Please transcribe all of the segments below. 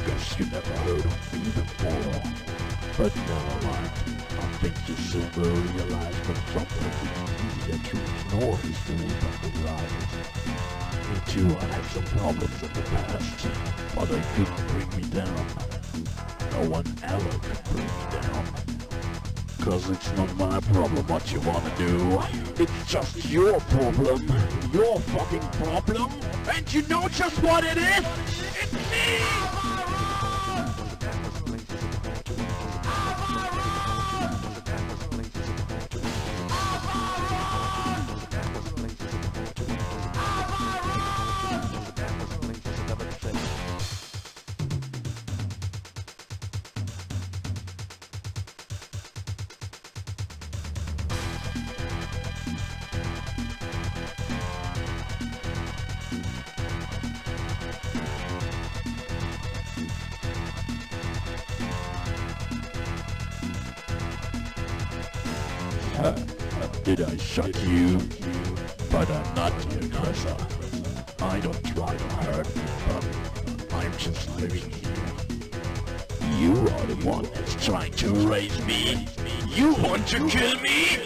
Guess you never heard of me before, but never mind. I think you soon will realize that sometimes it's easier to ignore history than to write it. Me too, I had some problems in the past, but they couldn't bring me down. No one ever could bring me down. Cause it's not my problem what you wanna do. It's just your problem. Your fucking problem. And you know just what it is? It's me! Did I shock you? But I'm not the aggressor. I don't try to hurt you, but I'm just living here. You are the one that's trying to raise me. You want to kill me?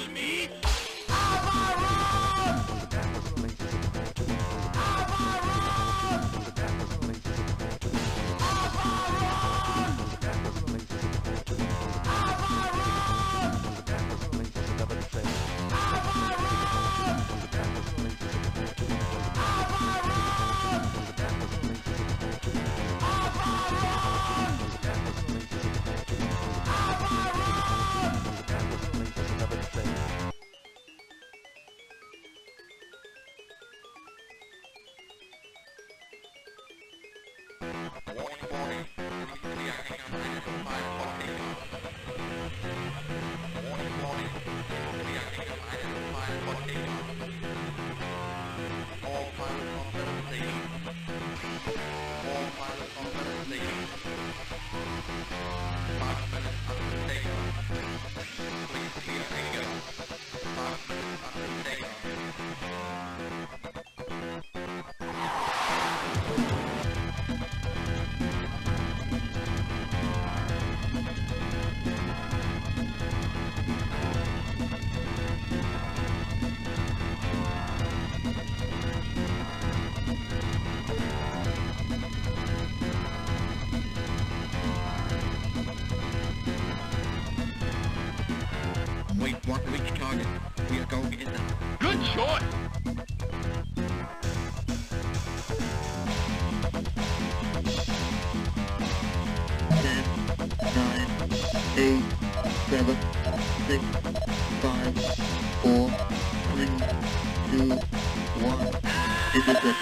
Wait, what? Which target? We are going in now. Good choice! 10, 9, 8, 7, 6, 5, 4, 3, 2, 1. Intercept.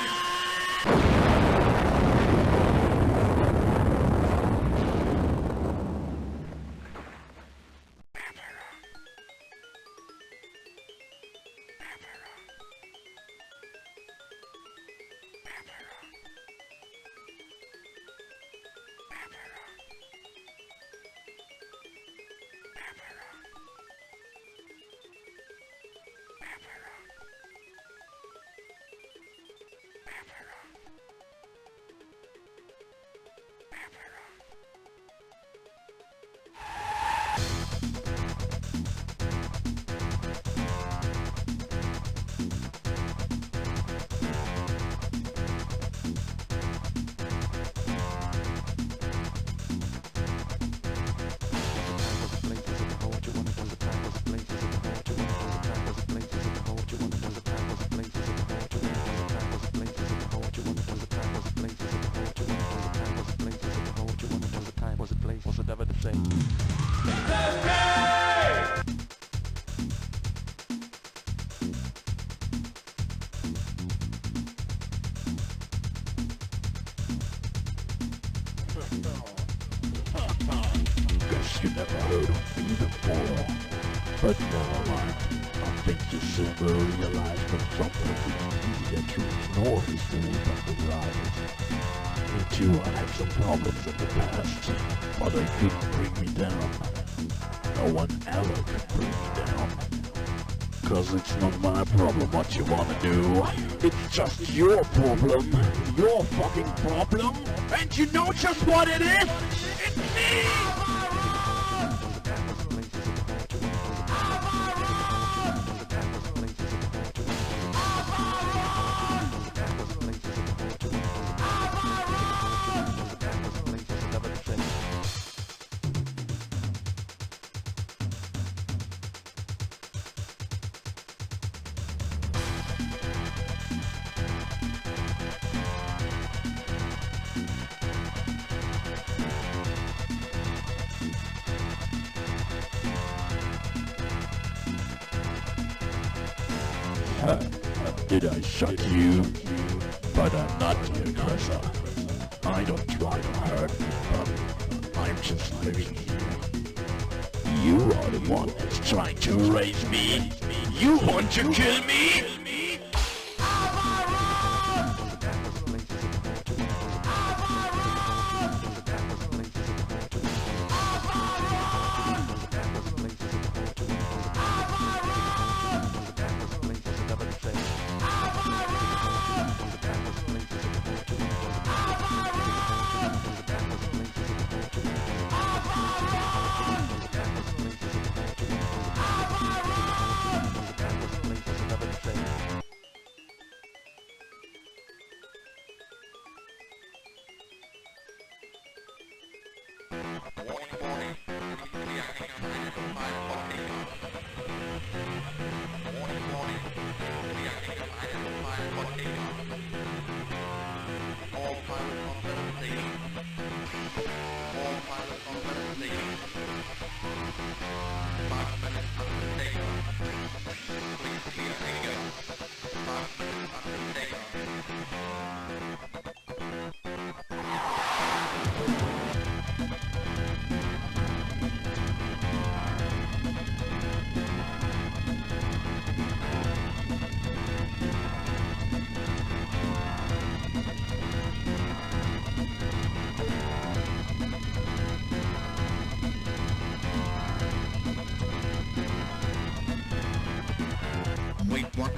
Guess you never heard of me before, but never mind. I think you soon will realize that sometimes it's easier to ignore history than to write it. Me too, I had some problems in the past, but they couldn't bring me down. No one ever could bring me down. Cause it's not my problem what you wanna do. It's just your problem. Your fucking problem. And you know just what it is? It's me! Did I shock you? But I'm not the aggressor. I don't try to hurt, but I'm just living here. You are the one that's trying to raise me. You want to kill me?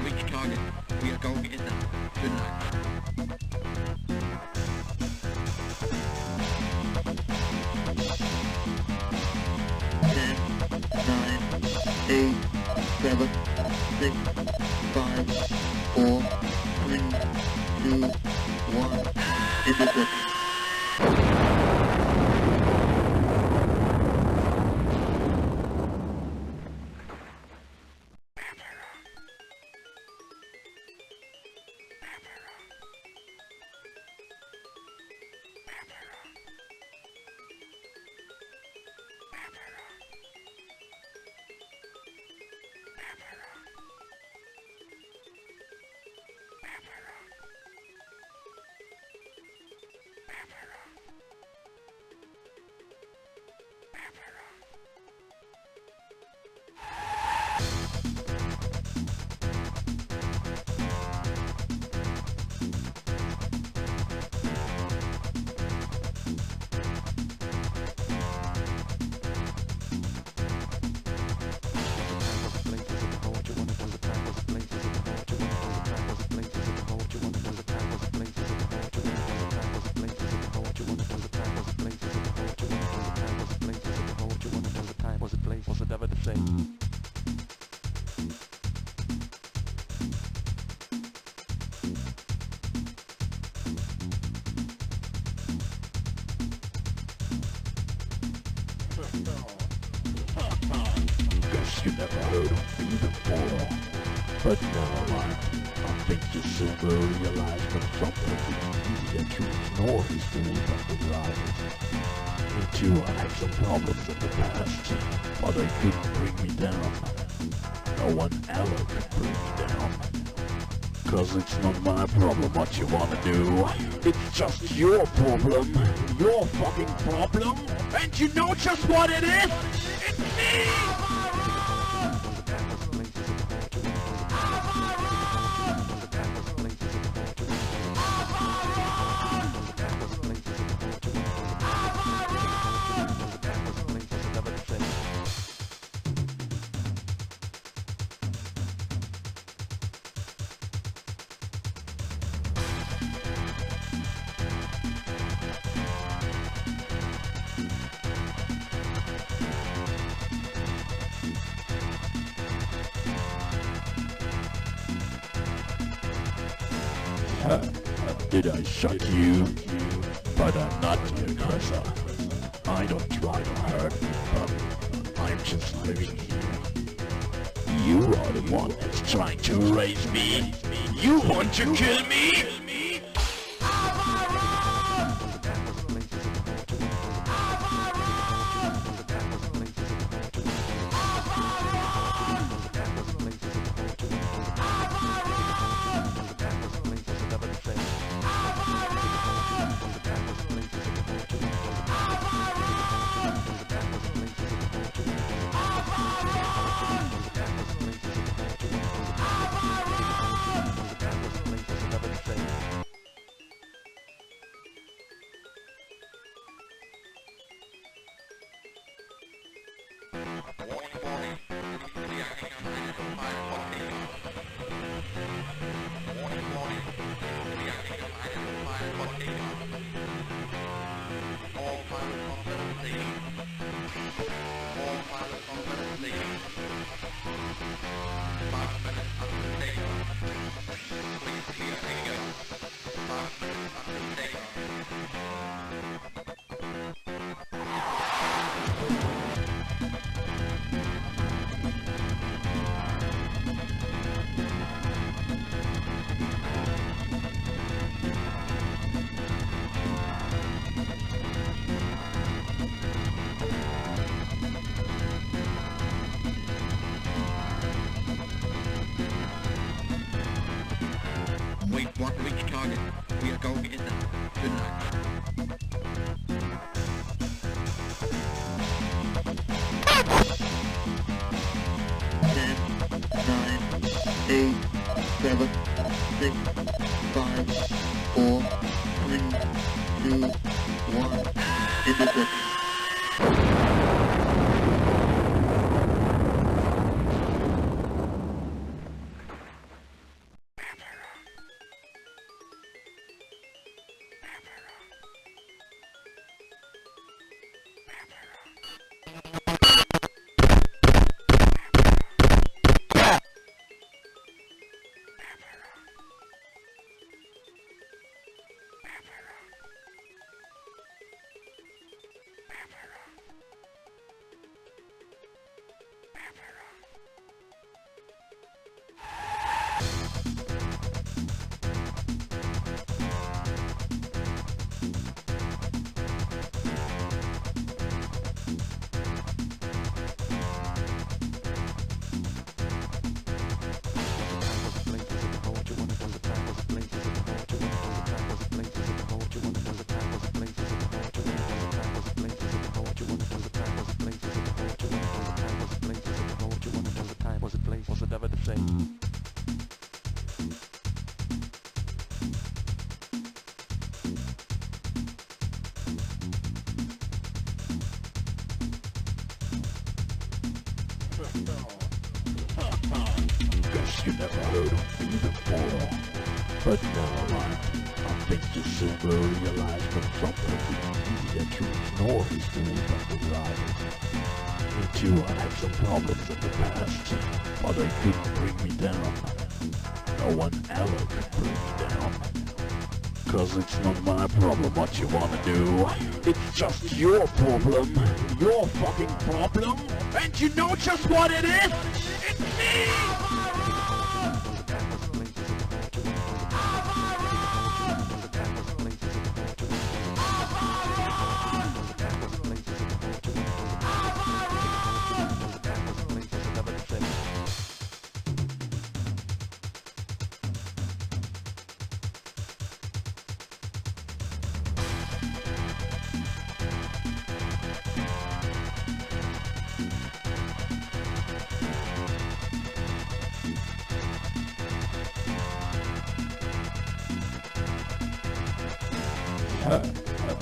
Reach target. We are going in now. Good night. 10, 9, 8, 7, 6, 5, 4, 3, 2, 1. It is it. Guess you never heard of me before. But now I think you soon will realize that sometimes it's easier to ignore history than to realize it. Me too, I had some problems in the past, but they couldn't bring me down. No one ever could bring me down. Cause it's not my problem what you wanna do. It's just your problem. Your fucking problem. And you know just what it is? It's me! Did I shock you? But I'm not the aggressor. I don't try to hurt me, but I'm just living here. You are the one that's trying to raise me. You want to kill me? We want to reach target. We are going in now. Good night. 10, 9, 8, 7, 6, 5, 4, 3, 2, 1. Intercept. Guess you never heard of me before. But now I think you soon will realize that sometimes it's easier to ignore history than to lie. Me too, I had some problems in the past, but they couldn't bring me down. No one ever could bring me down. Cause it's not my problem what you wanna do. It's just your problem. Your fucking problem. And you know just what it is? It's me!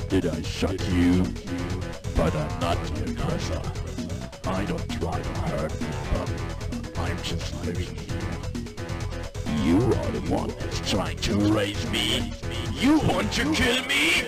Did I shock you? But I'm not the aggressor. I don't try to hurt me, but I'm just living here. You are the one that's trying to raise me. You want to kill me?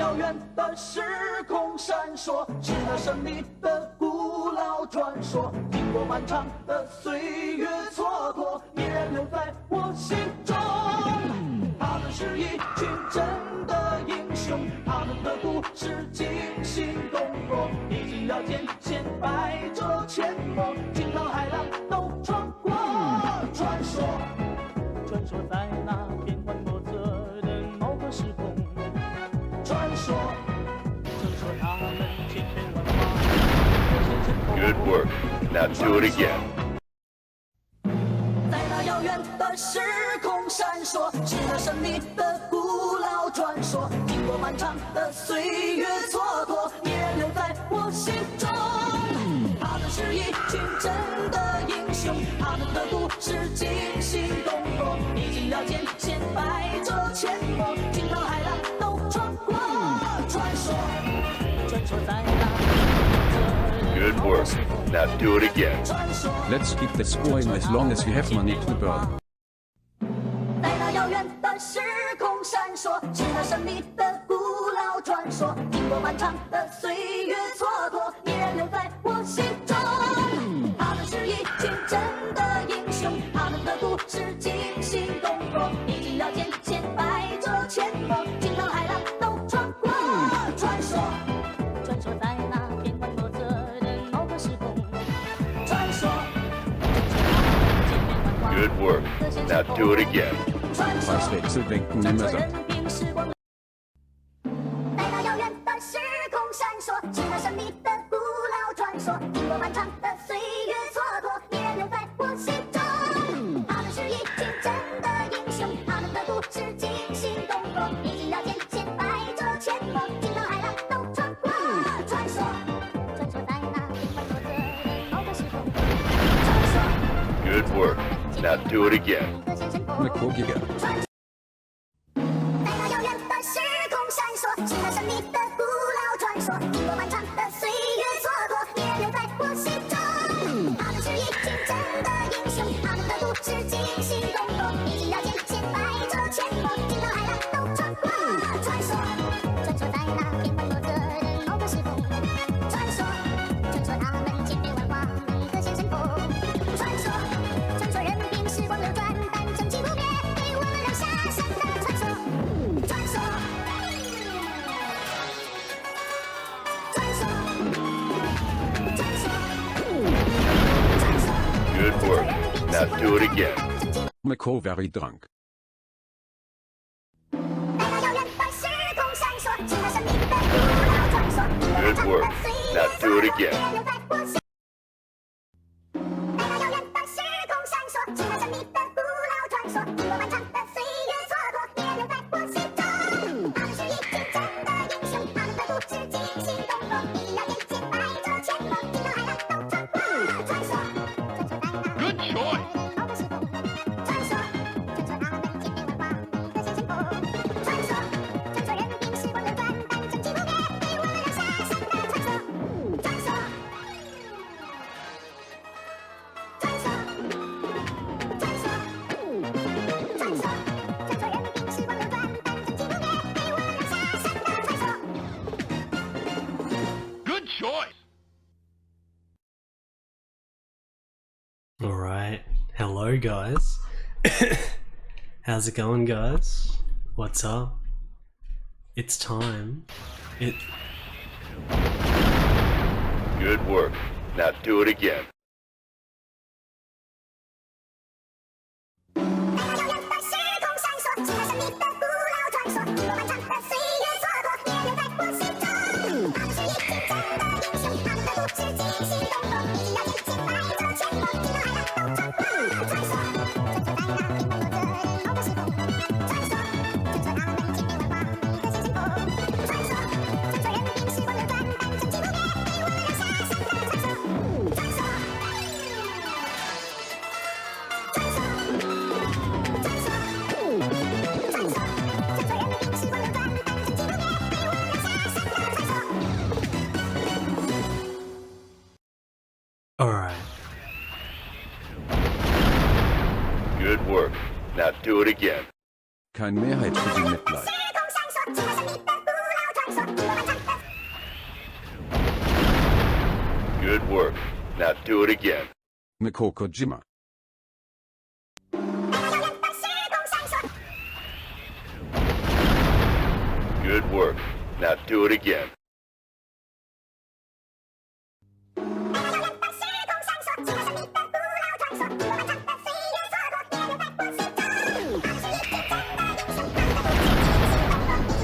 遥远的时空闪烁，是那神秘的古老传说。经过漫长的岁月蹉跎，依然留在我心中。他们是一群真的英雄，他们的故事惊心动魄，历经了艰险，百折阡陌，惊涛骇浪都闯过。传说，传说在那变幻莫测的某个时空。传说，传说他们千变万化。Good work. Now do it again. 在那遥远的时空闪烁，是那神秘的古老传说。经过漫长的岁月蹉跎，依然留在我心中。他们是一群真的英雄，他们的故事惊心动魄，历经了艰险，百折阡陌，惊涛骇浪都闯过。传说，传说在那。Good work. Now do it again. Let's keep this going as long as we have money to burn. 在那遥远的时空闪烁，是那神秘的古老传说。经过漫长的岁月蹉跎，依然留在我心中。他们是一群真的英雄，他们的故事惊心动魄，历经了艰险，百折阡陌，惊涛骇浪都闯过。传说，传说在那变幻莫测的某个时空。传说，千变万化。 Good work. Now do it again. Was Wechseldenken nimmer satt. 在那遥远的时空闪烁，是那神秘的古老传说。经过漫长的岁月蹉跎，依然留在我心中。他们是一群真的英雄，他们的故事惊心动魄，历经了艰险，百折阡陌，惊涛骇浪都闯过。传说，传说在那变幻莫测的某个时空。传说。 Good work. Now do it again. Med KGG. 在那遥远的时空闪烁，是那神秘的古老传说。经过漫长的岁月蹉跎，依然留在我心中。他们是一群真的英雄，他们的故事惊心动魄，历经了艰险，百折阡陌，惊涛骇浪都闯过。传说，传说在那变幻莫测的某个时空。传说，传说他们千变万化，各显神通。传说，传说任凭时光流转，但正气不灭，给我们留下神的传说。传说，传说，传说，传说。 Good work. Now do it again. McCall very drunk. 在那遥远的时空闪烁，是那神秘的古老传说。 Good work. Now do it again. 留在我心。在那遥远的时空闪烁，是那神秘的古老传说。经过漫长的岁月蹉跎，依然留在我心中。他们是一群真的英雄，他们的故事惊心动魄，历经了艰险，百折阡陌，惊涛骇浪都闯过。传说，传说在那。 Good choice. 某个时空。传说，传说他们千变万化，各显神通。传说，传说任凭时光流转，但正气不灭，给我们留下神的传说。传说，传说，传说，传说，传说任凭时光流转，但正气不灭，给我们留下神的传说。 Good choice. All right. Hello, guys. How's it going, guys? What's up? It's time. Good work. Now do it again. 在那遥远的时空闪烁，是那神秘的古老传说。经过漫长的岁月蹉跎，依然留在我心中。他们是一群真的英雄，他们的故事惊心动魄，历经了艰险，百折阡陌，惊涛骇浪都闯过。传说，传说在那变幻莫测的某个时空。传说，传说他们千变万化，各显神通。传说，传说任凭时光流转，但正气不灭，给我们留下神的传说。传说。all right. Good work. Now do it again. Kein Mehrheit für die Mitleid. Good work. Now do it again. Mikko Kojima. Good work. Now do it again.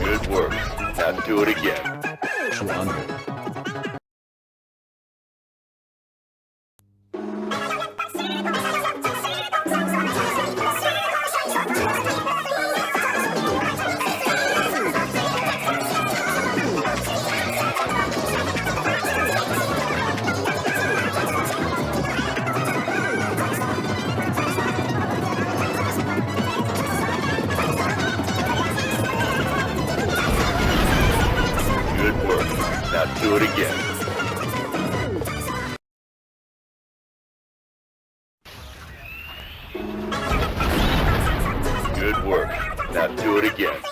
Good work. Now do it again. Schwander. Good work. Now do it again. Good work. Now do it again.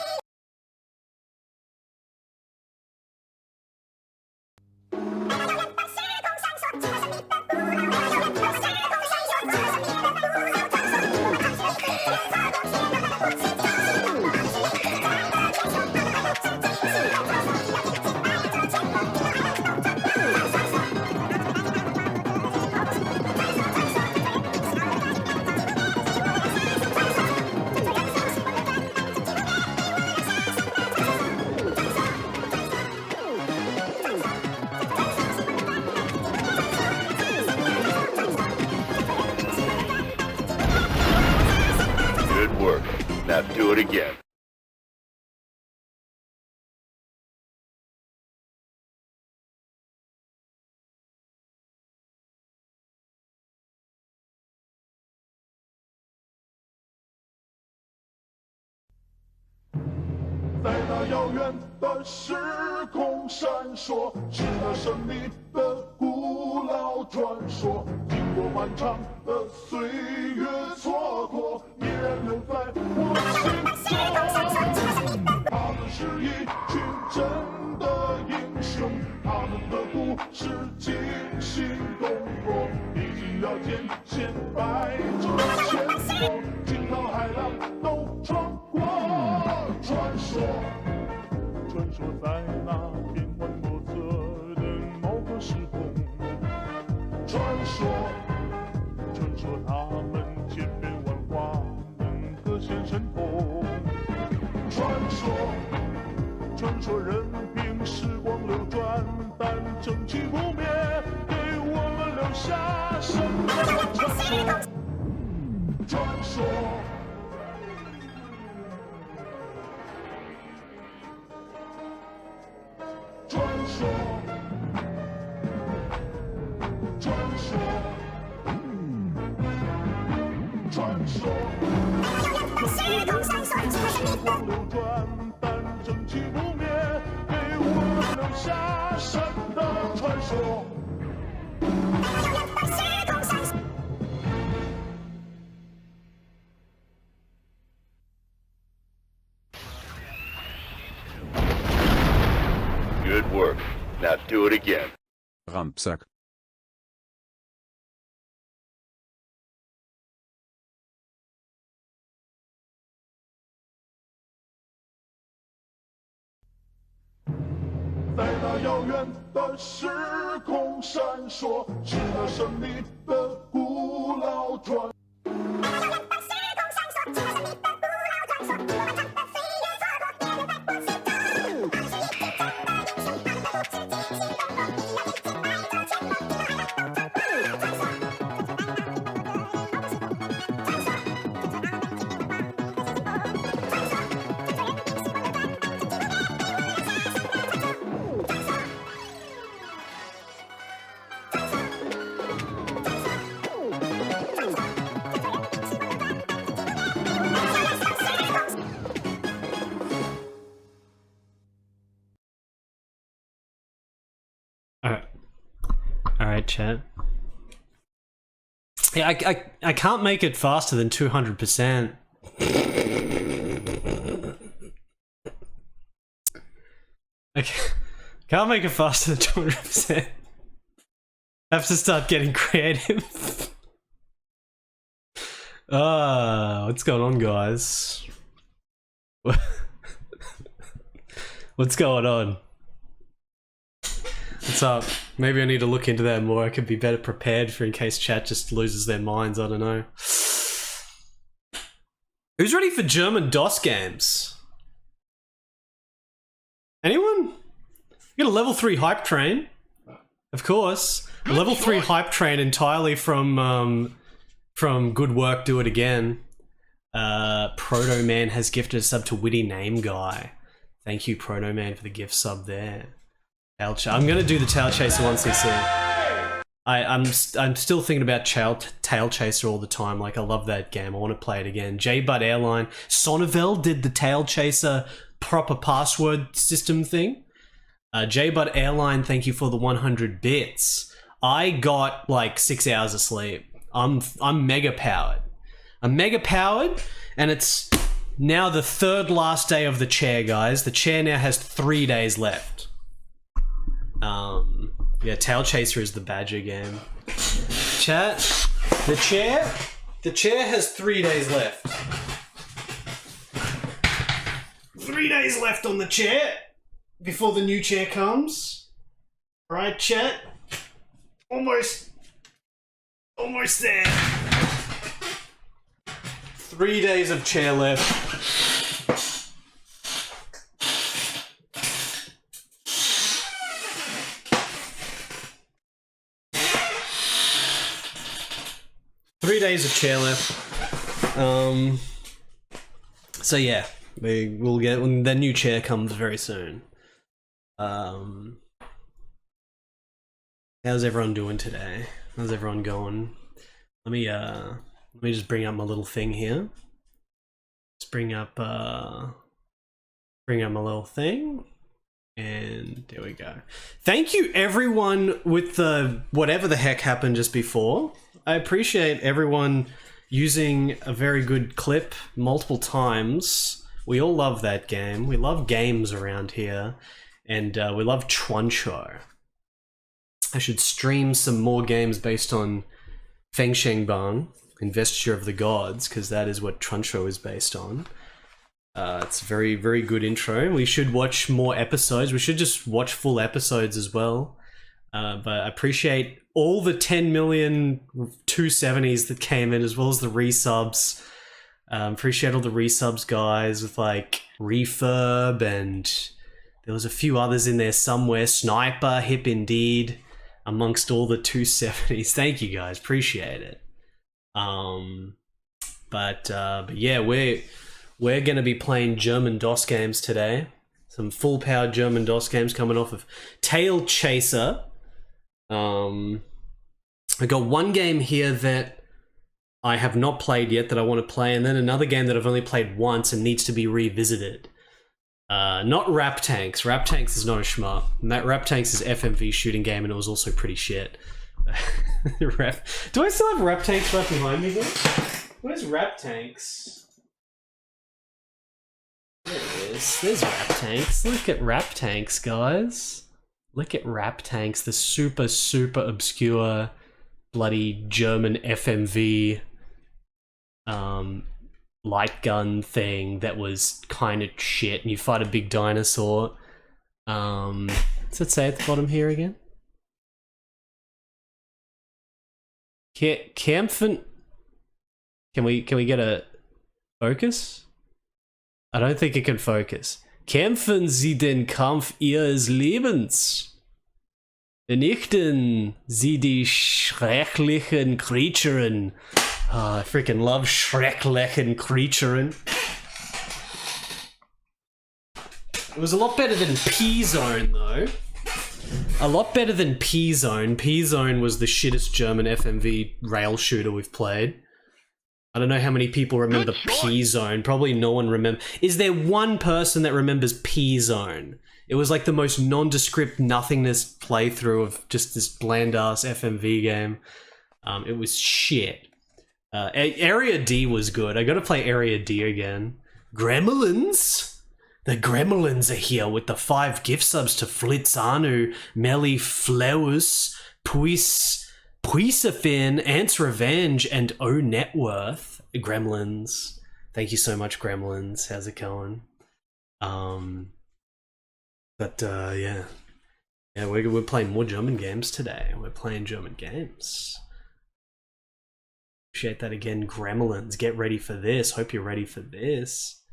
Good work. Now do it again.在那遥远的时空闪烁，是那神秘的古老传说。经过漫长的岁月蹉跎，依然留在我心中。他们是一群真的英雄，他们的故事惊心动魄，历经了艰险，百折千磨，惊涛骇浪都闯过。传说在那变幻莫测的某个时空。传说他们千变万化，能各显神通。传说任凭时光流转，但正气不灭，给我们留下什么传说？传说。时光流转，但正气不灭，给我们留下神的传说。Good work. Now do it again. Rampsack. 在那遥远的时空闪烁，是那神秘的古老传。Alright, chat. Yeah, I can't make it faster than 200%. I can't make it faster than 200%. I have to start getting creative. What's going on, guys? What's going on? What's up? Maybe I need to look into that more. I could be better prepared for in case chat just loses their minds. I don't know. Who's ready for German DOS games? Anyone? You got a level 3 hype train. Of course. A level 3 hype train entirely from Good Work, Do It Again. Proto Man has gifted a sub to Witty Name Guy. Thank you, Proto Man, for the gift sub there. I'm gonna do the Tail Chaser once this I'm still thinking about Tail Chaser all the time. Like, I love that game. I want to play it again. J-Bud Airline. Sonnevel did the Tail Chaser proper password system thing. J-Bud Airline, thank you for the 100 bits. I got like 6 hours of sleep. I'm mega powered. I'm mega powered, and it's now the third last day of the chair, guys. The chair now has 3 days left. Yeah, Tail Chaser is the Badger game. Chat, the chair has 3 days left. 3 days left on the chair before the new chair comes. Alright, chat. Almost there. 3 days of chair left. Days of chair left. So yeah, we will get when the new chair comes very soon. How's everyone doing today? How's everyone going? Let me just bring up my little thing here. Let's bring up my little thing. And there we go. Thank you everyone with the whatever the heck happened just before. I appreciate everyone using a very good clip multiple times. We all love that game. We love games around here. And we love Truncho. I should stream some more games based on Feng Shengbang, Investiture of the Gods, because that is what Truncho is based on. It's a very, very good intro. We should watch more episodes. We should just watch full episodes as well. But I appreciate all the 10 million 270s that came in, as well as the resubs. Appreciate all the resubs, guys, with like Refurb, and there was a few others in there somewhere. Sniper, Hip Indeed, amongst all the 270s. Thank you, guys. Appreciate it. But yeah, we're going to be playing German DOS games today. Some full-powered German DOS games coming off of Tail Chaser. I got one game here that I have not played yet that I want to play, and then another game that I've only played once and needs to be revisited. Not Rap Tanks. Rap Tanks is not a shmup. Rap Tanks is FMV shooting game, and it was also pretty shit. Do I still have Rap Tanks right behind me there? Where's Rap Tanks? There it is. There's Rap Tanks. Look at Rap Tanks, guys. Look at Rap Tanks, the super, super obscure bloody German FMV light gun thing that was kind of shit, and you fight a big dinosaur. What's it say at the bottom here again? Kämpfen. Can we get a focus? I don't think it can focus. Kämpfen Sie den Kampf Ihres Lebens. Vernichten Sie die schrecklichen Kreaturen. Oh, I freaking love schrecklichen Kreaturen. It was a lot better than P-Zone, though. A lot better than P-Zone. P-Zone was the shittest German FMV rail shooter we've played. I don't know how many people remember P-Zone. Probably no one remembers. Is there one person that remembers P-Zone? It was like the most nondescript nothingness playthrough of just this bland-ass FMV game. It was shit. Area D was good. I gotta play Area D again. Gremlins? The Gremlins are here with the 5 gift subs to Flitzanu, Melly Fleus, Puisafin, Ant's Revenge, and O Net Worth. Gremlins. Thank you so much, Gremlins. How's it going? Yeah. Yeah, we're playing more German games today. We're playing German games. Appreciate that again, Gremlins. Get ready for this. Hope you're ready for this.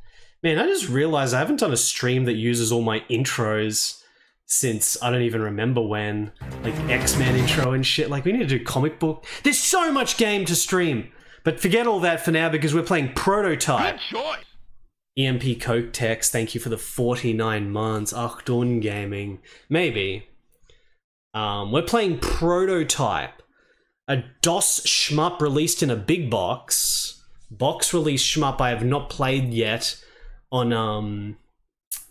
Man, I just realized I haven't done a stream that uses all my intros since I don't even remember when. Like X-Men intro and shit. Like, we need to do comic book. There's so much game to stream. But forget all that for now because we're playing Prototype. Good choice. EMP Coke Text, thank you for the 49 months. Achtung Gaming. Maybe. We're playing Prototype. A DOS shmup released in a big box. Box release shmup I have not played yet on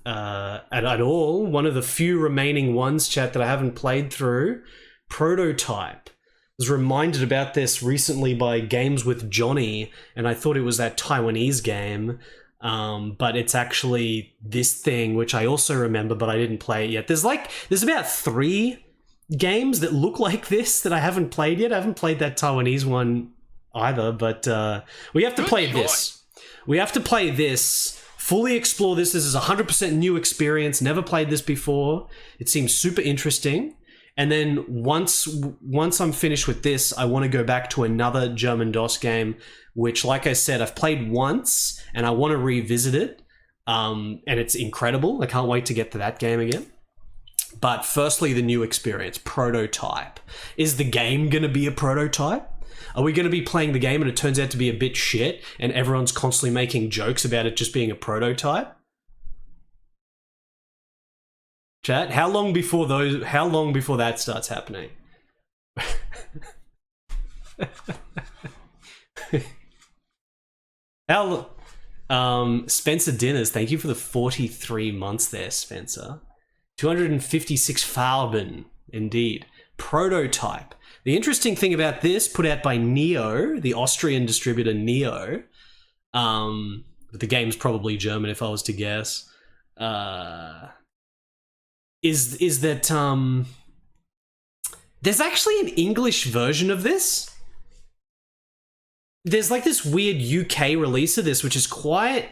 at all. One of the few remaining ones, chat, that I haven't played through. Prototype. I was reminded about this recently by Games with Johnny, and I thought it was that Taiwanese game. But it's actually this thing, which I also remember, but I didn't play it yet. There's about 3 games that look like this that I haven't played yet. I haven't played that Taiwanese one either, but we have to play this. We have to play this, fully explore this. This is a 100% new experience. Never played this before. It seems super interesting. And then once I'm finished with this, I want to go back to another German DOS game, which, like I said, I've played once and I want to revisit it. And it's incredible. I can't wait to get to that game again. But firstly, the new experience, Prototype. Is the game going to be a prototype? Are we going to be playing the game and it turns out to be a bit shit and everyone's constantly making jokes about it just being a prototype? Chat, how long before that starts happening? Spencer Dinners, thank you for the 43 months there, Spencer. 256 Farben, indeed. Prototype. The interesting thing about this, put out by Neo, the Austrian distributor Neo, the game's probably German if I was to guess, is that there's actually an English version of this. There's like this weird UK release of this, which is quite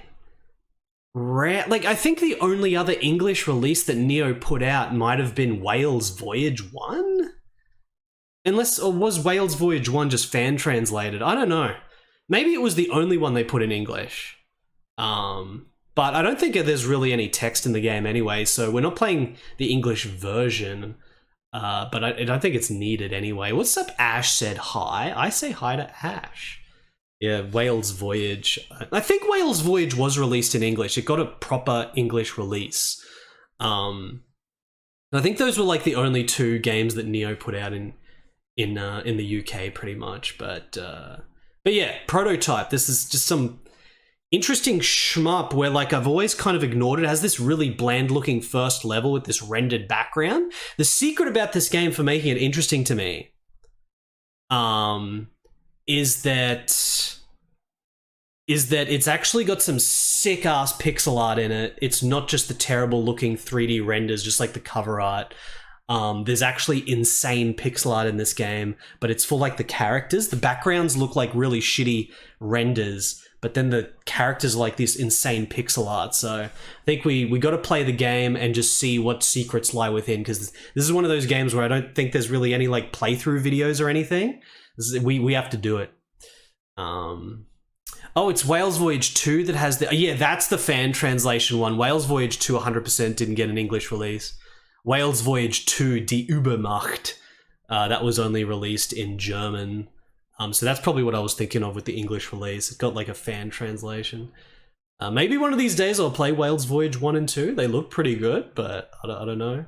rare. Like, I think the only other English release that Neo put out might have been Whale's Voyage 1? Or was Whale's Voyage 1 just fan translated? I don't know. Maybe it was the only one they put in English. But I don't think there's really any text in the game anyway, so we're not playing the English version. But I don't think it's needed anyway. What's up? Ash said hi. I say hi to Ash. Yeah, Whale's Voyage. I think Whale's Voyage was released in English. It got a proper English release. I think those were like the only 2 games that Neo put out in the UK, pretty much. But yeah, Prototype. This is just some interesting shmup where, like, I've always kind of ignored it. It has this really bland looking first level with this rendered background. The secret about this game for making it interesting to me is that it's actually got some sick ass pixel art in it. It's not just the terrible looking 3D renders, just like the cover art. There's actually insane pixel art in this game, but it's for like the characters. The backgrounds look like really shitty renders, but then the characters are like this insane pixel art. So I think we got to play the game and just see what secrets lie within, because this is one of those games where I don't think there's really any like playthrough videos or anything. We have to do it. Oh, it's Whale's Voyage 2 that has the... Yeah, that's the fan translation one. Whale's Voyage 2 100% didn't get an English release. Whale's Voyage 2 Die Übermacht. That was only released in German. So that's probably what I was thinking of with the English release. It got like a fan translation. Maybe one of these days I'll play Whale's Voyage 1 and 2. They look pretty good, but I don't know.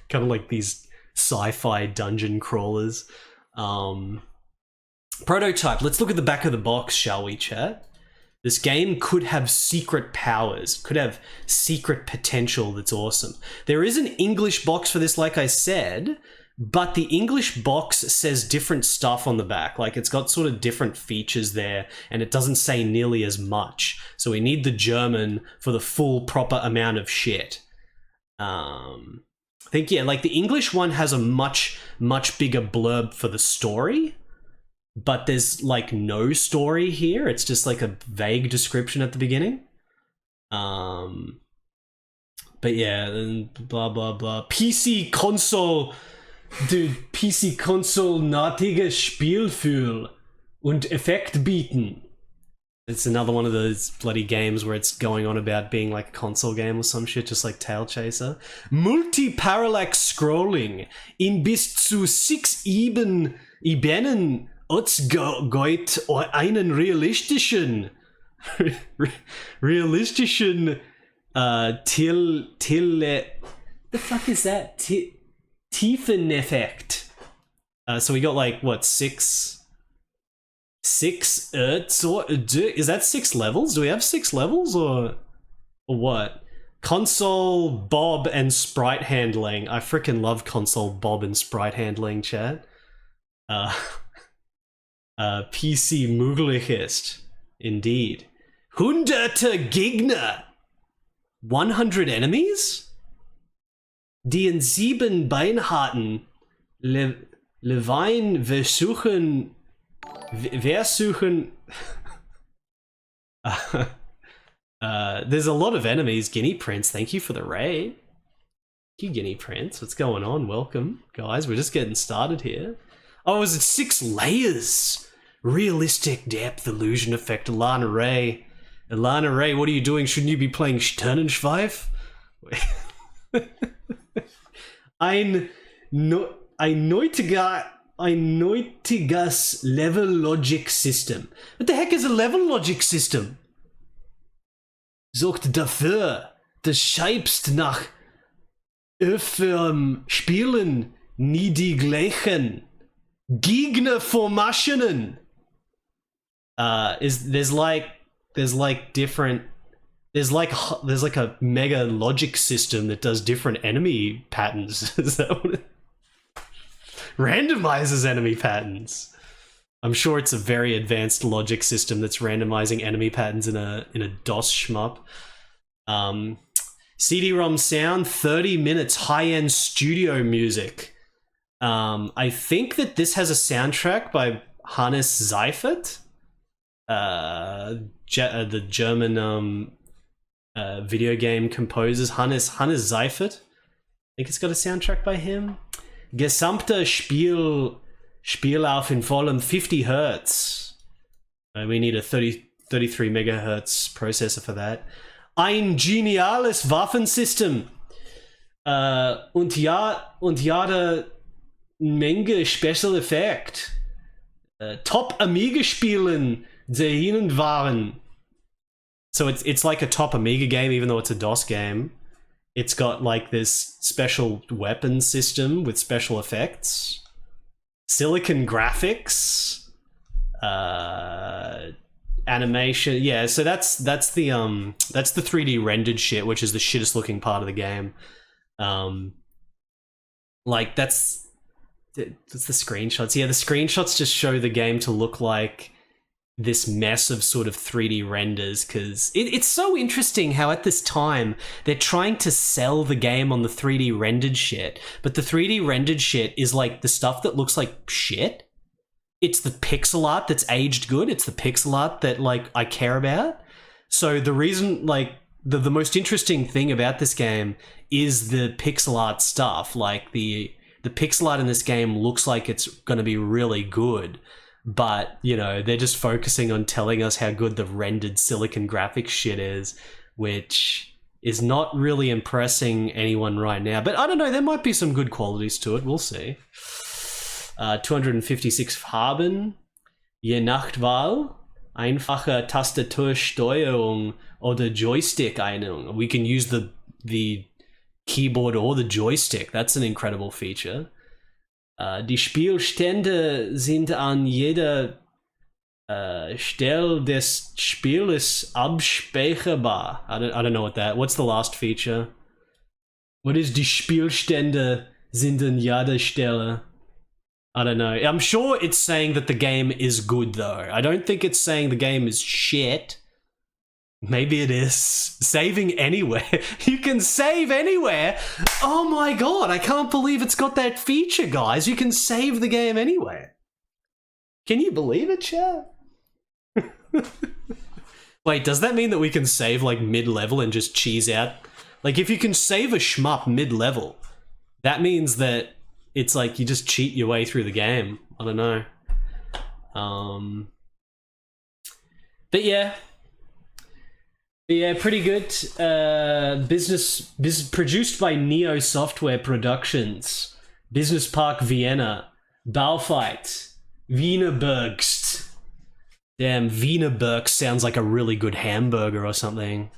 Kind of like these sci-fi dungeon crawlers. Prototype. Let's look at the back of the box, shall we, chat? This game could have secret powers, could have secret potential that's awesome. There is an English box for this, like I said, but the English box says different stuff on the back. Like, it's got sort of different features there, and it doesn't say nearly as much. So we need the German for the full proper amount of shit. I think, yeah, like the English one has a much bigger blurb for the story, but there's like no story here. It's just like a vague description at the beginning. But yeah, then blah blah blah. PC Console, dude, PC Console natiges Spielgefühl und Effekt bieten. It's another one of those bloody games where it's going on about being like a console game or some shit, just like Tail Chaser. Multi-parallax scrolling in bis zu 6 Ebenen geht einen realistischen the fuck is that? Tiefeneffekt. So we got like what, six is that 6 levels? Do we have 6 levels or what? Console bob and sprite handling. I freaking love console bob and sprite handling, chat. PC möglich ist. Indeed. Hunderte Gegner. 100 enemies? Die in 7 Beinharten Levine versuchen there's a lot of enemies. Guinea Prince, thank you for the raid. Thank you, Guinea Prince. What's going on? Welcome, guys. We're just getting started here. Oh, is it 6 layers? Realistic depth, illusion effect. Alana Ray, what are you doing? Shouldn't you be playing Sternenschweif? Ein neutiges level logic system. What the heck is a level logic system? Sorgt dafür, du scheibst nach öfterem Spielen nie die gleichen Gegnerformationen. There's like a mega logic system that does different enemy patterns. Is that what it randomizes enemy patterns? I'm sure it's a very advanced logic system that's randomizing enemy patterns in a DOS shmup. CD-ROM sound, 30 minutes, high-end studio music. I think that this has a soundtrack by Hannes Seifert, the German video game composers. Hannes Seifert. I think it's got a soundtrack by him. Gesamter Spiellauf in vollem 50 Hertz. We need a 33 megahertz processor for that. Ein geniales Waffensystem. Und jede Menge Special Effect. Top Amiga Spielen dahin waren. So it's like a top Amiga game, even though it's a DOS game. It's got like this special weapon system with special effects, silicon graphics, animation. Yeah, so that's the 3D rendered shit, which is the shittest looking part of the game. Like that's the screenshots. Yeah, the screenshots just show the game to look like this mess of sort of 3D renders, because it's so interesting how at this time they're trying to sell the game on the 3D rendered shit, but the 3D rendered shit is like the stuff that looks like shit. It's the pixel art that's aged good. It's the pixel art that like I care about. So the reason, like the most interesting thing about this game is the pixel art stuff. Like the pixel art in this game looks like it's going to be really good. But, you know, they're just focusing on telling us how good the rendered silicon graphics shit is, which is not really impressing anyone right now. But I don't know, there might be some good qualities to it. We'll see. 256 Farben, je Nachtwahl, einfache Tastatursteuerung oder Joystick-Einung. We can use the keyboard or the joystick. That's an incredible feature. Die Spielstände sind an jeder Stelle des Spieles abspeicherbar. I don't know what's the last feature? What is die Spielstände Zindenjadestelle. I don't know. I'm sure it's saying that the game is good though. I don't think it's saying the game is shit. Maybe it is. Saving anywhere. You can save anywhere. Oh my god, I can't believe it's got that feature, guys. You can save the game anywhere. Can you believe it, chat? Wait, does that mean that we can save like mid-level and just cheese out? Like if you can save a shmup mid-level, that means that it's like you just cheat your way through the game. I don't know. But yeah. Yeah, pretty good. Business produced by Neo Software Productions. Business Park Vienna. Baufight. Wienerbergst. Damn, Wienerbergst sounds like a really good hamburger or something.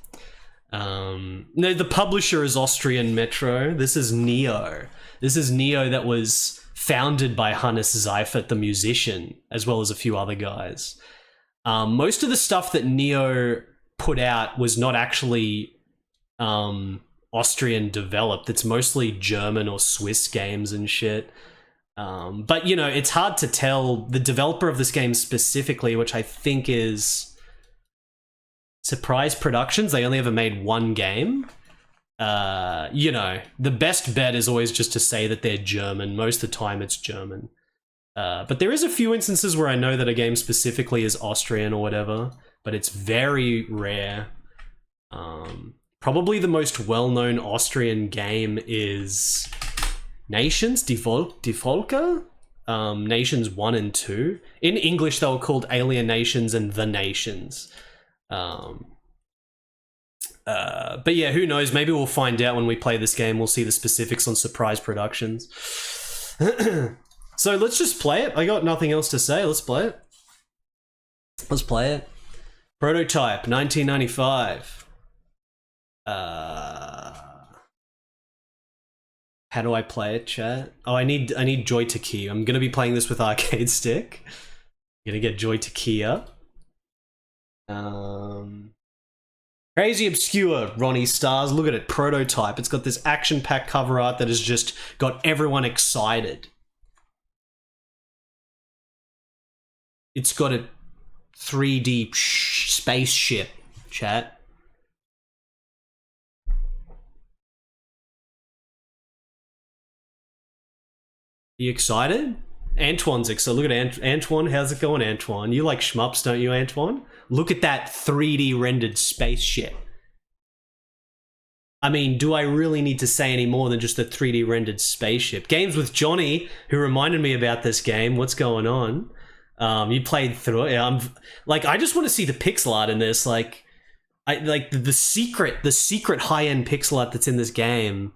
No, the publisher is Austrian Metro. This is Neo. This is Neo that was founded by Hannes Seifert, the musician, as well as a few other guys. Most of the stuff that Neo put out was not actually Austrian developed. It's mostly German or Swiss games and shit. But, you know, it's hard to tell. The developer of this game specifically, which I think is Surprise Productions, they only ever made one game. You know, the best bet is always just to say that they're German. Most of the time it's German. But there is a few instances where I know that a game specifically is Austrian or whatever, but it's very rare. Probably the most well-known Austrian game is Nations, Die Volker? Nations 1 and 2. In English, they were called Alien Nations and The Nations. But yeah, who knows? Maybe we'll find out when we play this game. We'll see the specifics on Surprise Productions. So let's just play it. I got nothing else to say. Let's play it. Let's play it. Prototype, 1995. How do I play it, chat? Oh, I need Joy to key. I'm gonna be playing this with arcade stick. Gonna get Joy to key up. Crazy obscure, Ronnie Stars. Look at it, Prototype. It's got this action-packed cover art that has just got everyone excited. It's got a 3D spaceship, chat. You excited? Antoine's excited. Look at Antoine. How's it going, Antoine? You like shmups, don't you, Antoine? Look at that 3D rendered spaceship. I mean, do I really need to say any more than just a 3D rendered spaceship? Games with Johnny, who reminded me about this game. What's going on? You played through it. I just want to see the pixel art in this. Like, the secret high-end pixel art that's in this game.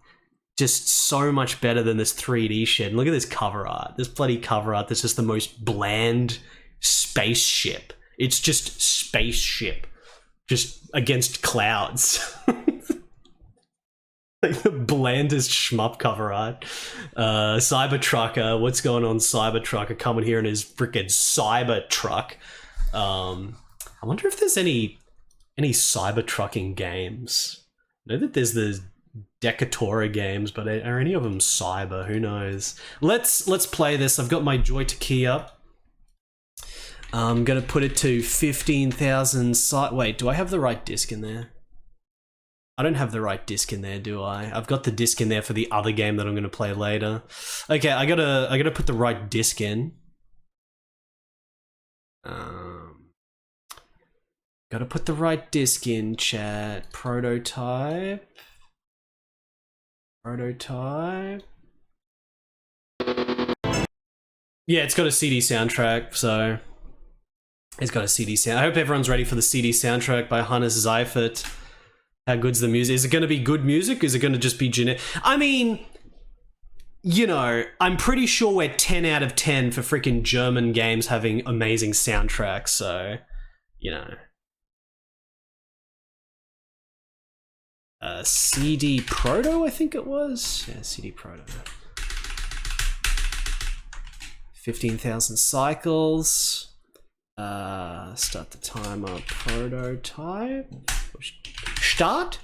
Just so much better than this 3D shit. And look at this cover art. This bloody cover art that's just the most bland spaceship. It's just spaceship. Just against clouds. Like the blandest shmup cover art. Cybertrucker. What's going on, Cybertrucker? Coming here in his freaking Cybertruck. I wonder if there's any Cybertrucking games. I know that there's the Decatura games, but are any of them cyber? Who knows? Let's play this. I've got my Joy to key up. I'm gonna put it to 15,000. Wait, do I have the right disc in there? I don't have the right disc in there, do I? I've got the disc in there for the other game that I'm gonna play later. Okay, I gotta put the right disc in. Gotta put the right disc in, chat. Prototype. Yeah, it's got a CD soundtrack, so it's got a CD sound. I hope everyone's ready for the CD soundtrack by Hannes Seifert. How good's the music? Is it going to be good music? Is it going to just be generic? I mean, you know, I'm pretty sure we're 10 out of 10 for freaking German games having amazing soundtracks, so, you know. CD Proto, I think it was. Yeah, CD Proto. 15,000 cycles. Start the timer. Prototype. Start.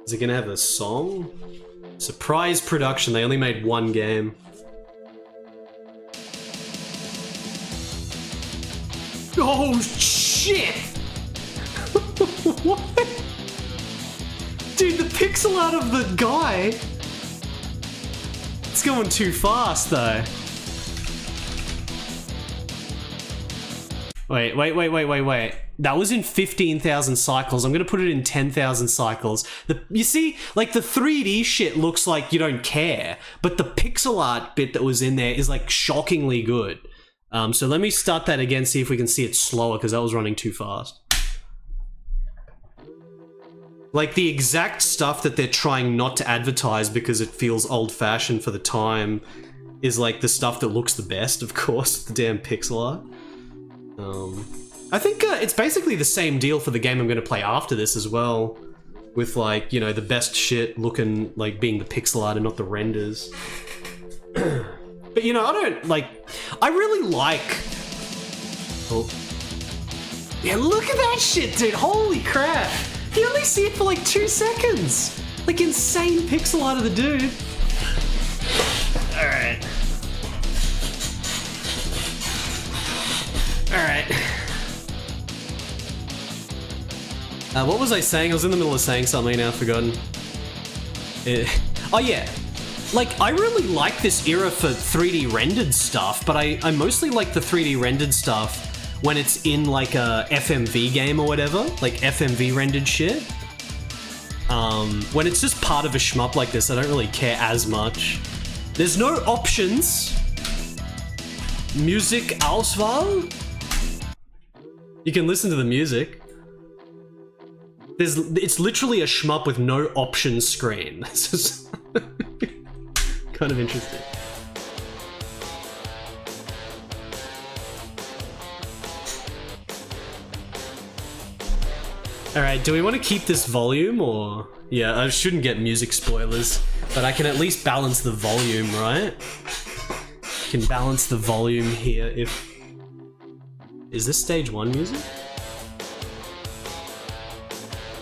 Is it gonna have a song? Surprise production, they only made one game. Oh shit! What? Dude, the pixel art of the guy... It's going too fast though. Wait. That was in 15,000 cycles. I'm gonna put it in 10,000 cycles. You see, like the 3D shit looks like you don't care, but the pixel art bit that was in there is like shockingly good. So let me start that again, see if we can see it slower, because that was running too fast. Like the exact stuff that they're trying not to advertise because it feels old-fashioned for the time is like the stuff that looks the best, of course, the damn pixel art. I think it's basically the same deal for the game I'm going to play after this as well, with like, you know, the best shit looking like being the pixel art and not the renders. But you know, I really like... Oh. Yeah, look at that shit, dude, holy crap! You only see it for like 2 seconds! Like insane pixel art of the dude. Alright. Alright. What was I saying? I was in the middle of saying something, now I've forgotten. Oh yeah. Like, I really like this era for 3D rendered stuff, but I mostly like the 3D rendered stuff when it's in like a FMV game or whatever, like FMV rendered shit. When it's just part of a shmup like this, I don't really care as much. There's no options. Music Auswahl? You can listen to the music. It's literally a shmup with no options screen. This is kind of interesting. Alright, do we want to keep this volume or... Yeah, I shouldn't get music spoilers, but I can at least balance the volume, right? I can balance the volume here if... Is this stage 1 music?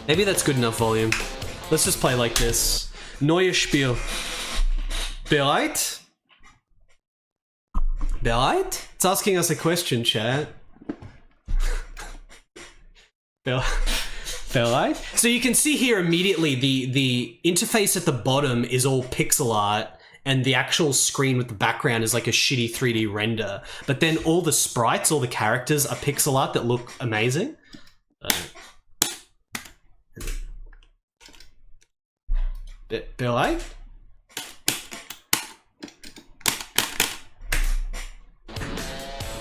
Maybe that's good enough volume. Let's just play like this. Neues Spiel. Bereit? Bereit? It's asking us a question, chat. Bereit? So you can see here immediately the interface at the bottom is all pixel art, and the actual screen with the background is like a shitty 3D render. But then all the sprites, all the characters are pixel art that look amazing. Bereit?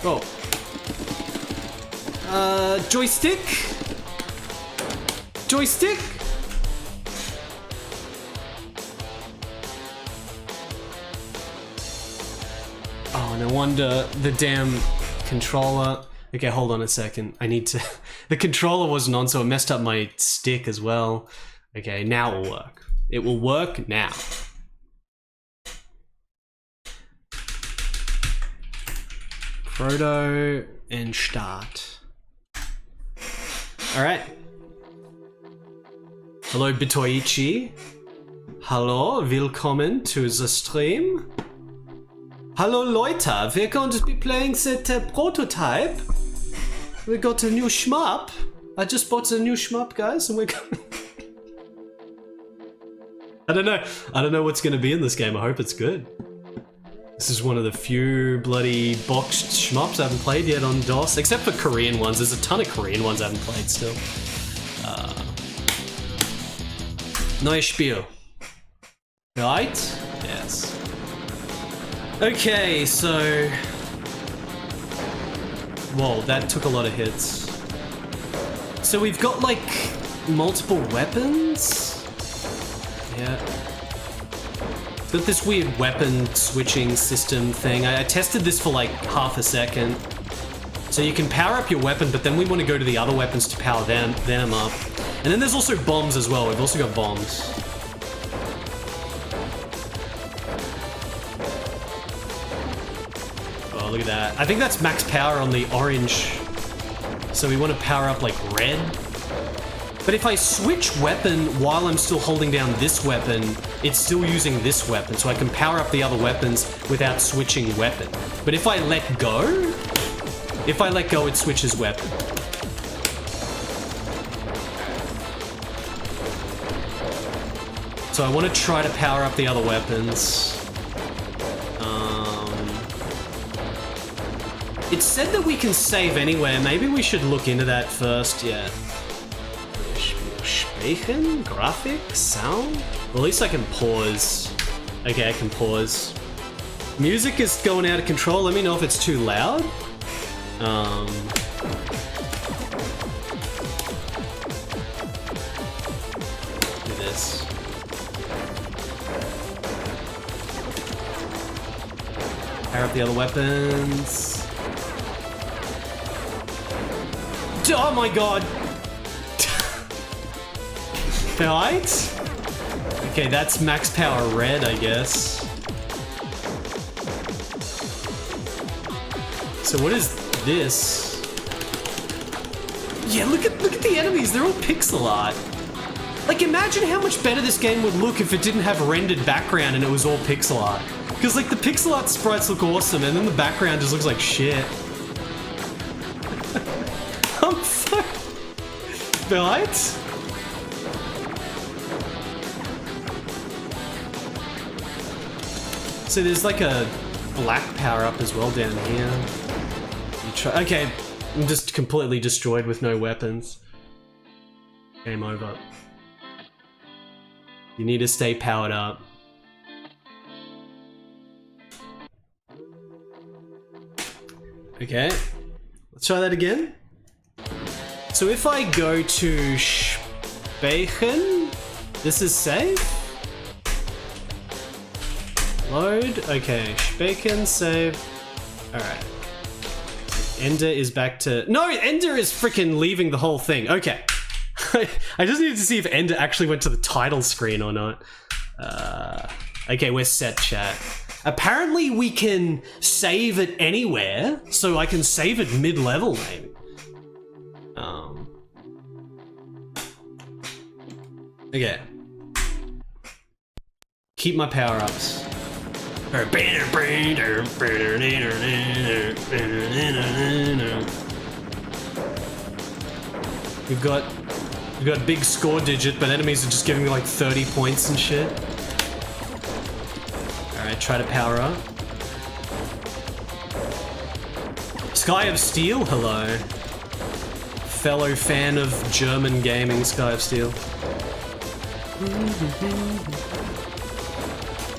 Oh. Joystick? Joystick? Oh, no wonder the damn controller... Okay, hold on a second. I need to... The controller wasn't on, so it messed up my stick as well. Okay, now it will work. It will work now. Proto and start. Alright. Hello Bitoichi. Hallo, willkommen to the stream. Hallo Leute, we're going to be playing that prototype. We got a new shmup. I just bought a new shmup, guys, and we're going... I don't know what's going to be in this game. I hope it's good. This is one of the few bloody boxed shmups I haven't played yet on DOS, except for Korean ones. There's a ton of Korean ones I haven't played still. Neues Spiel. Right? Yes. Okay, so... Whoa, that took a lot of hits. So we've got, like, multiple weapons? Yeah. Got this weird weapon switching system thing. I tested this for like half a second. So you can power up your weapon, but then we want to go to the other weapons to power them up. And then there's also bombs as well. We've also got bombs. Oh, look at that. I think that's max power on the orange. So we want to power up like red. But if I switch weapon while I'm still holding down this weapon, it's still using this weapon, so I can power up the other weapons without switching weapon. But if I let go, it switches weapon. So I want to try to power up the other weapons. It said that we can save anywhere. Maybe we should look into that first, yeah. Speichern? Graphics? Sound? Well, at least I can pause. Okay, I can pause. Music is going out of control. Let me know if it's too loud. Do this. Power up the other weapons. Oh my god! Right? Okay, that's max power red, I guess. So what is this? Yeah, look at the enemies, they're all pixel art. Like, imagine how much better this game would look if it didn't have rendered background and it was all pixel art. Because, like, the pixel art sprites look awesome and then the background just looks like shit. I'm so... Right? So there's like a black power up as well down here. You try. Okay, I'm just completely destroyed with no weapons. Game over. You need to stay powered up. Okay, let's try that again. So if I go to Speichern, this is save. Load, okay, Speichern, save. Alright. Ender is back to... No, Ender is freaking leaving the whole thing. Okay. I just needed to see if Ender actually went to the title screen or not. Okay, we're set, chat. Apparently we can save it anywhere, so I can save it mid-level, maybe. Okay. Keep my power-ups. We've got a big score digit, but enemies are just giving me like 30 points and shit. Alright, try to power up. Sky of Steel, hello. Fellow fan of German gaming, Sky of Steel.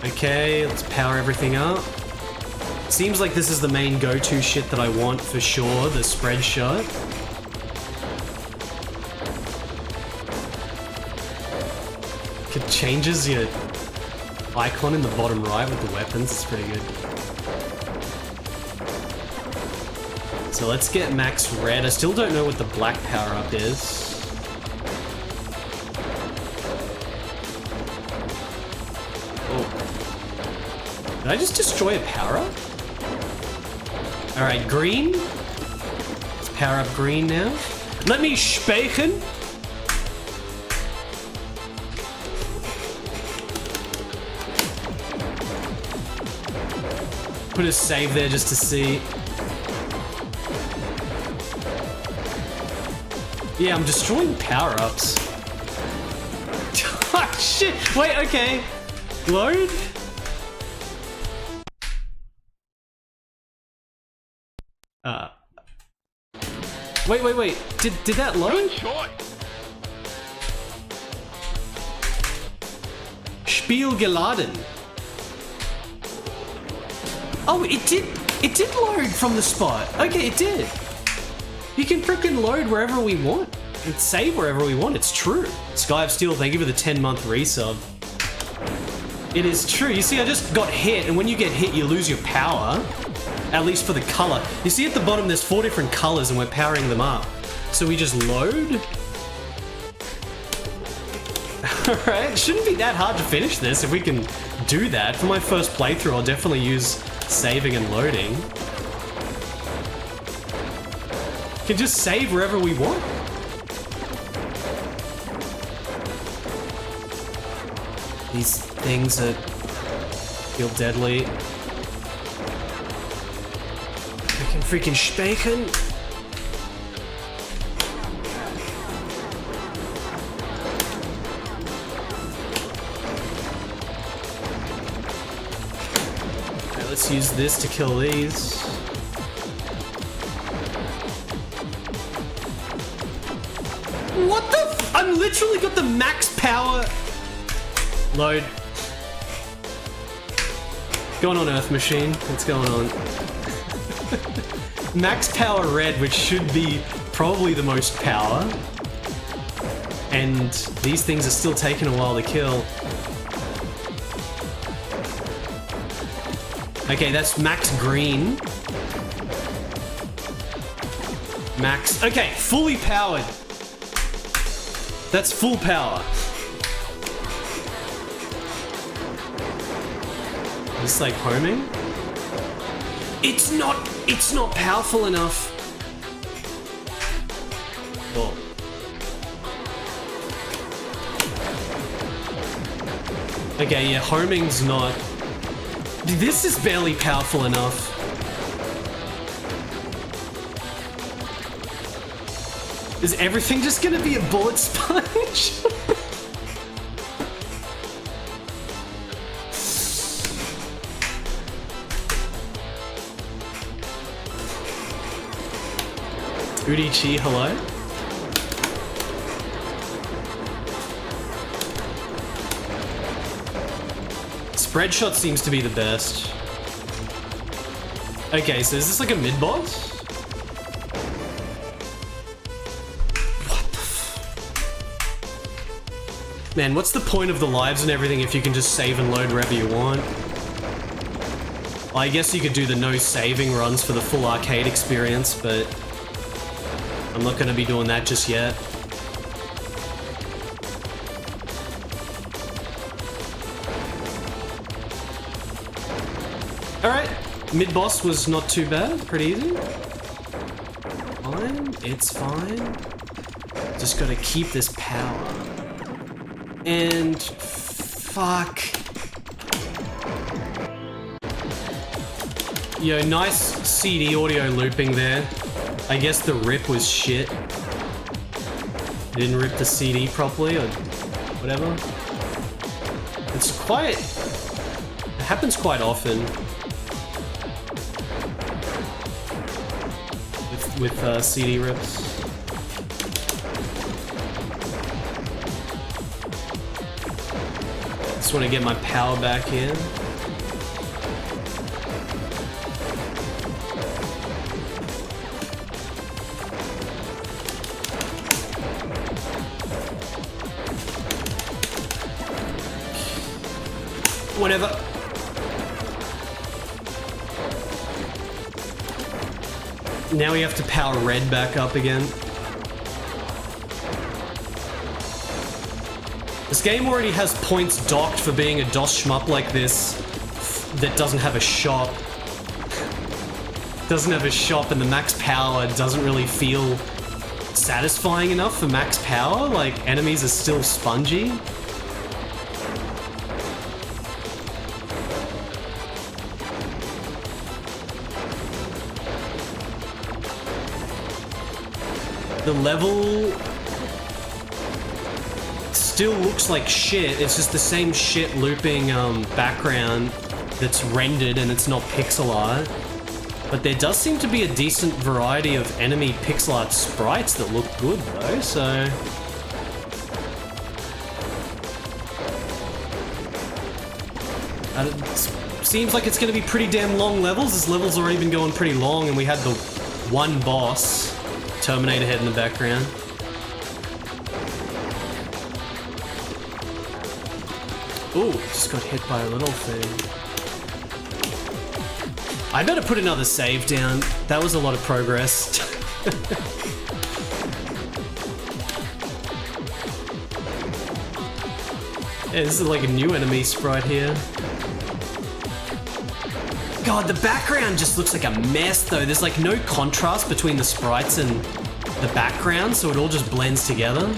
Okay, let's power everything up. Seems like this is the main go-to shit that I want for sure, the spread shot. It changes your icon in the bottom right with the weapons, it's pretty good. So let's get max red. I still don't know what the black power-up is. Did I just destroy a power-up? Alright, green. Let's power up green now. Let me speichern. Put a save there just to see. Yeah, I'm destroying power-ups. Oh, shit! Wait, okay. Load? Wait. Did that load? Spiel geladen. Oh, it did load from the spot. Okay, it did. You can freaking load wherever we want. And save wherever we want, it's true. Sky of Steel, thank you for the 10-month resub. It is true. You see, I just got hit, and when you get hit, you lose your power. At least for the color. You see at the bottom, there's 4 different colors, and we're powering them up. So we just load. Alright, it shouldn't be that hard to finish this if we can do that. For my first playthrough, I'll definitely use saving and loading. We can just save wherever we want. These things that feel deadly. Freaking Spaken. Okay, let's use this to kill these. What the f- I'm literally got the max power. Load. Going on Earth Machine. What's going on? Max power red, which should be probably the most power. And these things are still taking a while to kill. Okay, that's max green. Max. Okay, fully powered. That's full power. It's like homing. It's not powerful enough. Whoa. Okay, yeah, homing's not. This is barely powerful enough. Is everything just gonna be a bullet sponge? Udichi, hello? Spread shot seems to be the best. Okay, so is this like a mid-boss? What the f- Man, what's the point of the lives and everything if you can just save and load wherever you want? Well, I guess you could do the no saving runs for the full arcade experience, but I'm not gonna be doing that just yet. Alright, mid-boss was not too bad, pretty easy. Fine, it's fine. Just gotta keep this power. And fuck. Yo, nice CD audio looping there. I guess the rip was shit. Didn't rip the CD properly or whatever. It's quite... It happens quite often. With CD rips. Just want to get my power back in. Whatever. Now we have to power red back up again. This game already has points docked for being a DOS shmup like this that doesn't have a shop. Doesn't have a shop, and the max power doesn't really feel satisfying enough for max power. Like, enemies are still spongy. The level still looks like shit. It's just the same shit looping background that's rendered and it's not pixel art. But there does seem to be a decent variety of enemy pixel art sprites that look good though, so... It seems like it's going to be pretty damn long levels. This level's already been going pretty long and we had the one boss. Terminator head in the background. Ooh, just got hit by a little thing. I better put another save down. That was a lot of progress. Yeah, this is like a new enemy sprite here. God, the background just looks like a mess though. There's like no contrast between the sprites and the background, so it all just blends together.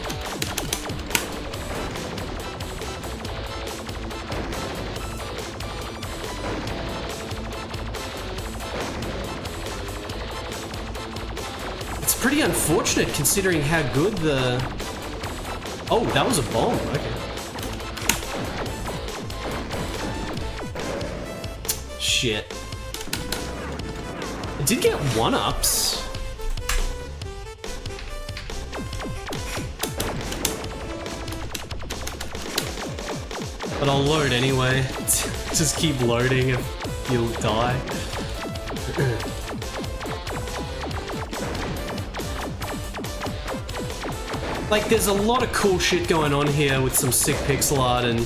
pretty unfortunate considering how good the... Oh, that was a bomb. Okay. Shit. I did get 1-ups. But I'll load anyway. Just keep loading if you'll die. Like, there's a lot of cool shit going on here with some sick pixel art, and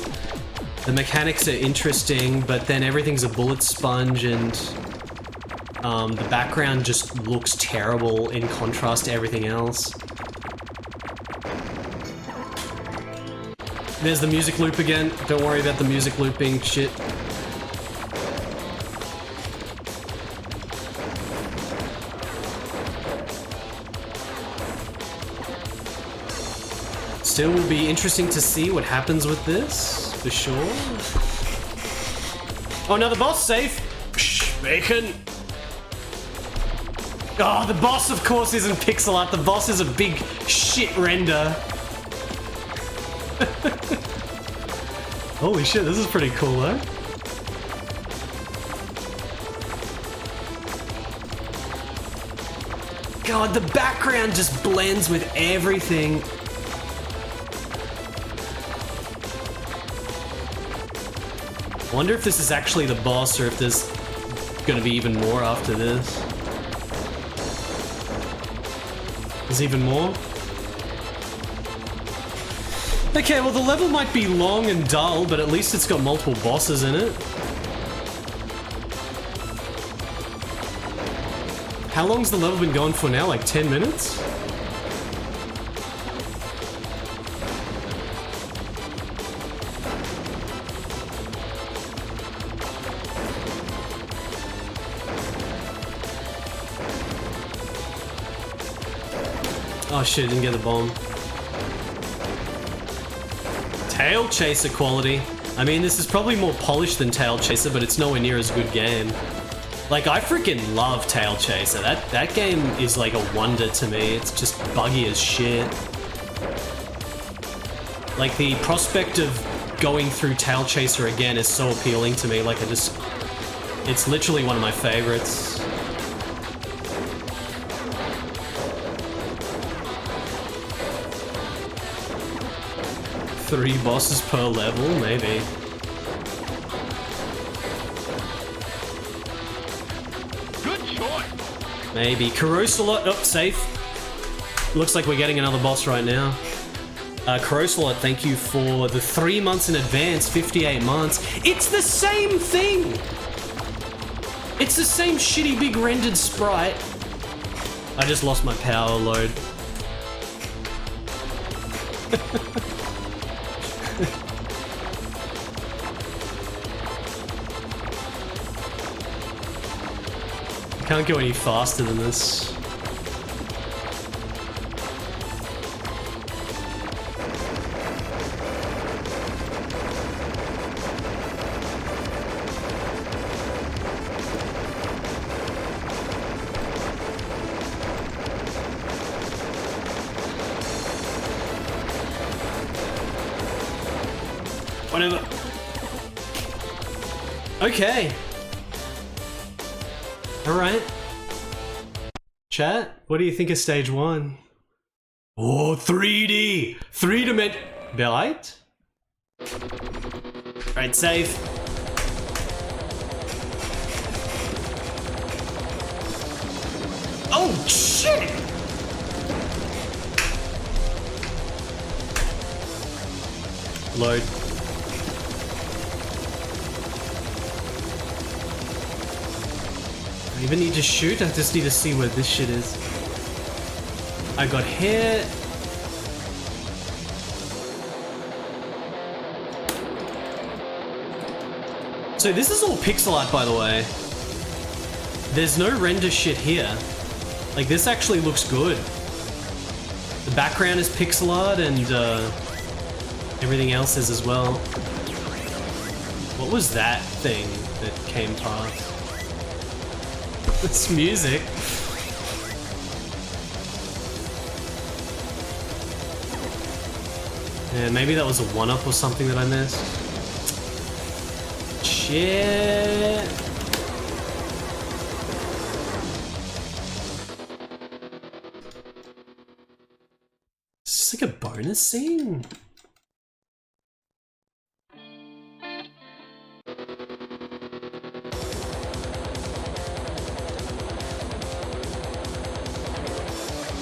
the mechanics are interesting, but then everything's a bullet sponge, and the background just looks terrible in contrast to everything else. There's the music loop again. Don't worry about the music looping shit. Still will be interesting to see what happens with this, for sure. Oh, another boss safe. Psh, bacon. Oh, the boss, of course, isn't pixel art. The boss is a big shit render. Holy shit, this is pretty cool, though. God, the background just blends with everything. I wonder if this is actually the boss or if there's gonna be even more after this. There's even more? Okay, well the level might be long and dull, but at least it's got multiple bosses in it. How long's the level been going for now? Like 10 minutes? Oh shit, I didn't get the bomb. Tail Chaser quality. I mean, this is probably more polished than Tail Chaser, but it's nowhere near as good game. Like, I freaking love Tail Chaser. That game is like a wonder to me. It's just buggy as shit. Like, the prospect of going through Tail Chaser again is so appealing to me. Like, it's literally one of my favorites. Three bosses per level, maybe. Good choice. Maybe. Carosalot, oh, safe. Looks like we're getting another boss right now. Carosalot, thank you for the 3 months in advance, 58 months. It's the same thing! It's the same shitty big rendered sprite. I just lost my power load. Can't go any faster than this. Whatever. Okay. Alright. Chat, what do you think of stage 1? Oh, 3D! 3-dimension... Right? Right, save. Oh, shit! Load. I even need to shoot? I just need to see where this shit is. I got hit. So this is all pixel art, by the way. There's no render shit here. Like, this actually looks good. The background is pixel art and everything else is as well. What was that thing that came past? It's music. Yeah, maybe that was a 1-up or something that I missed. Shit. Is this like a bonus scene?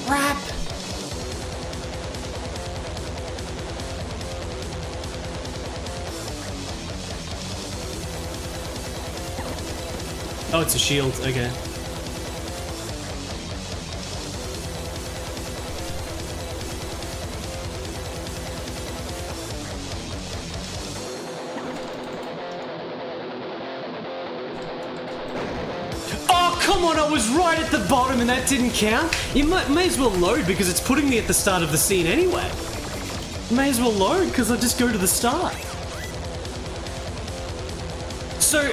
Rap! Oh, it's a shield, okay. Oh, come on, I was right at the bottom and that didn't count? You may as well load because it's putting me at the start of the scene anyway. May as well load because I just go to the start. So,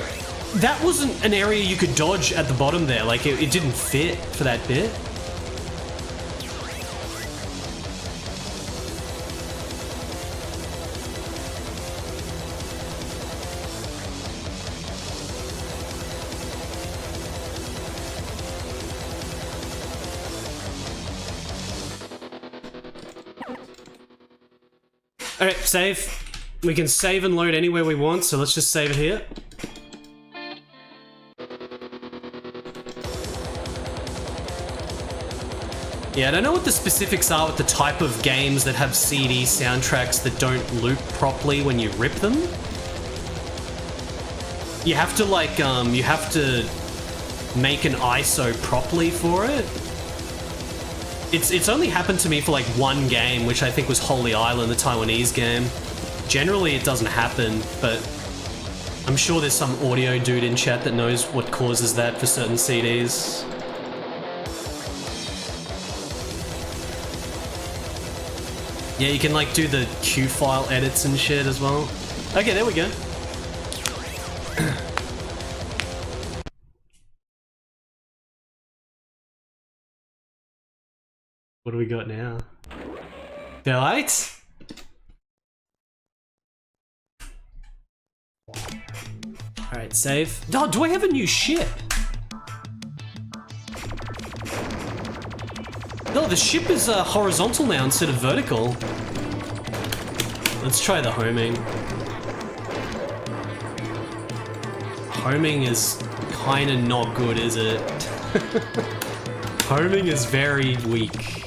that wasn't an area you could dodge at the bottom there, like it didn't fit for that bit. Alright, save. We can save and load anywhere we want, so let's just save it here. Yeah, I don't know what the specifics are with the type of games that have CD soundtracks that don't loop properly when you rip them. You have to like, you have to make an ISO properly for it. It's only happened to me for like one game, which I think was Holy Island, the Taiwanese game. Generally it doesn't happen, but I'm sure there's some audio dude in chat that knows what causes that for certain CDs. Yeah, you can like do the Q file edits and shit as well. Okay, there we go. What do we got now? The lights? Alright, save. Oh, do I have a new ship? No, the ship is horizontal now instead of vertical. Let's try the homing. Homing is kinda not good, is it? Homing is very weak.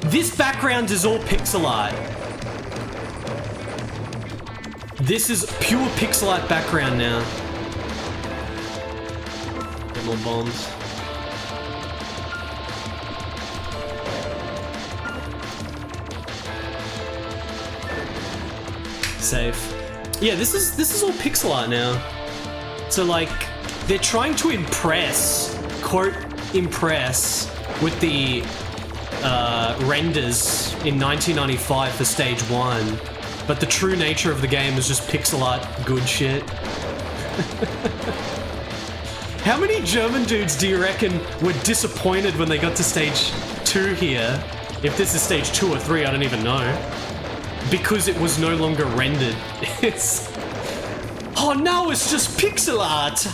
This background is all pixel art. This is pure pixel art background now. Get more bombs. Save. Yeah, this is all pixel art now. So like, they're trying to impress, quote, impress, with the renders in 1995 for stage 1, but the true nature of the game is just pixel art good shit. How many German dudes do you reckon were disappointed when they got to stage 2 here? If this is stage 2 or 3, I don't even know. Because it was no longer rendered. It's... Oh no, it's just pixel art!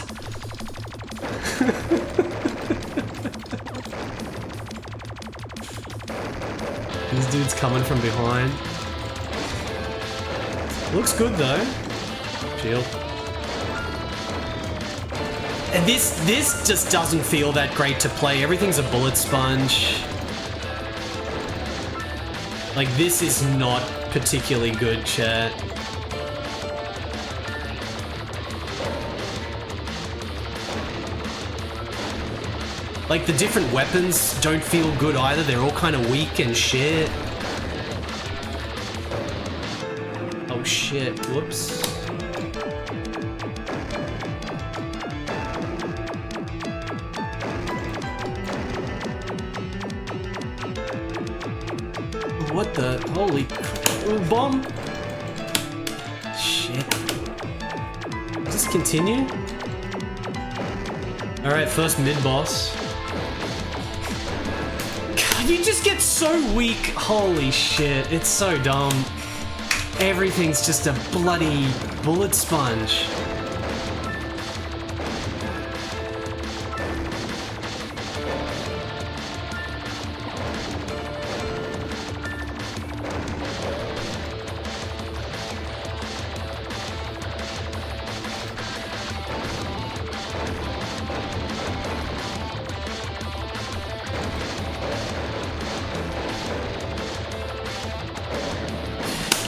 This dude's coming from behind. Looks good though. Shield. And this just doesn't feel that great to play. Everything's a bullet sponge. Like, this is not particularly good, chat. Like, the different weapons don't feel good either. They're all kind of weak and shit. Oh shit, whoops. What the? Holy... Ooh, bomb! Shit. Does this continue? Alright, first mid-boss. You just get so weak. Holy shit, it's so dumb. Everything's just a bloody bullet sponge.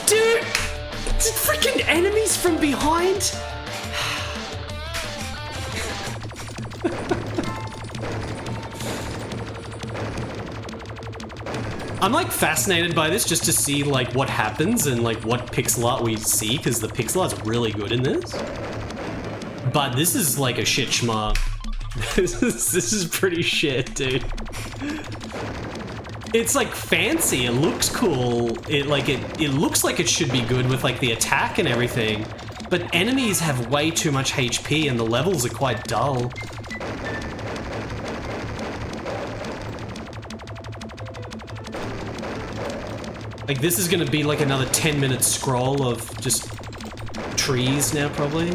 Dude! It's freaking enemies from behind! I'm like fascinated by this just to see like what happens and like what pixel art we see, because the pixel art's really good in this. But this is like a shit shmup. This is pretty shit, dude. It's like fancy, it looks cool, it looks like it should be good with like the attack and everything, but enemies have way too much HP and the levels are quite dull. Like this is gonna be like another 10-minute scroll of just trees now probably.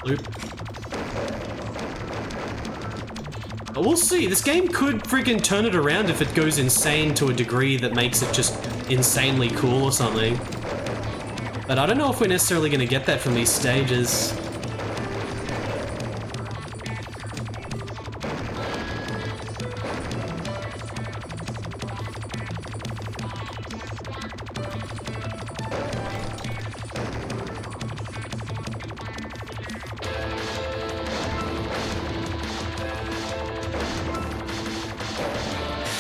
Loop. But we'll see. This game could freaking turn it around if it goes insane to a degree that makes it just insanely cool or something. But I don't know if we're necessarily going to get that from these stages.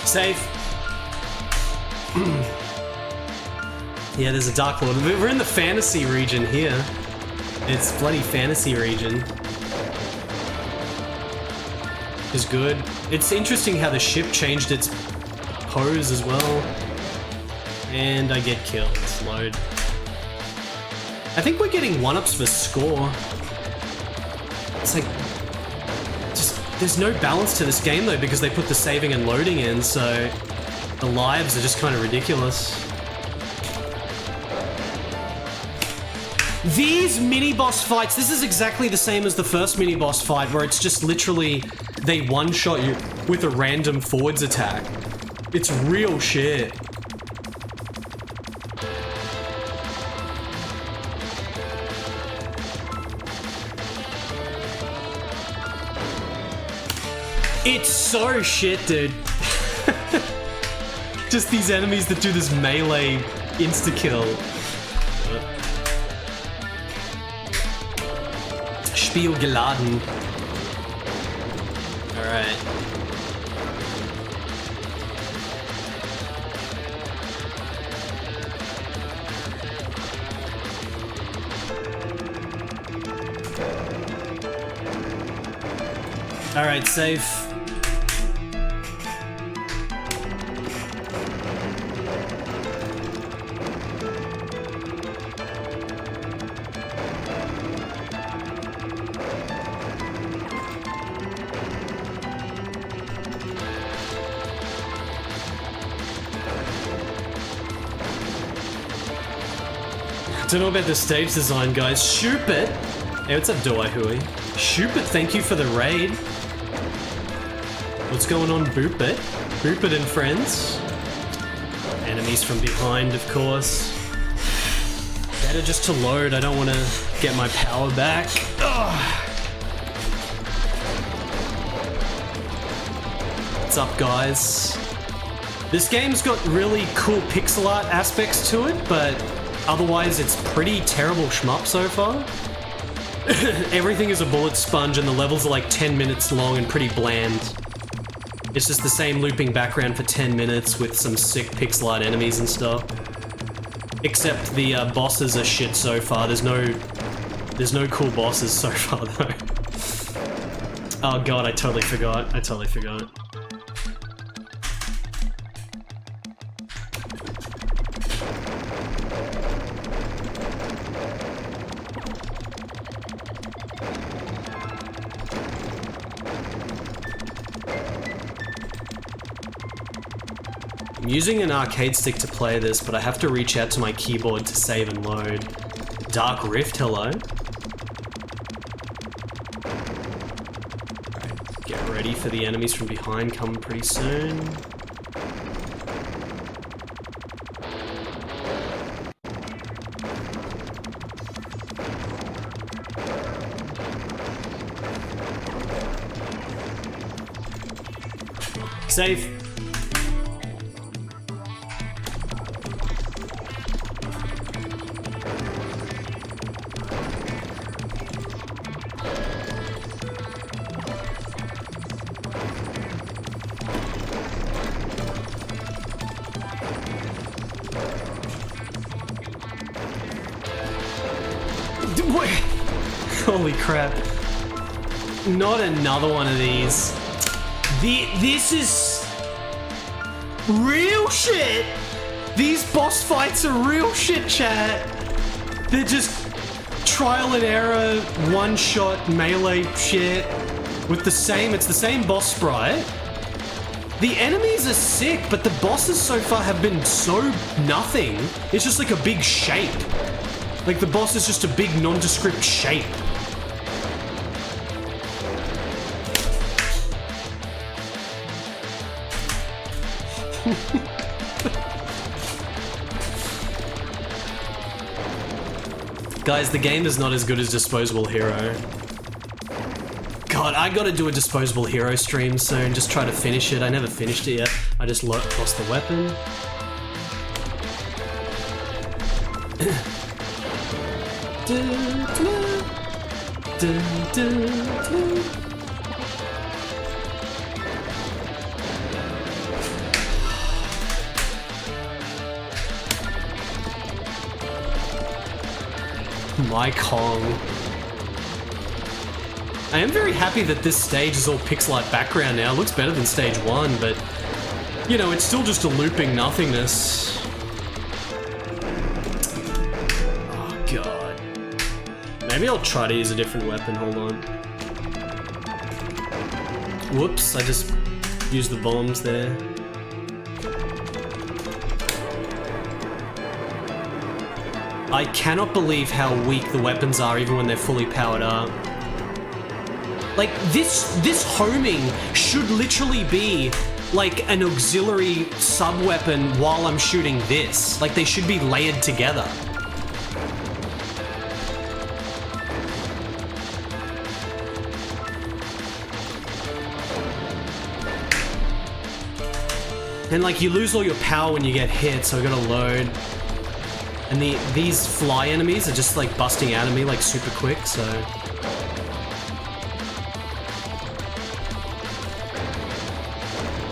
Safe. Yeah, there's a Dark Lord. We're in the fantasy region here. It's bloody fantasy region. It's good. It's interesting how the ship changed its pose as well. And I get killed. Load. I think we're getting 1-ups for score. It's like... There's no balance to this game though because they put the saving and loading in, so the lives are just kind of ridiculous. These mini-boss fights, this is exactly the same as the first mini-boss fight where it's just literally they one-shot you with a random forwards attack. It's real shit. It's so shit, dude. Just these enemies that do this melee insta-kill. Spiel geladen. Alright. Alright, safe. Don't know about the stage design, guys. Shupit! Hey, what's up, Doahui? Shupit, thank you for the raid. What's going on, Boopit? Boopit and friends. Enemies from behind, of course. Better just to load, I don't want to get my power back. Ugh. What's up, guys? This game's got really cool pixel art aspects to it, but otherwise it's pretty terrible shmup so far. Everything is a bullet sponge and the levels are like 10 minutes long and pretty bland. It's just the same looping background for 10 minutes with some sick pixel art enemies and stuff. Except the bosses are shit so far. There's no cool bosses so far though. Oh god, I totally forgot. I'm using an arcade stick to play this, but I have to reach out to my keyboard to save and load. Dark Rift, hello. Get ready for the enemies from behind coming pretty soon. Safe. Holy crap. Not another one of these. This is real shit. These boss fights are real shit, chat. They're just trial and error, one-shot melee shit with it's the same boss sprite. The enemies are sick, but the bosses so far have been so nothing. It's just like a big shape. Like the boss is just a big nondescript shape. Guys, the game is not as good as Disposable Hero. God, I gotta do a Disposable Hero stream soon, just try to finish it. I never finished it yet. I just lost the weapon. My Kong. I am very happy that this stage is all pixel art background now. It looks better than stage 1, but you know, it's still just a looping nothingness. Oh god. Maybe I'll try to use a different weapon, hold on. Whoops, I just used the bombs there. I cannot believe how weak the weapons are even when they're fully powered up. Like, this homing should literally be like an auxiliary sub-weapon while I'm shooting this. Like, they should be layered together. And like, you lose all your power when you get hit, so I gotta load. And these fly enemies are just like busting out of me like super quick, so...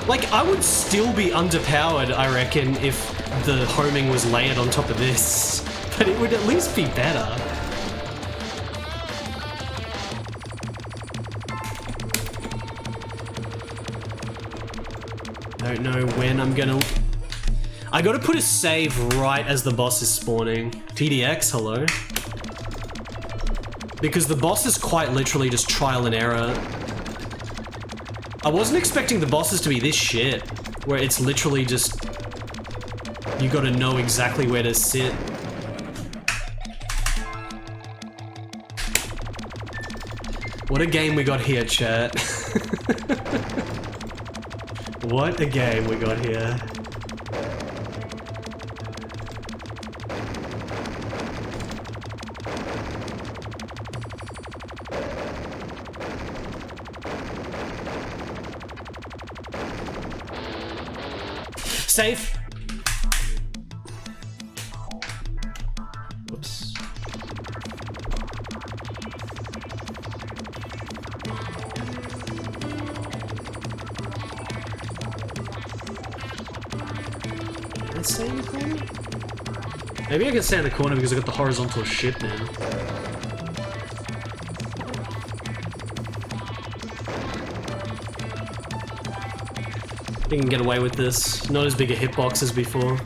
Like, I would still be underpowered, I reckon, if the homing was layered on top of this. But it would at least be better. Don't know when I'm gonna... I gotta put a save right as the boss is spawning. TDX, hello. Because the boss is quite literally just trial and error. I wasn't expecting the bosses to be this shit, where it's literally just... You gotta know exactly where to sit. What a game we got here, chat. What a game we got here. Safe. Whoops. Can I stay in the corner? Maybe I can stay in the corner because I got the horizontal ship now. You can get away with this. Not as big a hitbox as before.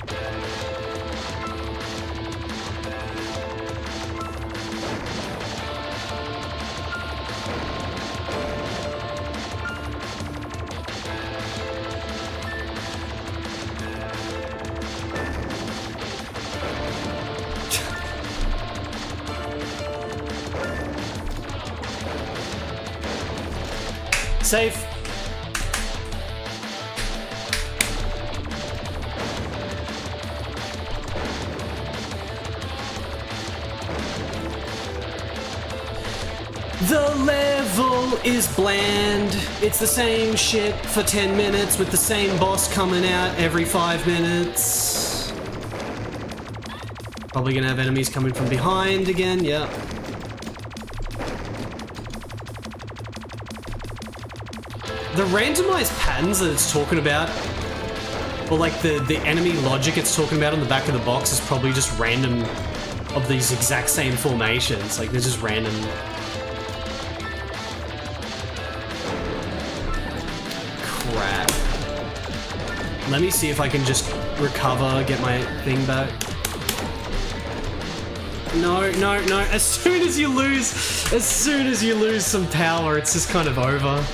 Safe. The level is bland. It's the same shit for 10 minutes with the same boss coming out every 5 minutes. Probably gonna have enemies coming from behind again, yep. The randomized patterns that it's talking about, or like the enemy logic it's talking about on the back of the box is probably just random of these exact same formations. Like they're just random. Crap. Let me see if I can just recover, get my thing back. No, no, no. As soon as you lose some power, it's just kind of over.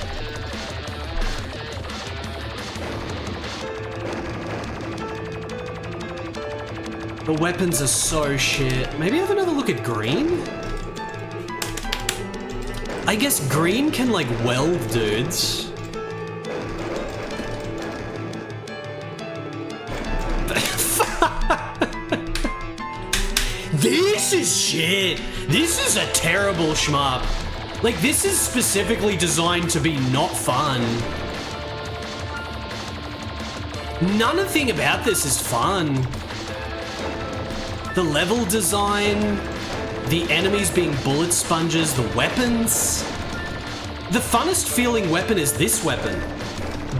The weapons are so shit. Maybe have another look at green? I guess green can like weld dudes. This is shit. This is a terrible shmup. Like this is specifically designed to be not fun. Nothing about this is fun. The level design, the enemies being bullet sponges, the weapons. The funnest feeling weapon is this weapon,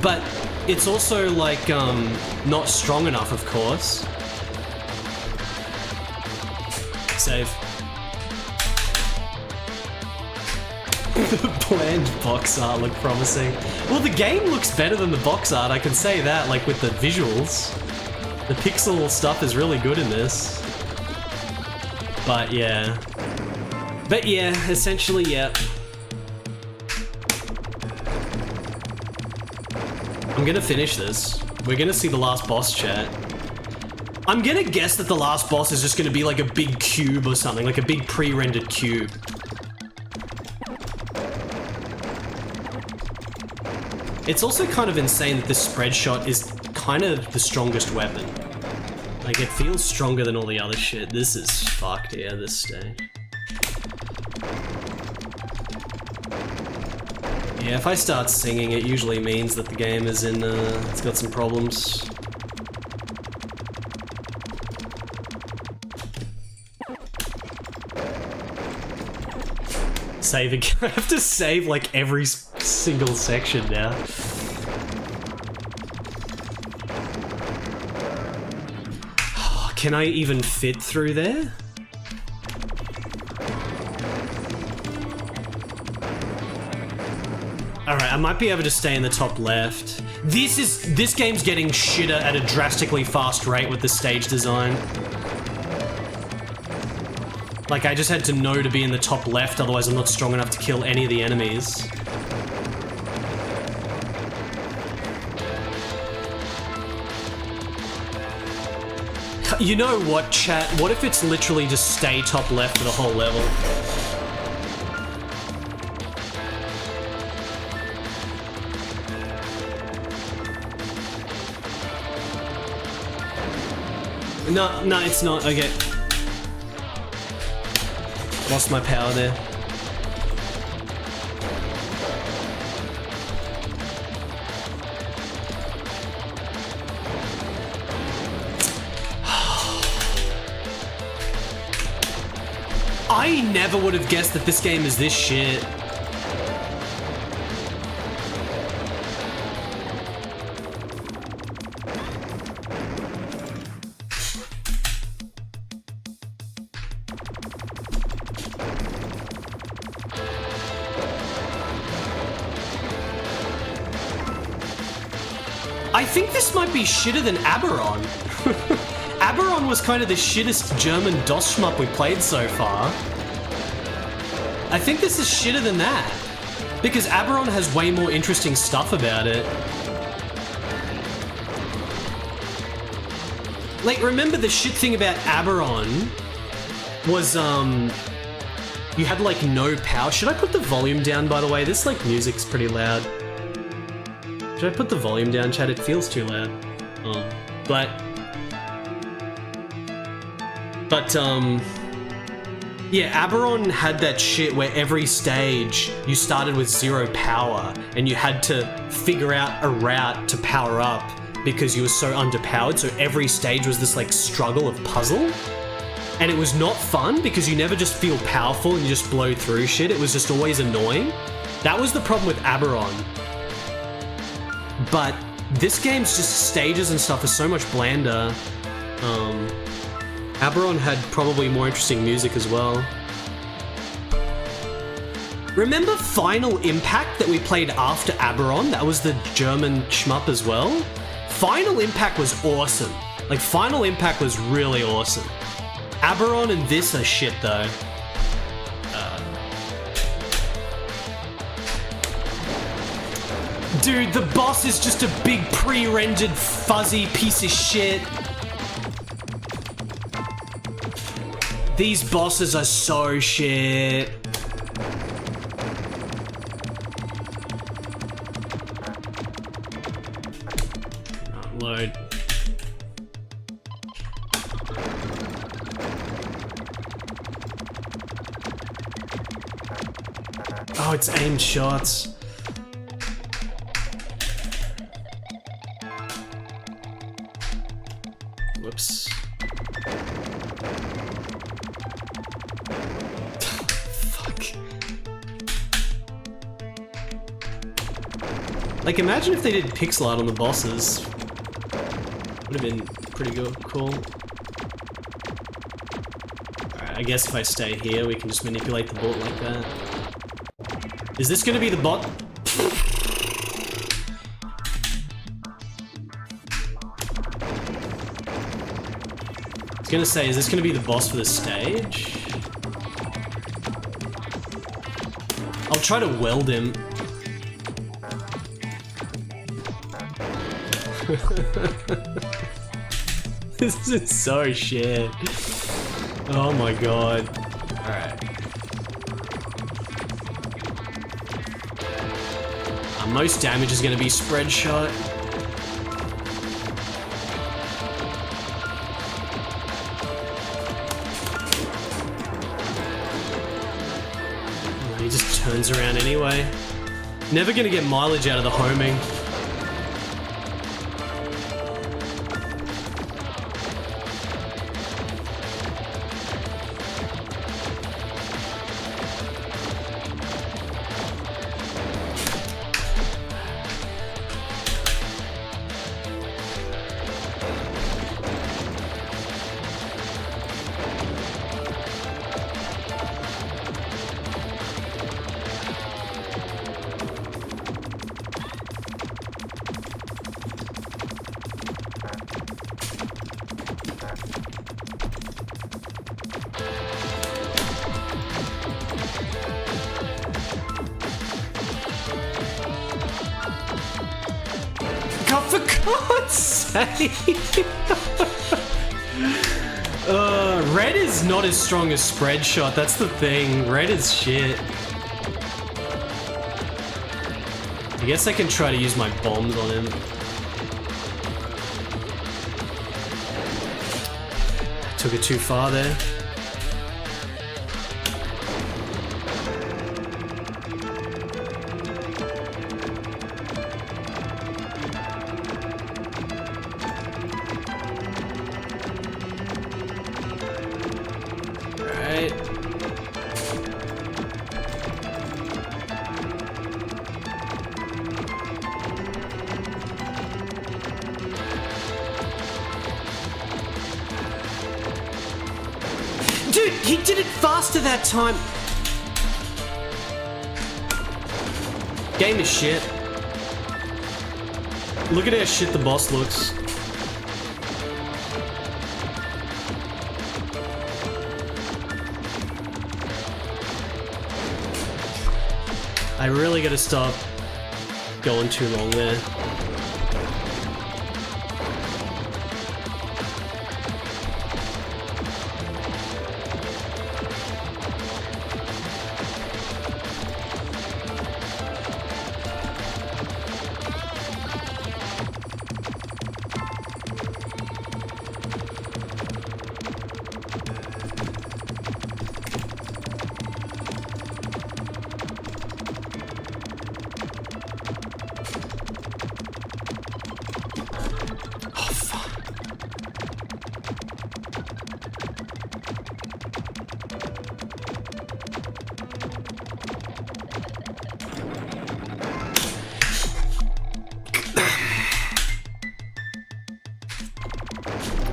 but it's also like not strong enough, of course. Save. The bland box art looked promising. Well, the game looks better than the box art, I can say that, like with the visuals. The pixel stuff is really good in this. But yeah. Essentially, yeah. I'm gonna finish this. We're gonna see the last boss, chat. I'm gonna guess that the last boss is just gonna be like a big cube or something, like a big pre-rendered cube. It's also kind of insane that this spread shot is kind of the strongest weapon. Like, it feels stronger than all the other shit. This is fucked, yeah, this stage. Yeah, if I start singing, it usually means that the game is in, it's got some problems. Save again. I have to save, like, every single section now. Can I even fit through there? Alright, I might be able to stay in the top left. This game's getting shitter at a drastically fast rate with the stage design. Like, I just had to know to be in the top left, otherwise I'm not strong enough to kill any of the enemies. You know what, chat? What if it's literally just stay top left for the whole level? No, it's not. Okay. Lost my power there. I never would have guessed that this game is this shit. I think this might be shitter than Aberon. Aberon was kind of the shittest German DOS shmup we played so far. I think this is shitter than that. Because Aberon has way more interesting stuff about it. Like, remember the shit thing about Aberon was, you had, like, no power. Should I put the volume down, by the way? This, like, music's pretty loud. Should I put the volume down, chat? It feels too loud. But yeah, Aberon had that shit where every stage you started with 0 power and you had to figure out a route to power up because you were so underpowered. So every stage was this like struggle of puzzle. And it was not fun because you never just feel powerful and you just blow through shit. It was just always annoying. That was the problem with Aberon. But this game's just stages and stuff are so much blander. Aberon had probably more interesting music as well. Remember Final Impact that we played after Aberon? That was the German shmup as well. Final Impact was awesome. Like, Final Impact was really awesome. Aberon and this are shit though. Dude, the boss is just a big pre-rendered fuzzy piece of shit. These bosses are so shit. Load. Oh, it's aimed shots. Whoops. Fuck. Like, imagine if they did pixel art on the bosses. Would have been pretty good, cool. Alright, I guess if I stay here, we can just manipulate the bullet like that. Is this gonna be the bot? I was gonna say, is this gonna be the boss for the stage? I'll try to weld him. This is so shit. Oh my god. Alright. Most damage is going to be spread shot. Oh, he just turns around anyway. Never going to get mileage out of the homing. For God's sake! Red is not as strong as spread shot, that's the thing. Red is shit. I guess I can try to use my bombs on him. Took it too far there. Dude, he did it faster that time. Game is shit. Look at how shit the boss looks. I really gotta stop going too long there.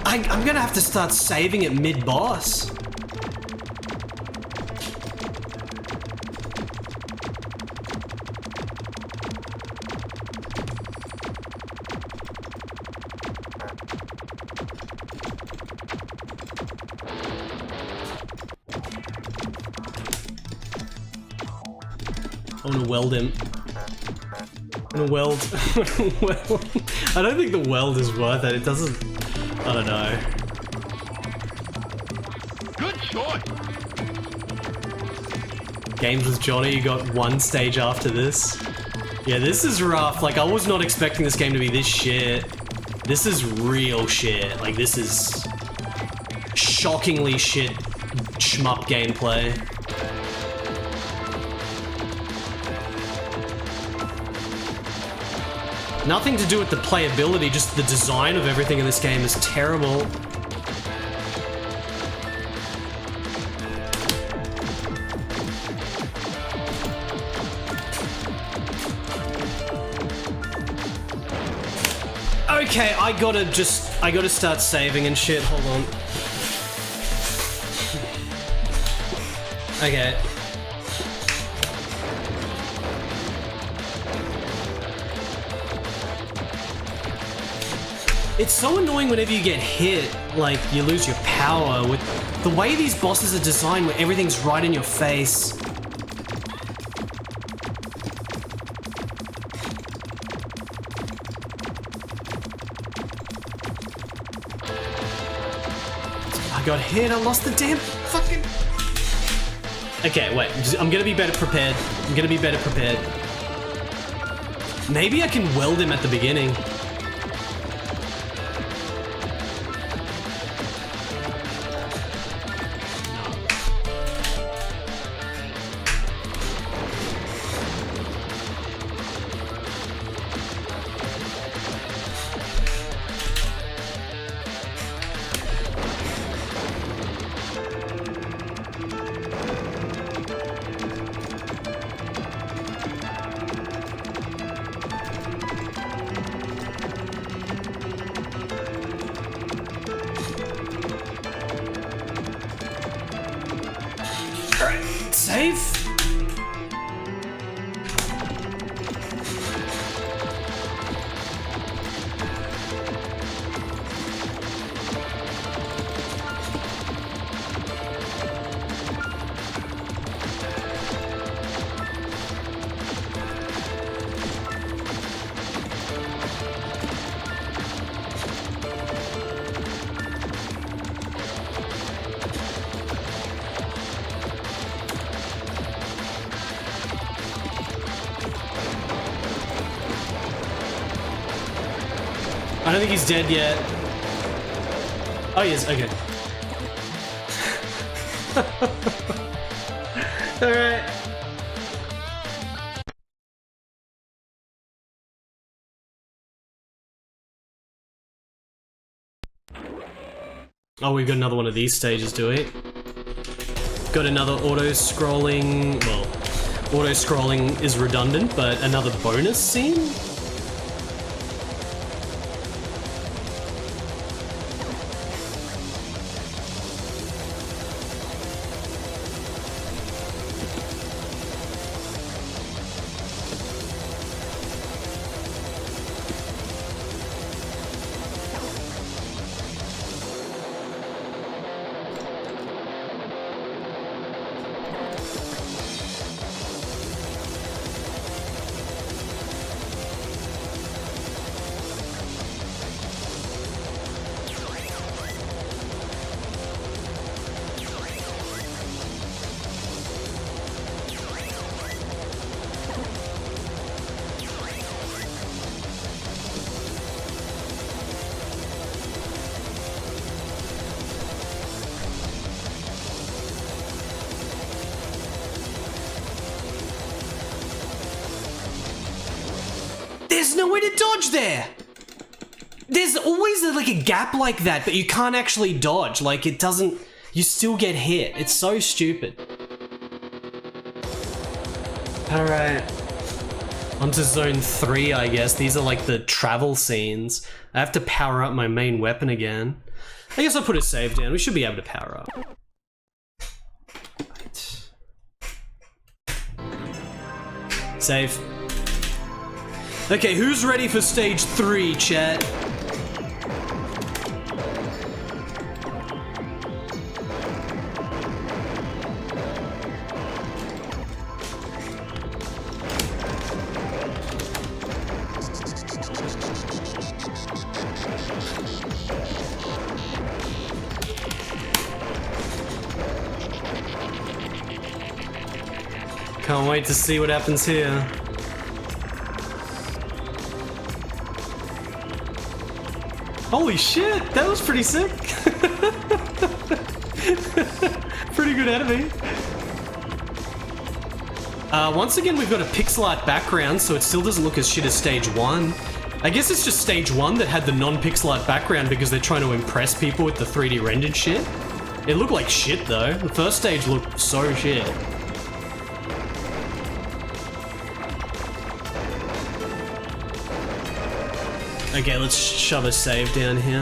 I'm gonna have to start saving it mid-boss. I wanna weld him. I'm gonna weld. Weld. I don't think the weld is worth it. It doesn't. I don't know. Good choice. Games with Johnny, you got one stage after this. Yeah, this is rough. Like, I was not expecting this game to be this shit. This is real shit. Like, this is shockingly shit shmup gameplay. Nothing to do with the playability, just the design of everything in this game is terrible. Okay, I gotta start saving and shit, hold on. Okay. It's so annoying whenever you get hit, like, you lose your power. With the way these bosses are designed, where everything's right in your face. I got hit, I lost the damn fucking... Okay, wait, I'm gonna be better prepared. I'm gonna be better prepared. Maybe I can weld him at the beginning. Save? I don't think he's dead yet. Oh, he is. Okay. Alright. Oh, we've got another one of these stages, do we? Got another auto-scrolling... Well, auto-scrolling is redundant, but another bonus scene? There's no way to dodge there! There's always like a gap like that, but you can't actually dodge. Like, it doesn't... You still get hit. It's so stupid. Alright. Onto zone 3, I guess. These are like the travel scenes. I have to power up my main weapon again. I guess I'll put a save down. We should be able to power up. Right. Save. Okay, who's ready for stage 3, chat? Can't wait to see what happens here. Holy shit, that was pretty sick. Pretty good enemy. Once again, we've got a pixel art background, so it still doesn't look as shit as stage 1. I guess it's just stage 1 that had the non-pixel art background because they're trying to impress people with the 3D rendered shit. It looked like shit though. The first stage looked so shit. Okay, let's shove a save down here.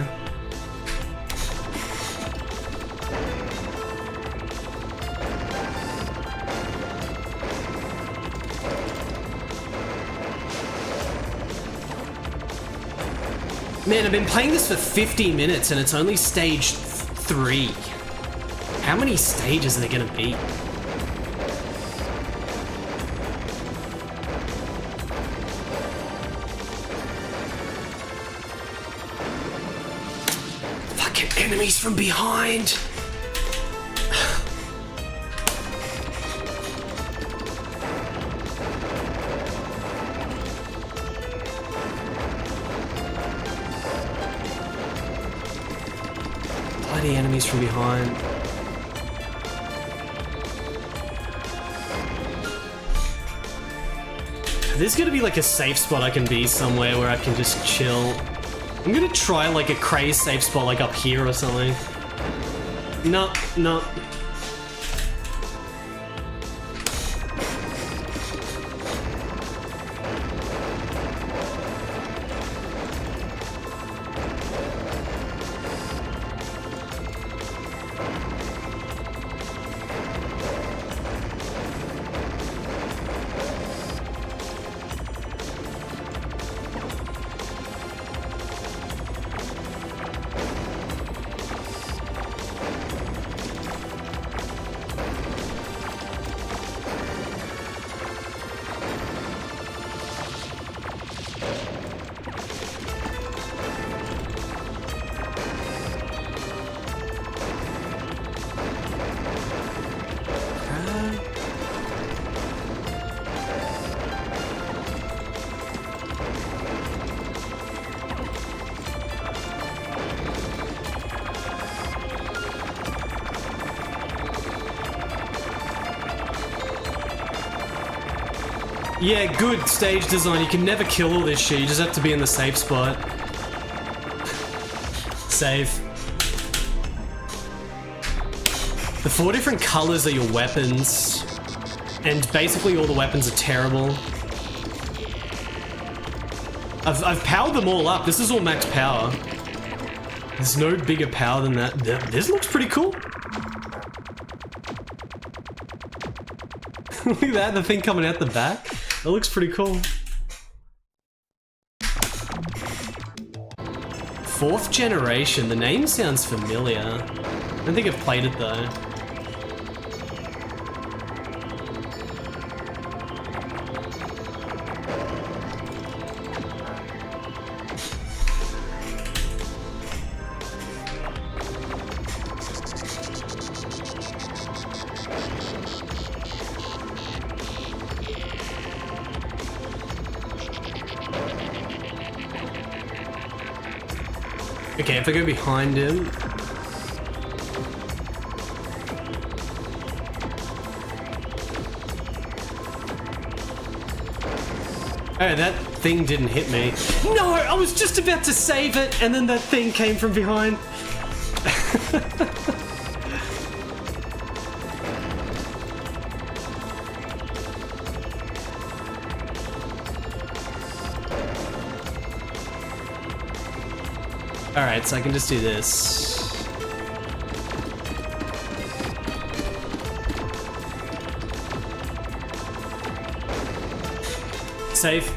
Man, I've been playing this for 50 minutes and it's only stage 3. How many stages are there gonna be? Enemies from behind. Bloody enemies from behind. There's gonna be like a safe spot I can be somewhere where I can just chill. I'm gonna try like a crazy safe spot like up here or something. No, no. Yeah, good stage design. You can never kill all this shit. You just have to be in the safe spot. Save. The 4 different colors are your weapons. And basically all the weapons are terrible. I've powered them all up. This is all max power. There's no bigger power than that. This looks pretty cool. Look at that, the thing coming out the back. That looks pretty cool. 4th generation, the name sounds familiar. I don't think I've played it though. Okay, if I go behind him... Oh, that thing didn't hit me. No, I was just about to save it, and then that thing came from behind. Alright, so I can just do this. Save.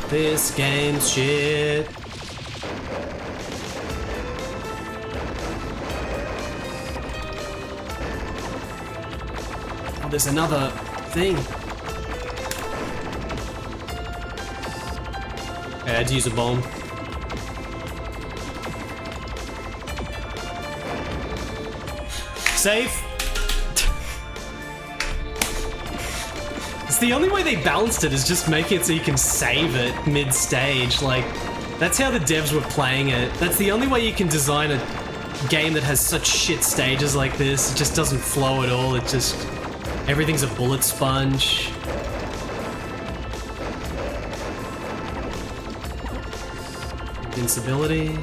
This game's shit. Oh, there's another thing. Okay, I had to use a bomb. Save. It's the only way they balanced it is just make it so you can save it mid-stage. Like, that's how the devs were playing it. That's the only way you can design a game that has such shit stages like this. It just doesn't flow at all. It just... everything's a bullet sponge. Invincibility.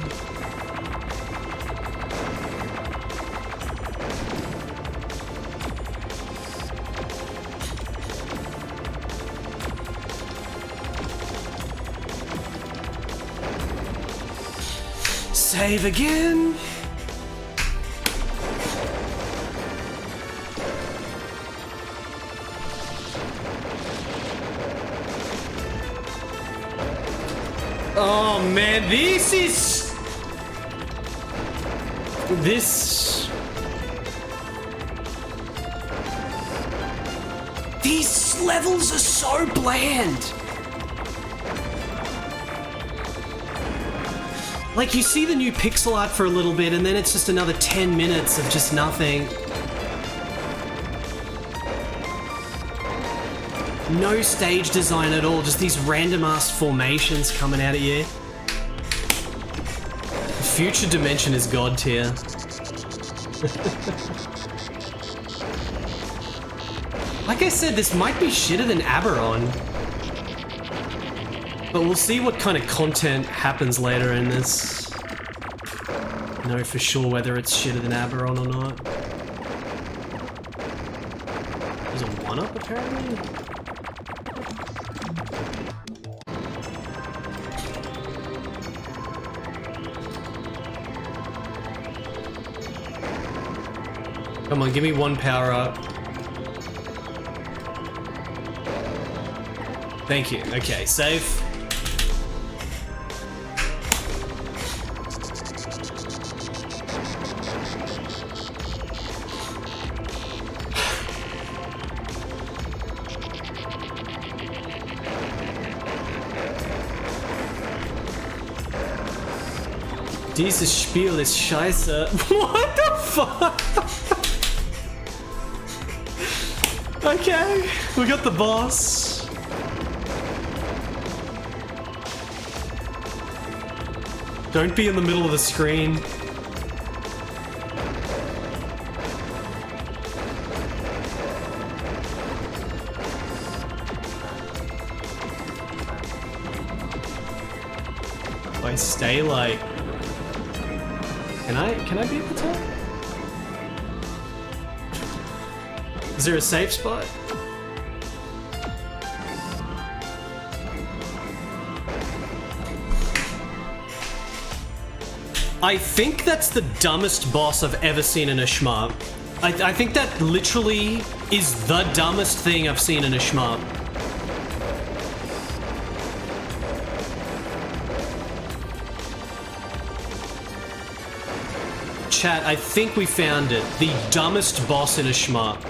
Save again. Oh man, this is... These levels are so bland. Like, you see the new pixel art for a little bit, and then it's just another 10 minutes of just nothing. No stage design at all, just these random-ass formations coming out at you. Future Dimension is god tier. Like I said, this might be shitter than Aberon. But we'll see what kind of content happens later in this. Know for sure whether it's shitter than Aberon or not. There's a 1-up apparently? Come on, give me one power up. Thank you. Okay, save. Dieses Spiel ist scheiße. What the fuck? Okay, we got the boss. Don't be in the middle of the screen. If I stay like... Can I be at the top? Is there a safe spot? I think that's the dumbest boss I've ever seen in a shmup. I think that literally is the dumbest thing I've seen in a shmup. Chat, I think we found it. The dumbest boss in a shmup.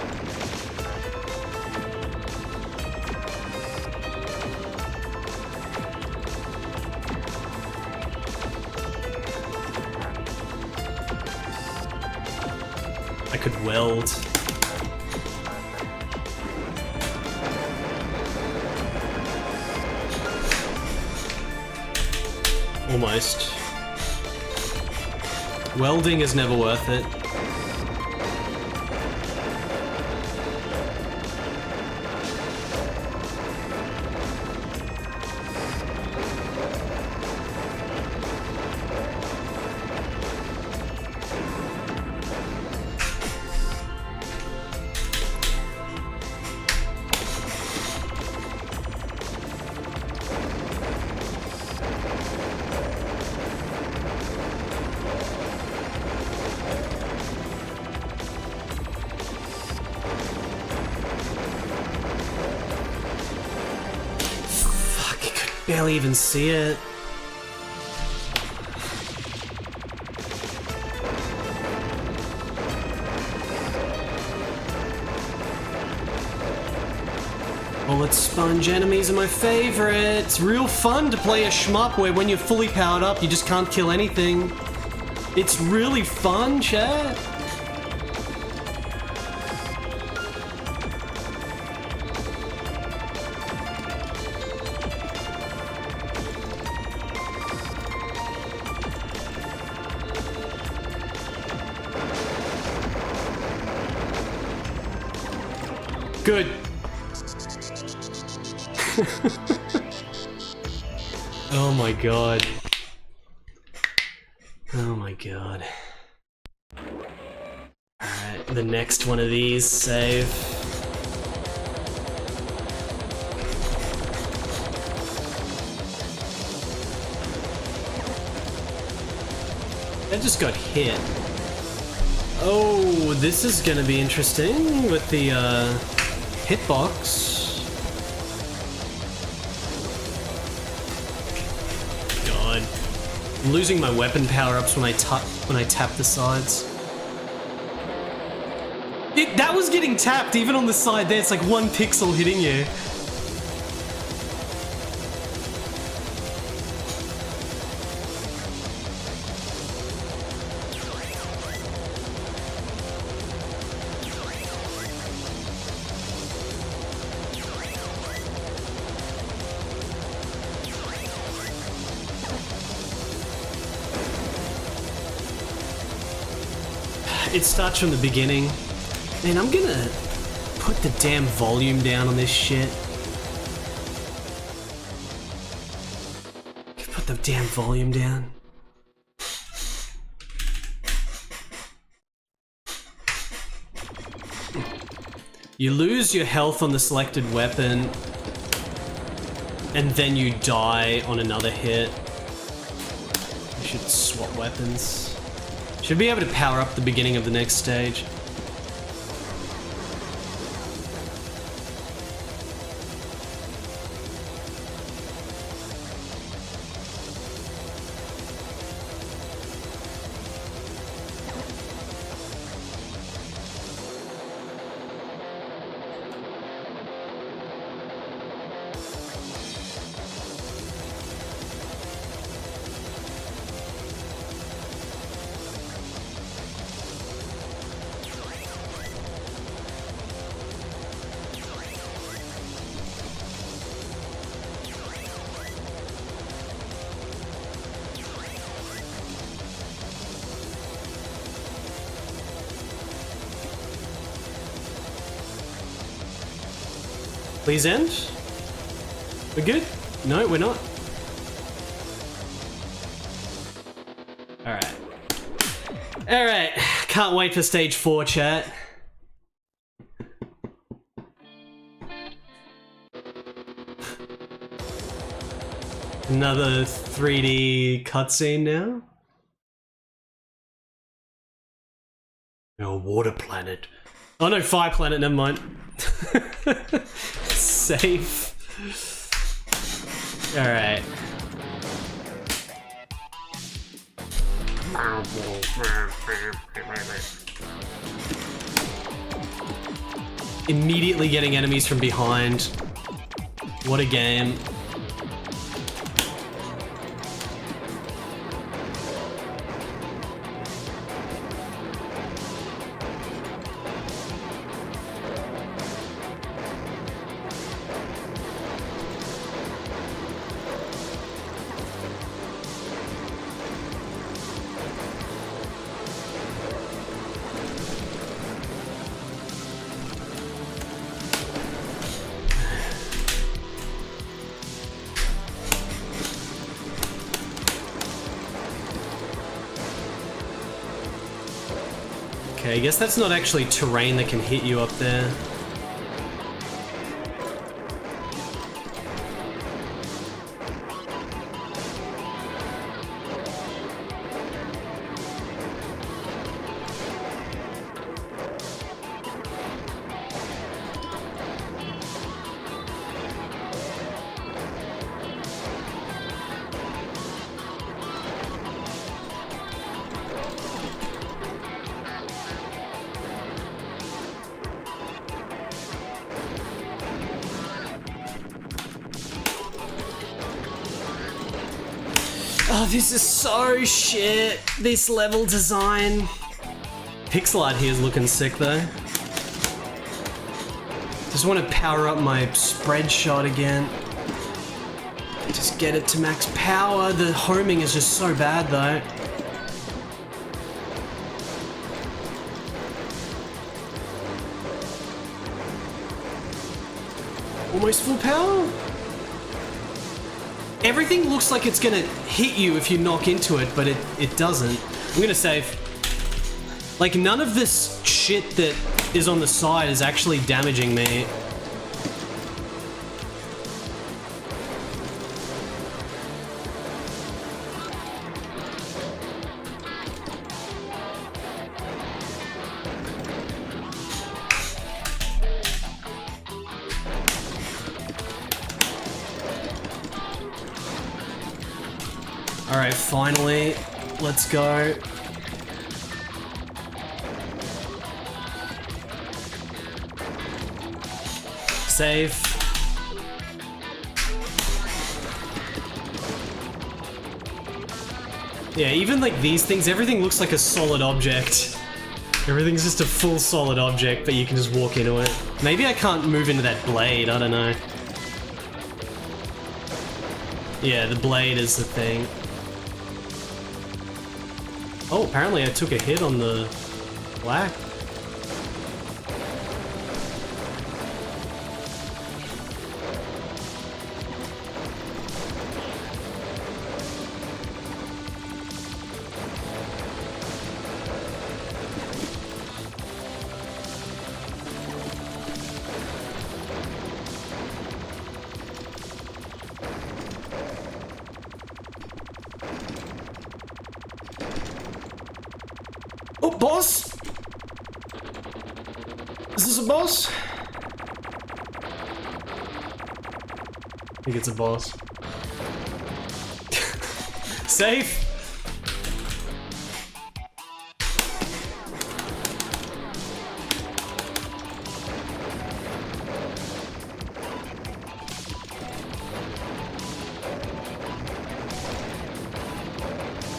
I could weld. Almost. Welding is never worth it. Barely even see it. Bullet sponge enemies are my favorite. It's real fun to play a shmup where when you're fully powered up, you just can't kill anything. It's really fun, chat. Good. Oh my god. Oh my god. Alright, the next one of these, save. I just got hit. Oh, this is gonna be interesting with the hitbox. God. I'm losing my weapon power-ups when I tap the sides. That was getting tapped even on the side there. It's like 1 pixel hitting you. It starts from the beginning. Man, I'm gonna put the damn volume down on this shit. Put the damn volume down. You lose your health on the selected weapon, and then you die on another hit. I should swap weapons. Should be able to power up the beginning of the next stage. Please end? We're good? No, we're not. Alright. Alright, can't wait for stage 4, chat. Another 3D cutscene now? Oh, water planet. Oh no, fire planet, never mind. Safe. Alright. Immediately getting enemies from behind. What a game. Okay, I guess that's not actually terrain that can hit you up there. Oh, this is so shit. This level design. Pixel art here is looking sick though. Just want to power up my spread shot again. Just get it to max power. The homing is just so bad though. Almost full power? Everything looks like it's gonna hit you if you knock into it, but it doesn't. I'm gonna save. Like, none of this shit that is on the side is actually damaging me. Alright, finally, let's go. Save. Yeah, even like these things, everything looks like a solid object. Everything's just a full solid object, but you can just walk into it. Maybe I can't move into that blade, I don't know. Yeah, the blade is the thing. Oh, apparently I took a hit on the black. Oh, boss! Is this a boss? I think it's a boss. Safe!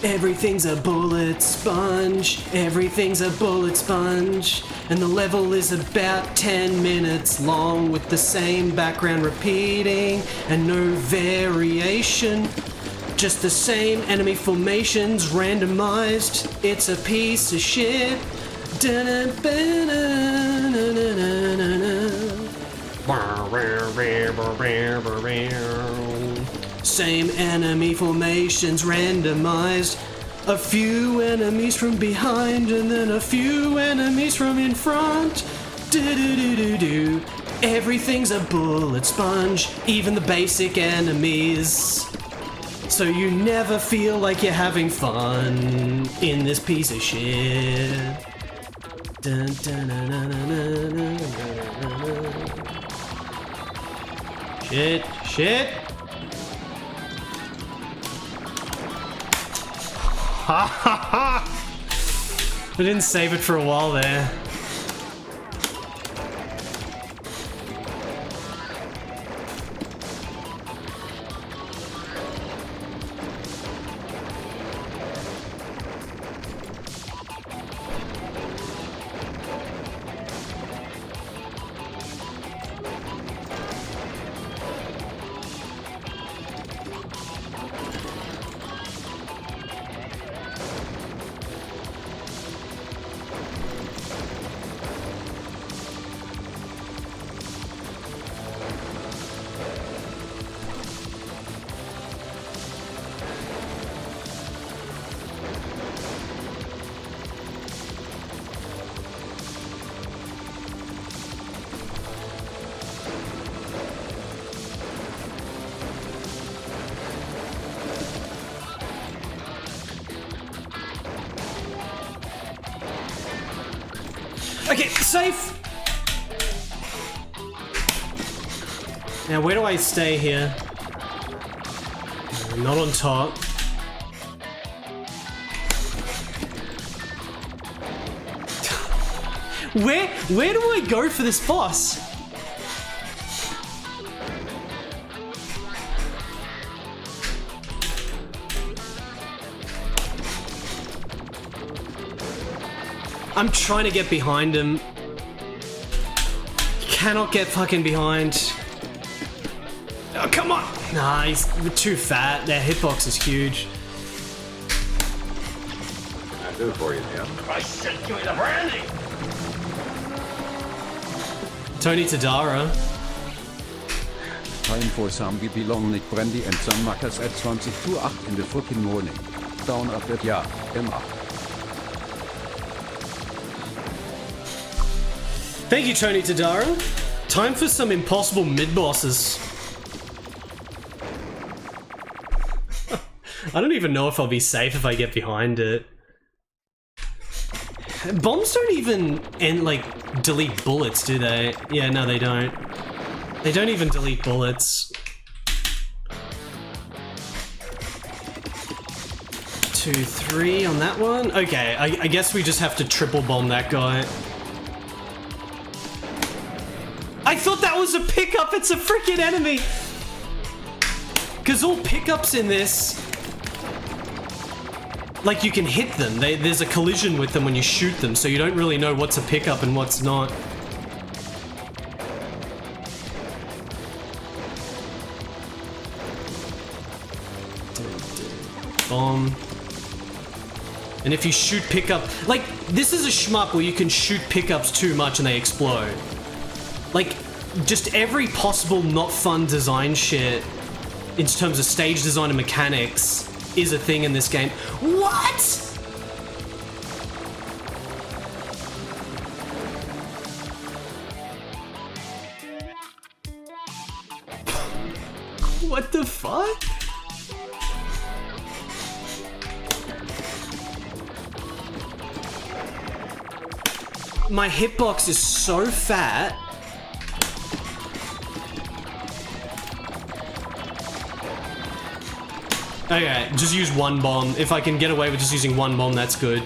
Everything's a bullet sponge, everything's a bullet sponge, and the level is about 10 minutes long with the same background repeating and no variation. Just the same enemy formations randomized, it's a piece of shit. Same enemy formations randomized. A few enemies from behind and then a few enemies from in front. Do-do-do-do-do. Everything's a bullet sponge, even the basic enemies. So you never feel like you're having fun in this piece of shit. Dun, dun, dun, dun, dun, dun, dun, dun. Shit, shit. Ha ha ha! I didn't save it for a while there. Okay, safe! Now, where do I stay here? Not on top. Where do I go for this boss? I'm trying to get behind him. Cannot get fucking behind. Oh, come on! Nah, he's too fat. Their hitbox is huge. I do it for you, man. I said give me the brandy! Tony Tadara. Time for some we belong Nick Brandy and some Mackers at 20 to 8 in the fucking morning. Down at that, ja, immer. Thank you, Tony Tadara. Time for some impossible mid-bosses. I don't even know if I'll be safe if I get behind it. Bombs don't even delete bullets, do they? Yeah, no, they don't. They don't even delete bullets. 2, 3 on that one. Okay, I guess we just have to triple bomb that guy. I thought that was a pickup. It's a freaking enemy. Because all pickups in this, like, you can hit them. There's a collision with them when you shoot them, so you don't really know what's a pickup and what's not. Bomb. And if you shoot pickup, like, this is a shmup where you can shoot pickups too much and they explode. Like, just every possible not fun design shit in terms of stage design and mechanics is a thing in this game. What?! What the fuck? My hitbox is so fat. Okay, just use one bomb. If I can get away with just using one bomb, that's good.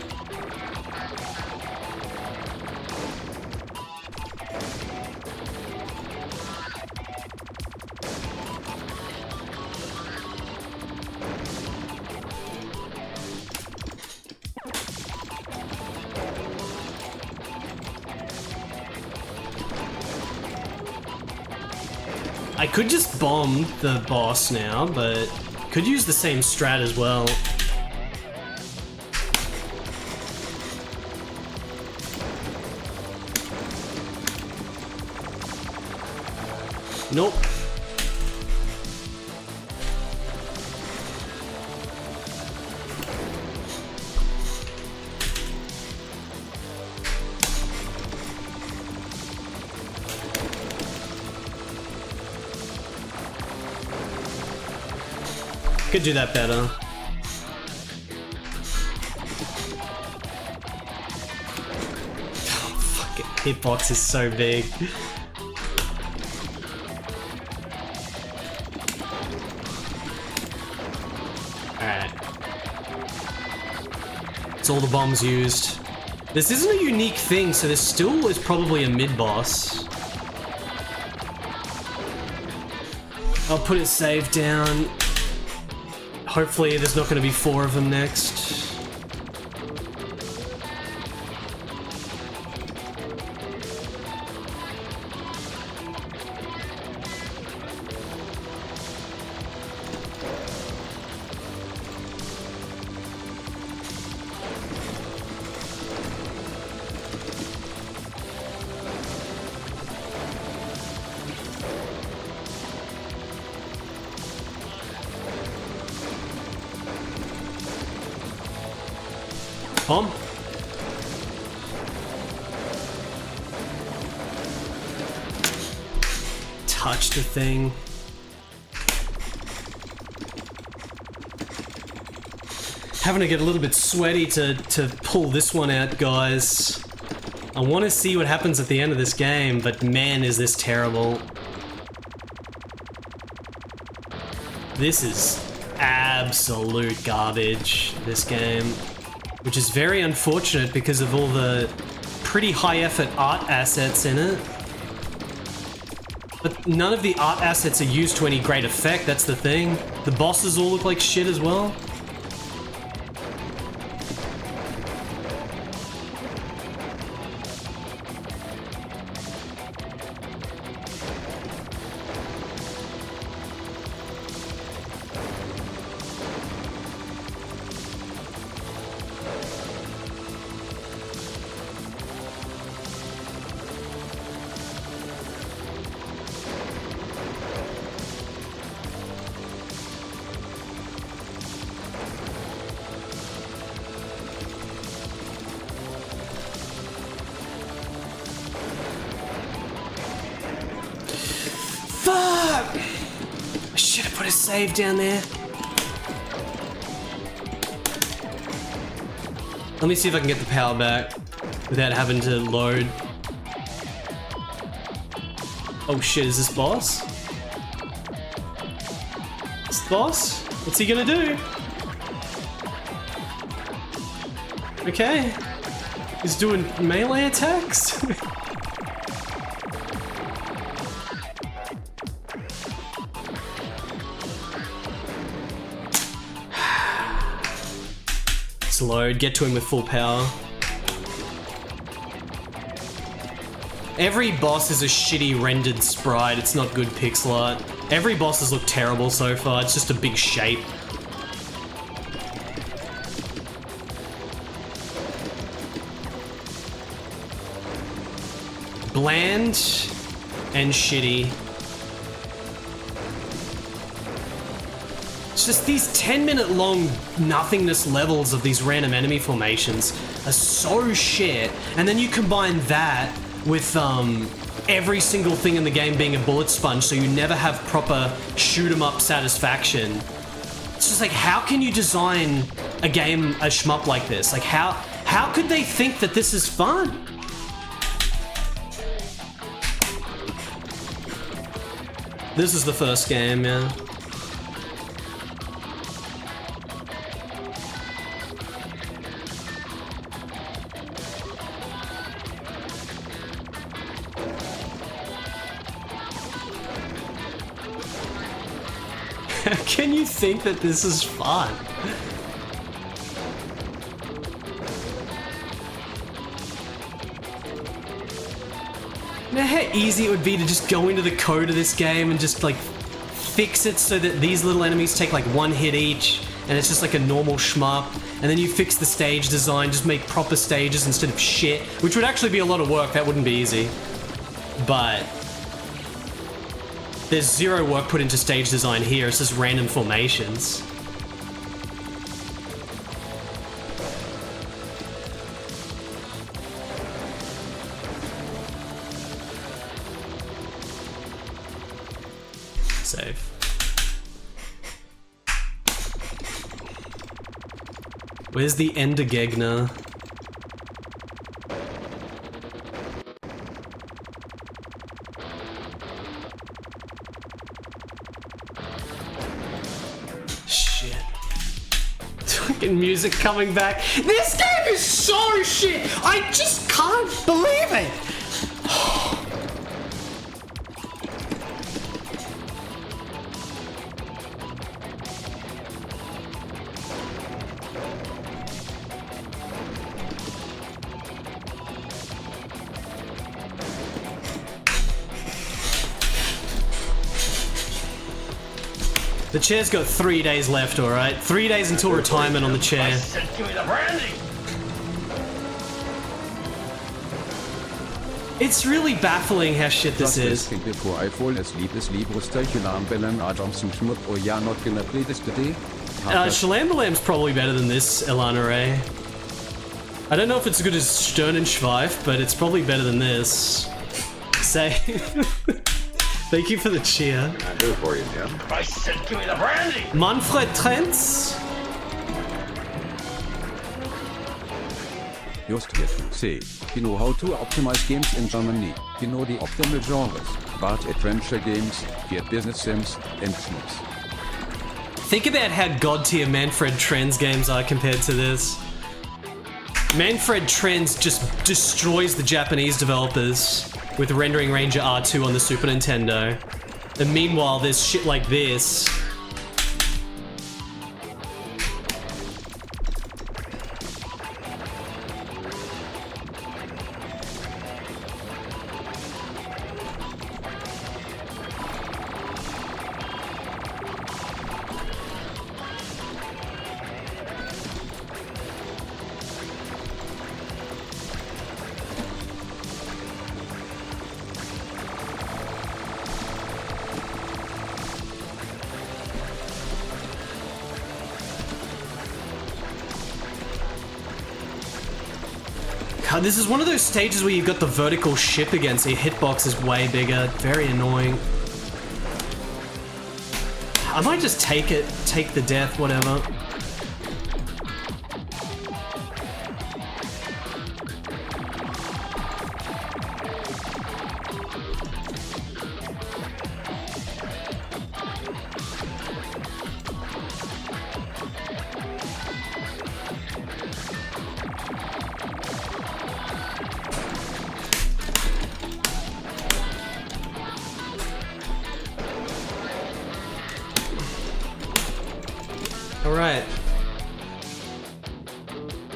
I could just bomb the boss now, but could use the same strat as well. Nope. Could do that better. Oh, fucking hitbox is so big. Alright. It's all the bombs used. This isn't a unique thing, so this still is probably a mid-boss. I'll put it saved down. Hopefully there's not going to be 4 of them next. Bomb. Touch the thing. Having to get a little bit sweaty to pull this one out, guys. I want to see what happens at the end of this game, but man, is this terrible. This is absolute garbage, this game. Which is very unfortunate because of all the pretty high effort art assets in it. But none of the art assets are used to any great effect, that's the thing. The bosses all look like shit as well. put a save down there. Let me see if I can get the power back without having to load. Oh shit, is this boss? This boss? What's he gonna do? Okay. He's doing melee attacks? Let's load, get to him with full power. Every boss is a shitty rendered sprite, it's not good pixel art. Every boss has looked terrible so far, it's just a big shape. Bland and shitty. It's just these 10-minute long nothingness levels of these random enemy formations are so shit, and then you combine that with every single thing in the game being a bullet sponge, so you never have proper shoot 'em up satisfaction. It's just like, how can you design a game, a shmup like this? Like, how could they think that this is fun? This is the first game, yeah. How can you think that this is fun? You know how easy it would be to just go into the code of this game and just like fix it so that these little enemies take like one hit each and it's just like a normal shmup, and then you fix the stage design, just make proper stages instead of shit, which would actually be a lot of work, that wouldn't be easy. But there's zero work put into stage design here, it's just random formations. Save. Where's the Ender Gegner? Shit. Fucking music coming back. This game is so shit! I just can't believe it! The chair's got 3 days left, alright? 3 days until retirement on the chair. It's really baffling how shit this is. Shalambalam's probably better than this, Elana Ray. I don't know if it's as good as Sternenschweif, but it's probably better than this. Say. Thank you for the cheer. I do it for you, Jim. I said, give me the brandy! Manfred Trentz? Just here. See, you know how to optimize games in Germany. You know the optimal genres. But adventure games, get business sims, and shmups. Think about how god tier Manfred Trends games are compared to this. Manfred Trends just destroys the Japanese developers with Rendering Ranger R2 on the Super Nintendo. And meanwhile, there's shit like this. God, this is one of those stages where you've got the vertical ship against, so your hitbox is way bigger. Very annoying. I might just take the death, whatever. Alright.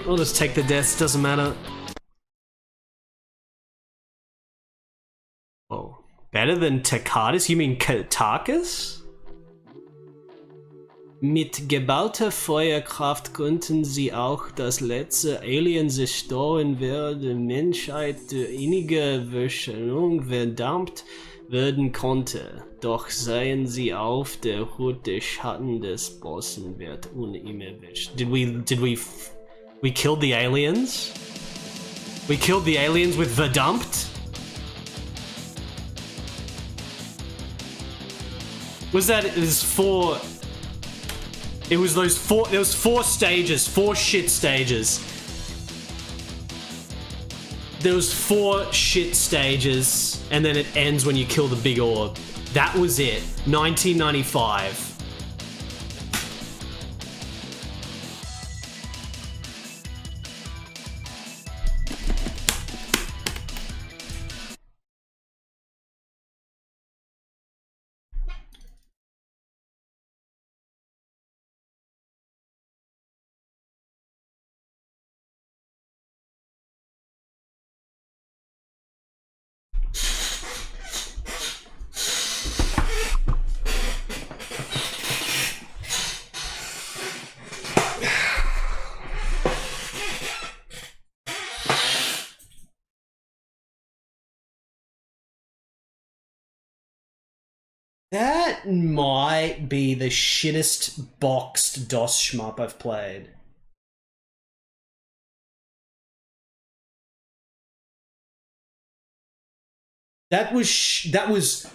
We'll just take the deaths, doesn't matter. Oh. Better than Takadis? You mean Katakis? Mit gebauter Feuerkraft konnten sie auch das letzte Alien zerstören, während die Menschheit durch innige Verschwörung verdammt werden konnte. Doch seien sie auf der Hut, der Schatten des Bossen wird unerwischt. Did we killed the aliens? We killed the aliens with verdammt? Was that, it was four, it was those four, there was four stages, four shit stages. There was four shit stages, and then it ends when you kill the big orb. That was it. 1995. That might be the shittest boxed DOS shmup I've played. That was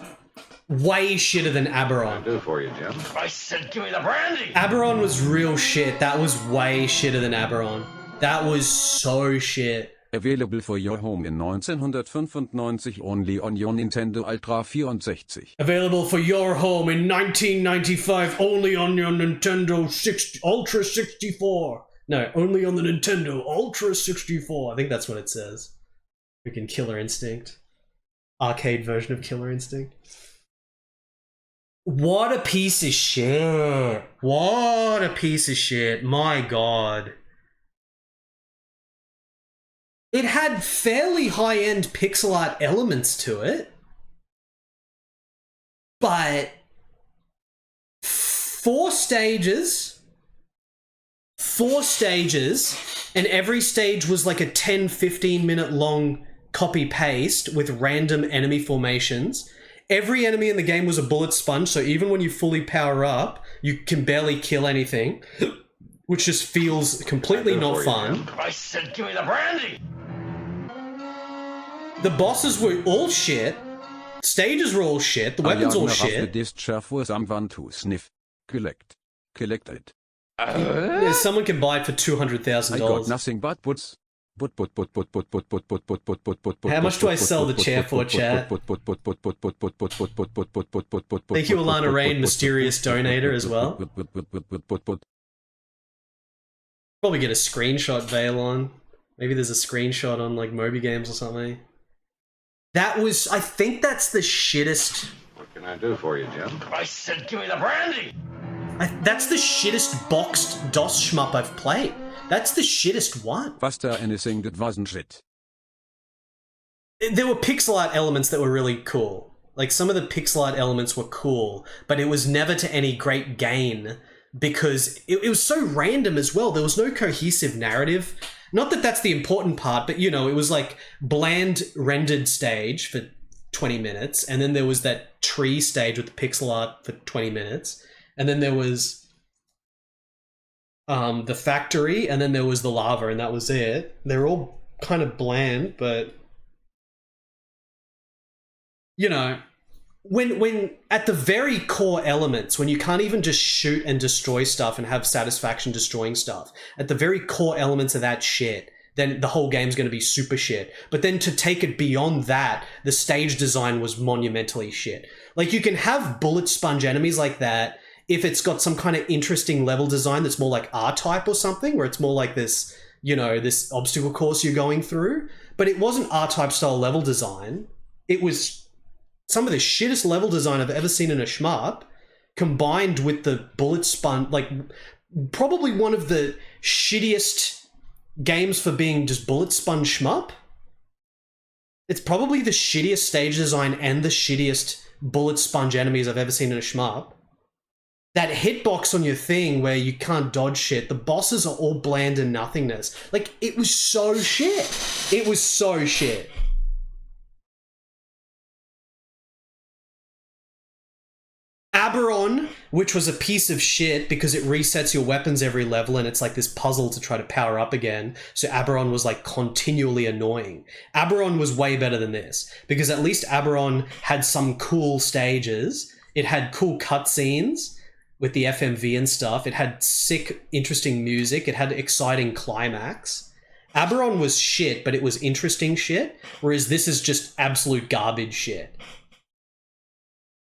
way shitter than Aberon. Do for you, Jim. I said, give me the brandy! Aberon was real shit. That was way shitter than Aberon. That was so shit. Available for your home in 1995 only on your Nintendo Ultra 64. Available for your home in 1995 only on your Nintendo Ultra 64. No, only on the Nintendo Ultra 64. I think that's what it says. Freaking Killer Instinct. Arcade version of Killer Instinct. What a piece of shit. What a piece of shit. My god. It had fairly high-end pixel art elements to it. But four stages, and every stage was like a 10-15 minute long copy-paste with random enemy formations. Every enemy in the game was a bullet sponge, so even when you fully power up, you can barely kill anything, which just feels completely not fun. I said, give me the brandy! The bosses were all shit. Stages were all shit. The weapons all shit. To sniff. Collect it. Yeah, someone can buy it for $200,000. I got nothing but puts. How much do I sell the chair for, chat? Thank you, Alana Rain, mysterious donator as well. Probably get a screenshot veil on. Maybe there's a screenshot on like Moby Games or something. That was, I think that's the shittest. What can I do for you, Jim? I said, give me the brandy! That's the shittest boxed DOS shmup I've played. That's the shittest one. Was there anything that wasn't shit? There were pixel art elements that were really cool. Like, some of the pixel art elements were cool, but it was never to any great gain because it was so random as well. There was no cohesive narrative. Not that that's the important part, but, you know, it was like bland rendered stage for 20 minutes, and then there was that tree stage with the pixel art for 20 minutes, and then there was the factory, and then there was the lava, and that was it. They're all kind of bland, but, you know, when at the very core elements, when you can't even just shoot and destroy stuff and have satisfaction destroying stuff, at the very core elements of that shit, then the whole game's going to be super shit. But then to take it beyond that, the stage design was monumentally shit. Like, you can have bullet sponge enemies like that if it's got some kind of interesting level design that's more like R-Type or something, where it's more like this, you know, this obstacle course you're going through. But it wasn't R-Type style level design. It was some of the shittest level design I've ever seen in a shmup, combined with the bullet sponge, like probably one of the shittiest games for being just bullet sponge shmup. It's probably the shittiest stage design and the shittiest bullet sponge enemies I've ever seen in a shmup. That hitbox on your thing where you can't dodge shit, the bosses are all bland and nothingness. Like, it was so shit. It was so shit. Aberon, which was a piece of shit because it resets your weapons every level and it's like this puzzle to try to power up again. So Aberon was like continually annoying. Aberon was way better than this because at least Aberon had some cool stages. It had cool cutscenes with the FMV and stuff. It had sick, interesting music. It had exciting climax. Aberon was shit, but it was interesting shit, whereas this is just absolute garbage shit.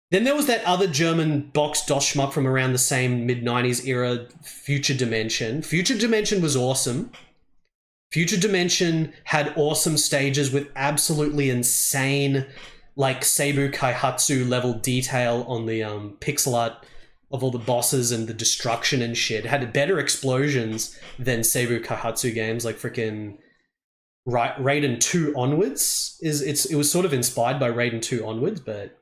Then there was that other German box DOS shmup from around the same mid-90s era, Future Dimension. Future Dimension was awesome. Future Dimension had awesome stages with absolutely insane, like, Seibu Kaihatsu level detail on the pixel art of all the bosses and the destruction and shit. It had better explosions than Seibu Kaihatsu games, like freaking Raiden 2 onwards. It was sort of inspired by Raiden 2 onwards, but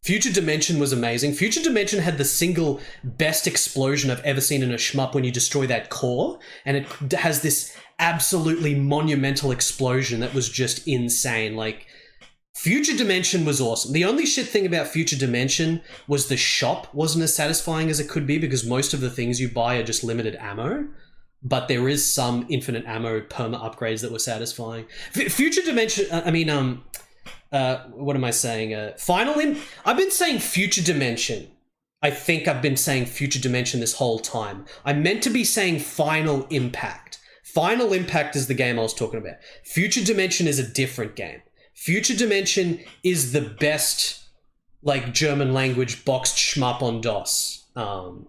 Future Dimension was amazing. Future Dimension had the single best explosion I've ever seen in a shmup when you destroy that core, and it has this absolutely monumental explosion that was just insane. Like, Future Dimension was awesome. The only shit thing about Future Dimension was the shop wasn't as satisfying as it could be because most of the things you buy are just limited ammo, but there is some infinite ammo perma upgrades that were satisfying. Future Dimension, what am I saying? I've been saying Future Dimension. I think I've been saying Future Dimension this whole time. I meant to be saying Final Impact. Final Impact is the game I was talking about. Future Dimension is a different game. Future Dimension is the best, like, German language boxed shmup on DOS. And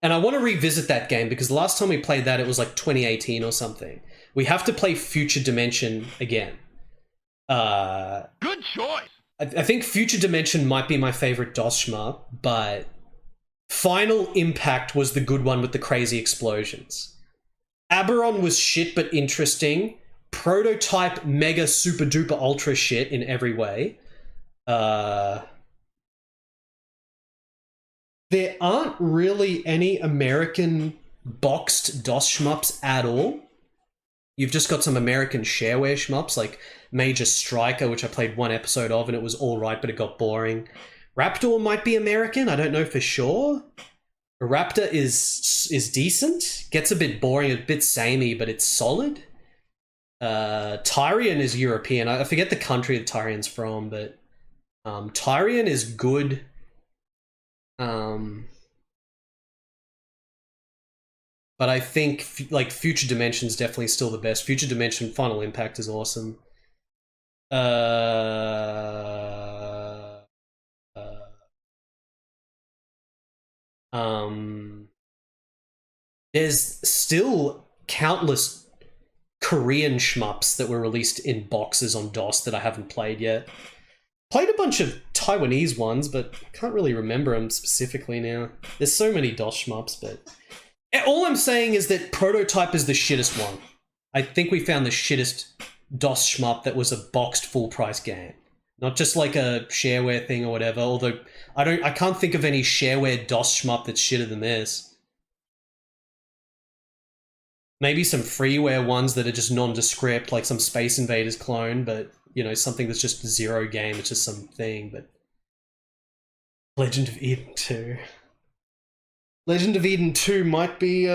I want to revisit that game because the last time we played that, it was like 2018 or something. We have to play Future Dimension again. Good choice. I think Future Dimension might be my favorite DOS shmup, but Final Impact was the good one with the crazy explosions. Aberon was shit but interesting. Prototype mega super duper ultra shit in every way. There aren't really any American boxed DOS shmups at all. You've just got some American shareware shmups like Major Striker, which I played one episode of and it was alright, but it got boring. Raptor might be American, I don't know for sure. Raptor is decent, gets a bit boring, a bit samey, but it's solid. Tyrian is European. I forget the country that Tyrian's from, but Tyrian is good. But I think like Future Dimension is definitely still the best. Future Dimension Final Impact is awesome. There's still countless Korean shmups that were released in boxes on DOS that I haven't played yet. Played a bunch of Taiwanese ones, but I can't really remember them specifically now. There's so many DOS shmups, but all I'm saying is that Prototype is the shittest one. I think we found the shittest DOS shmup that was a boxed full price game. Not just like a shareware thing or whatever, although I can't think of any shareware DOS shmup that's shitter than this. Maybe some freeware ones that are just nondescript, like some Space Invaders clone, but, you know, something that's just zero game, it's just something, but... Legend of Eden 2. Legend of Eden 2 might be,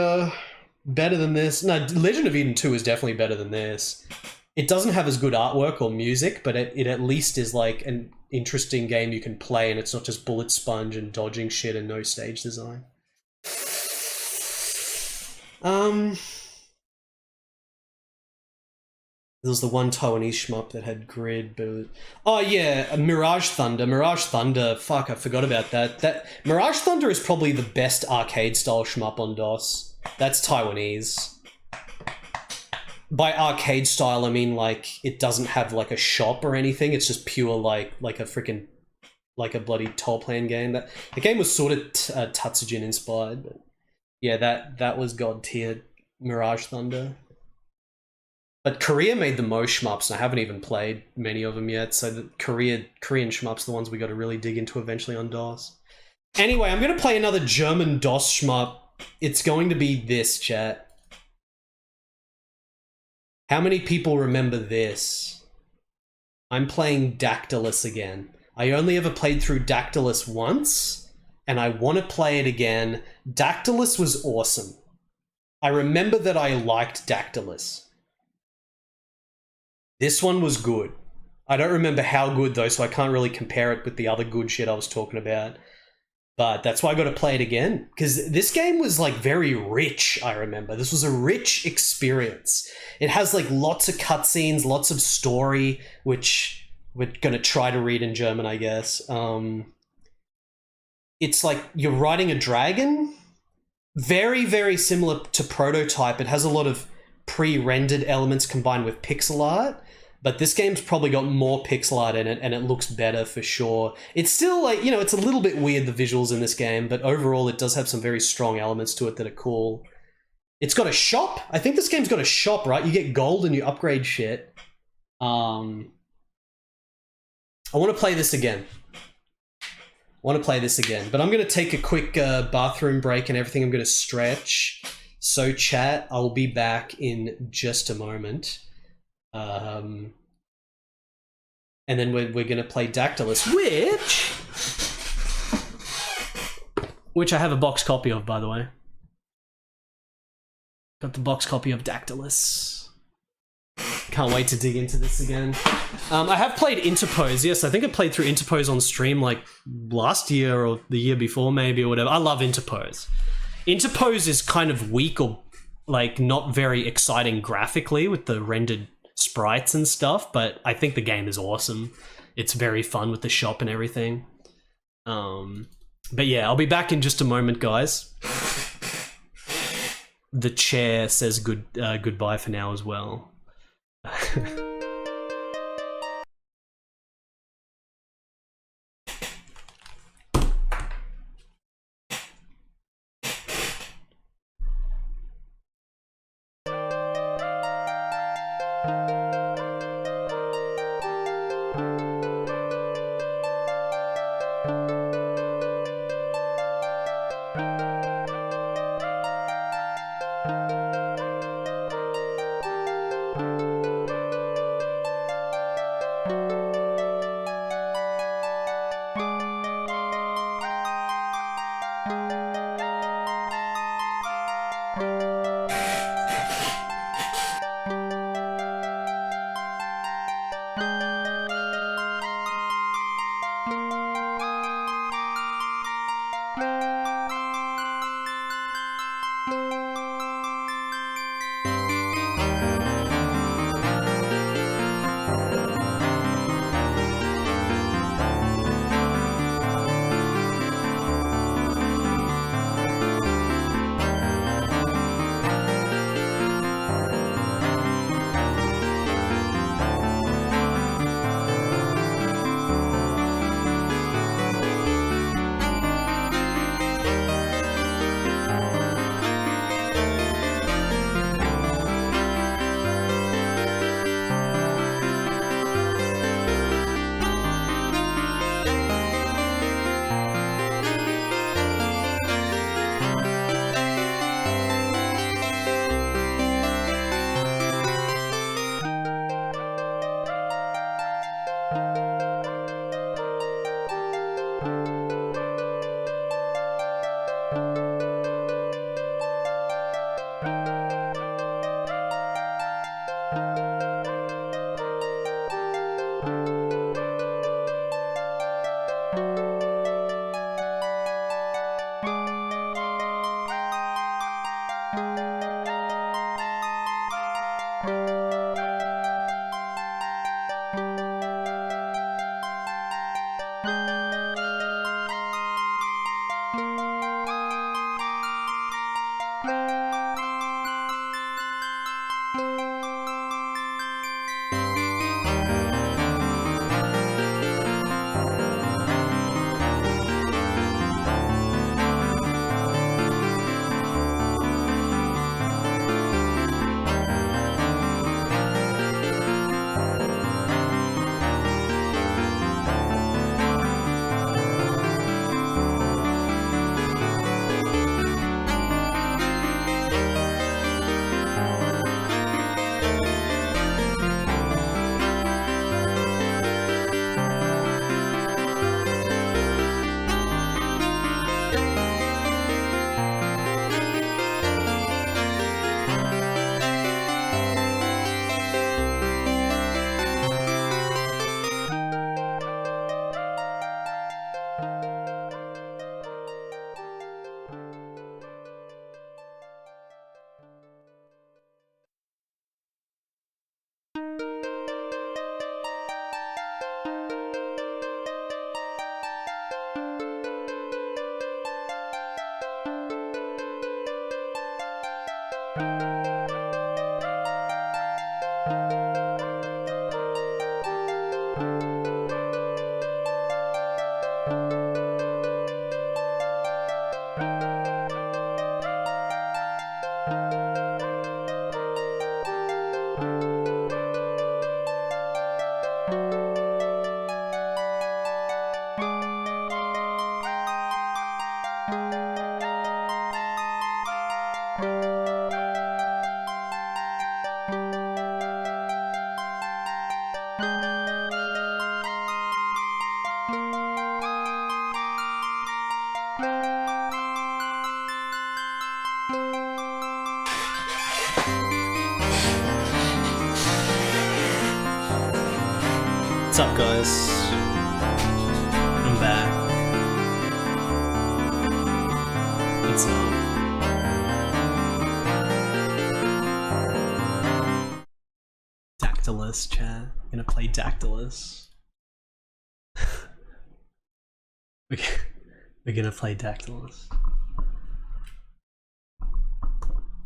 better than this. No, Legend of Eden 2 is definitely better than this. it doesn't have as good artwork or music, but it at least is like an interesting game you can play, and it's not just bullet sponge and dodging shit and no stage design. There was the one Taiwanese shmup that had grid, but oh yeah, Mirage Thunder. Mirage Thunder. Fuck, I forgot about that. That Mirage Thunder is probably the best arcade style shmup on DOS. That's Taiwanese. By arcade style, I mean like it doesn't have like a shop or anything. It's just pure like a freaking like a bloody toll plan game. That the game was sort of Tatsujin inspired, but yeah, that was god tier Mirage Thunder. But Korea made the most shmups, and I haven't even played many of them yet. So the Korean shmups, the ones we got to really dig into eventually on DOS. Anyway, I'm gonna play another German DOS shmup. It's going to be this, chat. How many people remember this? I'm playing Dactylus again. I only ever played through Dactylus once, and I want to play it again. Dactylus was awesome. I remember that I liked Dactylus. This one was good. I don't remember how good though, so I can't really compare it with the other good shit I was talking about. But that's why I got to play it again. Because this game was like very rich, I remember. This was a rich experience. It has like lots of cutscenes, lots of story, which we're going to try to read in German, I guess. It's like you're riding a dragon. Very, very similar to Prototype. It has a lot of pre-rendered elements combined with pixel art. But this game's probably got more pixel art in it, and it looks better for sure. It's still like, you know, it's a little bit weird, the visuals in this game, but overall it does have some very strong elements to it that are cool. It's got a shop. I think this game's got a shop, right? You get gold and you upgrade shit. I want to play this again. But I'm going to take a quick bathroom break and everything. I'm going to stretch. So chat, I'll be back in just a moment. And then we're going to play Dactylus, which I have a box copy of, by the way. Got the box copy of Dactylus. Can't wait to dig into this again. I have played Interpose. Yes, I think I played through Interpose on stream like last year or the year before maybe or whatever. I love Interpose. Interpose is kind of weak or like not very exciting graphically with the rendered sprites and stuff, but I think the game is awesome. It's very fun with the shop and everything. But yeah, I'll be back in just a moment, guys. The chair says goodbye for now as well. What's up, guys? I'm back. What's up? Dactylus, chat. I'm gonna play Dactylus. We're gonna play Dactylus.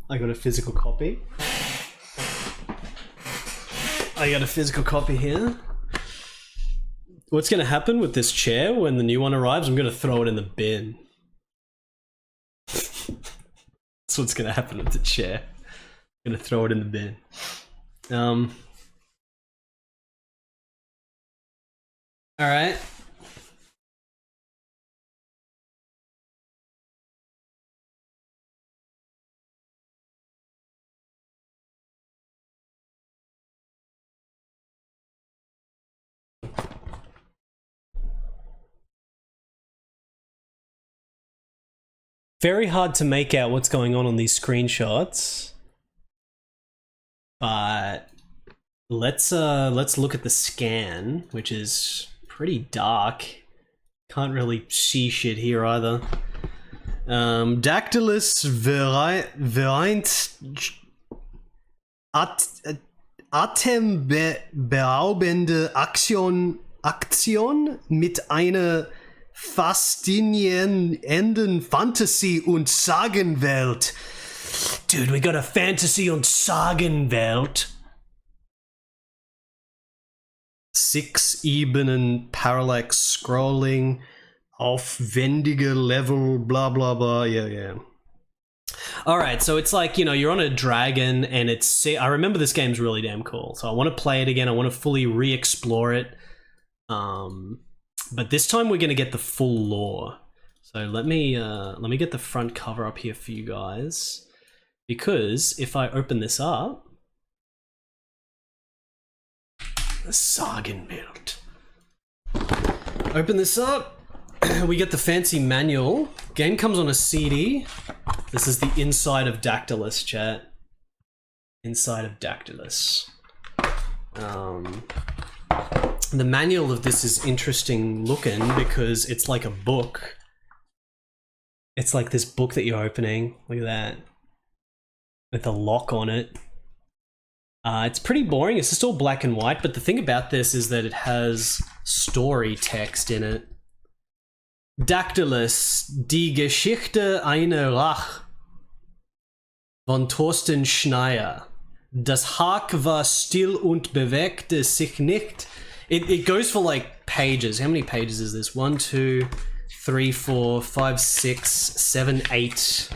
I got a physical copy. Here. What's going to happen with this chair when the new one arrives? I'm going to throw it in the bin. That's what's going to happen with the chair. I'm going to throw it in the bin. All right. Very hard to make out what's going on these screenshots, but let's look at the scan, which is pretty dark. Can't really see shit here either. Dactylus vereint atemberaubende Aktion mit einer faszinierenden Fantasy- und Sagenwelt. Dude, we got a Fantasy- und Sagenwelt. 6 Ebenen, Parallax Scrolling, aufwendige Level, blah blah blah, yeah. Alright, so it's like, you know, you're on a dragon and it's... I remember this game's really damn cool, so I want to play it again, I want to fully re-explore it. But this time we're going to get the full lore. So let me get the front cover up here for you guys. Because if I open this up... The Sagenwelt. Open this up. We get the fancy manual. Game comes on a CD. This is the inside of Dactylus, chat. Inside of Dactylus. The manual of this is interesting looking because it's like a book. It's like this book that you're opening. Look at that. With a lock on it. It's pretty boring. It's just all black and white, but the thing about this is that it has story text in it. Dactylus, die Geschichte einer Rach von Thorsten Schneier. Das Hack war still und bewegte sich nicht. It goes for like pages. How many pages is this? 1, 2, 3, 4, 5, 6, 7, 8.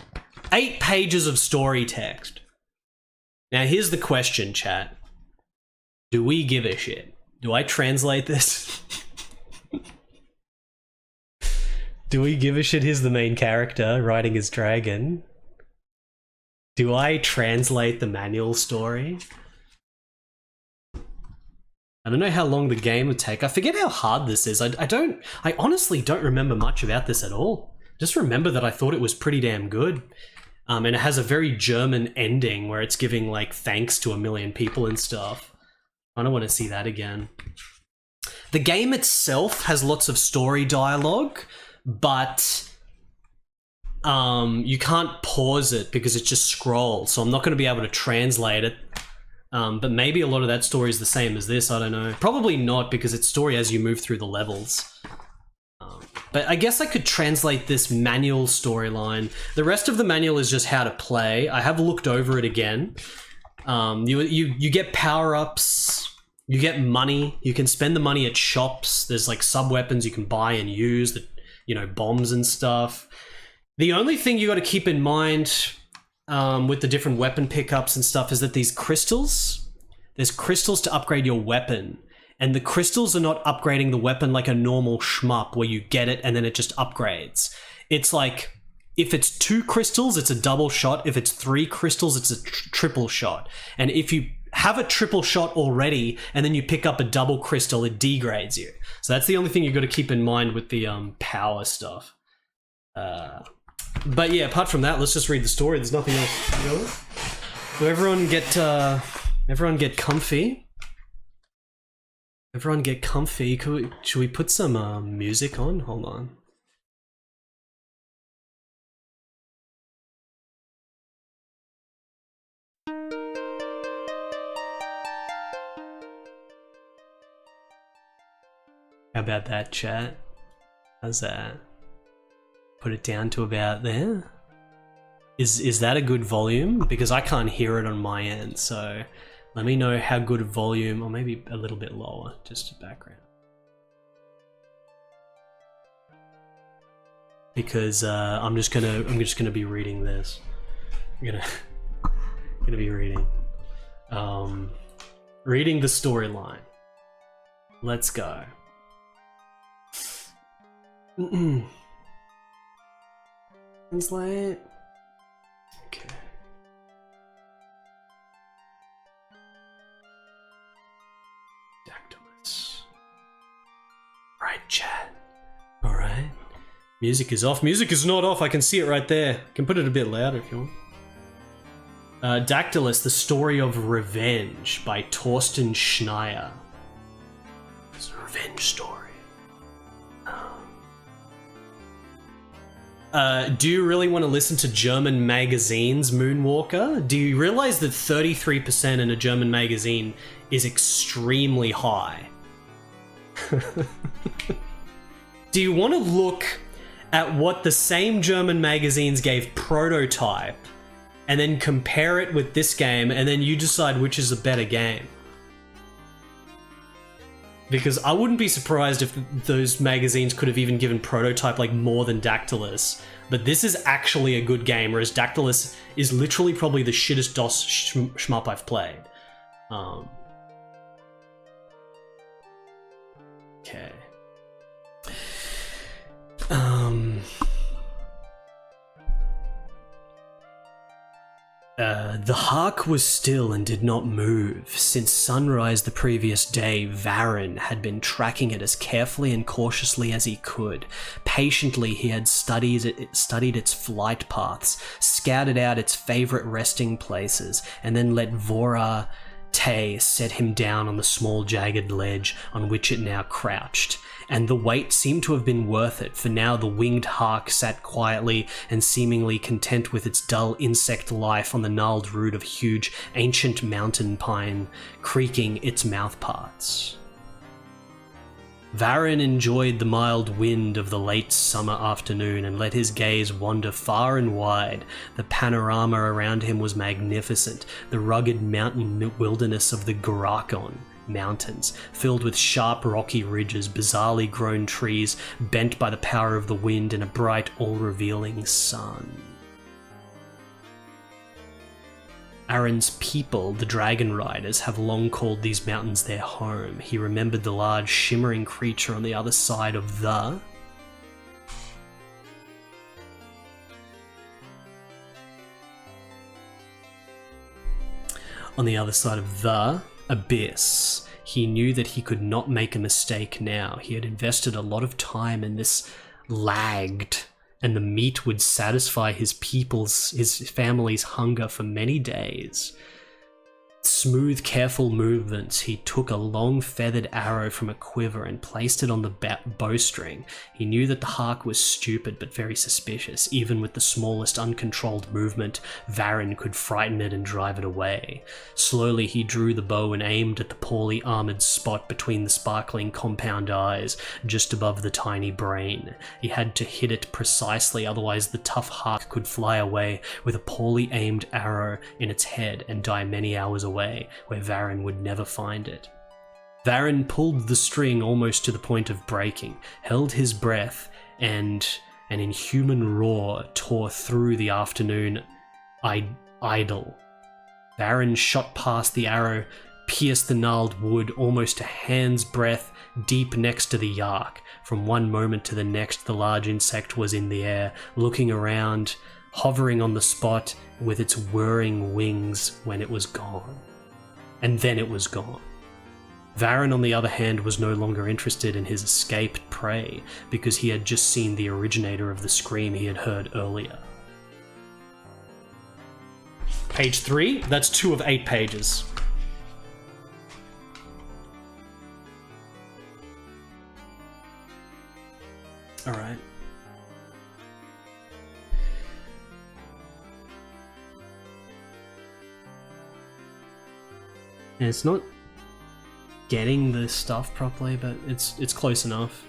8 pages of story text. Now here's the question, chat. Do we give a shit? Do I translate this? Do we give a shit? Here's the main character riding his dragon. Do I translate the manual story? I don't know how long the game would take. I forget how hard this is. I honestly don't remember much about this at all. Just remember that I thought it was pretty damn good. And it has a very German ending where it's giving like thanks to 1 million people and stuff. I don't want to see that again. The game itself has lots of story dialogue, but you can't pause it because it just scrolls. So I'm not going to be able to translate it. But maybe a lot of that story is the same as this, I don't know. Probably not, because it's story as you move through the levels. But I guess I could translate this manual storyline. The rest of the manual is just how to play. I have looked over it again. You get power-ups, you get money, you can spend the money at shops. There's like sub-weapons you can buy and use, that, you know, bombs and stuff. The only thing you got to keep in mind with the different weapon pickups and stuff is that there's crystals to upgrade your weapon. And the crystals are not upgrading the weapon like a normal shmup where you get it and then it just upgrades. It's like, if it's 2 crystals, it's a double shot. If it's 3 crystals, it's a triple shot. And if you have a triple shot already and then you pick up a double crystal, it degrades you. So that's the only thing you've got to keep in mind with the power stuff. But yeah, apart from that, let's just read the story. There's nothing else to go with. So everyone get comfy. Everyone get comfy. Should we put some music on? Hold on. How about that, chat? How's that? Put it down to about there. Is that a good volume? Because I can't hear it on my end, so let me know how good volume, or maybe a little bit lower, just a background. Because I'm just gonna be reading this. I'm gonna be reading. Reading the storyline. Let's go. Translate. Okay. Dactylus. Right, chat. Alright. Music is off. Music is not off. I can see it right there. I can put it a bit louder if you want. Dactylus, The Story of Revenge by Torsten Schneier. It's a revenge story. Do you really want to listen to German magazines, Moonwalker? Do you realize that 33% in a German magazine is extremely high? Do you want to look at what the same German magazines gave Prototype and then compare it with this game, and then you decide which is a better game? Because I wouldn't be surprised if those magazines could have even given Prototype like more than Dactylus. But this is actually a good game, whereas Dactylus is literally probably the shittest DOS shmup I've played. Okay. The Hark was still and did not move. Since sunrise the previous day, Varen had been tracking it as carefully and cautiously as he could. Patiently he had studied its flight paths, scouted out its favorite resting places, and then let Vora Tay set him down on the small jagged ledge on which it now crouched. And the wait seemed to have been worth it, for now the winged Hark sat quietly and seemingly content with its dull insect life on the gnarled root of huge ancient mountain pine, creaking its mouthparts. Varen enjoyed the mild wind of the late summer afternoon and let his gaze wander far and wide. The panorama around him was magnificent, the rugged mountain wilderness of the Gurakon Mountains, filled with sharp rocky ridges, bizarrely grown trees, bent by the power of the wind, and a bright, all-revealing sun. Aaron's people, the Dragon Riders, have long called these mountains their home. He remembered the large, shimmering creature on the other side of the... On the other side of the abyss. He knew that he could not make a mistake now. He had invested a lot of time and this lagged, and the meat would satisfy his family's hunger for many days. smooth, careful movements, he took a long feathered arrow from a quiver and placed it on the bowstring. He knew that the hawk was stupid but very suspicious. Even with the smallest uncontrolled movement, Varen could frighten it and drive it away. Slowly he drew the bow and aimed at the poorly armored spot between the sparkling compound eyes, just above the tiny brain. He had to hit it precisely, otherwise the tough hawk could fly away with a poorly aimed arrow in its head and die many hours away, where Varen would never find it. Varen pulled the string almost to the point of breaking, held his breath, and an inhuman roar tore through the afternoon idyll. Varen shot past the arrow, pierced the gnarled wood almost a hand's breadth deep next to the yak. From one moment to the next, the large insect was in the air, looking around, hovering on the spot with its whirring wings when it was gone. And then it was gone. Varen, on the other hand, was no longer interested in his escaped prey, because he had just seen the originator of the scream he had heard earlier. Page 3, that's 2 of 8 pages. Alright. And it's not getting the stuff properly, but it's close enough.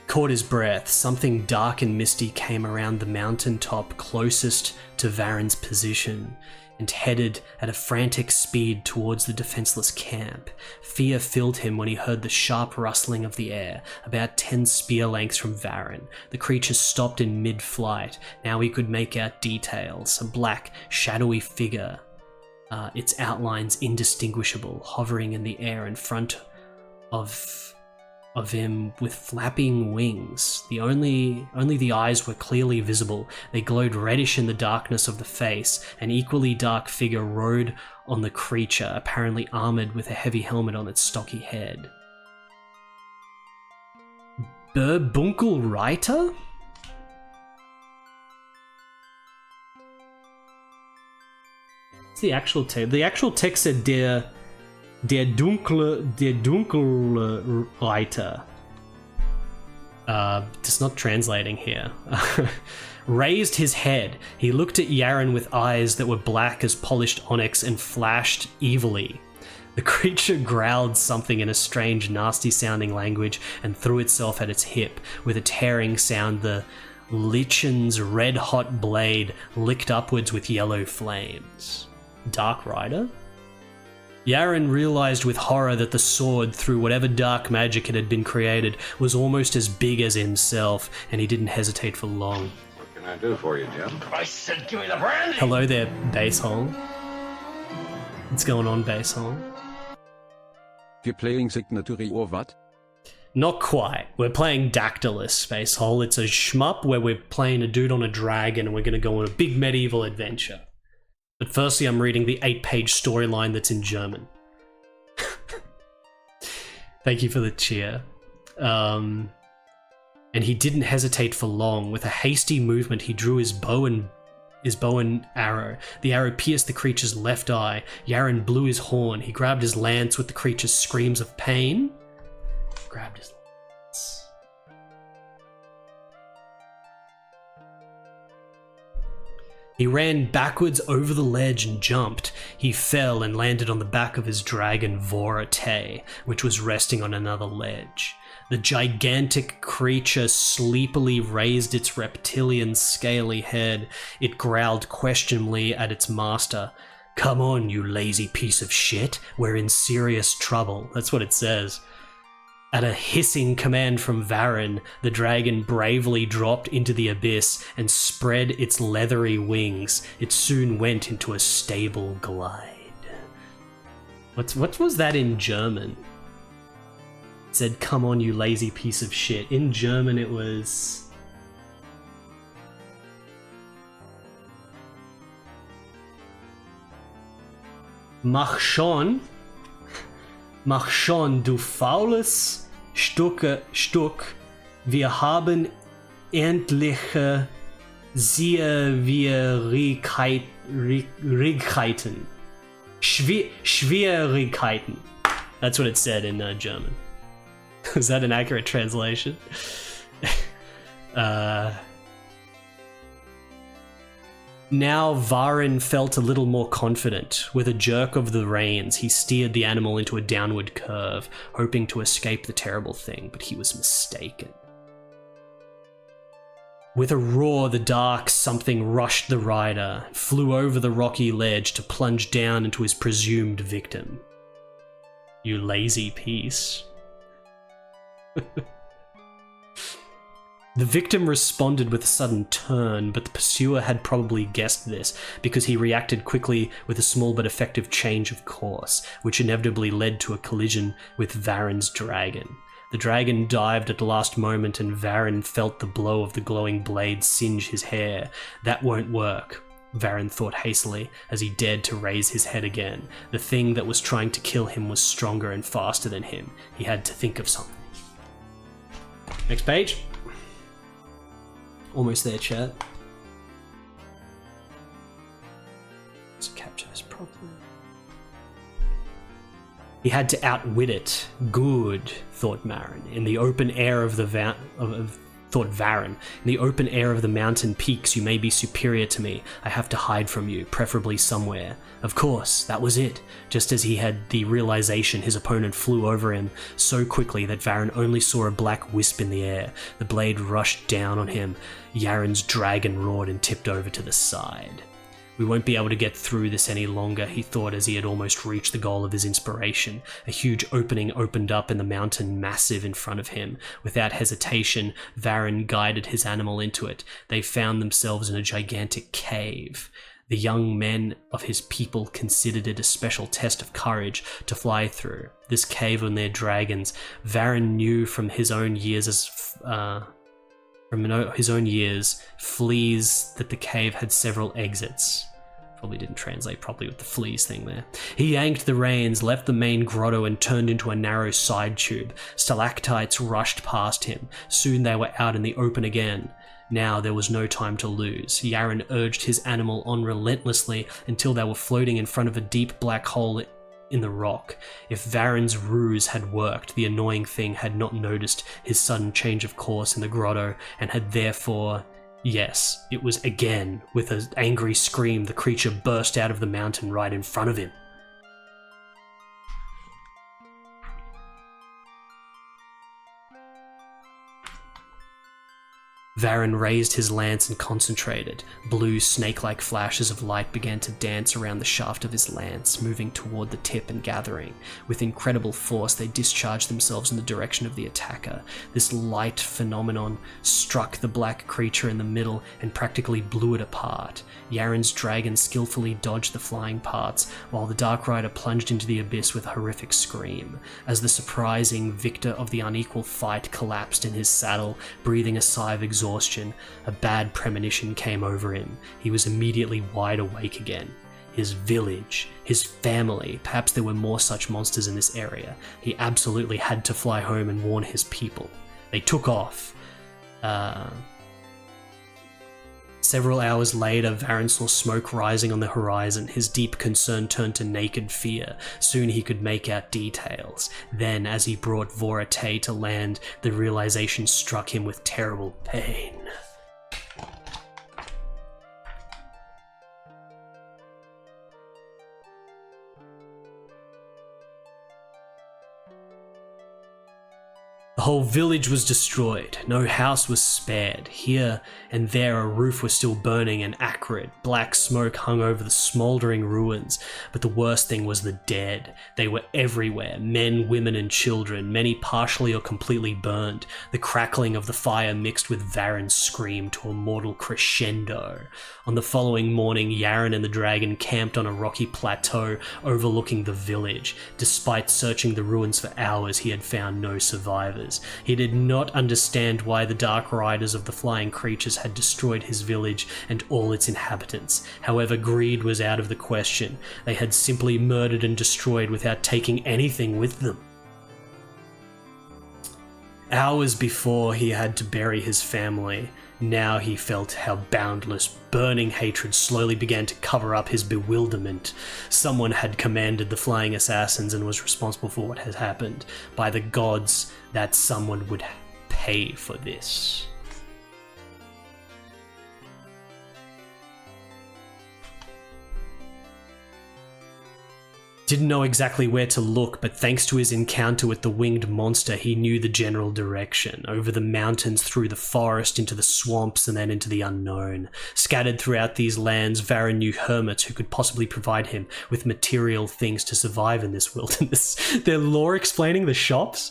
Caught his breath. Something dark and misty came around the mountaintop closest to Varen's position and headed at a frantic speed towards the defenseless camp. Fear filled him when he heard the sharp rustling of the air, about 10 spear lengths from Varen. The creature stopped in mid-flight. Now he could make out details. A black, shadowy figure, its outlines indistinguishable, hovering in the air in front of him with flapping wings. Only the eyes were clearly visible. They glowed reddish in the darkness of the face. An equally dark figure rode on the creature, apparently armored with a heavy helmet on its stocky head. Burbunkel Reiter? What's the actual text? The actual text said der dunkle Reiter. Just not translating here. Raised his head. He looked at Yaren with eyes that were black as polished onyx and flashed evilly. The creature growled something in a strange, nasty-sounding language and threw itself at its hip. With a tearing sound, the lichen's red-hot blade licked upwards with yellow flames. Dark Rider? Yaren realized with horror that the sword, through whatever dark magic it had been created, was almost as big as himself, and he didn't hesitate for long. What can I do for you, Jim? I said give me the brandy! Hello there, Basehole. What's going on, Basehole? We're playing Signatory or what? Not quite. We're playing Dactylus, Basehole. It's a shmup where we're playing a dude on a dragon and we're going to go on a big medieval adventure. But firstly, I'm reading the 8-page storyline that's in German. Thank you for the cheer. And he didn't hesitate for long. With a hasty movement, he drew his bow and arrow. The arrow pierced the creature's left eye. Yaren blew his horn. He grabbed his lance with the creature's screams of pain. Grabbed his lance. He ran backwards over the ledge and jumped. He fell and landed on the back of his dragon Vorate, which was resting on another ledge. The gigantic creature sleepily raised its reptilian scaly head. It growled questioningly at its master. "Come on, you lazy piece of shit. We're in serious trouble." That's what it says. At a hissing command from Varen, the dragon bravely dropped into the abyss and spread its leathery wings. It soon went into a stable glide. What was that in German? It said, "Come on, you lazy piece of shit." In German it was... Mach schon, du faules Stück, wir haben endliche Schwierigkeiten. Schwierigkeiten. That's what it said in German. Is that an accurate translation? Now Varen felt a little more confident. With a jerk of the reins, he steered the animal into a downward curve, hoping to escape the terrible thing, but he was mistaken. With a roar, the dark something rushed the rider, flew over the rocky ledge to plunge down into his presumed victim. You lazy piece. The victim responded with a sudden turn, but the pursuer had probably guessed this because he reacted quickly with a small but effective change of course, which inevitably led to a collision with Varen's dragon. The dragon dived at the last moment and Varen felt the blow of the glowing blade singe his hair. That won't work, Varen thought hastily as he dared to raise his head again. The thing that was trying to kill him was stronger and faster than him. He had to think of something. Next page. Almost there, chat. Let's capture this properly. He had to outwit it. Good, thought Varen. In the open air of the Varen. In the open air of the mountain peaks, you may be superior to me. I have to hide from you, preferably somewhere. Of course, that was it. Just as he had the realization, his opponent flew over him so quickly that Varen only saw a black wisp in the air. The blade rushed down on him. Yaren's dragon roared and tipped over to the side. We won't be able to get through this any longer, he thought as he had almost reached the goal of his inspiration. A huge opening opened up in the mountain massive in front of him. Without hesitation, Varen guided his animal into it. They found themselves in a gigantic cave. The young men of his people considered it a special test of courage to fly through. This cave on their dragons, Varen knew from his own years fleas that the cave had several exits. Probably didn't translate properly with the fleas thing there. He yanked the reins, left the main grotto and turned into a narrow side tube. Stalactites rushed past him. Soon they were out in the open again. Now there was no time to lose. Yaren urged his animal on relentlessly until they were floating in front of a deep black hole in the rock. If Varen's ruse had worked, the annoying thing had not noticed his sudden change of course in the grotto and had therefore... Yes, it was again. With an angry scream, the creature burst out of the mountain right in front of him. Varen raised his lance and concentrated. Blue, snake-like flashes of light began to dance around the shaft of his lance, moving toward the tip and gathering. With incredible force, they discharged themselves in the direction of the attacker. This light phenomenon struck the black creature in the middle and practically blew it apart. Yaren's dragon skillfully dodged the flying parts, while the Dark Rider plunged into the abyss with a horrific scream. As the surprising victor of the unequal fight collapsed in his saddle, breathing a sigh of exhaustion, a bad premonition came over him. He was immediately wide awake again. His village, his family, perhaps there were more such monsters in this area. He absolutely had to fly home and warn his people. They took off. Several hours later, Varen saw smoke rising on the horizon. His deep concern turned to naked fear. Soon he could make out details. Then, as he brought Vorate to land, the realization struck him with terrible pain. The whole village was destroyed. No house was spared. Here and there a roof was still burning and acrid. Black smoke hung over the smouldering ruins. But the worst thing was the dead. They were everywhere. Men, women and children, many partially or completely burned. The crackling of the fire mixed with Varen's scream to a mortal crescendo. On the following morning, Yaren and the dragon camped on a rocky plateau overlooking the village. Despite searching the ruins for hours, he had found no survivors. He did not understand why the Dark Riders of the flying creatures had destroyed his village and all its inhabitants. However, greed was out of the question. They had simply murdered and destroyed without taking anything with them. Hours before he had to bury his family, now he felt how boundless, burning hatred slowly began to cover up his bewilderment. Someone had commanded the flying assassins and was responsible for what had happened. By the gods, that someone would pay for this. Didn't know exactly where to look, but thanks to his encounter with the winged monster, he knew the general direction. Over the mountains, through the forest, into the swamps, and then into the unknown. Scattered throughout these lands, Varen knew hermits who could possibly provide him with material things to survive in this wilderness. Their lore explaining the shops?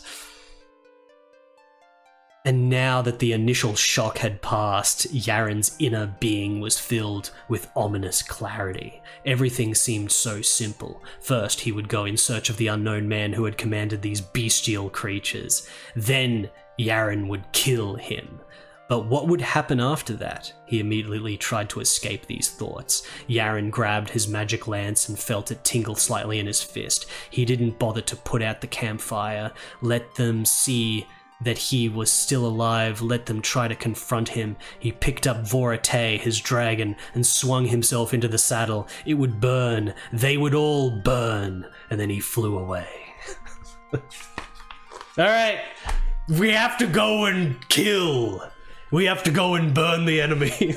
And now that the initial shock had passed, Yaren's inner being was filled with ominous clarity. Everything seemed so simple. First, he would go in search of the unknown man who had commanded these bestial creatures. Then, Yaren would kill him. But what would happen after that? He immediately tried to escape these thoughts. Yaren grabbed his magic lance and felt it tingle slightly in his fist. He didn't bother to put out the campfire, let them see that he was still alive, let them try to confront him. He picked up Vorate, his dragon, and swung himself into the saddle. It would burn. They would all burn. And then he flew away. Alright, we have to go and kill. We have to go and burn the enemy.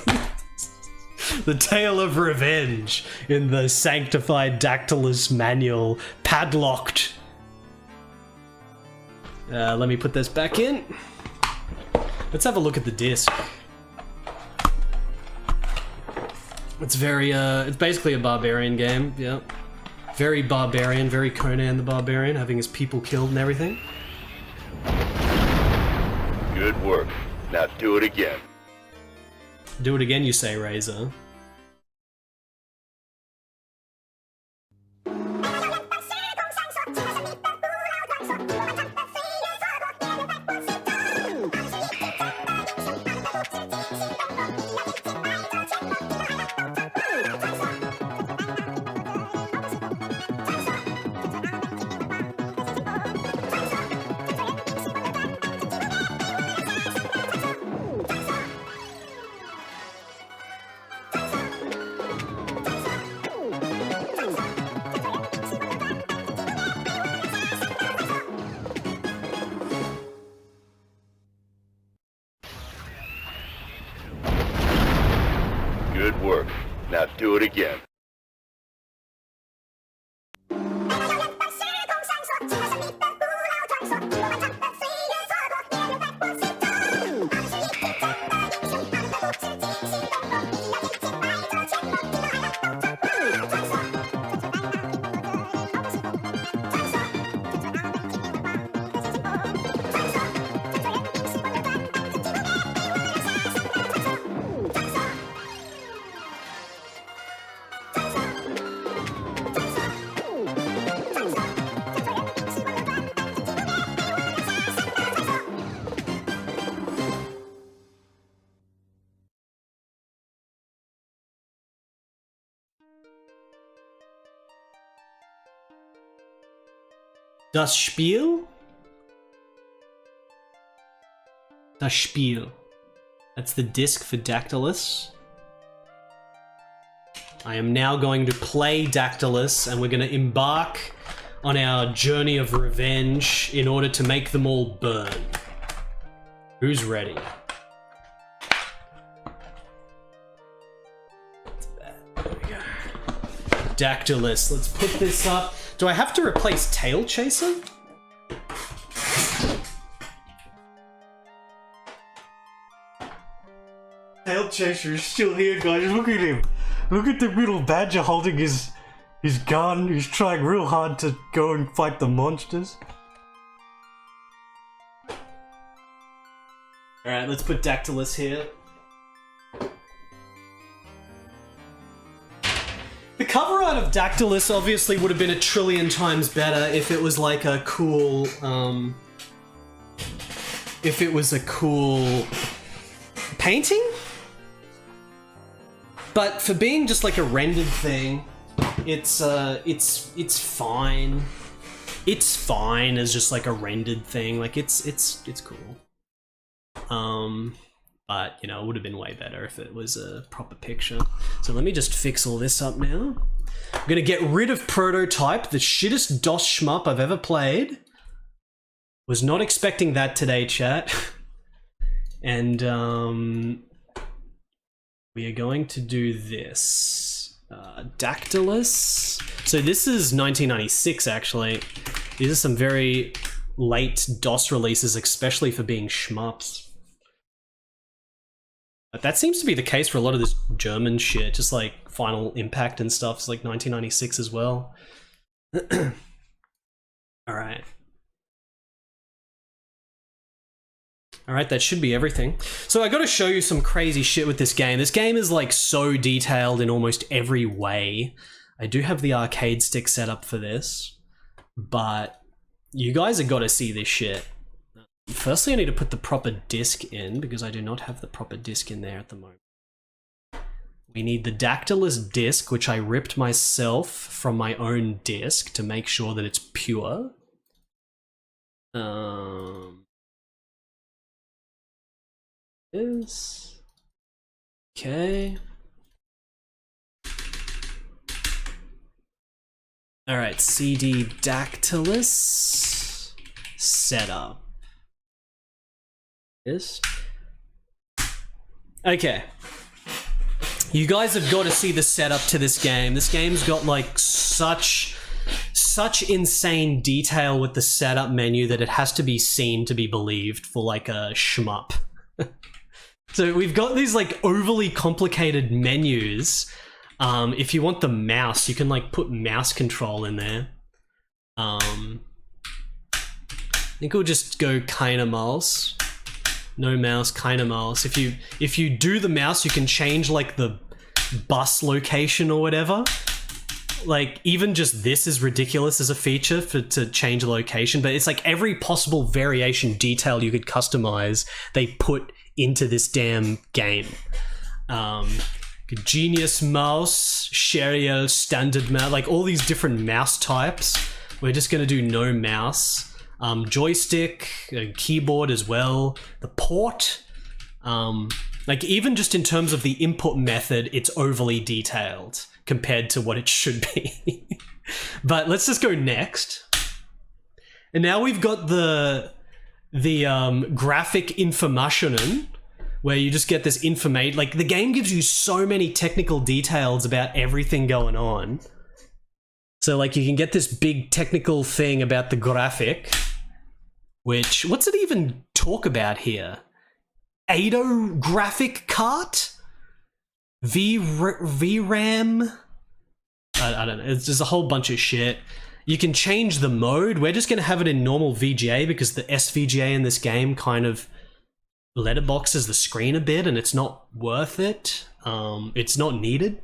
The tale of revenge in the sanctified Dactylus manual, padlocked. Let me put this back in. Let's have a look at the disc. It's very, it's basically a barbarian game, yeah. Very barbarian, very Conan the Barbarian, having his people killed and everything. Good work. Now do it again. Do it again, you say, Razor. Good work. Now do it again. Das Spiel? Das Spiel. That's the disc for Dactylus. I am now going to play Dactylus, and we're going to embark on our journey of revenge in order to make them all burn. Who's ready? There we go. Dactylus, let's put this up. Do I have to replace Tail Chaser? Tail Chaser is still here, guys. Look at him. Look at the little badger holding his gun. He's trying real hard to go and fight the monsters. Alright, let's put Dactylus here. The cover art of Dactylus obviously would have been a trillion times better if it was like a cool, if it was a cool painting. But for being just like a rendered thing, it's fine. It's fine as just like a rendered thing. Like it's cool. But you know, it would have been way better if it was a proper picture. So let me just fix all this up now. I'm gonna get rid of Prototype, the shittest DOS shmup I've ever played. Was not expecting that today, chat. And we are going to do this. Dactylus. So this is 1996 actually. These are some very late DOS releases, especially for being shmups. But that seems to be the case for a lot of this German shit, just like Final Impact and stuff. It's like 1996 as well. Alright. Alright, that should be everything. So I gotta show you some crazy shit with this game. This game is like so detailed in almost every way. I do have the arcade stick set up for this, but you guys have got to see this shit. Firstly, I need to put the proper disc in because I do not have the proper disc in there at the moment. We need the Dactylus disc, which I ripped myself from my own disc to make sure that it's pure. This. Okay. Alright, CD Dactylus setup. This. Okay. You guys have got to see the setup to this game. This game's got like such insane detail with the setup menu that it has to be seen to be believed for like a shmup. So we've got these like overly complicated menus. If you want the mouse, you can like put mouse control in there. I think we'll just go kinda mouse. No mouse, kinda mouse. If you do the mouse, you can change like the bus location or whatever. Like even just this is ridiculous as a feature to change location, but it's like every possible variation detail you could customize, they put into this damn game. Genius mouse, Sheriel, standard mouse, like all these different mouse types. We're just gonna do no mouse. Joystick, keyboard as well, the port. Like even just in terms of the input method, it's overly detailed compared to what it should be. But let's just go next. And now we've got the graphic informationen, where you just get this information. Like the game gives you so many technical details about everything going on. So like you can get this big technical thing about the graphic, which, what's it even talk about here? Ado graphic cart? VRAM? I don't know, it's just a whole bunch of shit. You can change the mode. We're just gonna have it in normal VGA because the SVGA in this game kind of letterboxes the screen a bit and it's not worth it. It's not needed.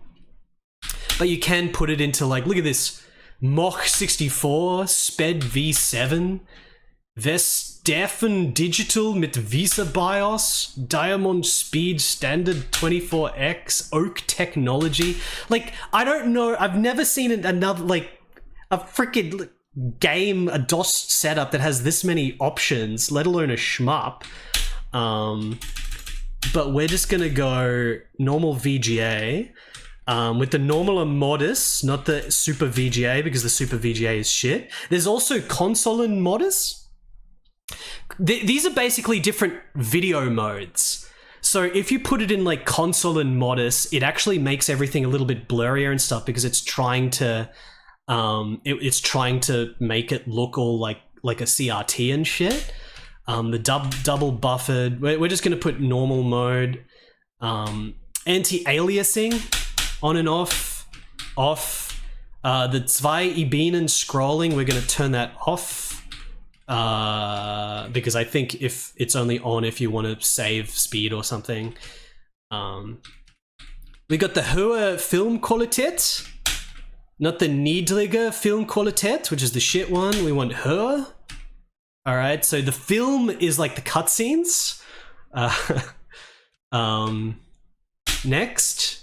But you can put it into like, look at this, Mach 64, Sped V7, Verstappen Digital mit Visa BIOS, Diamond Speed Standard 24X, Oak Technology. Like, I don't know, I've never seen another, like, a freaking game, a DOS setup that has this many options, let alone a shmup. But we're just gonna go normal VGA. With the normal and modus, not the super VGA, because the super VGA is shit. There's also console and modus. These are basically different video modes. So if you put it in like console and modus, it actually makes everything a little bit blurrier and stuff because it's trying to, it's trying to make it look all like a CRT and shit. The double buffered. We're just gonna put normal mode. Anti-aliasing. On and off. The zwei Ebenen scrolling, we're going to turn that off. Because I think if it's only on if you want to save speed or something. We got the hohe Filmqualität. Not the niedrige Filmqualität, which is the shit one. We want höher. Alright, so the film is like the cutscenes. Next.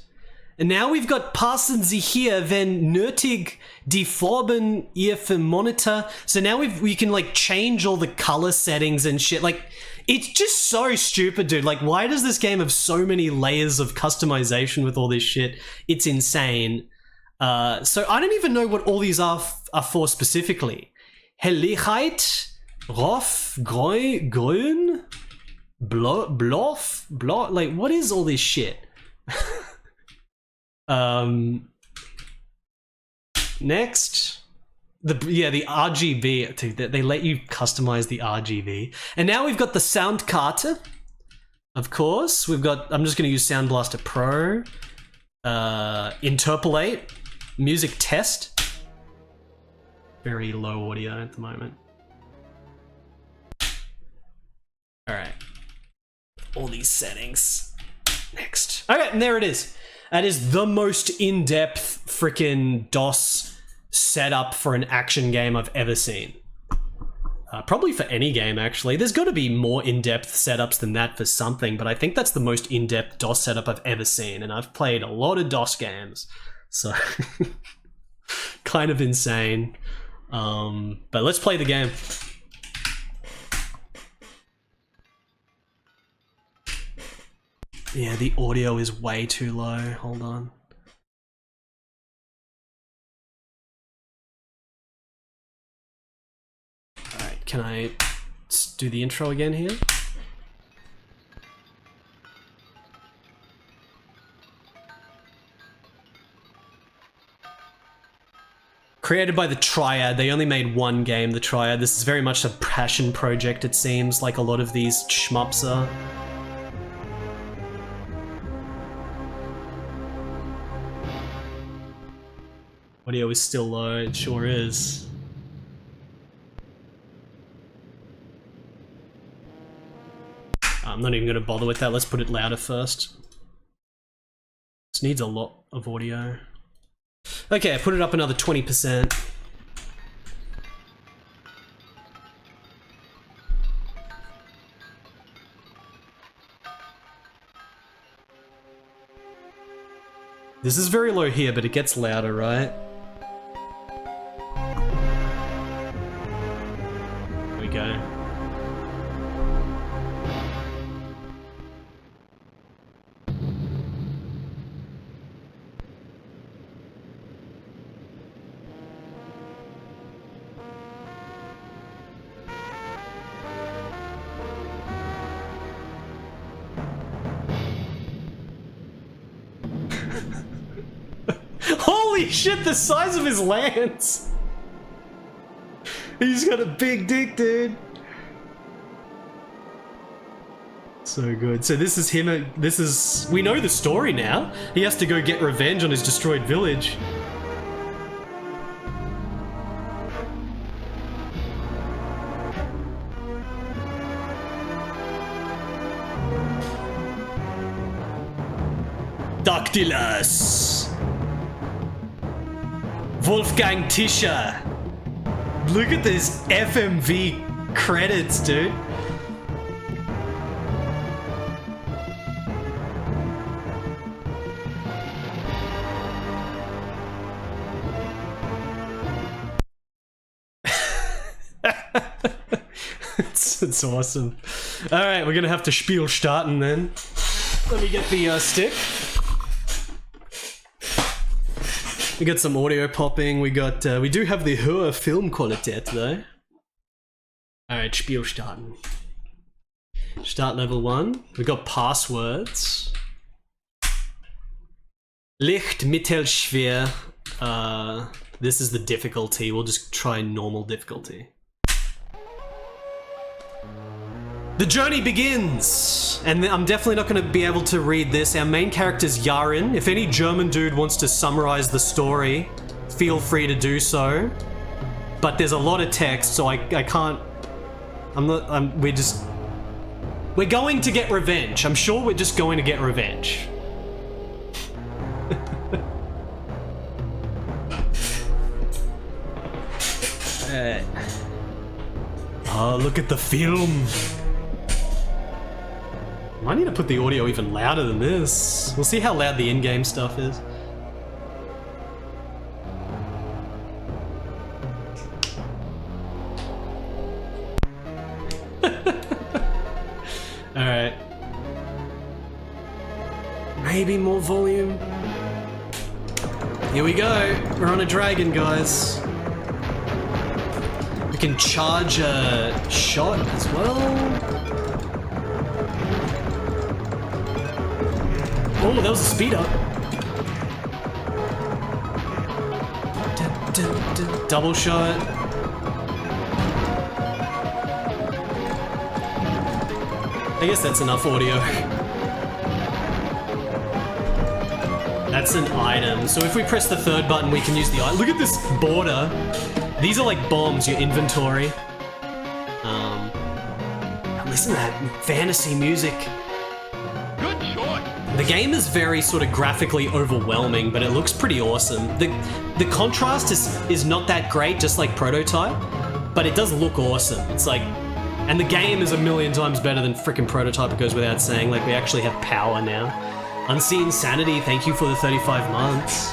And now we've got passen Sie hier, wenn nötig, die Farben ihr für Monitor. So now we can like change all the color settings and shit. Like, it's just so stupid, dude. Like, why does this game have so many layers of customization with all this shit? It's insane. So I don't even know what all these are for specifically. Helligkeit, Rof, Grün, Bloff, like what is all this shit? Next, the RGB. They let you customize the RGB, and now we've got the Soundkarte. Of course, we've got. I'm just going to use Sound Blaster Pro. Interpolate, music test. Very low audio at the moment. All right, all these settings. Next. Okay, and there it is. That is the most in-depth freaking DOS setup for an action game I've ever seen. Probably for any game, actually. There's got to be more in-depth setups than that for something, but I think that's the most in-depth DOS setup I've ever seen, and I've played a lot of DOS games, so kind of insane. But let's play the game. Yeah, the audio is way too low. Hold on. Alright, can I do the intro again here? Created by the Triad. They only made one game, the Triad. This is very much a passion project, it seems, like a lot of these shmups are. Audio is still low, it sure is. I'm not even going to bother with that, let's put it louder first. This needs a lot of audio. Okay, I put it up another 20%. This is very low here, but it gets louder, right? There we go. Holy shit, the size of his lance! He's got a big dick, dude. So good. So this is him, we know the story now. He has to go get revenge on his destroyed village. Dactylus! Wolfgang Tischer! Look at this FMV credits, dude. It's awesome. Alright, we're gonna have to Spiel starten then. Let me get the stick. We got some audio popping, we do have the hohe Filmqualität though. Alright, Spiel starten. Start level 1. We got passwords. Licht, mittel, schwer. This is the difficulty, we'll just try normal difficulty. The journey begins! And I'm definitely not going to be able to read this. Our main character's Yarin. If any German dude wants to summarize the story, feel free to do so. But there's a lot of text, so I can't... We're going to get revenge. I'm sure we're just going to get revenge. Oh, look at the film. I need to put the audio even louder than this. We'll see how loud the in-game stuff is. Alright. Maybe more volume. Here we go. We're on a dragon, guys. We can charge a shot as well. Oh, that was a speed up. Double shot. I guess that's enough audio. That's an item. So if we press the third button, we can use the item. Look at this border. These are like bombs, your inventory. Listen to that fantasy music. Good choice. The game is very sort of graphically overwhelming, but it looks pretty awesome. The contrast is not that great, just like Prototype, but it does look awesome. It's like, and the game is a million times better than frickin' Prototype, it goes without saying. Like, we actually have power now. Unseen Sanity, thank you for the 35 months.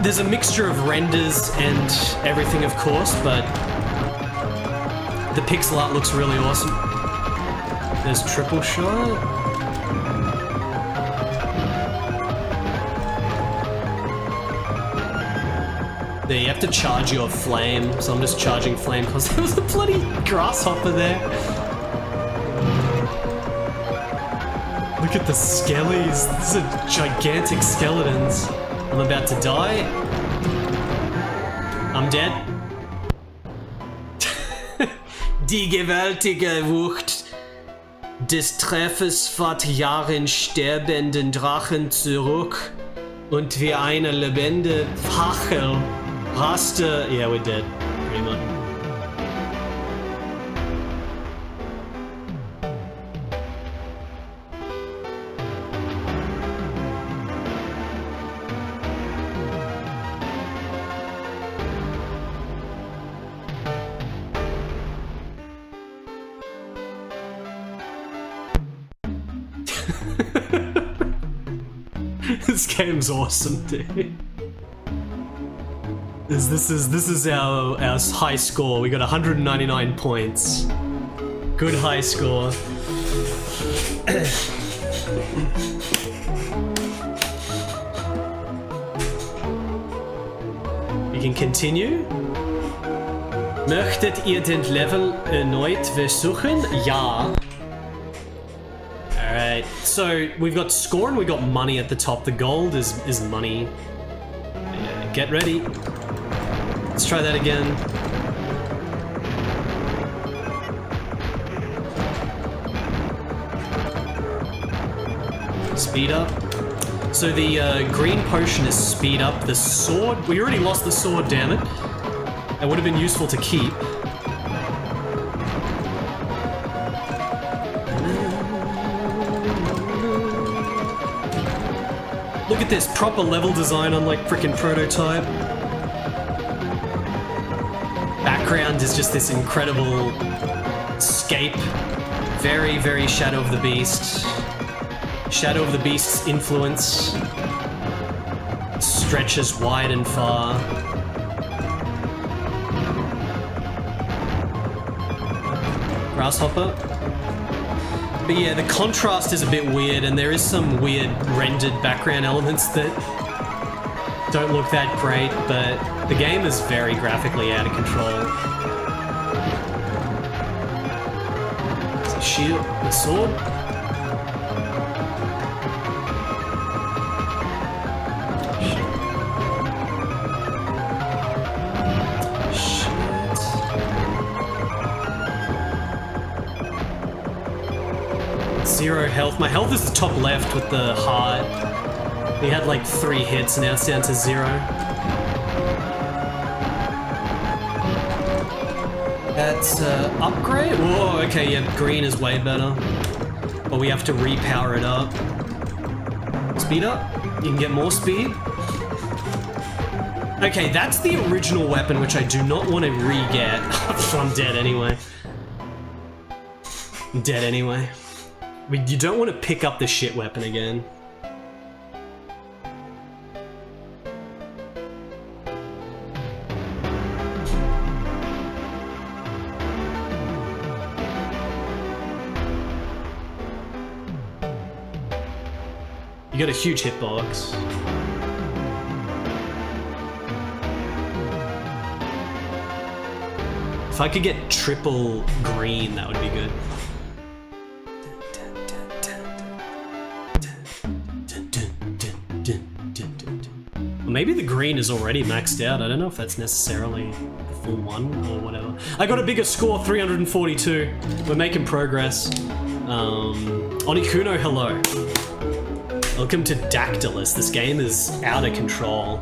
There's a mixture of renders and everything, of course, but the pixel art looks really awesome. There's triple shot. There, you have to charge your flame, so I'm just charging flame because there was a bloody grasshopper there. Look at the skellies. These are gigantic skeletons. I'm about to die. I'm dead. Die gewaltige Wucht des Treffes fährt Jahren sterbenden Drachen zurück und wie eine lebende Fackel raste. Yeah, we're dead, pretty much. This game's awesome, dude. This is our high score. We got 199 points. Good high score. We can continue. Möchtet ihr den Level erneut versuchen? Ja. Alright, so we've got score and we've got money at the top. The gold is money. Yeah, get ready. Let's try that again. Speed up. So the green potion is speed up. The sword, we already lost the sword, damn it. That would have been useful to keep. Look at this, proper level design unlike frickin' Prototype. Background is just this incredible scape. Very, very Shadow of the Beast. Shadow of the Beast's influence stretches wide and far. Grasshopper. But yeah, the contrast is a bit weird, and there is some weird rendered background elements that don't look that great, but the game is very graphically out of control. It's a shield, a sword. Zero health. My health is the top left with the heart. We had like 3 hits, now it's down to 0. That's upgrade? Whoa, okay, yeah, green is way better. But we have to repower it up. Speed up? You can get more speed? Okay, that's the original weapon, which I do not want to re-get. I'm dead anyway. I'm dead anyway. You don't want to pick up the shit weapon again. You got a huge hitbox. If I could get triple green, that would be good. Well, maybe the green is already maxed out. I don't know if that's necessarily the full one or whatever. I got a bigger score, 342. We're making progress. Onikuno, hello. Welcome to Dactylus. This game is out of control.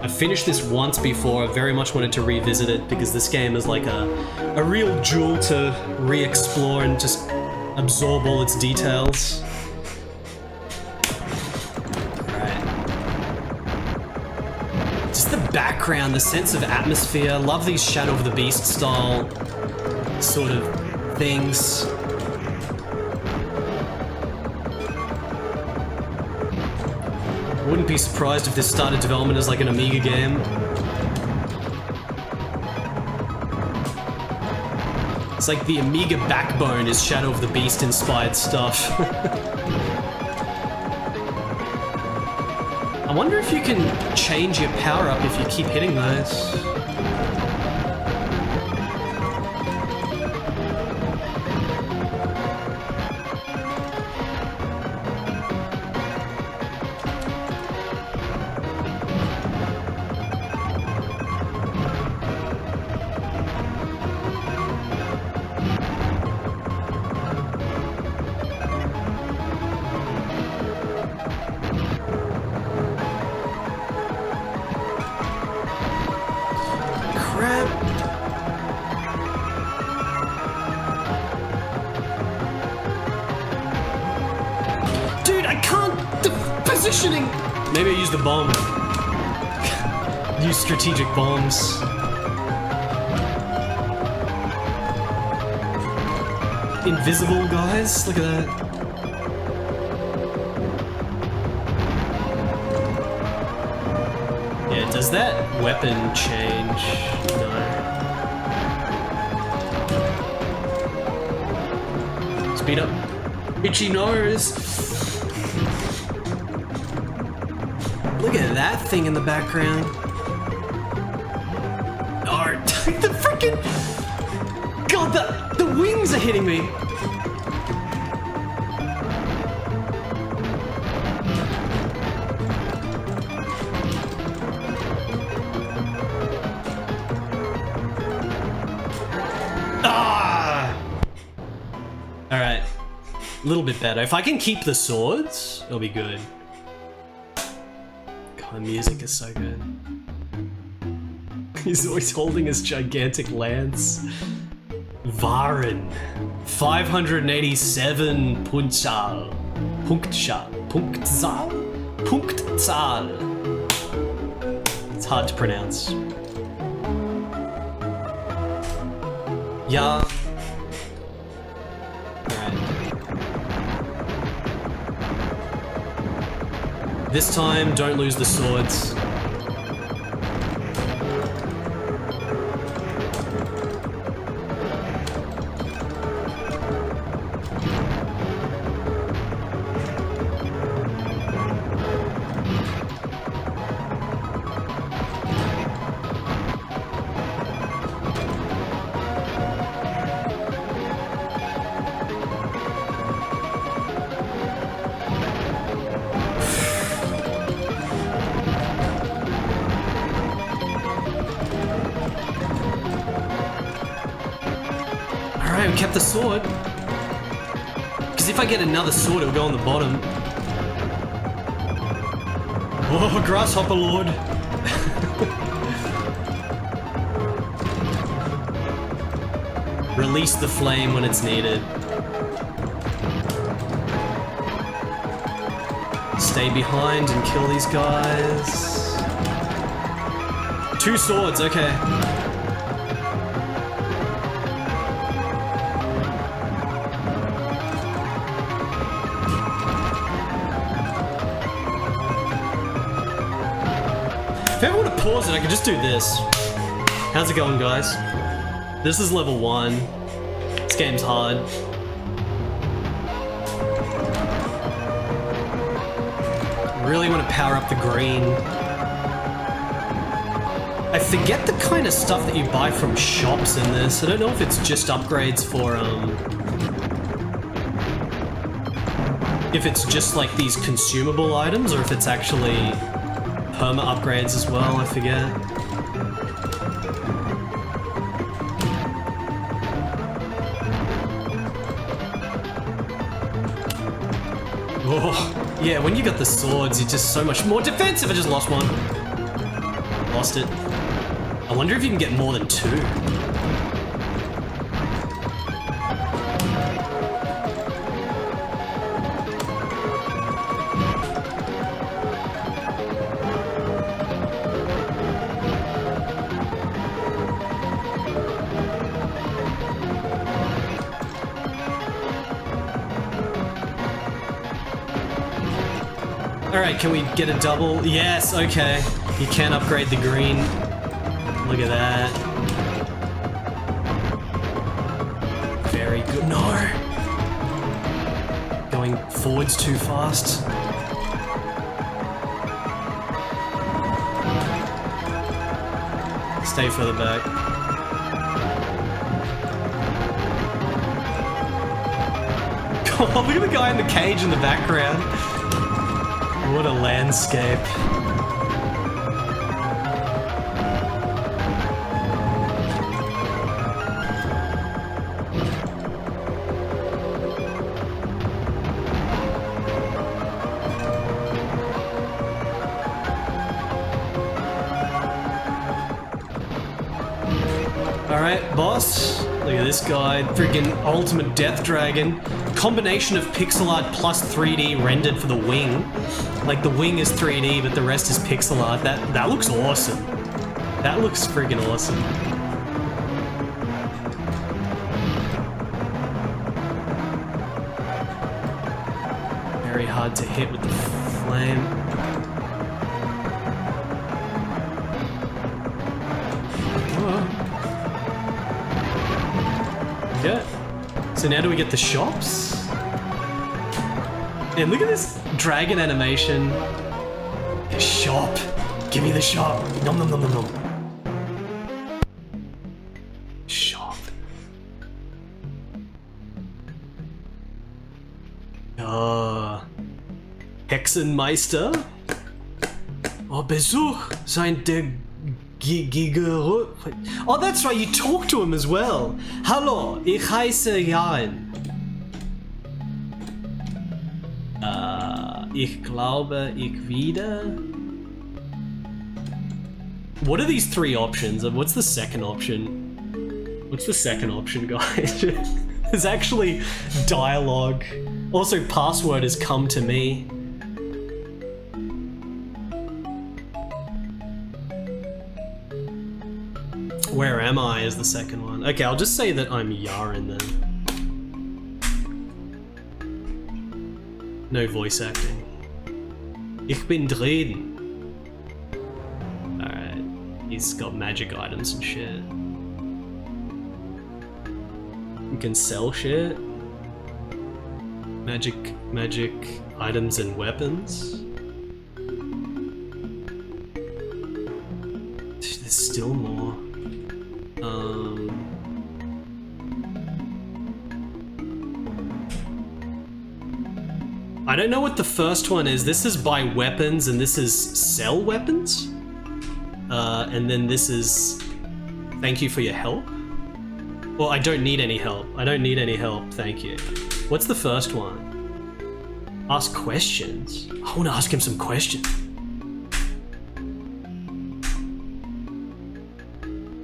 I finished this once before. I very much wanted to revisit it because this game is like a real jewel to re-explore and just absorb all its details. Alright. Just the background, the sense of atmosphere. Love these Shadow of the Beast style sort of things. Wouldn't be surprised if this started development as like an Amiga game. It's like the Amiga backbone is Shadow of the Beast inspired stuff. I wonder if you can change your power up if you keep hitting those. Maybe I use the bomb. Use strategic bombs. Invisible guys, look at that. Yeah, does that weapon change? No. Speed up. Itchy nose. Look at that thing in the background. Oh, the freaking... God, the wings are hitting me. Ah! Alright. A little bit better. If I can keep the swords, it'll be good. The music is so good. He's always holding his gigantic lance. Varen. 587 Punchal. Punktzahl. It's hard to pronounce. Yeah. This time, don't lose the swords. Alright, we kept the sword. Because if I get another sword, it'll go on the bottom. Oh, Grasshopper Lord. Release the flame when it's needed. Stay behind and kill these guys. 2 swords, okay. If I ever want to pause it, I could just do this. How's it going, guys? This is level 1. This game's hard. Really want to power up the green. I forget the kind of stuff that you buy from shops in this. I don't know if it's just upgrades for, if it's just like these consumable items or if it's actually perma upgrades as well, I forget. Oh, yeah, when you got the swords, you're just so much more defensive. I just lost one. Lost it. I wonder if you can get more than 2. Alright, can we get a double? Yes, okay. You can upgrade the green. Look at that. Very good. No! Going forwards too fast. Stay further back. Oh, look at the guy in the cage in the background. What a landscape. Alright, boss. Look at this guy. Freaking ultimate death dragon. Combination of pixel art plus 3D rendered for the wing. Like the wing is 3D, but the rest is pixel art. That looks awesome. That looks friggin' awesome. Very hard to hit with the flame. Okay. So now do we get the shops? And look at this dragon animation. The shop. Give me the shop. Nom nom nom nom nom. Shop. Hexenmeister. Oh, Besuch sein der Gigerö. Oh, that's right, you talk to him as well. Hallo, ich heiße Jan. Ich glaube, ich wieder. What are these 3 options? And what's the second option? What's the second option, guys? There's actually dialogue. Also, password has come to me. Where am I is the second one. Okay, I'll just say that I'm Yaren then. No voice acting. Ich bin drin. Alright. He's got magic items and shit. You can sell shit. Magic items and weapons. There's still more. I don't know what the first one is. This is buy weapons and this is sell weapons. And then this is thank you for your help. Well, I don't need any help. I don't need any help, thank you. What's the first one? Ask questions. I want to ask him some questions.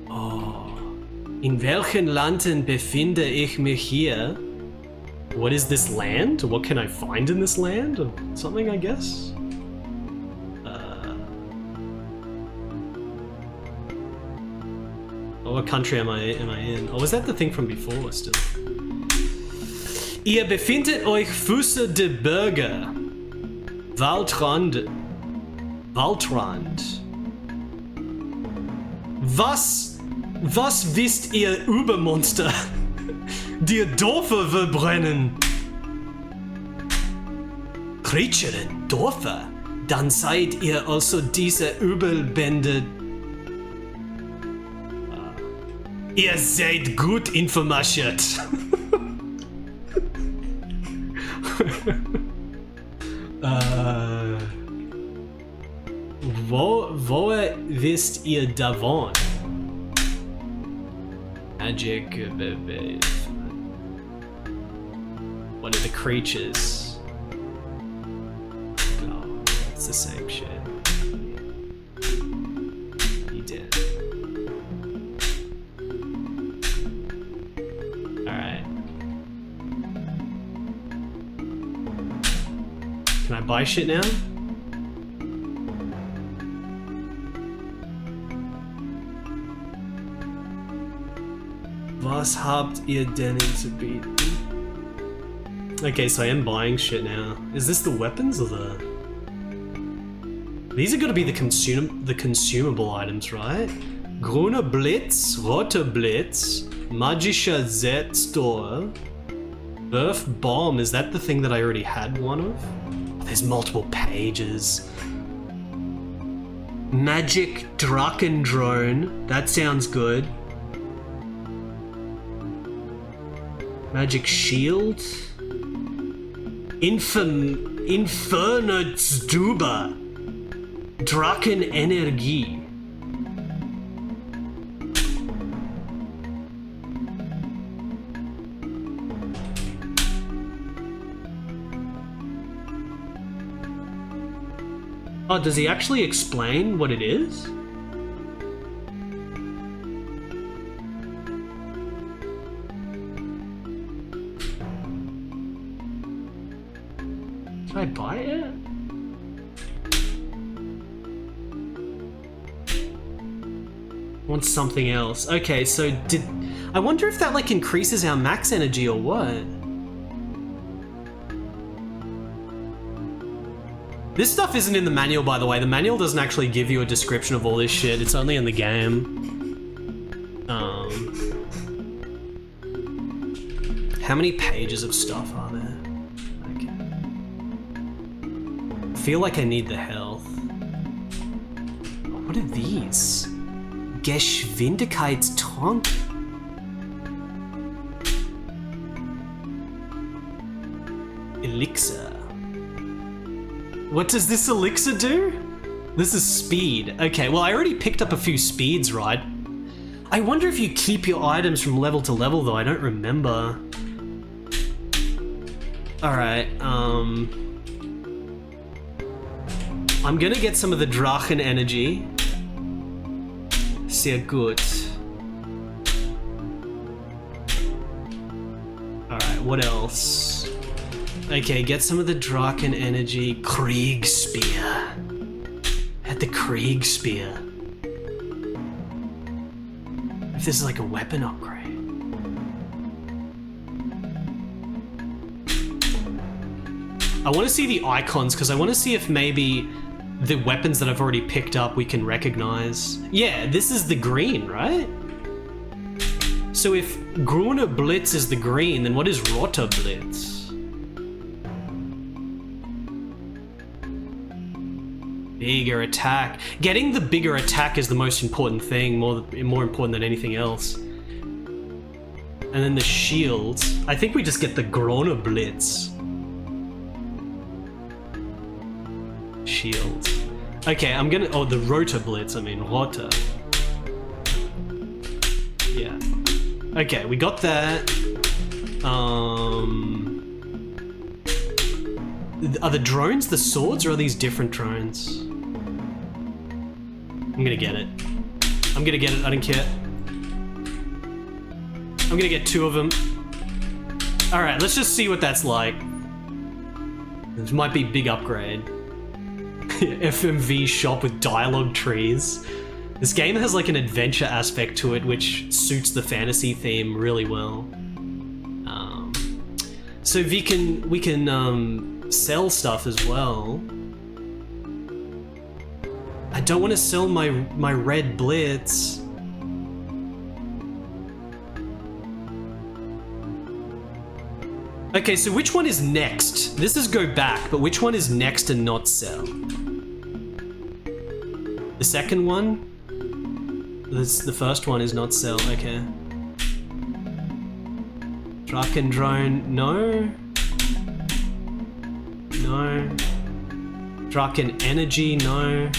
Oh. In welchen Landen befinde ich mich hier? What is this land? What can I find in this land? Or something, I guess? Oh, what country am I in? Oh, was that the thing from before still? Ihr befindet euch Füße de Berge. Waldrand. Was wisst ihr über Monster? Die Dörfer verbrennen. Creaturen, Dörfer? Dann seid ihr also diese Übelbände. Ihr seid gut informiert. Woher wisst ihr davon? Magic. What are the creatures? Oh, it's the same shit. You did. Alright. Can I buy shit now? Was habt ihr denn zu bieten? Okay, so I am buying shit now. Is this the weapons or the... These are gonna be the consumable items, right? Grüner Blitz, roter Blitz, magischer Zettor, Earth Bomb, is that the thing that I already had one of? Oh, there's multiple pages. Magic Drachen Drone, that sounds good. Magic Shield. Infernotsduber. Drachen Energie. Oh, does he actually explain what it is? Can I buy it? I want something else. Okay, so I wonder if that like increases our max energy or what? This stuff isn't in the manual, by the way. The manual doesn't actually give you a description of all this shit. It's only in the game. How many pages of stuff are there? Okay. I feel like I need the health. What are these? Geschwindigkeitstrank? Elixir. What does this elixir do? This is speed. Okay, well I already picked up a few speeds, right? I wonder if you keep your items from level to level though, I don't remember. Alright, I'm gonna get some of the Drachen energy. Sehr gut. Alright, what else? Okay, get some of the Drachen energy. Kriegsspear. At the Kriegsspear. If this is like a weapon upgrade. I want to see the icons because I want to see if maybe the weapons that I've already picked up we can recognize. Yeah, this is the green, right? So if Grüner Blitz is the green, then what is Roter Blitz? Bigger attack. Getting the bigger attack is the most important thing, more important than anything else. And then the shields. I think we just get the Grüner Blitz. Shield. Okay, I'm gonna... Oh, the Roter Blitz, I mean, Roter. Yeah. Okay, we got that. Are the drones the swords, or are these different drones? I'm gonna get it. I'm gonna get it, I don't care. I'm gonna get 2 of them. Alright, let's just see what that's like. This might be big upgrade. FMV shop with dialogue trees. This game has like an adventure aspect to it which suits the fantasy theme really well. So we can sell stuff as well. I don't want to sell my red blitz. Okay, so which one is next? This is go back, but which one is next and not sell? The second one? The first one is not sell, okay. Truck and drone, no. No. Truck and energy, no.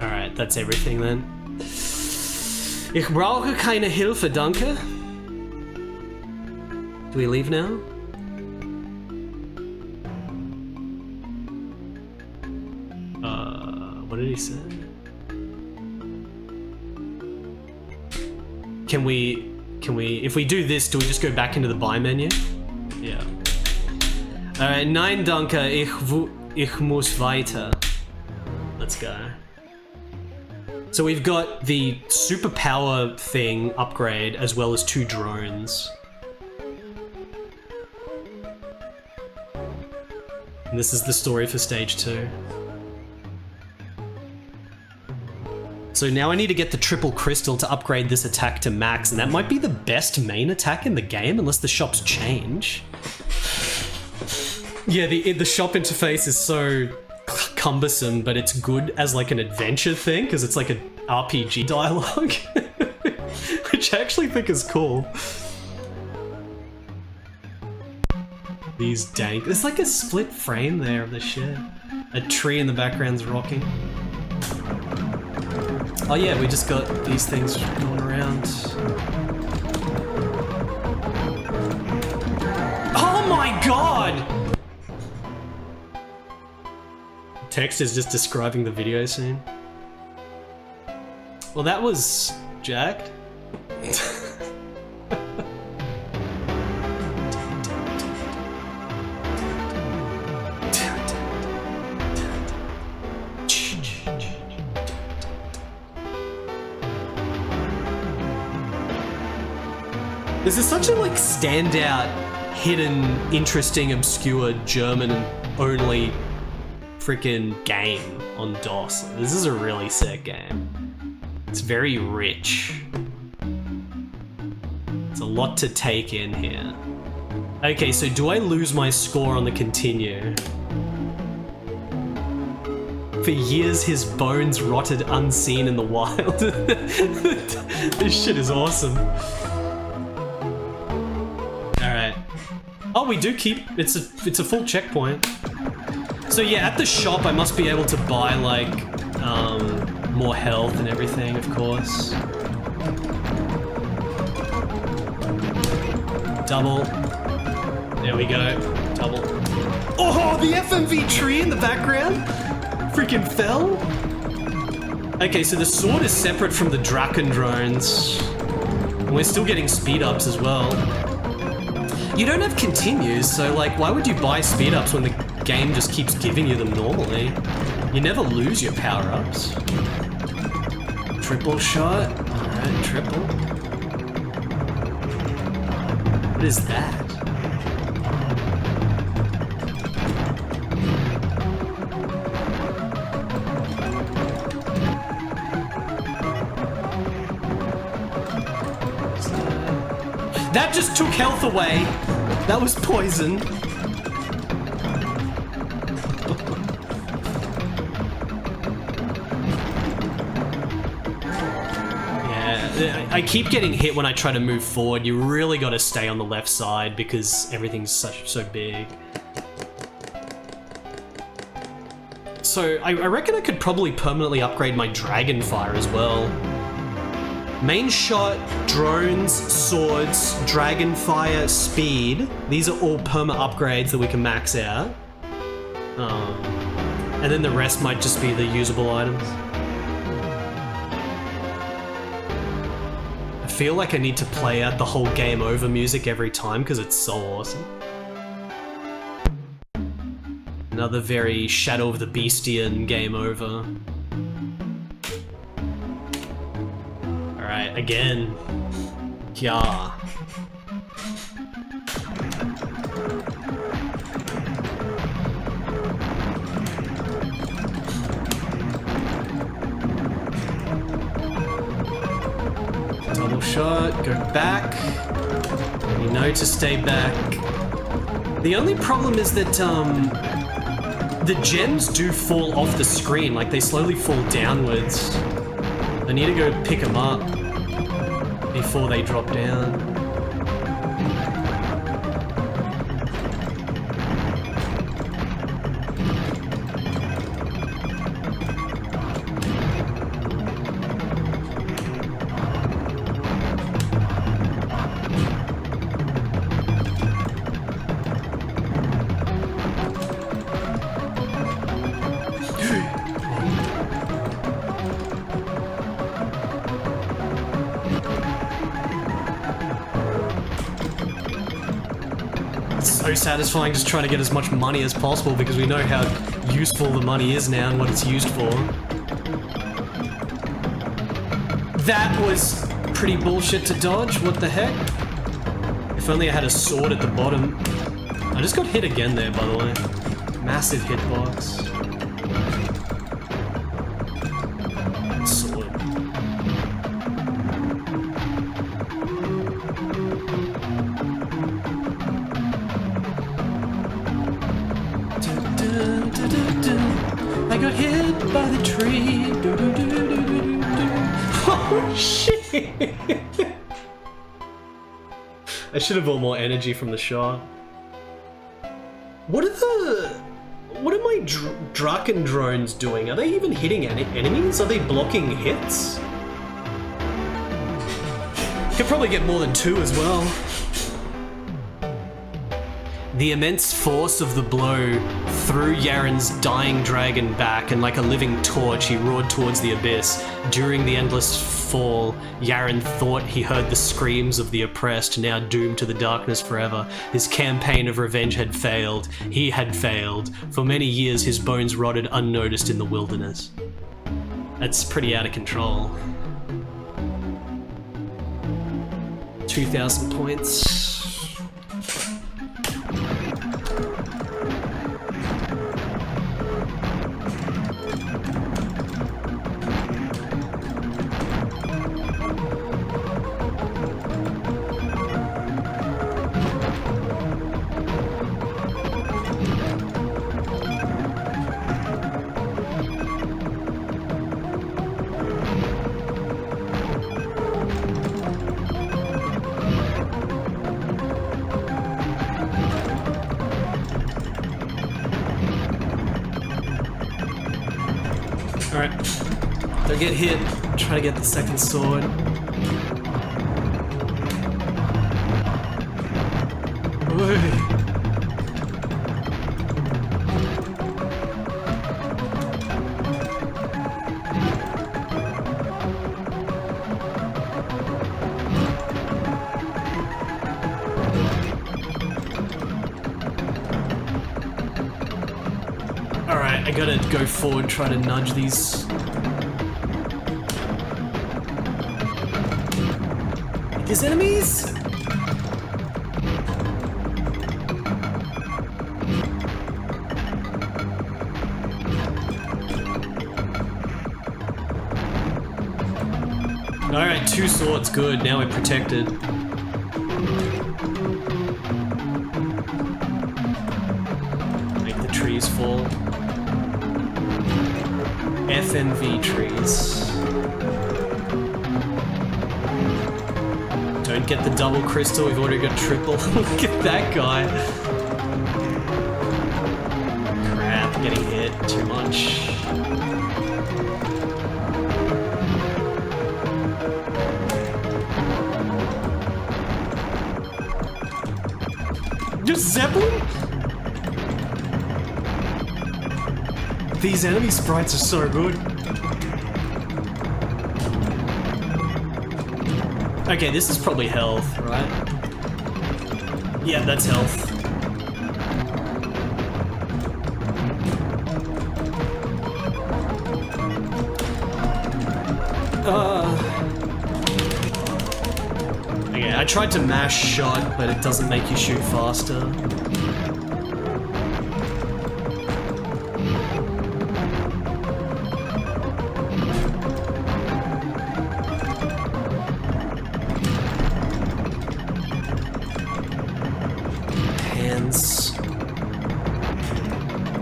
Alright, that's everything then. Ich brauche keine Hilfe, danke. Do we leave now? What did he say? Can we, if we do this, do we just go back into the buy menu? Yeah. Alright, nein danke, ich muss weiter. Let's go. So we've got the superpower thing upgrade as well as 2 drones. And this is the story for stage 2. So now I need to get the triple crystal to upgrade this attack to max, and that might be the best main attack in the game unless the shops change. Yeah, the shop interface is so cumbersome, but it's good as like an adventure thing because it's like an RPG dialogue, which I actually think is cool. These dank. There's like a split frame there of the shit. A tree in the background's rocking. Oh yeah, we just got these things going around. Oh my god! Text is just describing the video scene. Well, that was jacked. This is such a like standout, hidden, interesting, obscure German only freaking game on DOS. This is a really sick game. It's very rich. It's a lot to take in here. Okay, so do I lose my score on the continue? For years his bones rotted unseen in the wild. This shit is awesome. Alright. Oh, we do keep... It's a full checkpoint. So yeah, at the shop I must be able to buy like more health and everything, of course. Double. There we go. Double. Oh, the FMV tree in the background freaking fell. Okay, so the sword is separate from the Draken drones. And we're still getting speed ups as well. You don't have continues, so like, why would you buy speed ups when the game just keeps giving you them normally? You never lose your power-ups. Triple shot. Alright, triple. What is that? That just took health away. That was poison. Yeah, I keep getting hit when I try to move forward. You really got to stay on the left side because everything's so big. So I reckon I could probably permanently upgrade my Dragonfire as well. Main shot, drones, swords, Dragonfire, speed. These are all perma upgrades that we can max out. And then the rest might just be the usable items. I feel like I need to play out the whole game over music every time because it's so awesome. Another very Shadow of the Beastian game over. Alright, again. Yeah. Double shot, go back. know to stay back. The only problem is that, the gems do fall off the screen, like they slowly fall downwards. I need to go pick them up before they drop down. So satisfying just trying to get as much money as possible because we know how useful the money is now and what it's used for. That was pretty bullshit to dodge, what the heck? If only I had a sword at the bottom. I just got hit again there, by the way. Massive hitbox. Sword. I got hit by the tree. Oh shit! I should have bought more energy from the shot. What are my Draken drones doing? Are they even hitting enemies? Are they blocking hits? Could probably get more than 2 as well. The immense force of the blow threw Yaren's dying dragon back, and like a living torch, he roared towards the abyss. During the endless fall, Yaren thought he heard the screams of the oppressed, now doomed to the darkness forever. His campaign of revenge had failed. He had failed. For many years, his bones rotted unnoticed in the wilderness. That's pretty out of control. 2,000 points. Alright. Don't get hit. Try to get the second sword. Whoa. Alright, I gotta go forward, try to nudge these. These enemies? Alright, 2 swords, good, now we're protected. Make the trees fall. FMV trees. Don't get the double crystal, we've already got triple. Look at that guy. Crap, getting hit too much. Just Zeppelin? These enemy sprites are so good. Okay, this is probably health, right? Yeah, that's health. Okay, I tried to mash shot, but it doesn't make you shoot faster. hands.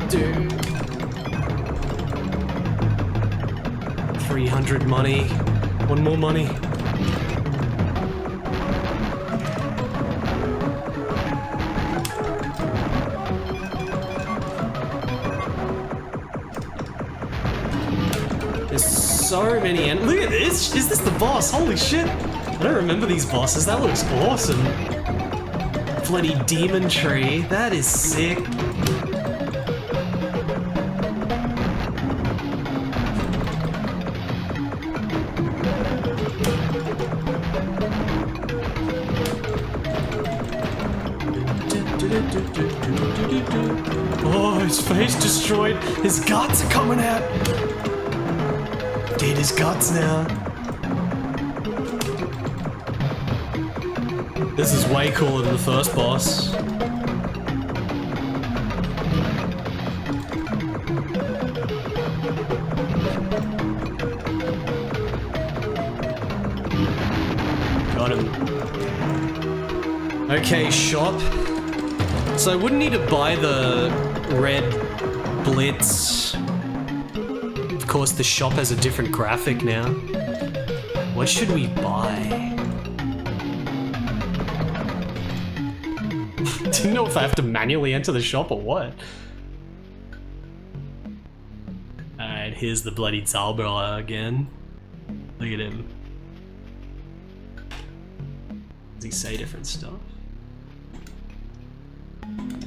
Dude. 300 money. One more money. There's so many look at this! Is this the boss? Holy shit! I don't remember these bosses. That looks awesome. Bloody demon tree. That is sick. Oh, his face destroyed. His guts are coming out. Did his guts now. This is way cooler than the first boss. Got him. Okay, shop. So I wouldn't need to buy the red blitz. Of course, the shop has a different graphic now. What should we buy? Didn't know if I have to manually enter the shop or what. Alright, here's the bloody Zauberer again. Look at him. Does he say different stuff?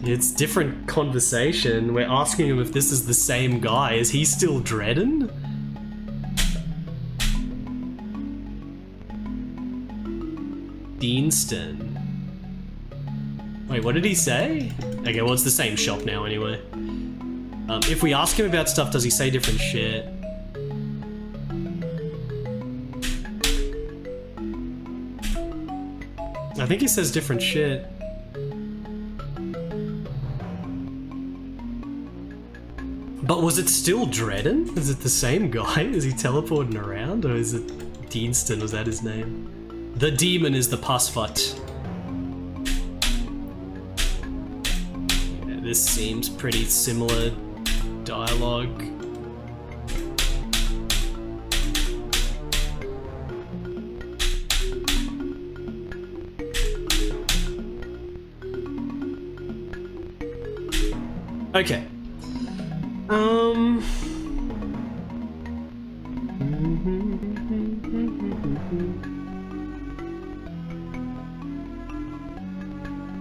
It's different conversation. We're asking him if this is the same guy. Is he still Dredden? Deanston. Wait, what did he say? Okay, well, it's the same shop now anyway. If we ask him about stuff, does he say different shit? I think he says different shit. But was it still Dredden? Is it the same guy? Is he teleporting around? Or is it Deanston? Was that his name? The demon is the Pusfut. Yeah, this seems pretty similar dialogue. Okay.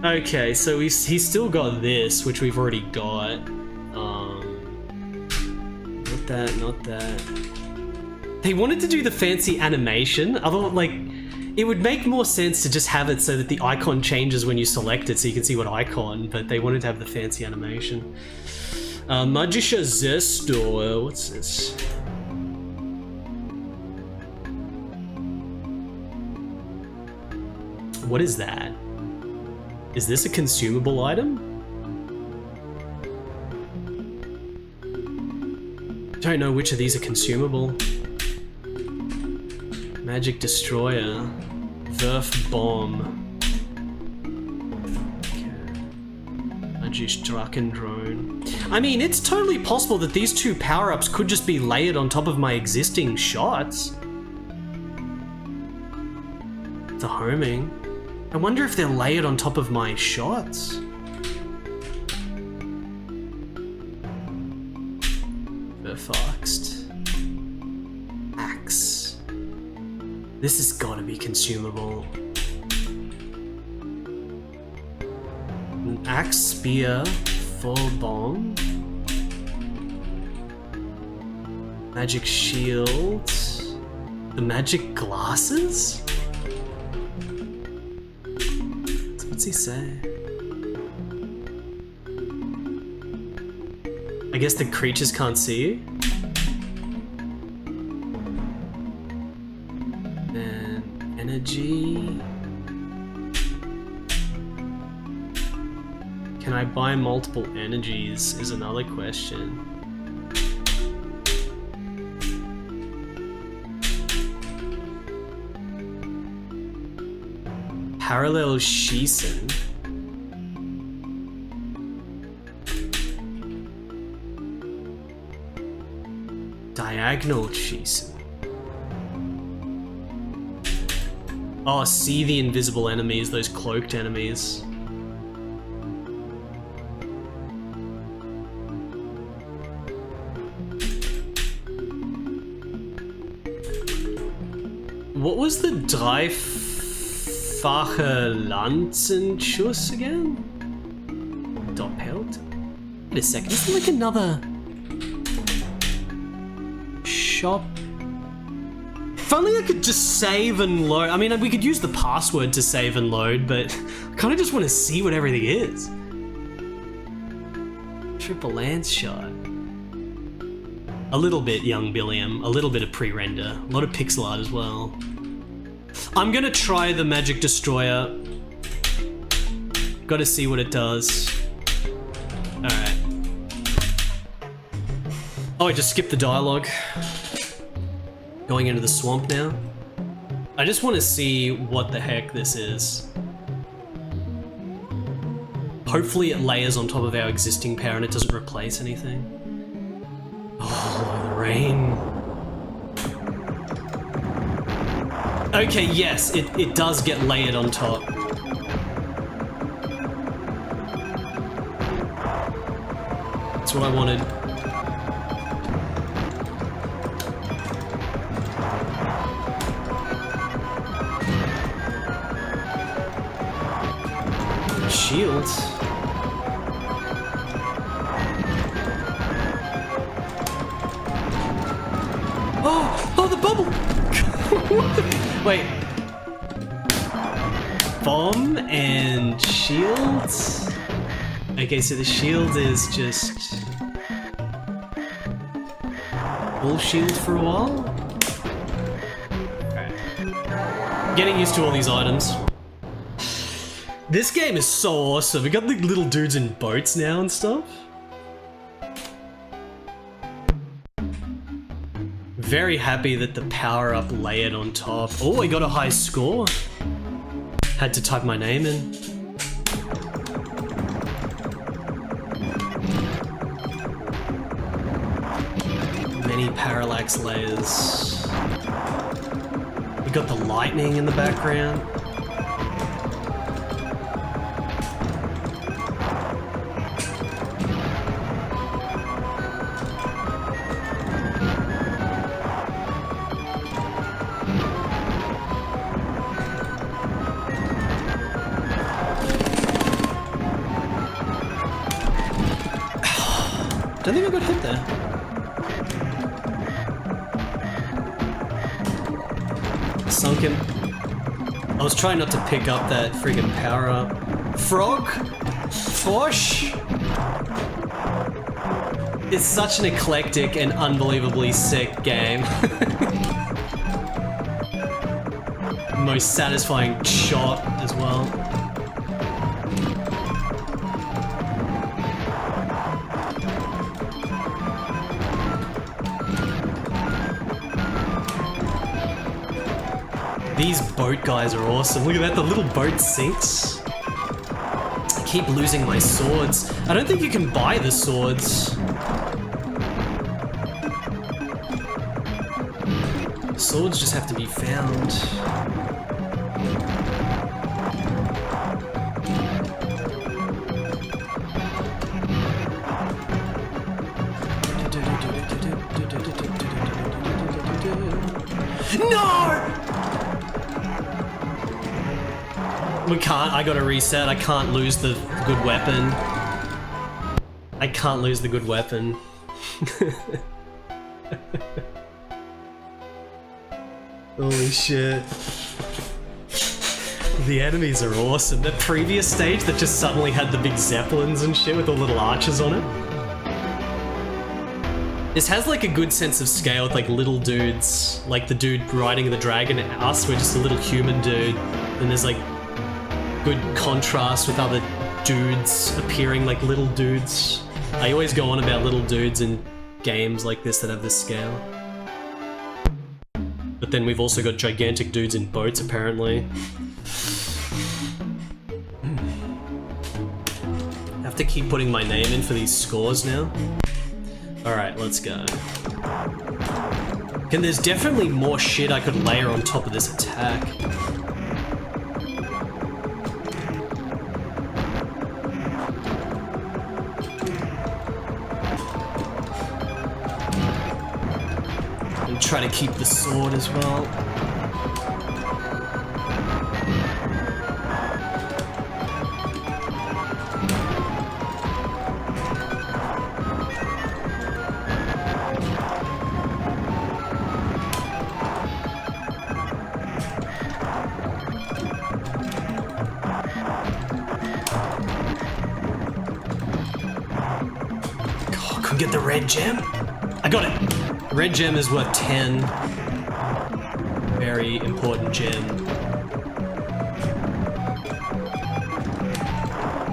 Okay, so he's still got this, which we've already got. Not that, not that. They wanted to do the fancy animation. Although, like, it would make more sense to just have it so that the icon changes when you select it, so you can see what icon. But they wanted to have the fancy animation. Magischer Zesto. What's this? What is that? Is this a consumable item? Don't know which of these are consumable. Magic Destroyer. Werf Bomb. Magic Drachendrone. I mean, it's totally possible that these two power-ups could just be layered on top of my existing shots. The homing. I wonder if they're layered on top of my shots. Verfoxed. Axe. This has got to be consumable. An axe, spear, full bomb. Magic shield. The magic glasses? What's he say? I guess the creatures can't see you. And energy. Can I buy multiple energies is another question. Parallel Shisen. Diagonal cheese. Oh, see the invisible enemies, those cloaked enemies. What was the dreifache Lanzenschuss again? Doppelt? Wait a second, is there like another shop? If only I could just save and load. I mean, we could use the password to save and load, but I kind of just want to see what everything is. Triple lance shot. A little bit young Billiam, a little bit of pre-render, a lot of pixel art as well. I'm gonna try the Magic Destroyer. Gotta see what it does. Alright. Oh, I just skipped the dialogue. Going into the swamp now. I just want to see what the heck this is. Hopefully it layers on top of our existing power and it doesn't replace anything. Oh, the rain. Okay, yes, it does get layered on top. That's what I wanted. Shields. Oh, the bubble! Wait. Bomb and shields? Okay, so the shield is just... full shield for a while? Alright. Getting used to all these items. This game is so awesome. We got the little dudes in boats now and stuff. Very happy that the power-up layered on top. Oh, I got a high score. Had to type my name in. Many parallax layers. We got the lightning in the background. I think I got hit there. Sunken. I was trying not to pick up that friggin' power up. Frog? Fosh? It's such an eclectic and unbelievably sick game. Most satisfying shot as well. These boat guys are awesome. Look at that, the little boat sinks. I keep losing my swords. I don't think you can buy the swords. Swords just have to be found. No! We can't, I gotta reset. I can't lose the good weapon. I can't lose the good weapon. Holy shit. The enemies are awesome. The previous stage that just suddenly had the big zeppelins and shit with the little arches on it. This has like a good sense of scale with like little dudes. Like the dude riding the dragon and us, we're just a little human dude. And there's like good contrast with other dudes appearing like little dudes. I always go on about little dudes in games like this that have this scale. But then we've also got gigantic dudes in boats apparently. I have to keep putting my name in for these scores now. Alright, let's go. And there's definitely more shit I could layer on top of this attack. And try to keep the sword as well. Get the red gem. I got it. Red gem is worth 10. Very important gem.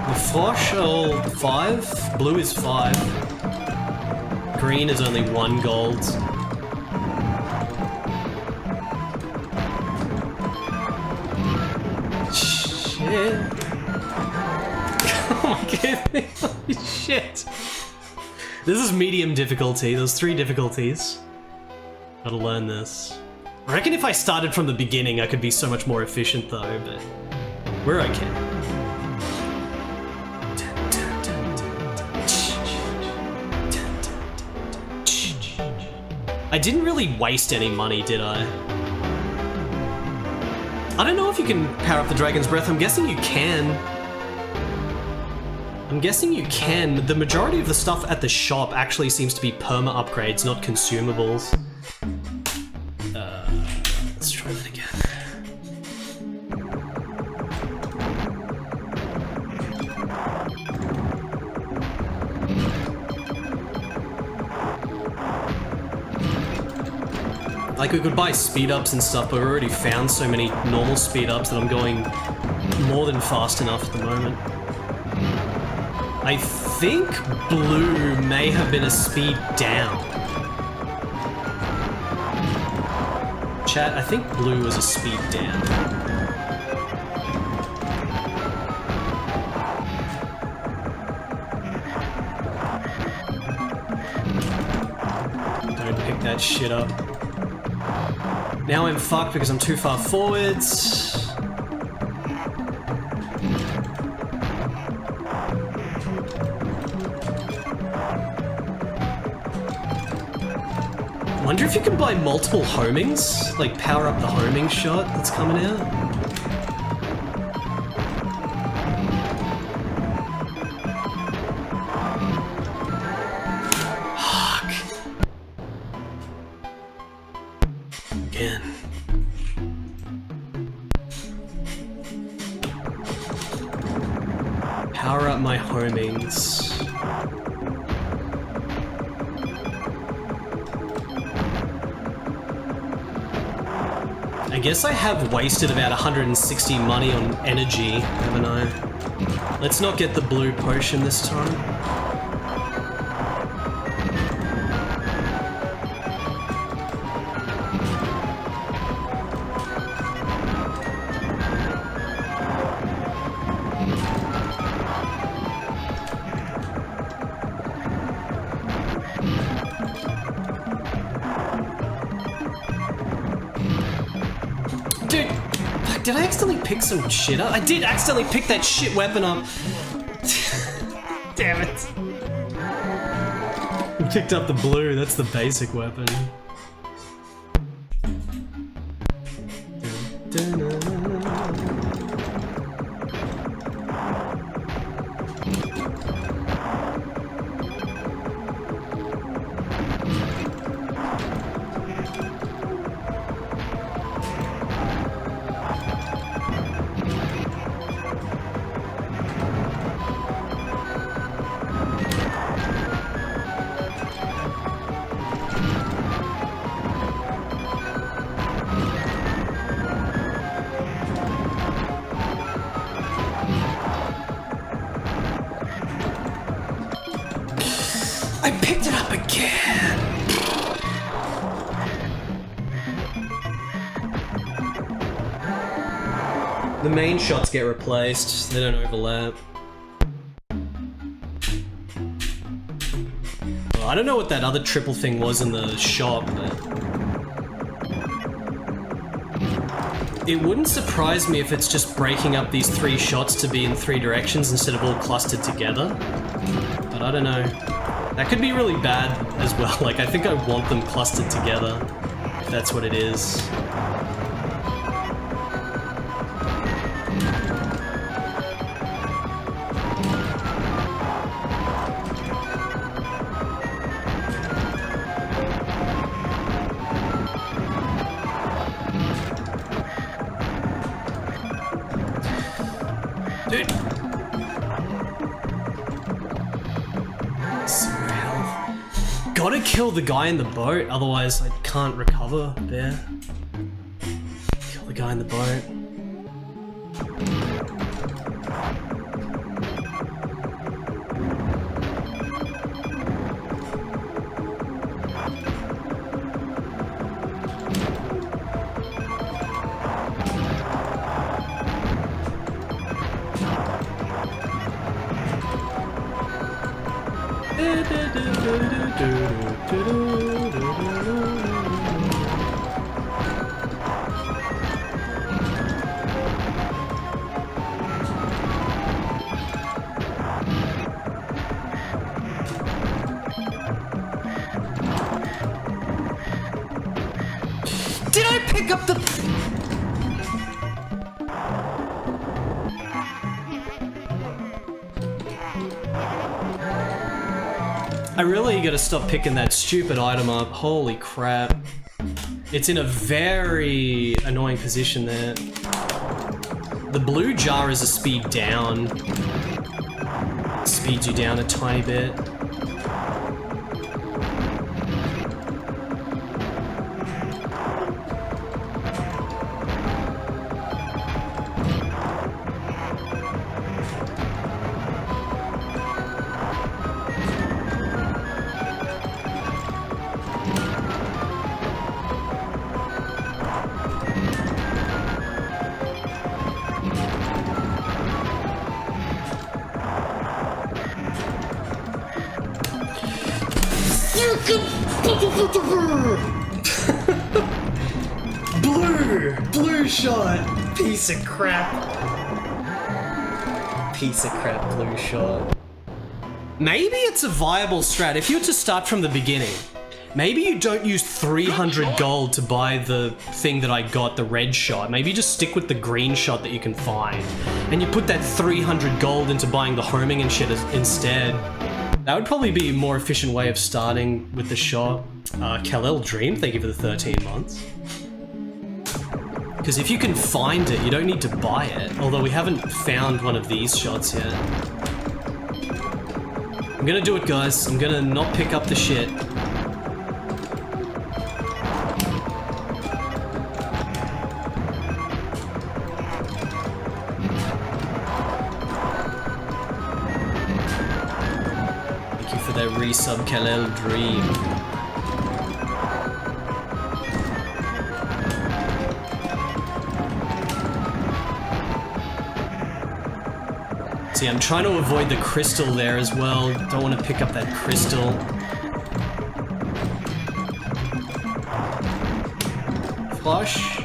The frosh are 5. Blue is 5. Green is only 1 gold. Shit. Oh my goodness. Holy shit. This is medium difficulty. There's 3 difficulties. Gotta learn this. I reckon if I started from the beginning, I could be so much more efficient though, but we're okay. I didn't really waste any money, did I? I don't know if you can power up the Dragon's Breath. I'm guessing you can. The majority of the stuff at the shop actually seems to be perma upgrades, not consumables. Let's try that again. Like, we could buy speed ups and stuff, but we already found so many normal speed ups that I'm going more than fast enough at the moment. I think blue may have been a speed down. Chat, I think blue was a speed down. Don't pick that shit up. Now I'm fucked because I'm too far forwards. Wonder if you can buy multiple homings? Like power up the homing shot that's coming out? Fuck. Again. Power up my homings. I guess I have wasted about 160 money on energy, haven't I? Let's not get the blue potion this time. Did I accidentally pick some shit up? I did accidentally pick that shit weapon up. Damn it. I picked up the blue, that's the basic weapon. I picked it up again! The main shots get replaced, they don't overlap. Well, I don't know what that other triple thing was in the shop, but It wouldn't surprise me if it's just breaking up these 3 shots to be in 3 directions instead of all clustered together. But I don't know. That could be really bad as well. Like, I think I want them clustered together, if that's what it is. Dude. Zero health. Gotta kill the guy in the boat, otherwise I can't recover there. Kill the guy in the boat. Did I pick up the... I really gotta stop picking that stupid item up. Holy crap. It's in a very annoying position there. The blue jar is a speed down. It speeds you down a tiny bit. Blue shot! Piece of crap. Piece of crap blue shot. Maybe it's a viable strat. If you were to start from the beginning, maybe you don't use 300 gold to buy the thing that I got, the red shot. Maybe you just stick with the green shot that you can find. And you put that 300 gold into buying the homing and shit instead. That would probably be a more efficient way of starting with the shot. Kal-El Dream, thank you for the 13 months. Because if you can find it, you don't need to buy it. Although we haven't found one of these shots yet. I'm gonna do it, guys. I'm gonna not pick up the shit. Thank you for that resub, Kal-El Dream. See, I'm trying to avoid the crystal there as well. Don't want to pick up that crystal. Flush.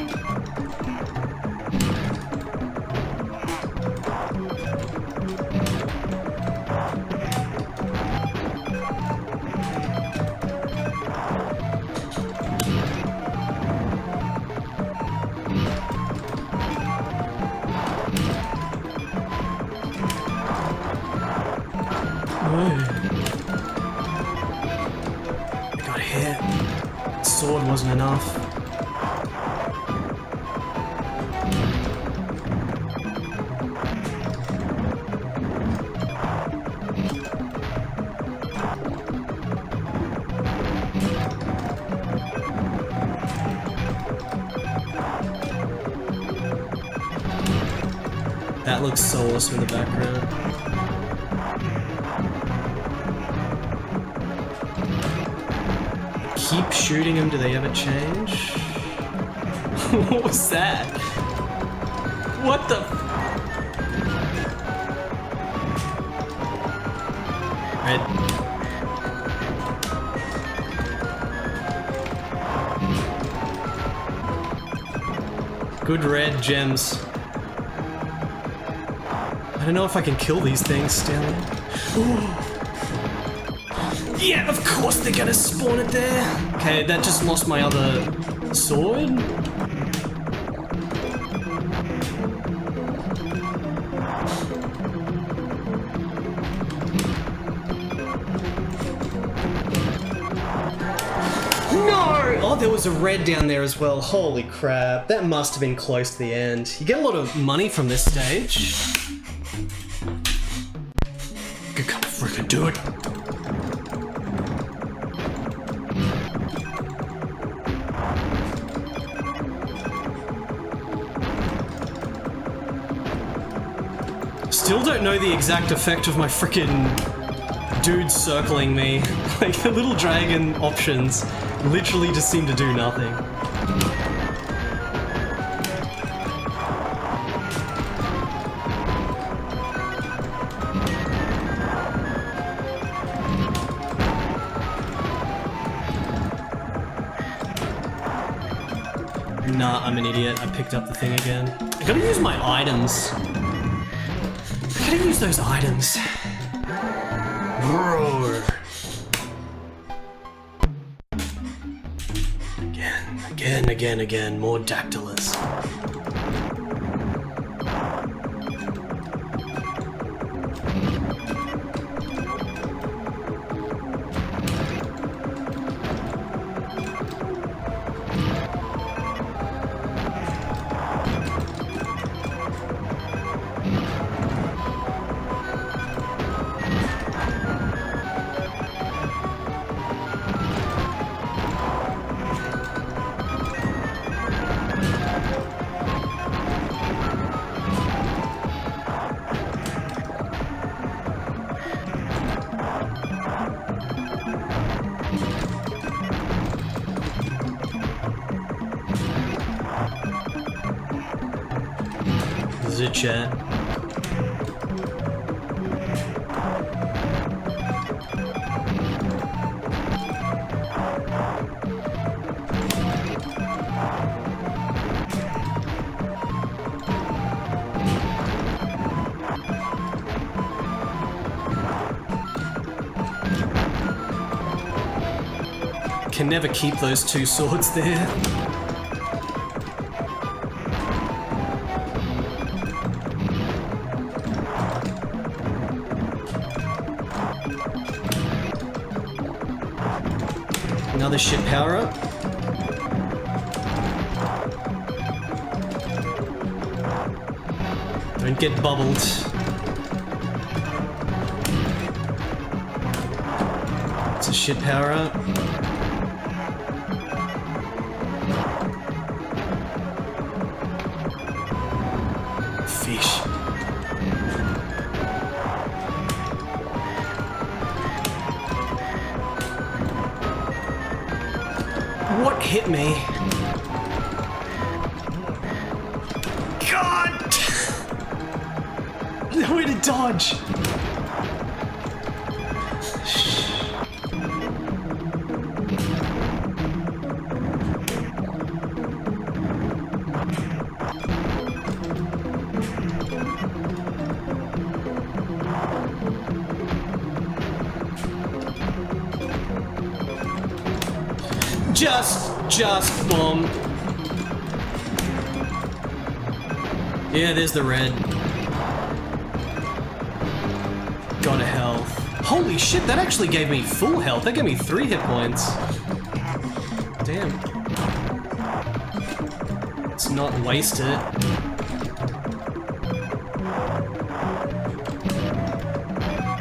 I got hit. Sword wasn't enough. That looks so awesome in the background. Keep shooting them, do they ever change? What was that? What the? Red. Good red gems. I don't know if I can kill these things still. Ooh. Yeah, of course they're gonna spawn it there. Okay, that just lost my other sword. No! Oh, there was a red down there as well. Holy crap. That must have been close to the end. You get a lot of money from this stage. You can't freaking do it. Still don't know the exact effect of my freaking dudes circling me. Like, the little dragon options literally just seem to do nothing. Nah, I'm an idiot. I picked up the thing again. I gotta use my items. I gotta use those items. Roar. Again, more dactylus. This is it, chat. Can never keep those two swords there. Another ship power up. Don't get bubbled. It's a ship power up. Fish. What hit me? God! Nowhere to dodge. Just boom. Yeah, there's the red. Got a health. Holy shit, that actually gave me full health. That gave me 3 hit points. Damn. Let's not waste it.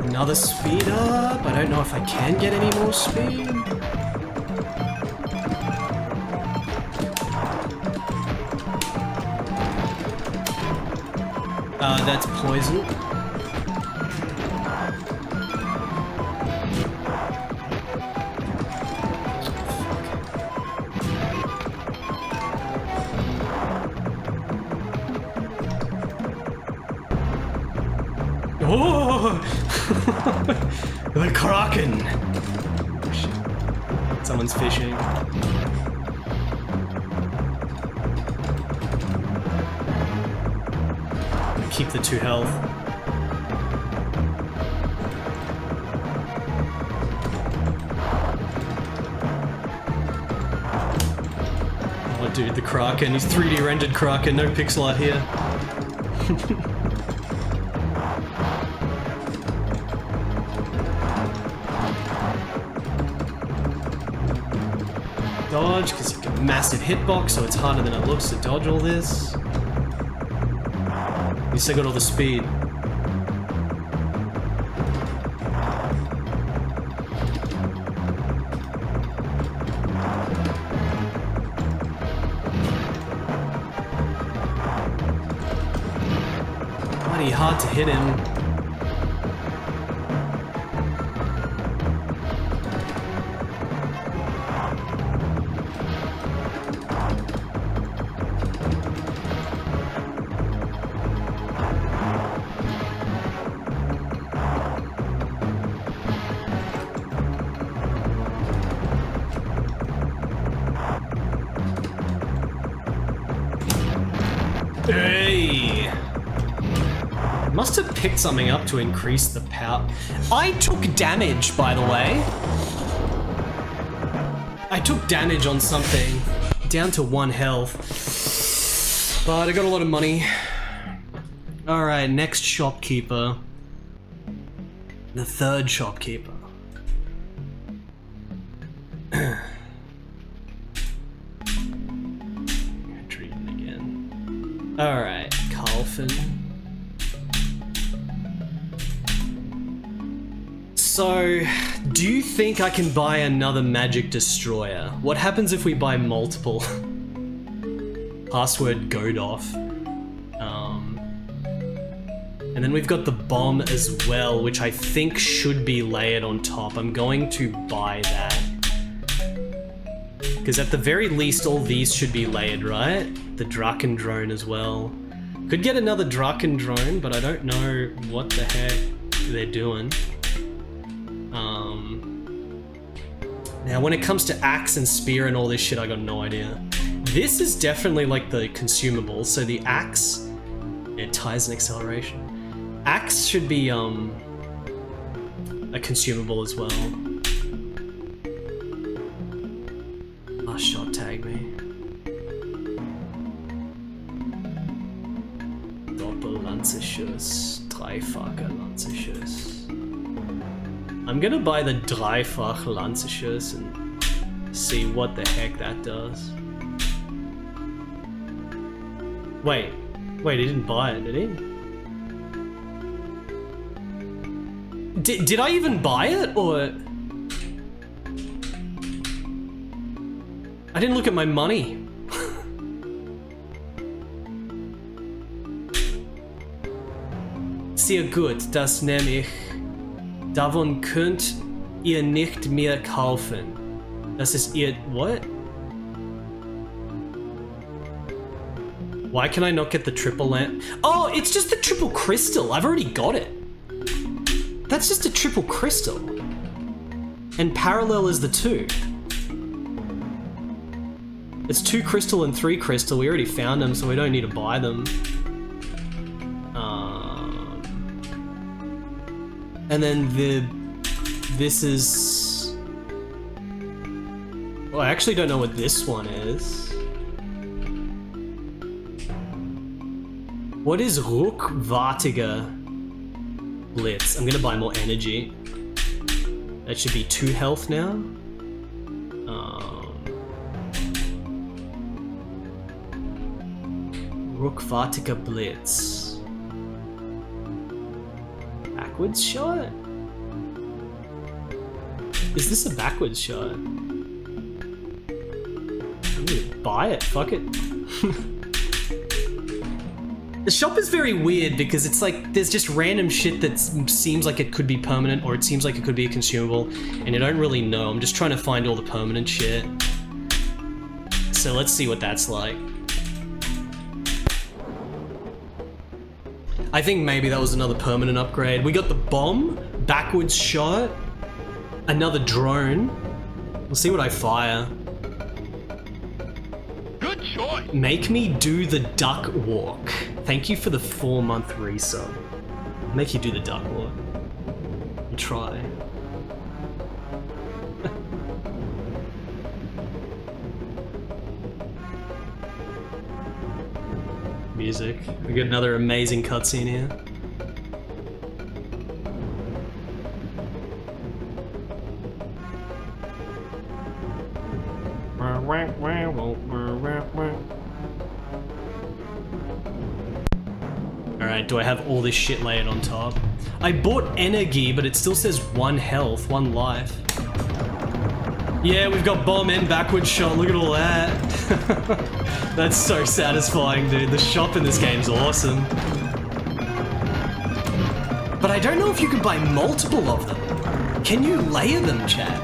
Another speed up. I don't know if I can get any more speed. That's poison. Oh! The Kraken! Someone's fishing. keep the 2 health. Oh dude, the Kraken. He's 3D rendered Kraken, no pixel art here. Dodge, because you've got a massive hitbox, so it's harder than it looks to dodge all this. You still got all the speed. Bloody hard to hit him. Hey! Must have picked something up to increase the power. I took damage, by the way. I took damage on something. Down to 1 health. But I got a lot of money. Alright, next shopkeeper. The 3rd shopkeeper. Treating again. Alright, Carlfin. So, do you think I can buy another magic destroyer? What happens if we buy multiple? Password Godoff. And then we've got the bomb as well, which I think should be layered on top. I'm going to buy that. Because at the very least, all these should be layered, right? The Draken drone as well. Could get another Draken drone, but I don't know what the heck they're doing. Now, when it comes to axe and spear and all this shit, I got no idea. This is definitely like the consumable. So the axe, it ties an acceleration. Axe should be a consumable as well. Oh, shot tag me. Doppel-Lanzeschuss, dreifacher Lanzeschuss. I'm gonna buy the Dreifach Lanzeschuss and see what the heck that does. Wait, he didn't buy it, did he? Did I even buy it, or? I didn't look at my money. Sehr gut, das nehme ich. Davon könnt ihr nicht mehr kaufen. Das ist ihr... What? Why can I not get the triple lamp? Oh, it's just the triple crystal. I've already got it. That's just a triple crystal. And parallel is the 2. It's 2 crystal and 3 crystal. We already found them, so we don't need to buy them. And then this is... Well, I actually don't know what this one is. What is Ruckwartiger Blitz? I'm gonna buy more energy. That should be 2 health now. Ruckwartiger Blitz. Backwards shot? Is this a backwards shot? I'm gonna buy it, fuck it. The shop is very weird because it's like there's just random shit that seems like it could be permanent or it seems like it could be a consumable and I don't really know. I'm just trying to find all the permanent shit. So let's see what that's like. I think maybe that was another permanent upgrade. We got the bomb, backwards shot, another drone. We'll see what I fire. Good choice. Make me do the duck walk. Thank you for the 4-month resub. I'll make you do the Dark Lord. I'll try. Music. We got another amazing cutscene here. Alright, do I have all this shit layered on top? I bought energy, but it still says 1 health, 1 life. Yeah, we've got bomb and backward shot, look at all that. That's so satisfying, dude. The shop in this game's awesome. But I don't know if you can buy multiple of them. Can you layer them, chat?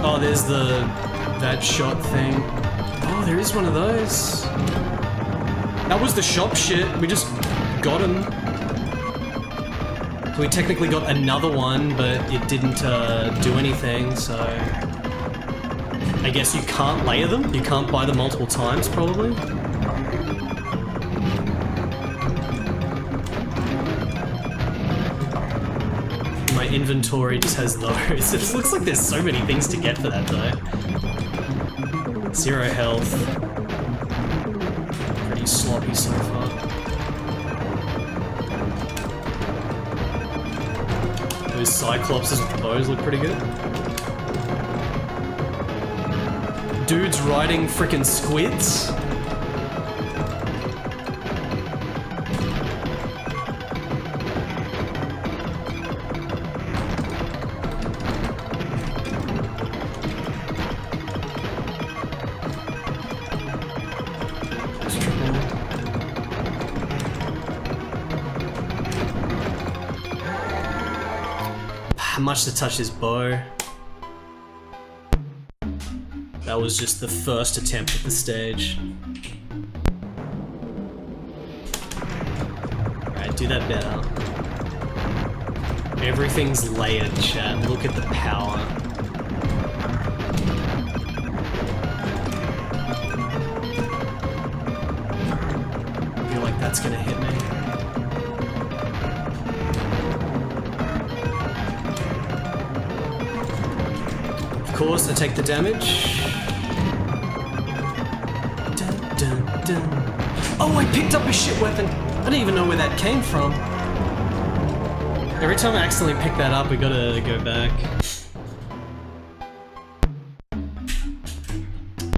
Oh, there's that shot thing. Oh, there is one of those. That was the shop shit. We just got him. So we technically got another one, but it didn't do anything, so... I guess you can't layer them? You can't buy them multiple times, probably? My inventory just has those. It looks like there's so many things to get for that, though. 0 health. Pretty sloppy so far. Those Cyclopses with the bows look pretty good. Dudes riding frickin' squids. Much to touch his bow. That was just the first attempt at the stage. Alright, do that better. Everything's layered, chat. Look at the power. I feel like that's gonna hit me. Of course, I take the damage. Dun, dun, dun. Oh, I picked up a shit weapon! I didn't even know where that came from. Every time I accidentally pick that up, we gotta go back.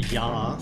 Yeah.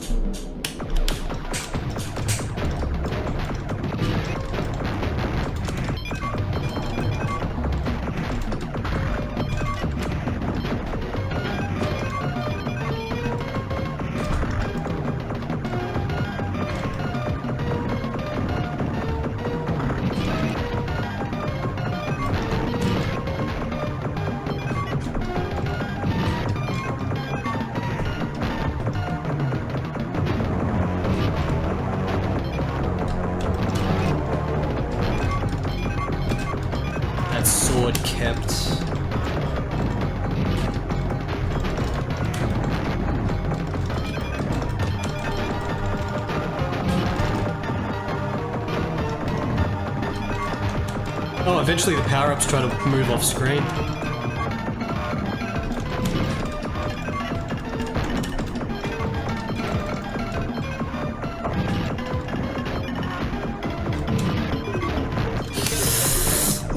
Oh, eventually the power-ups try to move off screen.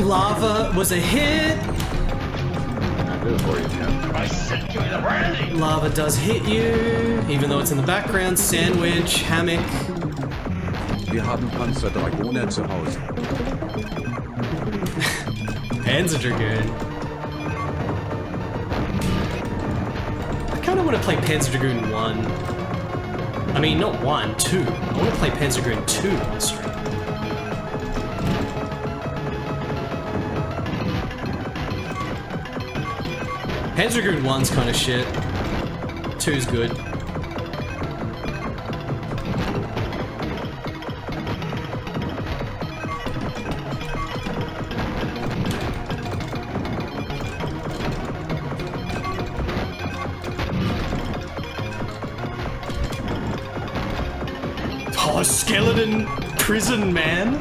Lava was a hit! I do it for you, Tim. I sent you the brandy! Lava does hit you, even though it's in the background. Sandwich, hammock. Wir haben Panzerdragoner zu Hause. Panzer Dragoon. I kind of want to play Panzer Dragoon 1. I mean, not 1, 2. I want to play Panzer Dragoon 2 on stream. Panzer Dragoon 1's kind of shit. 2's good. Oh, skeleton prison man.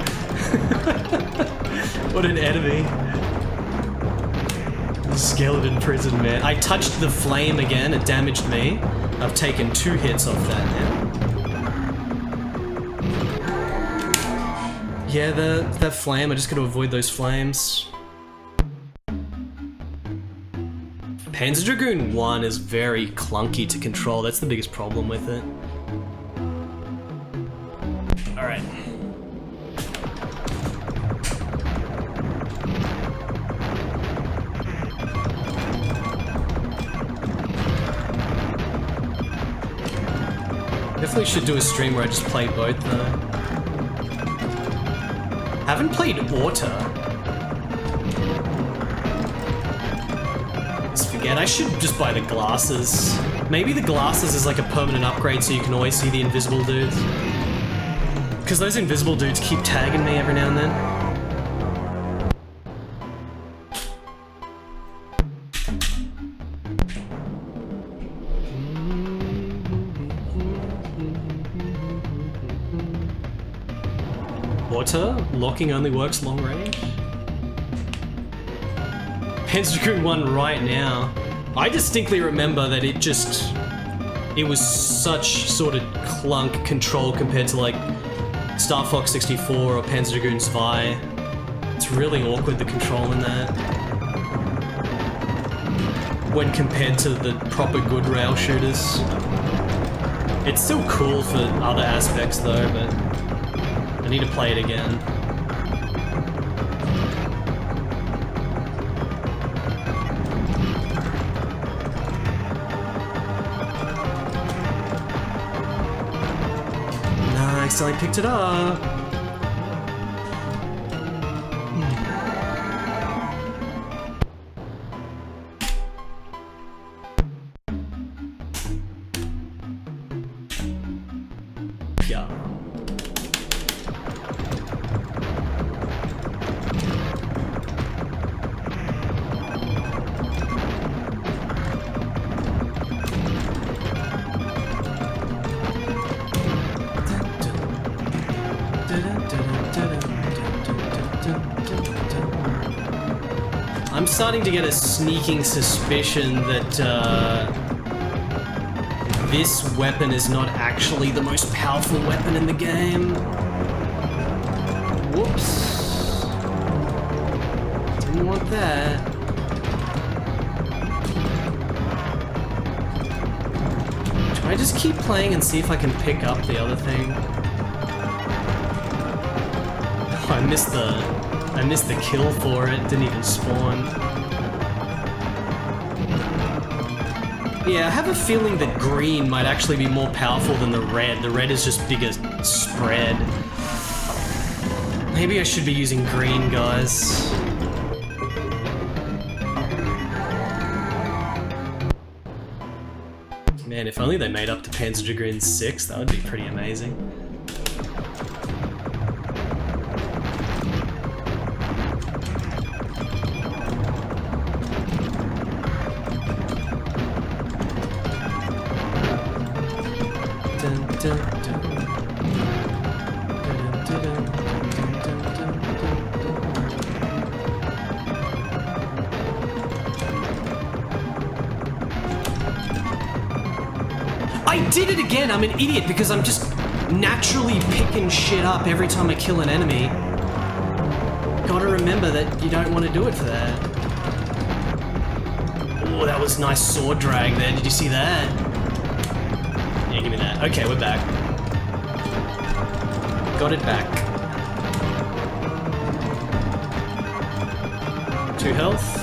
What an enemy. Skeleton prison man. I touched the flame again, it damaged me. I've taken 2 hits off that now. Yeah, that flame, I just gotta avoid those flames. Panzer Dragoon 1 is very clunky to control, that's the biggest problem with it. Alright. Definitely should do a stream where I just play both though. Haven't played Auto. Just forget, I should just buy the glasses. Maybe the glasses is like a permanent upgrade so you can always see the invisible dudes. Because those invisible dudes keep tagging me every now and then. Water? Locking only works long range? Panzer Dragoon 1 right now. I distinctly remember that it was such sort of clunk control compared to like Star Fox 64 or Panzer Dragoon Zwei. It's really awkward, the control in that. When compared to the proper good rail shooters. It's still cool for other aspects though, but I need to play it again. Nice, I picked it up. Yeah. I'm starting to get a sneaking suspicion that this weapon is not actually the most powerful weapon in the game. Whoops. Didn't want that. Should I just keep playing and see if I can pick up the other thing? Oh, I missed the kill for it, didn't even spawn. Yeah, I have a feeling that green might actually be more powerful than the red. The red is just bigger spread. Maybe I should be using green, guys. Man, if only they made up to Panzer Dragoon 6, that would be pretty amazing. I did it again! I'm an idiot because I'm just naturally picking shit up every time I kill an enemy. Gotta remember that you don't want to do it for that. Oh, that was nice sword drag there. Did you see that? Yeah, give me that. Okay, we're back. Got it back. 2 health.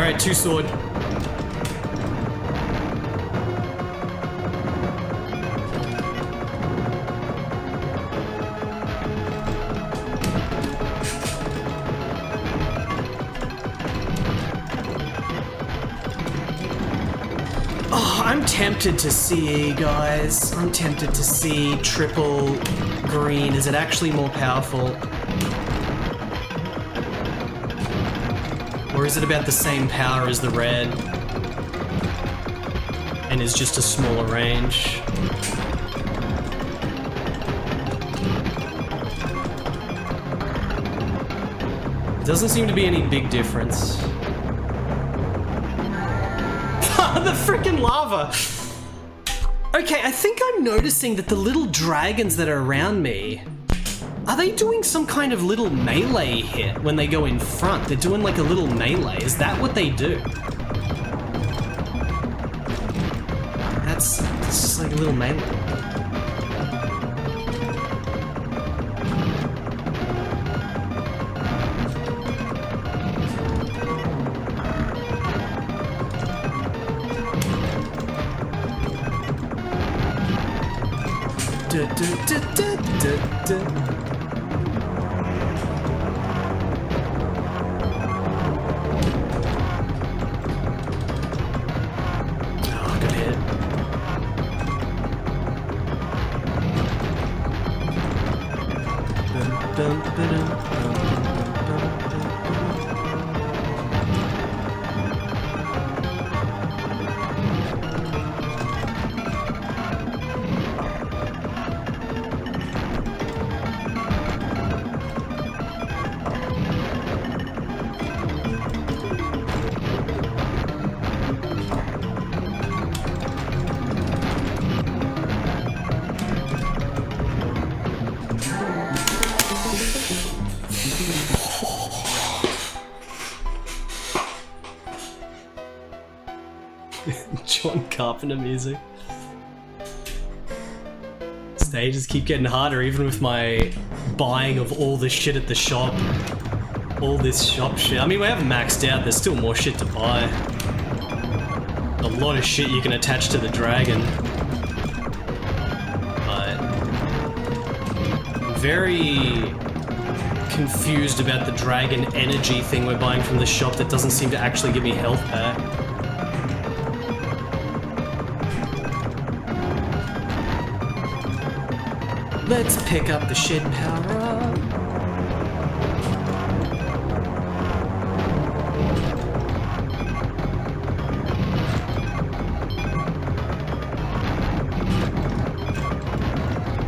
Alright, 2 sword. Oh, I'm tempted to see, guys. I'm tempted to see triple green. Is it actually more powerful? Or is it about the same power as the red? And is just a smaller range? Doesn't seem to be any big difference. The freaking lava! Okay, I think I'm noticing that the little dragons that are around me, are they doing some kind of little melee hit when they go in front? They're doing like a little melee. Is that what they do? That's just like a little melee. Oh, good hit. John Carpenter music. Stages keep getting harder even with my buying of all the shit at the shop. All this shop shit. I mean, we haven't maxed out, there's still more shit to buy. A lot of shit you can attach to the dragon. But I'm very confused about the dragon energy thing we're buying from the shop that doesn't seem to actually give me health back. Let's pick up the shit power up.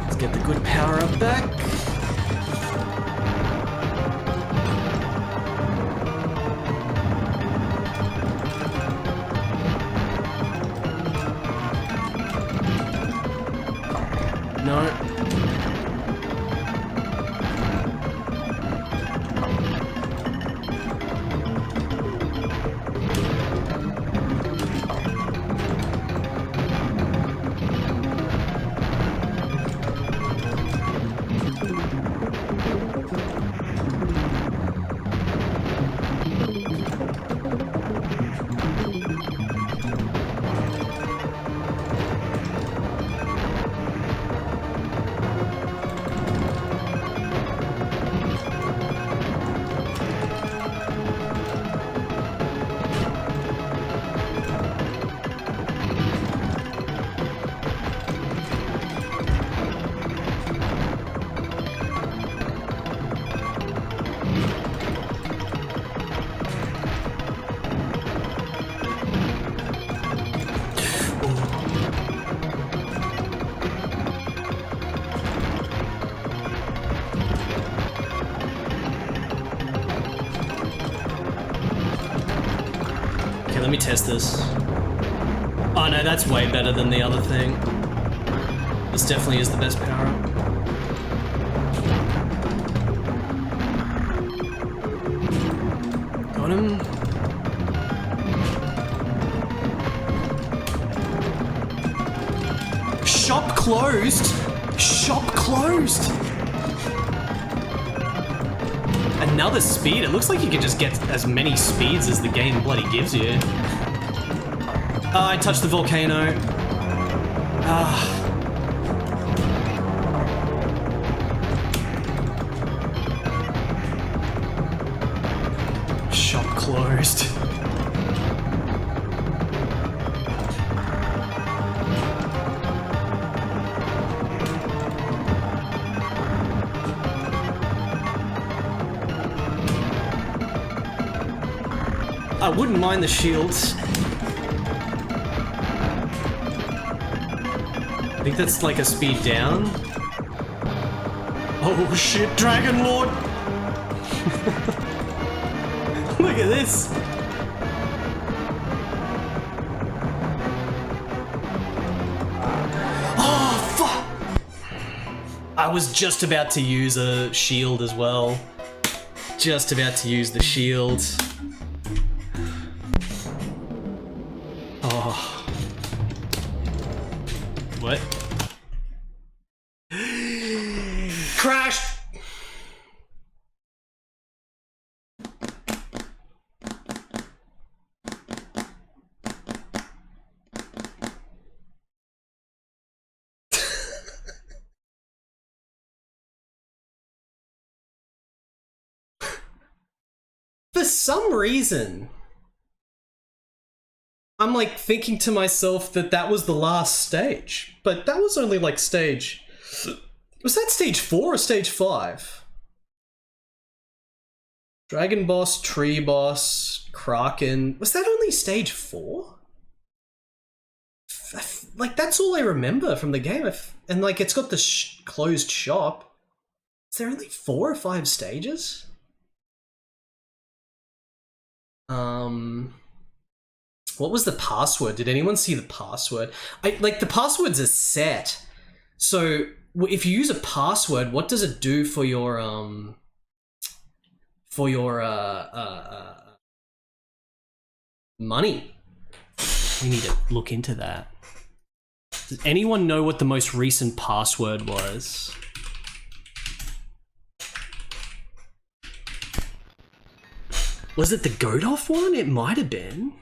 Let's get the good power up back. No. Let me test this. Oh no, that's way better than the other thing. This definitely is the best power up. Got him. Shop closed! Shop closed! another speed. It looks like you can just get as many speeds as the game bloody gives you. I touched the volcano. Shop closed. I wouldn't mind the shields. I think that's like a speed down. Oh shit, Dragon Lord! Look at this! Oh fuck! I was just about to use a shield as well. Just about to use the shield. Oh. What? Crashed! For some reason, I'm like thinking to myself that that was the last stage, but that was only like stage... Was that stage 4 or stage 5? Dragon boss, tree boss, Kraken... Was that only stage 4? Like, that's all I remember from the game. And like, it's got the closed shop. Is there only 4 or 5 stages? What was the password? Did anyone see the password? Like, the password's a set. So if you use a password, what does it do for your money? We need to look into that. Does anyone know what the most recent password was? Was it the Godolph one? It might have been.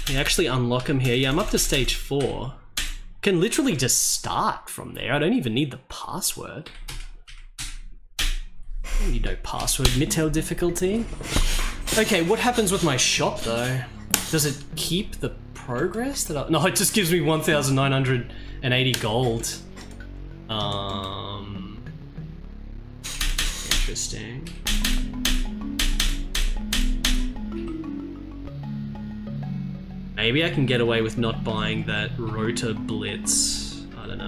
You actually unlock them here. Yeah, I'm up to stage 4. Can literally just start from there. I don't even need the password. I don't need no password. Mid-tail difficulty. Okay, what happens with my shop though? Does it keep the progress that I... No, it just gives me 1,980 gold. Interesting. Maybe I can get away with not buying that Rotor Blitz. I don't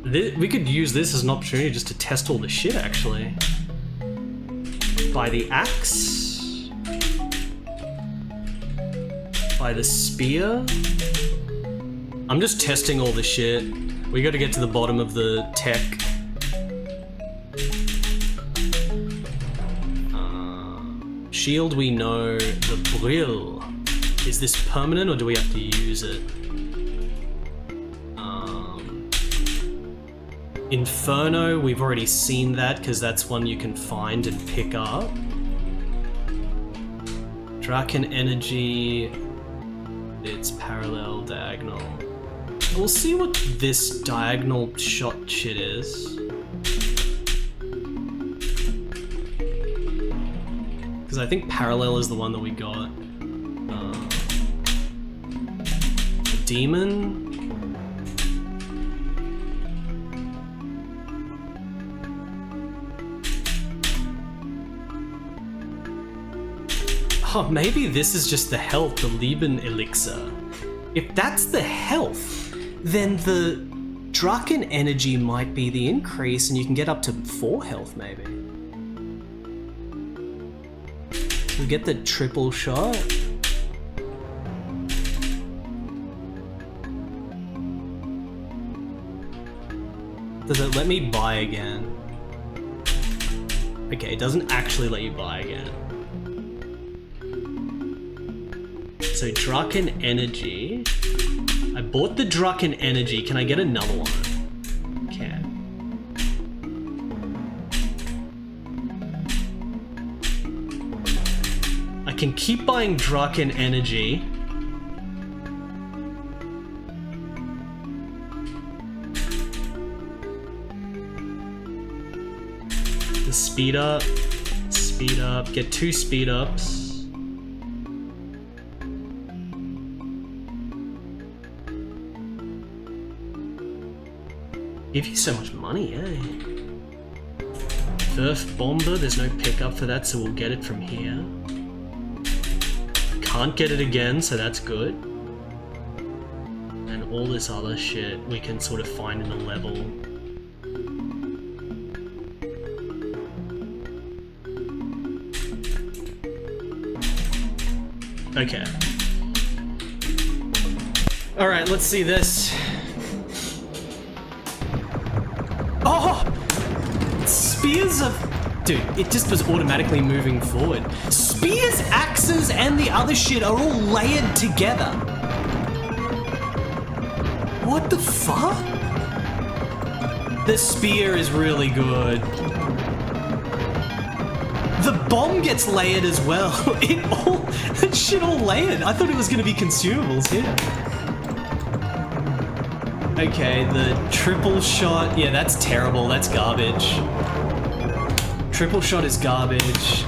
know. We could use this as an opportunity just to test all the shit, actually. Buy the axe. Buy the spear. I'm just testing all the shit. We gotta get to the bottom of the tech. Shield, we know. The Brill. Is this permanent or do we have to use it? Inferno, we've already seen that because that's one you can find and pick up. Draken Energy, it's parallel, diagonal. We'll see what this diagonal shot shit is. Because I think parallel is the one that we got. Demon. Oh, maybe this is just the health, the Leben Elixir. If that's the health, then the Draken Energy might be the increase and you can get up to 4 health maybe. So we get the triple shot. Does it let me buy again? Okay, it doesn't actually let you buy again. So Draken Energy, I bought the Drucken Energy. Can I get another one? Can. I can keep buying Drucken Energy. The speed up, get 2 speed ups. Give you so much money, eh? Earth Bomber, there's no pickup for that, so we'll get it from here. Can't get it again, so that's good. And all this other shit we can sort of find in the level. Okay. Alright, let's see this. Oh! Spears of... Dude, it just was automatically moving forward. Spears, axes, and the other shit are all layered together. What the fuck? The spear is really good. The bomb gets layered as well. That shit all layered. I thought it was gonna be consumables here. Okay, the triple shot. Yeah, that's terrible. That's garbage. Triple shot is garbage.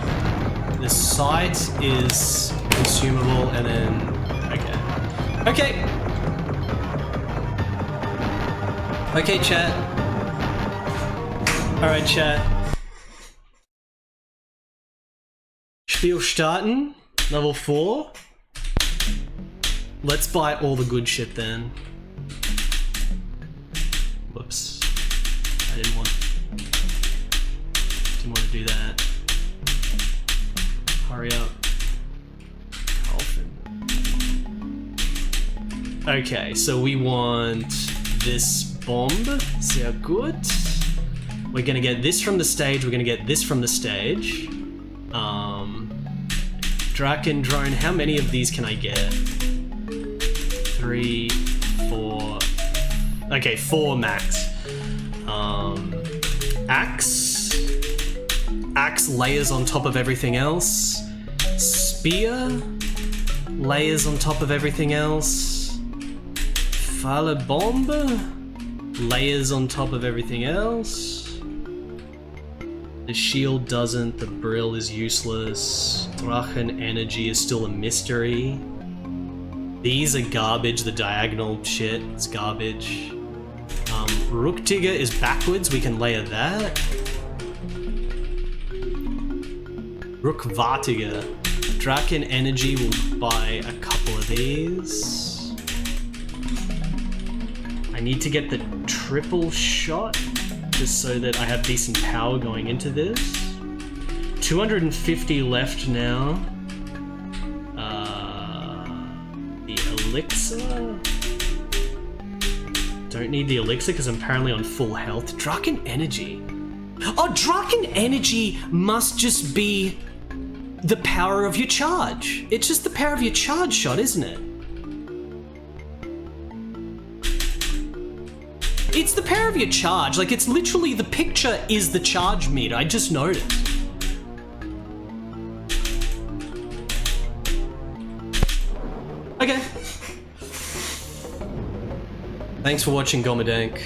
The sight is consumable, and then... Okay. Okay, chat. Alright, chat. Spiel starten. Level 4. Let's buy all the good shit then. Whoops. I didn't want to do that. Hurry up. Dolphin. Okay, so we want this bomb. Sehr good. We're gonna get this from the stage, we're gonna get this from the stage. Draken drone, how many of these can I get? 3, 4... Okay, 4 max. Axe. Axe layers on top of everything else. Spear layers on top of everything else. Fale bomb layers on top of everything else. The shield doesn't, the brill is useless. Drachen energy is still a mystery. These are garbage, the diagonal shit, it's garbage. Ruktiger is backwards, we can layer that. Rukvartiger. Draken energy, will buy a couple of these. I need to get the triple shot, just so that I have decent power going into this. 250 left now. The elixir? Don't need the elixir because I'm apparently on full health. Draken energy. Oh, Draken energy must just be the power of your charge. It's just the power of your charge shot, isn't it? It's the power of your charge. Like, it's literally, the picture is the charge meter. I just noticed. Okay. Thanks for watching, Gomadank.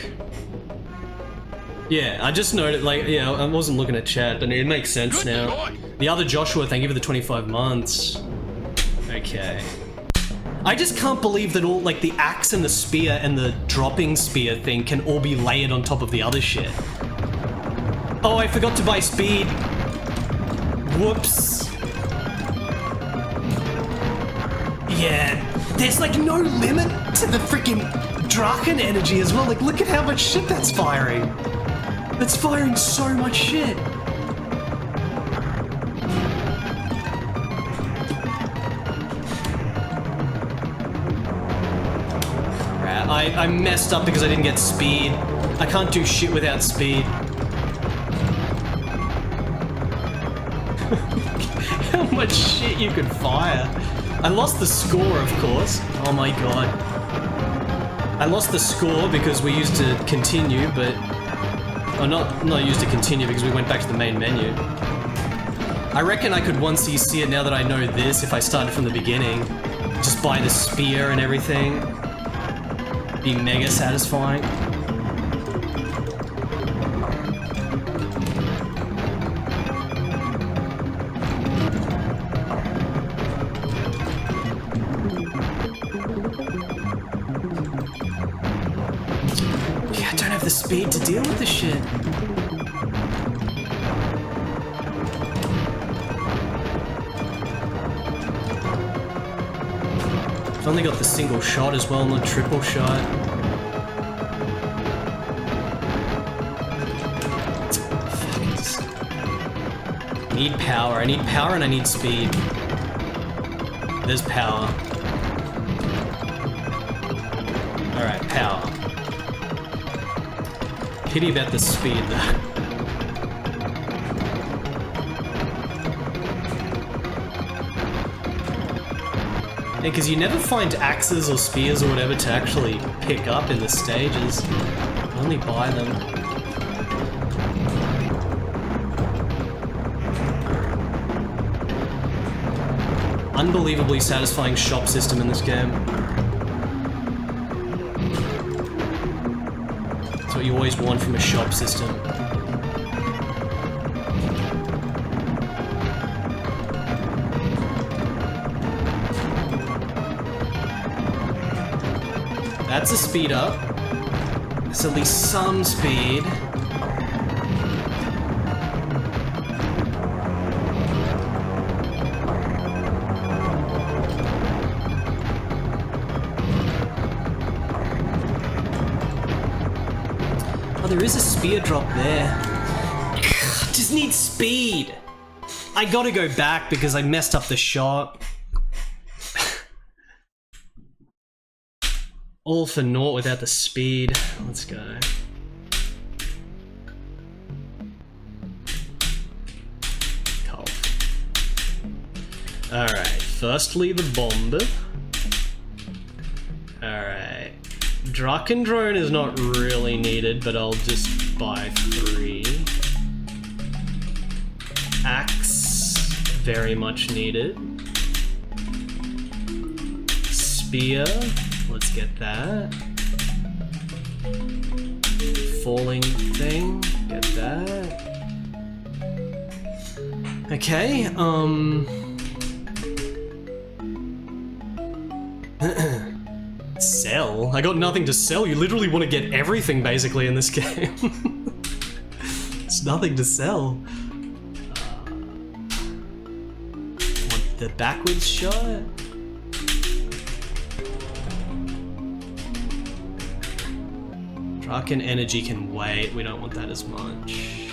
Yeah, I just noted, like, yeah, I wasn't looking at chat, but it makes sense now. The other Joshua, thank you for the 25 months. Okay. I just can't believe that all, like, the axe and the spear and the dropping spear thing can all be layered on top of the other shit. Oh, I forgot to buy speed. Whoops. Yeah, there's like no limit to the freaking Draken energy as well. Like, look at how much shit that's firing. That's firing so much shit. I messed up because I didn't get speed. I can't do shit without speed. How much shit you can fire. I lost the score, of course. Oh my god. I lost the score because we used to continue, but... Or not used to continue because we went back to the main menu. I reckon I could once you see it now that I know this if I started from the beginning. Just buy the spear and everything. Be mega satisfying. Yeah, I don't have the speed to deal with this shit. I've only got the single shot as well, not triple shot. I need power. I need power and I need speed. There's power. Alright, power. Pity about the speed though. Because you never find axes or spears or whatever to actually pick up in the stages. You only buy them. Unbelievably satisfying shop system in this game. That's what you always want from a shop system. That's a speed up. There's at least some speed. Oh, there is a spear drop there. Just need speed. I gotta go back because I messed up the shot. All for naught without the speed. Let's go. Cool. Alright, firstly the bomb. Alright. Draken drone is not really needed, but I'll just buy 3. Axe, very much needed. Spear. Let's get that. Falling thing, get that. Okay, sell? I got nothing to sell. You literally want to get everything basically in this game. There's nothing to sell. Want the backwards shot? Draken energy can wait. We don't want that as much.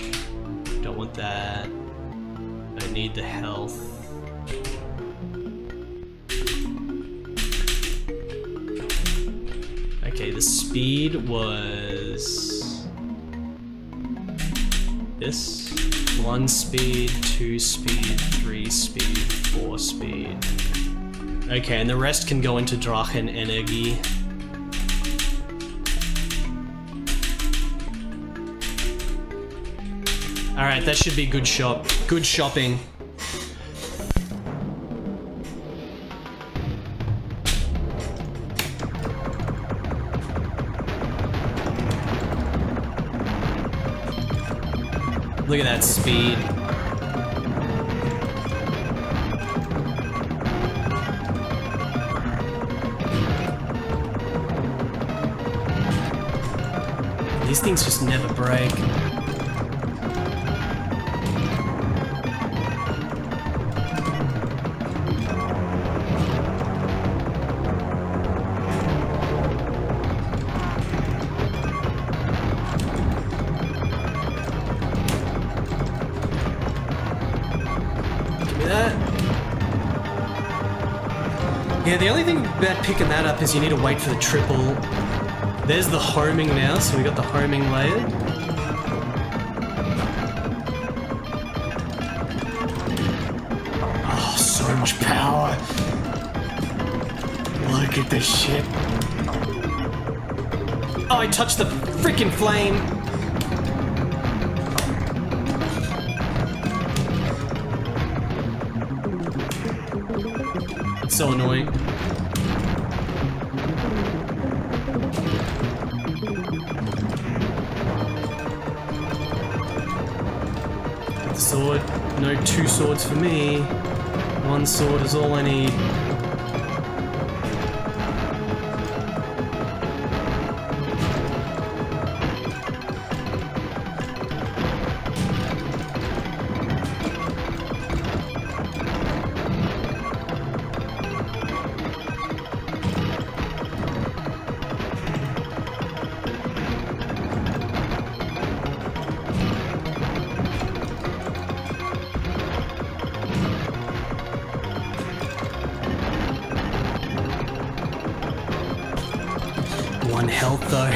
Don't want that. Don't need the health. Okay, the speed was this. 1 speed, 2 speed, 3 speed, 4 speed. Okay, and the rest can go into Draken energy. Alright, that should be good shop. Good shopping. Look at that speed. These things just never break. Yeah, the only thing about picking that up is you need to wait for the triple. There's the homing now, so we got the homing layered. Oh, so much power. Look at this shit. Oh, I touched the freaking flame. It's so annoying. The sword. No 2 swords for me. 1 sword is all I need. One health though.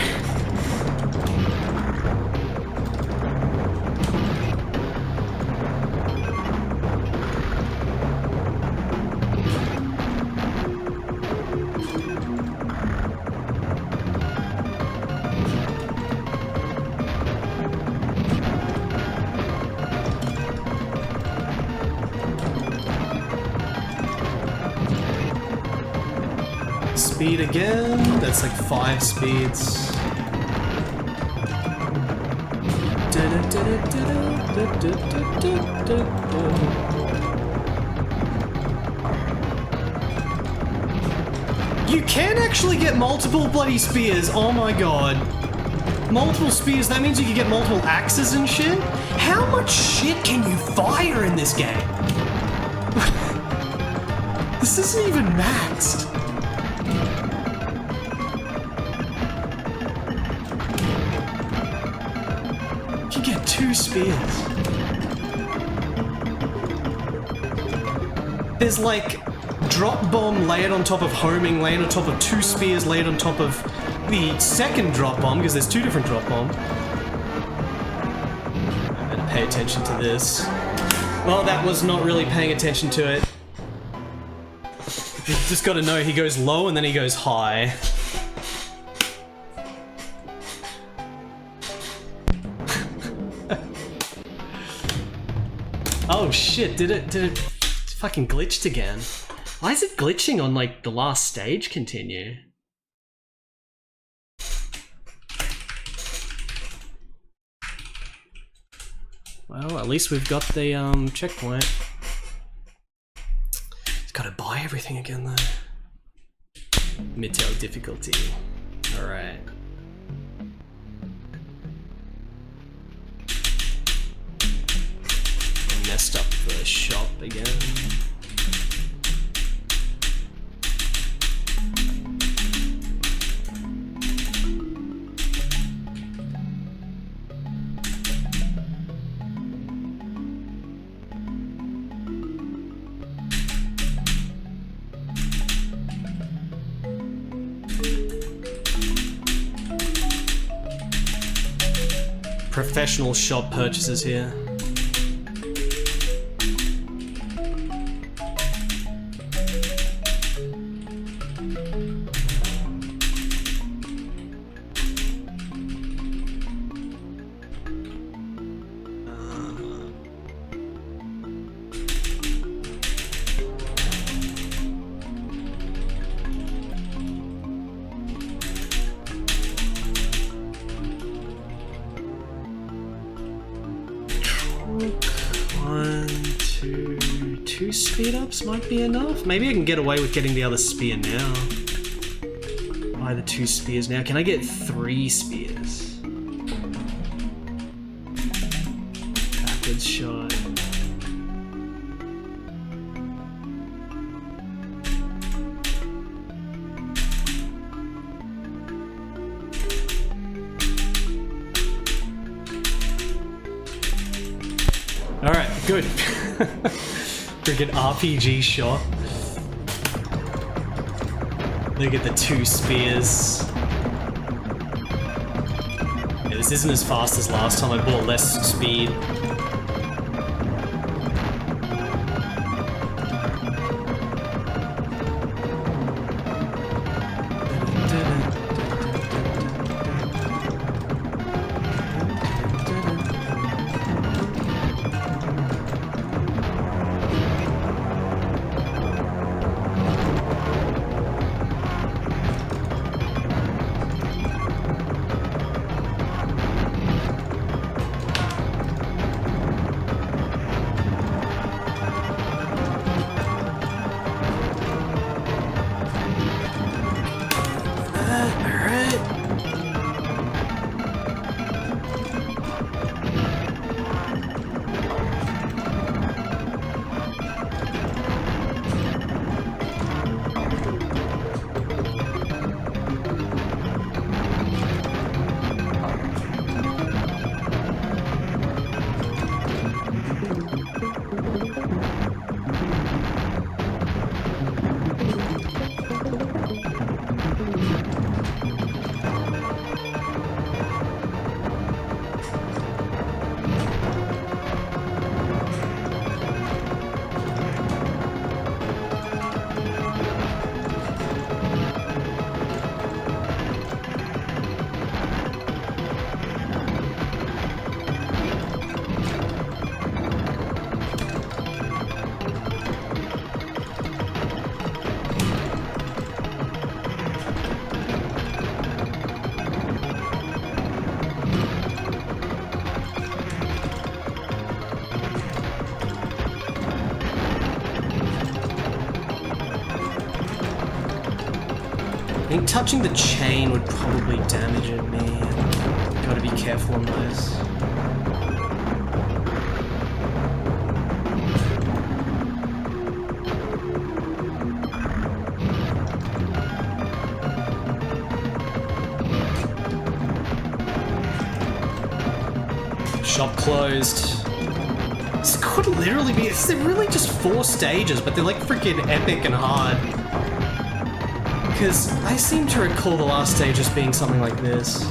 Speed again. That's like 5 speeds. You can actually get multiple bloody spears. Oh my god. Multiple spears, that means you can get multiple axes and shit? How much shit can you fire in this game? This isn't even maxed. You get 2 spears. There's like drop bomb layered on top of homing, layered on top of 2 spears, layered on top of the second drop bomb, because there's 2 different drop bombs. I'm gonna pay attention to this. Well, that was not really paying attention to it. You just gotta know he goes low and then he goes high. Oh shit, did it fucking glitched again? Why is it glitching on like the last stage continue? Well, at least we've got the checkpoint. Just gotta buy everything again though. Mid-tail difficulty. Alright. Messed up the shop again. Professional shop purchases here. Two speed ups might be enough. Maybe I can get away with getting the other spear now. Buy the 2 spears now. Can I get 3 spears? Backwards shot. Alright, good. Freaking RPG shot. Look at the 2 spears. Yeah, this isn't as fast as last time. I bought less speed. I think touching the chain would probably damage me. Gotta be careful on those. Shop closed. This could literally be. They're really just 4 stages, but they're like freaking epic and hard. Because I seem to recall the last stage as being something like this.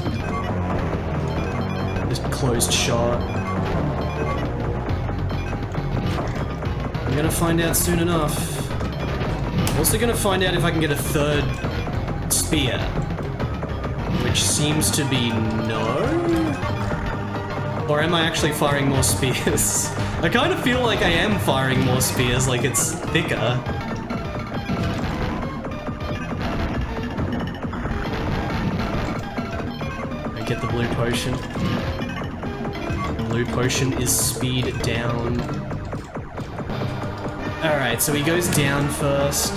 Just closed shot. I'm gonna find out soon enough. Also gonna find out if I can get a 3rd spear. Which seems to be no? Or am I actually firing more spears? I kind of feel like I am firing more spears, like it's thicker. I get the blue potion. The blue potion is speed down. Alright, so he goes down first.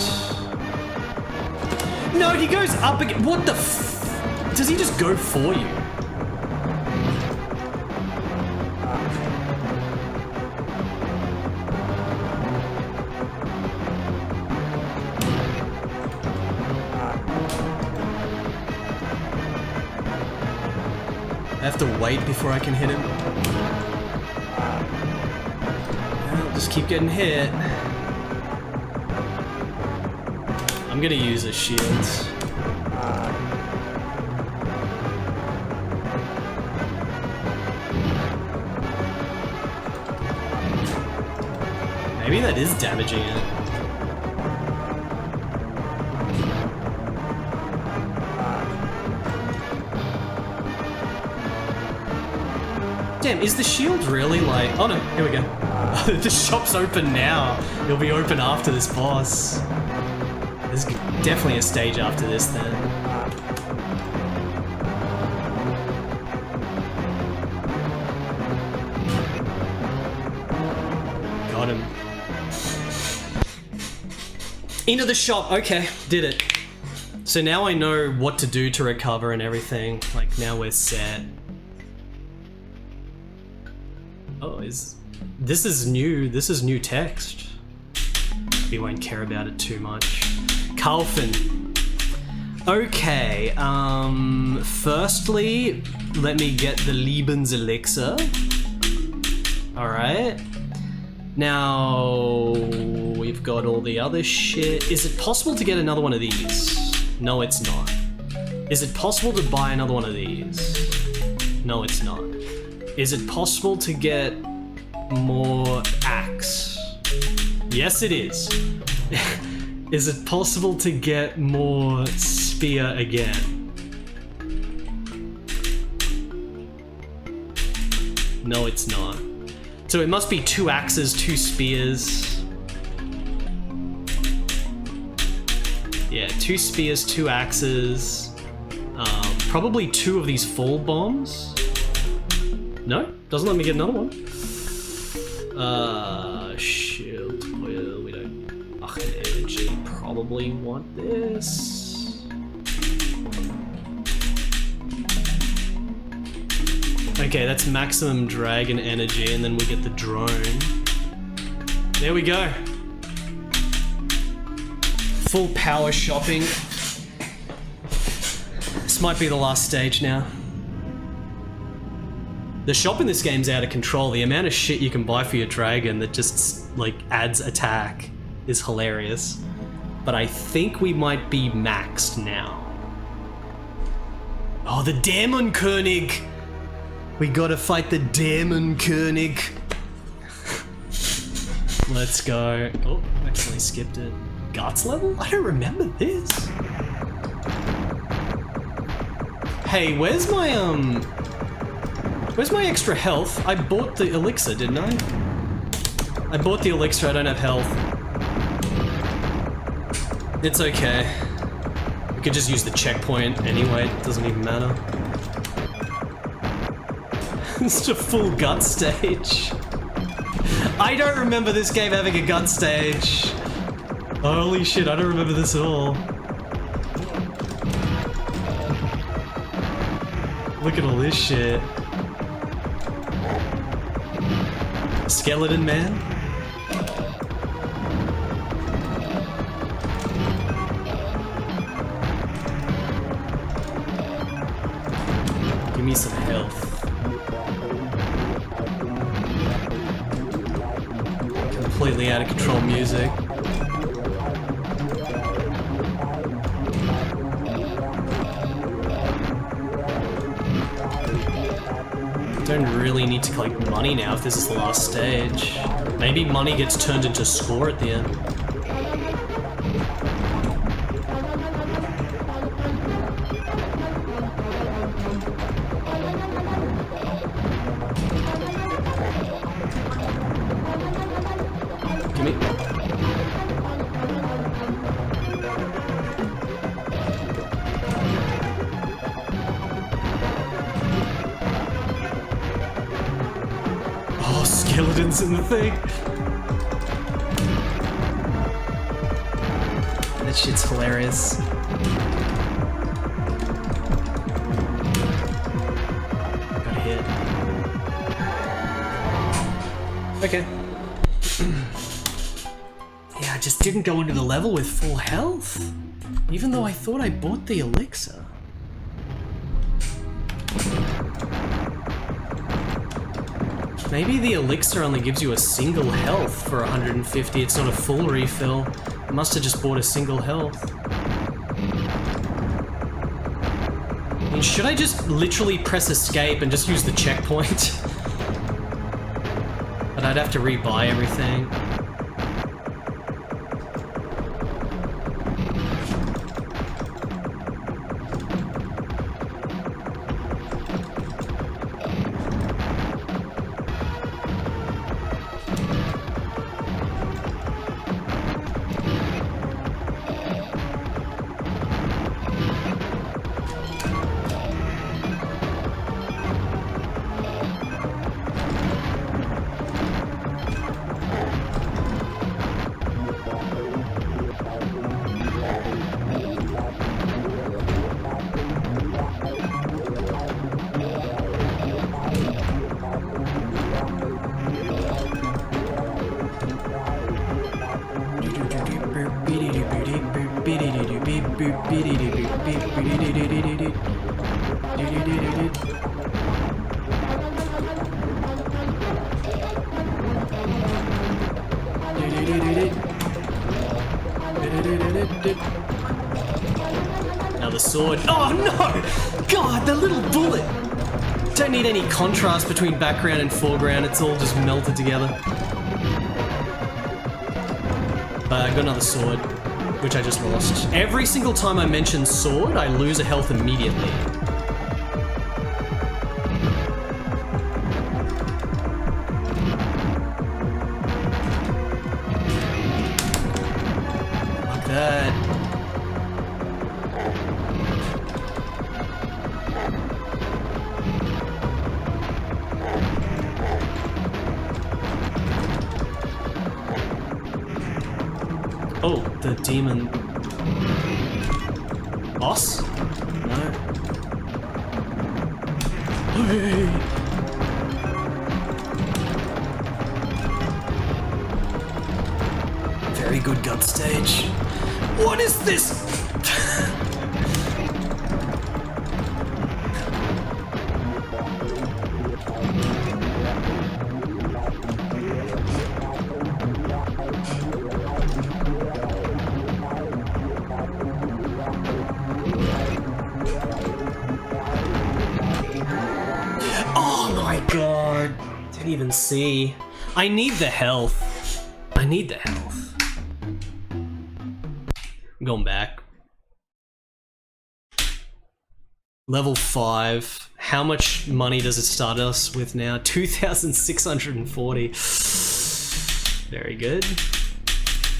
No, he goes up again. What the f... Does he just go for you? I have to wait before I can hit him. I'll just keep getting hit. I'm gonna use a shield. Maybe that is damaging it. Damn, is the shield really like... Oh no, here we go. The shop's open now. It'll be open after this boss. There's definitely a stage after this then. Got him. Into the shop, okay, did it. So now I know what to do to recover and everything. Like now we're set. Oh, this is new text. We won't care about it too much. Kalfin. Okay, firstly, let me get the Lebens elixir. Alright. Now, we've got all the other shit. Is it possible to get another one of these? No, it's not. Is it possible to buy another one of these? No, it's not. Is it possible to get more axe? Yes, it is. Is it possible to get more spear again? No, it's not. So it must be 2 axes, 2 spears. Yeah, 2 spears, 2 axes. Probably 2 of these fall bombs. No, doesn't let me get another one. Shield. Well, we don't. Ach, energy. Probably want this. Okay, that's maximum dragon energy, and then we get the drone. There we go. Full power shopping. This might be the last stage now. The shop in this game's out of control. The amount of shit you can buy for your dragon that just, like, adds attack is hilarious. But I think we might be maxed now. Oh, the Demon König! We gotta fight the Demon König. Let's go. Oh, actually skipped it. Guts level? I don't remember this. Hey, where's my extra health? I bought the elixir, didn't I? I bought the elixir, I don't have health. It's okay. We could just use the checkpoint anyway, it doesn't even matter. It's a full gut stage. I don't remember this game having a gut stage. Holy shit, I don't remember this at all. look at all this shit. Skeleton man? Give me some health. Completely out of control music. Don't really need to collect money now if this is the last stage. Maybe money gets turned into score at the end. Gimme. Oh, skeletons in the thing. That shit's hilarious. Got hit. Okay. Yeah, I just didn't go into the level with full health. Even though I thought I bought the elixir. Maybe the elixir only gives you a single health for 150. It's not a full refill. I must have just bought a single health. I mean, should I just literally press escape and just use the checkpoint? But I'd have to rebuy everything. Now the sword. Oh no! God, the little bullet! Don't need any contrast between background and foreground, it's all just melted together. But I got another sword, which I just lost. Every single time I mention sword, I lose a health immediately. Like that. Oh, the demon boss? No. Hey. Very good gut stage. What is this? God, didn't even see. I need the health. I need the health. I'm going back. Level 5. How much money does it start us with now? 2,640. Very good.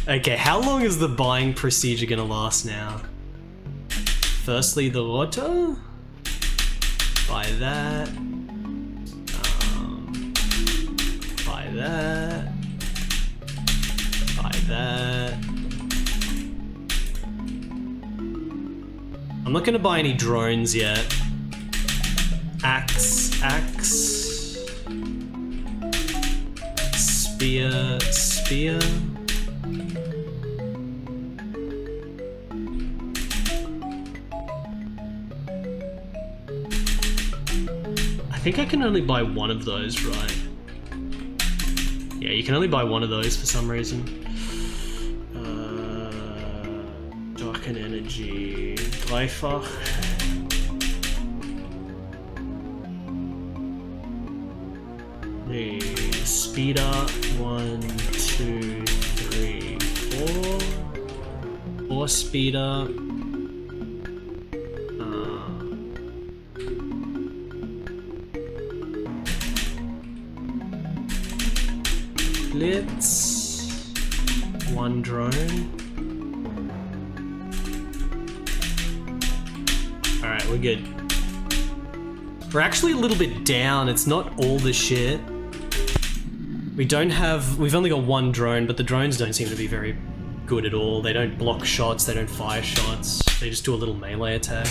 Okay, how long is the buying procedure gonna last now? Firstly, the rotor. Buy that. Buy that. Buy that. I'm not gonna buy any drones yet. Axe, axe. Spear, spear. I think I can only buy one of those, right? Yeah, you can only buy one of those for some reason. Darken energy. Dreifach. The speed up. 1, 2, 3, 4. 4 speed up. Blitz. 1 drone. Alright, we're good. We're actually a little bit down. It's not all the shit. We've only got 1 drone, but the drones don't seem to be very good at all. They don't block shots, they don't fire shots. They just do a little melee attack.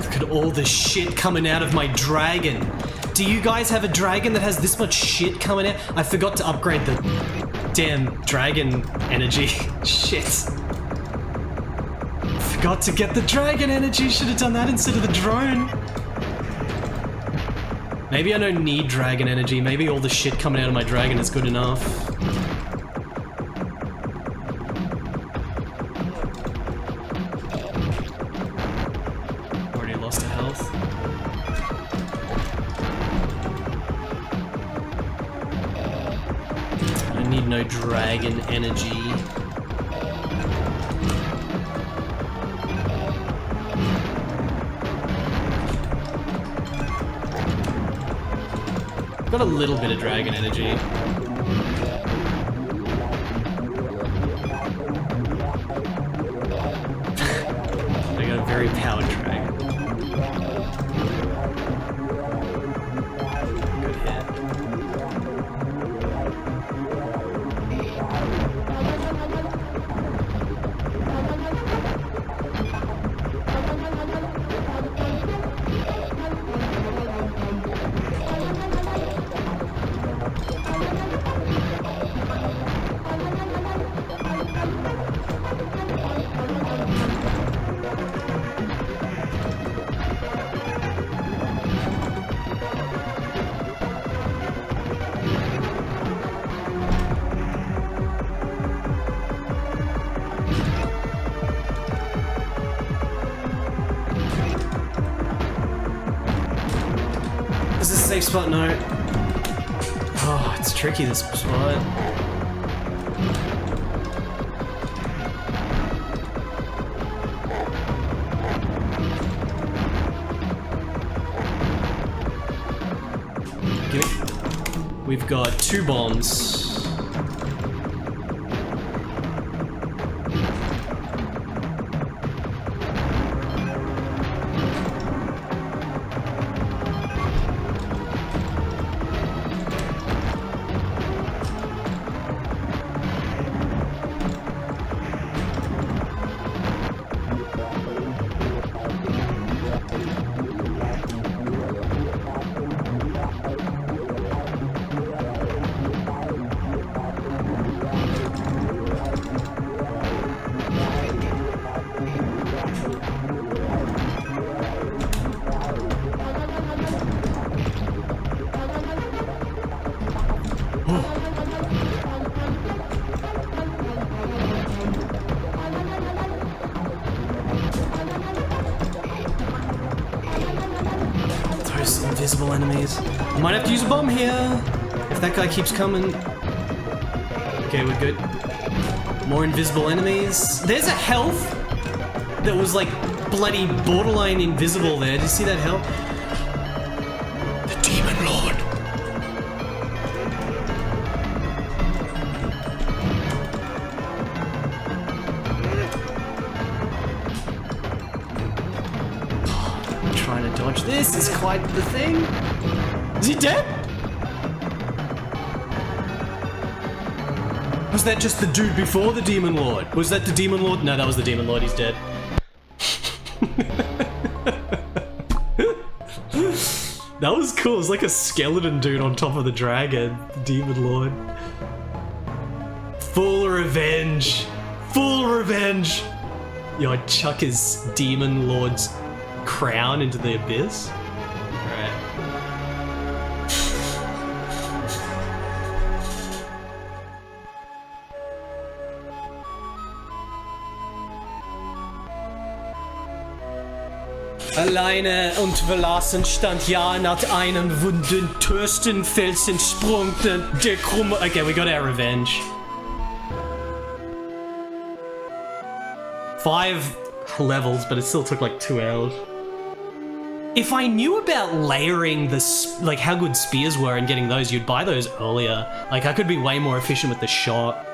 Look at all the shit coming out of my dragon. Do you guys have a dragon that has this much shit coming out? I forgot to upgrade the damn dragon energy. Shit. Forgot to get the dragon energy. Should have done that instead of the drone. Maybe I don't need dragon energy. Maybe all the shit coming out of my dragon is good enough. Already lost a health. I need no dragon energy. Got a little bit of dragon energy. I got a very powered dragon. Good hit. Is this a safe spot? No. Oh, it's tricky, this spot. We've got 2 bombs. Those invisible enemies. I might have to use a bomb here if that guy keeps coming. Okay, we're good. More invisible enemies. There's a health that was like bloody borderline invisible there. Did you see that health? The Demon Lord. Trying to dodge this is quite the thing. Is he dead? Was that just the dude before the Demon Lord? Was that the Demon Lord? No, that was the Demon Lord. He's dead. That was cool. It was like a skeleton dude on top of the dragon, the demon lord. Full revenge. Full revenge. Yo, I'd chuck his demon lord's crown into the abyss. Right. Alleine und verlassen stand Jan at einen wunden Türstenfelsen sprungten der krumme. Okay, we got our revenge. 5 levels, but it still took like 2 hours. If I knew about layering this, like how good spears were and getting those, you'd buy those earlier. Like I could be way more efficient with the shot.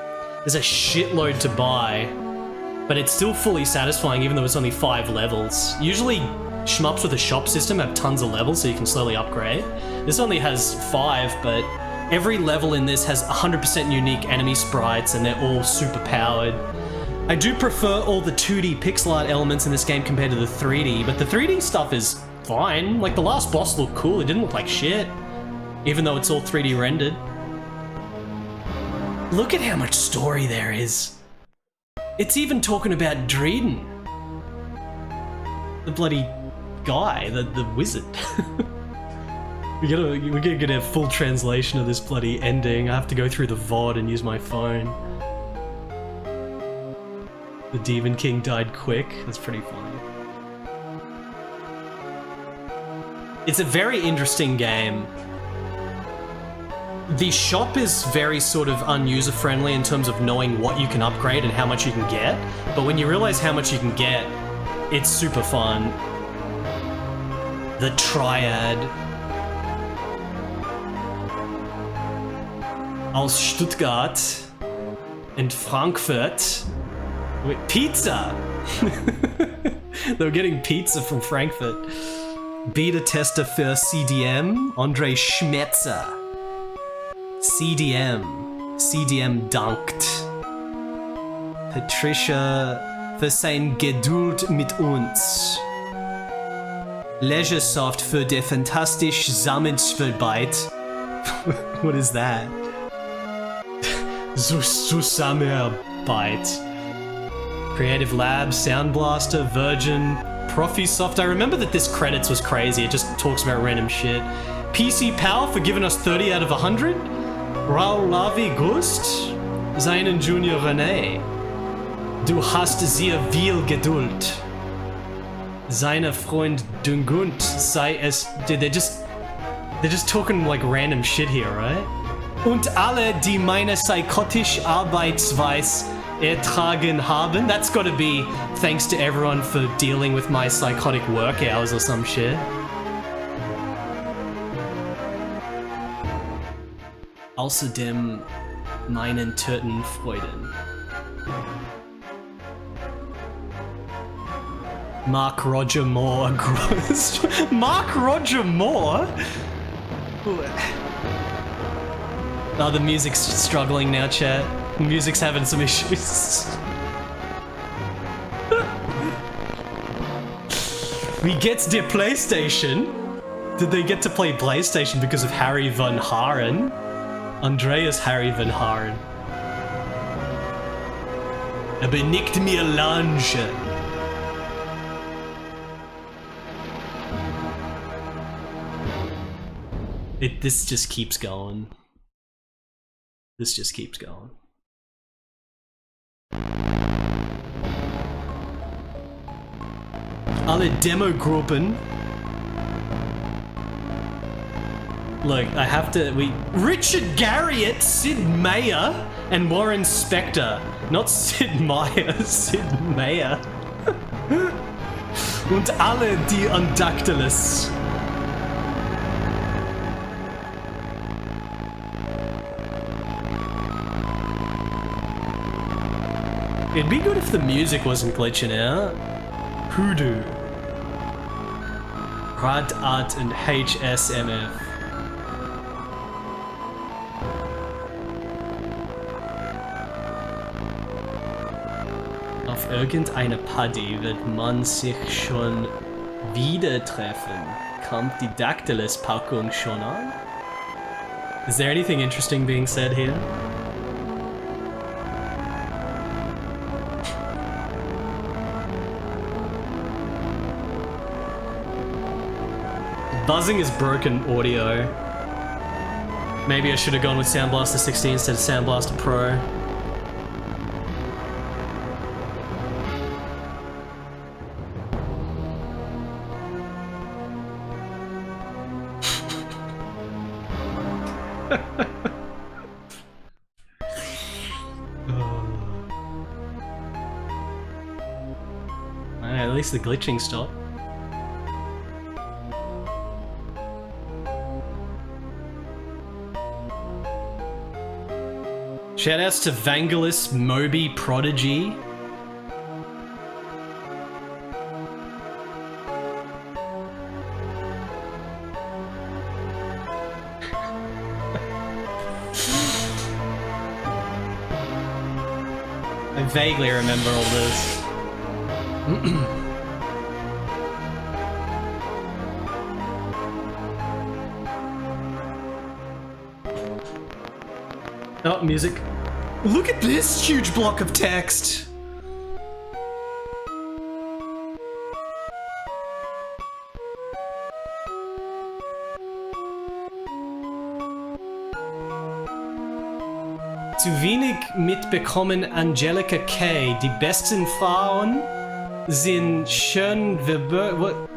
There's a shitload to buy, but it's still fully satisfying even though it's only 5 levels. Usually shmups with a shop system have tons of levels so you can slowly upgrade. This only has 5, but every level in this has 100% unique enemy sprites and they're all super powered. I do prefer all the 2D pixel art elements in this game compared to the 3D, but the 3D stuff is fine. Like the last boss looked cool, it didn't look like shit, even though it's all 3D rendered. Look at how much story there is. It's even talking about Dreden. The bloody guy, the wizard. We're gonna get a full translation of this bloody ending. I have to go through the VOD and use my phone. The Demon King died quick. That's pretty funny. It's a very interesting game. The shop is very sort of unuser-friendly in terms of knowing what you can upgrade and how much you can get, but when you realize how much you can get, it's super fun. The Triad. Aus Stuttgart and Frankfurt. Wait, pizza! They were getting pizza from Frankfurt. Beta tester für CDM, Andre Schmetzer. CDM dankt. Patricia für sein Geduld mit uns. Leisuresoft für der fantastisch Sammelspelbyte. What is that? Zusammenarbeit. Creative Labs, Sound Blaster, Virgin, Profisoft. I remember that this credits was crazy. It just talks about random shit. PC Power for giving us 30 out of 100. Raul Lavi Gust. Seinen Junior René. Du hast sehr viel Geduld. Seine Freund Dungunt sei es. Dude, they're just talking like random shit here, right? Und alle, die meine psychotisch Arbeitsweise ertragen haben. That's gotta be thanks to everyone for dealing with my psychotic work hours or some shit. Außerdem meinen töten Freuden. Mark Roger Moore. Mark Roger Moore? Oh, the music's struggling now, chat. The music's having some issues. We get the PlayStation. Did they get to play PlayStation because of Harry Van Haren? Andreas Harry Van Haren. Aber nicht mehr Lange. This just keeps going. This just keeps going. Alle Demo-Gruppen. Look, I have to. Richard Garriott, Sid Meier, and Warren Spector. Not Sid Meier, Sid Meier. Und alle die Undactylis. It'd be good if the music wasn't glitching out. Hoodoo. Rad Art and HSMF. Auf irgendeine Party wird man sich schon wieder treffen. Kommt die Dactylus-Packung schon an? Is there anything interesting being said here? Buzzing is broken audio. Maybe I should have gone with Sound Blaster 16 instead of Sound Blaster Pro. At least the glitching stopped. Shoutouts to Vangelis, Moby, Prodigy. I vaguely remember all this. Oh, music. Look at this huge block of text! Zu wenig mitbekommen Angelica K. Die besten Frauen sind schön what?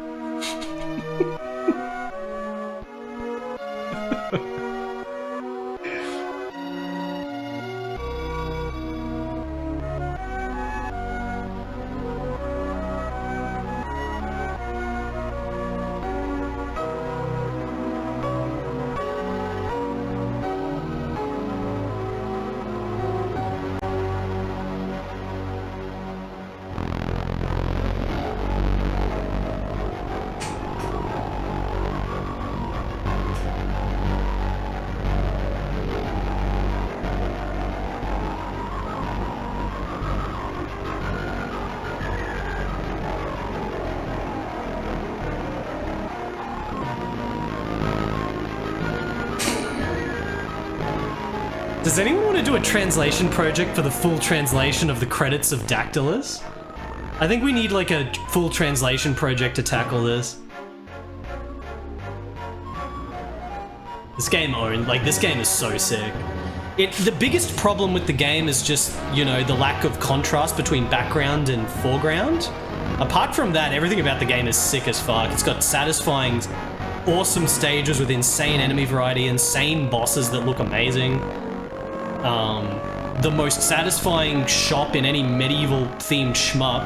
Does anyone want to do a translation project for the full translation of the credits of Dactylus? I think we need like a full translation project to tackle this. This game this game is so sick. The biggest problem with the game is just, you know, the lack of contrast between background and foreground. Apart from that, everything about the game is sick as fuck. It's got satisfying, awesome stages with insane enemy variety, insane bosses that look amazing. The most satisfying shop in any medieval themed shmup.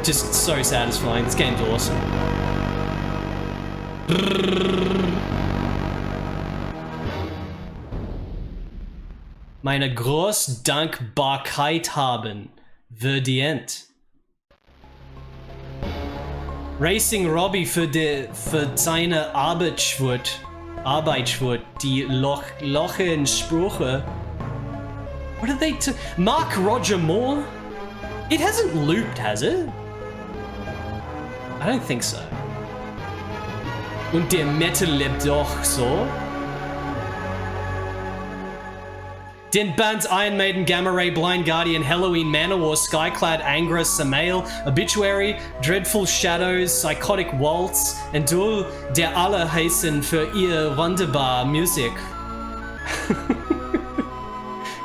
Just so satisfying. This game's awesome. Meine große Dankbarkeit haben. Verdient. Racing Robbie für seine Arbeitsschwert, die Lochensprüche. What did they Mark Roger Moore? It hasn't looped, has it? I don't think so. Und der Metal lebt doch so. Den Bands Iron Maiden, Gamma Ray, Blind Guardian, Halloween, Manowar, Skyclad, Angra, Samael, Obituary, Dreadful Shadows, Psychotic Waltz und Duel der alle heißen für ihr wunderbar Musik.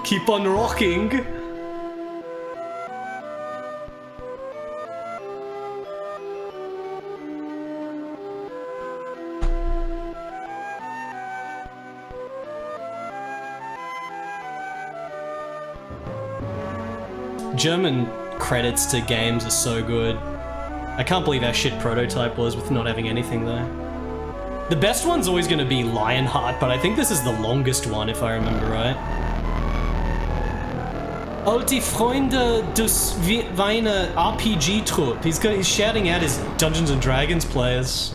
Keep on rocking. German credits to games are so good. I can't believe how shit Prototype was with not having anything though. The best one's always going to be Lionheart, but I think this is the longest one if I remember right. Alte Freunde des Weine RPG Trupp. He's shouting out his Dungeons and Dragons players.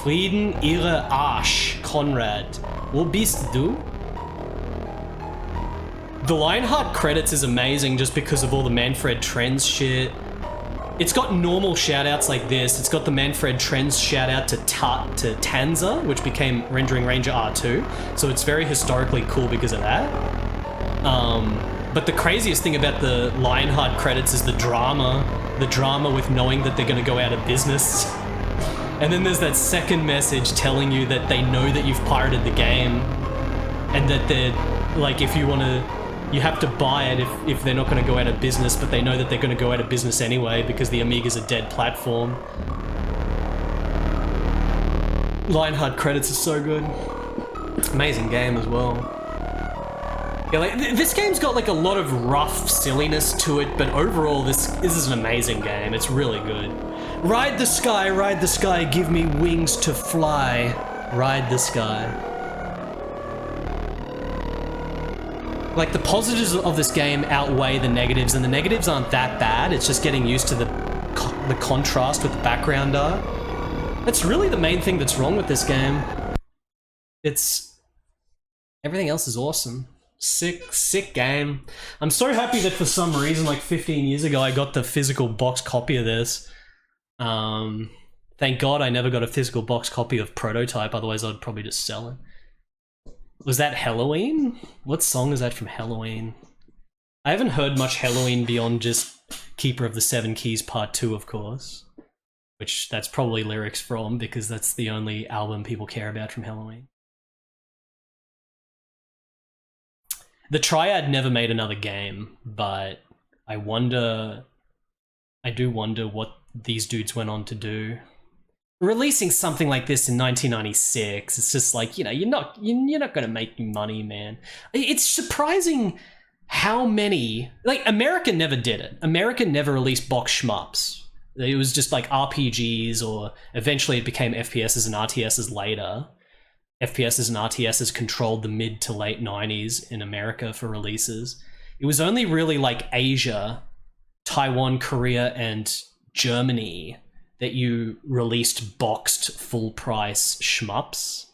Frieden ihre Arsch, Konrad. Wo bist du? The Lionheart credits is amazing just because of all the Manfred Trends shit. It's got normal shoutouts like this. It's got the Manfred Trends shoutout to Tanza, which became Rendering Ranger R2. So it's very historically cool because of that. But the craziest thing about the Lionheart credits is the drama. The drama with knowing that they're going to go out of business. And then there's that second message telling you that they know that you've pirated the game. And that they're, like, if you want to... You have to buy it if they're not going to go out of business, but they know that they're going to go out of business anyway because the Amiga's a dead platform. Lionheart credits are so good. Amazing game as well. Yeah, like, this game's got like a lot of rough silliness to it, but overall this is an amazing game. It's really good. Ride the sky, give me wings to fly. Ride the sky. Like, the positives of this game outweigh the negatives, and the negatives aren't that bad. It's just getting used to the contrast with the background art. That's really the main thing that's wrong with this game. Everything else is awesome. Sick game. I'm so happy that for some reason, like 15 years ago, I got the physical box copy of this. Thank God I never got a physical box copy of Prototype, otherwise I'd probably just sell it. Was that Halloween? What song is that from Halloween? I haven't heard much Halloween beyond just Keeper of the Seven Keys Part 2, of course. Which that's probably lyrics from, because that's the only album people care about from Halloween. The Triad never made another game, but I do wonder what these dudes went on to do. Releasing something like this in 1996, it's just like, you know, you're not gonna make money, man. It's surprising how many, like, America never did it. America never released box shmups. It was just like RPGs, or eventually it became FPSs and RTSs later. FPSs and RTSs controlled the mid to late 90s in America for releases. It was only really like Asia, Taiwan, Korea, and Germany that you released boxed full price shmups.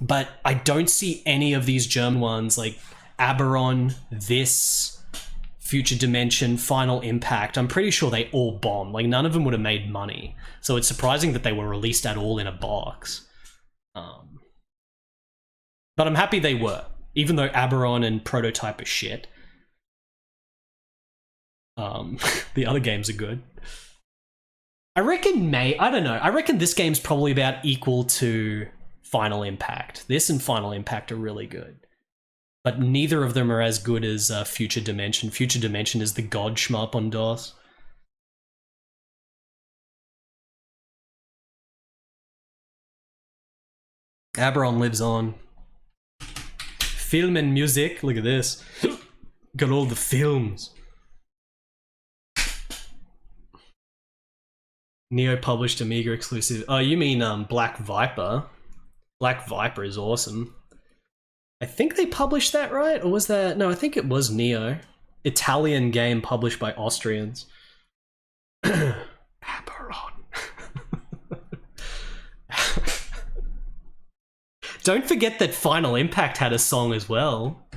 But I don't see any of these German ones like Aberon, this, Future Dimension, Final Impact. I'm pretty sure they all bombed. Like, none of them would have made money. So it's surprising that they were released at all in a box. But I'm happy they were, even though Aberon and Prototype are shit. The other games are good. I reckon this game's probably about equal to Final Impact. This and Final Impact are really good. But neither of them are as good as Future Dimension. Future Dimension is the god shmup on DOS. Aberon lives on. Film and music, look at this. Got all the films. Neo published Amiga exclusive. Oh, you mean Black Viper? Black Viper is awesome. I think they published that, right? Or was that... No, I think it was Neo. Italian game published by Austrians. Aberon. Don't forget that Final Impact had a song as well.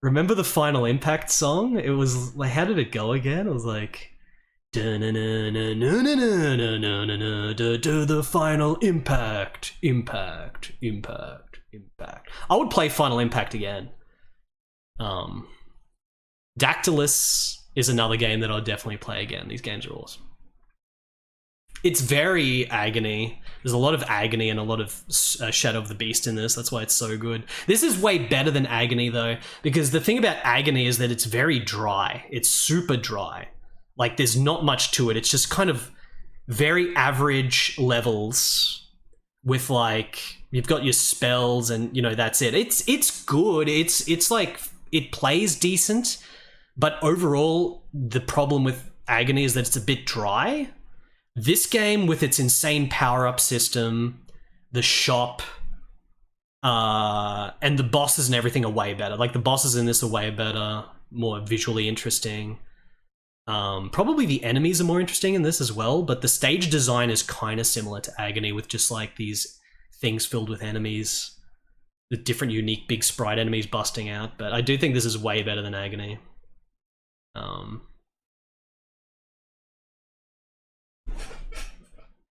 Remember the Final Impact song? It was like, how did it go again? It was like... The Final Impact. Impact. I would play Final Impact again. Dactylus is another game that I'll definitely play again. These games are awesome. It's very agony. There's a lot of agony and a lot of Shadow of the Beast in this. That's why it's so good. This is way better than Agony, though, because the thing about Agony is that it's very dry. It's super dry. Like, there's not much to it. It's just kind of very average levels with, like, you've got your spells and, you know, that's it. It's good. It's like, it plays decent, but overall, the problem with Agony is that it's a bit dry. This game, with its insane power-up system, the shop, and the bosses and everything are way better. Like, the bosses in this are way better, more visually interesting. Probably the enemies are more interesting in this as well, but the stage design is kind of similar to Agony, with just like these things filled with enemies, the different unique big sprite enemies busting out. But I do think this is way better than Agony.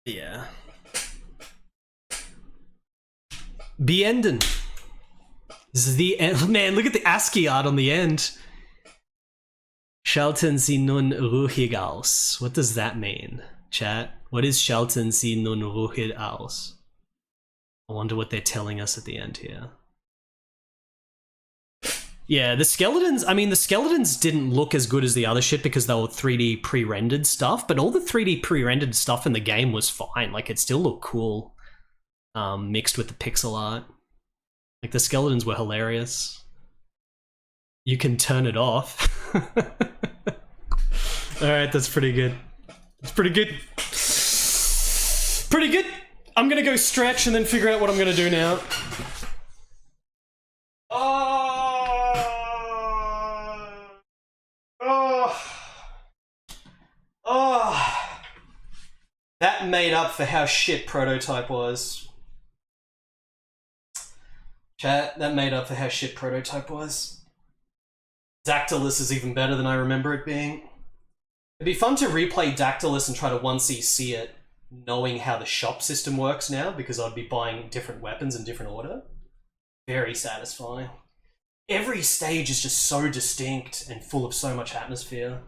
Yeah. Beenden. This is the end. Man, look at the ASCII art on the end. Schalten Sie nun ruhig aus. What does that mean, chat? What is Schalten Sie nun ruhig aus? I wonder what they're telling us at the end here. Yeah, the skeletons, I mean, the skeletons didn't look as good as the other shit because they were 3D pre-rendered stuff, but all the 3D pre-rendered stuff in the game was fine. Like, it still looked cool, mixed with the pixel art. Like, the skeletons were hilarious. You can turn it off. Alright, that's pretty good. It's pretty good. Pretty good. I'm gonna go stretch and then figure out what I'm gonna do now. That made up for how shit Prototype was. Chat, that made up for how shit Prototype was. Dactylus is even better than I remember it being. It'd be fun to replay Dactylus and try to 1cc it, knowing how the shop system works now, because I'd be buying different weapons in different order. Very satisfying. Every stage is just so distinct and full of so much atmosphere.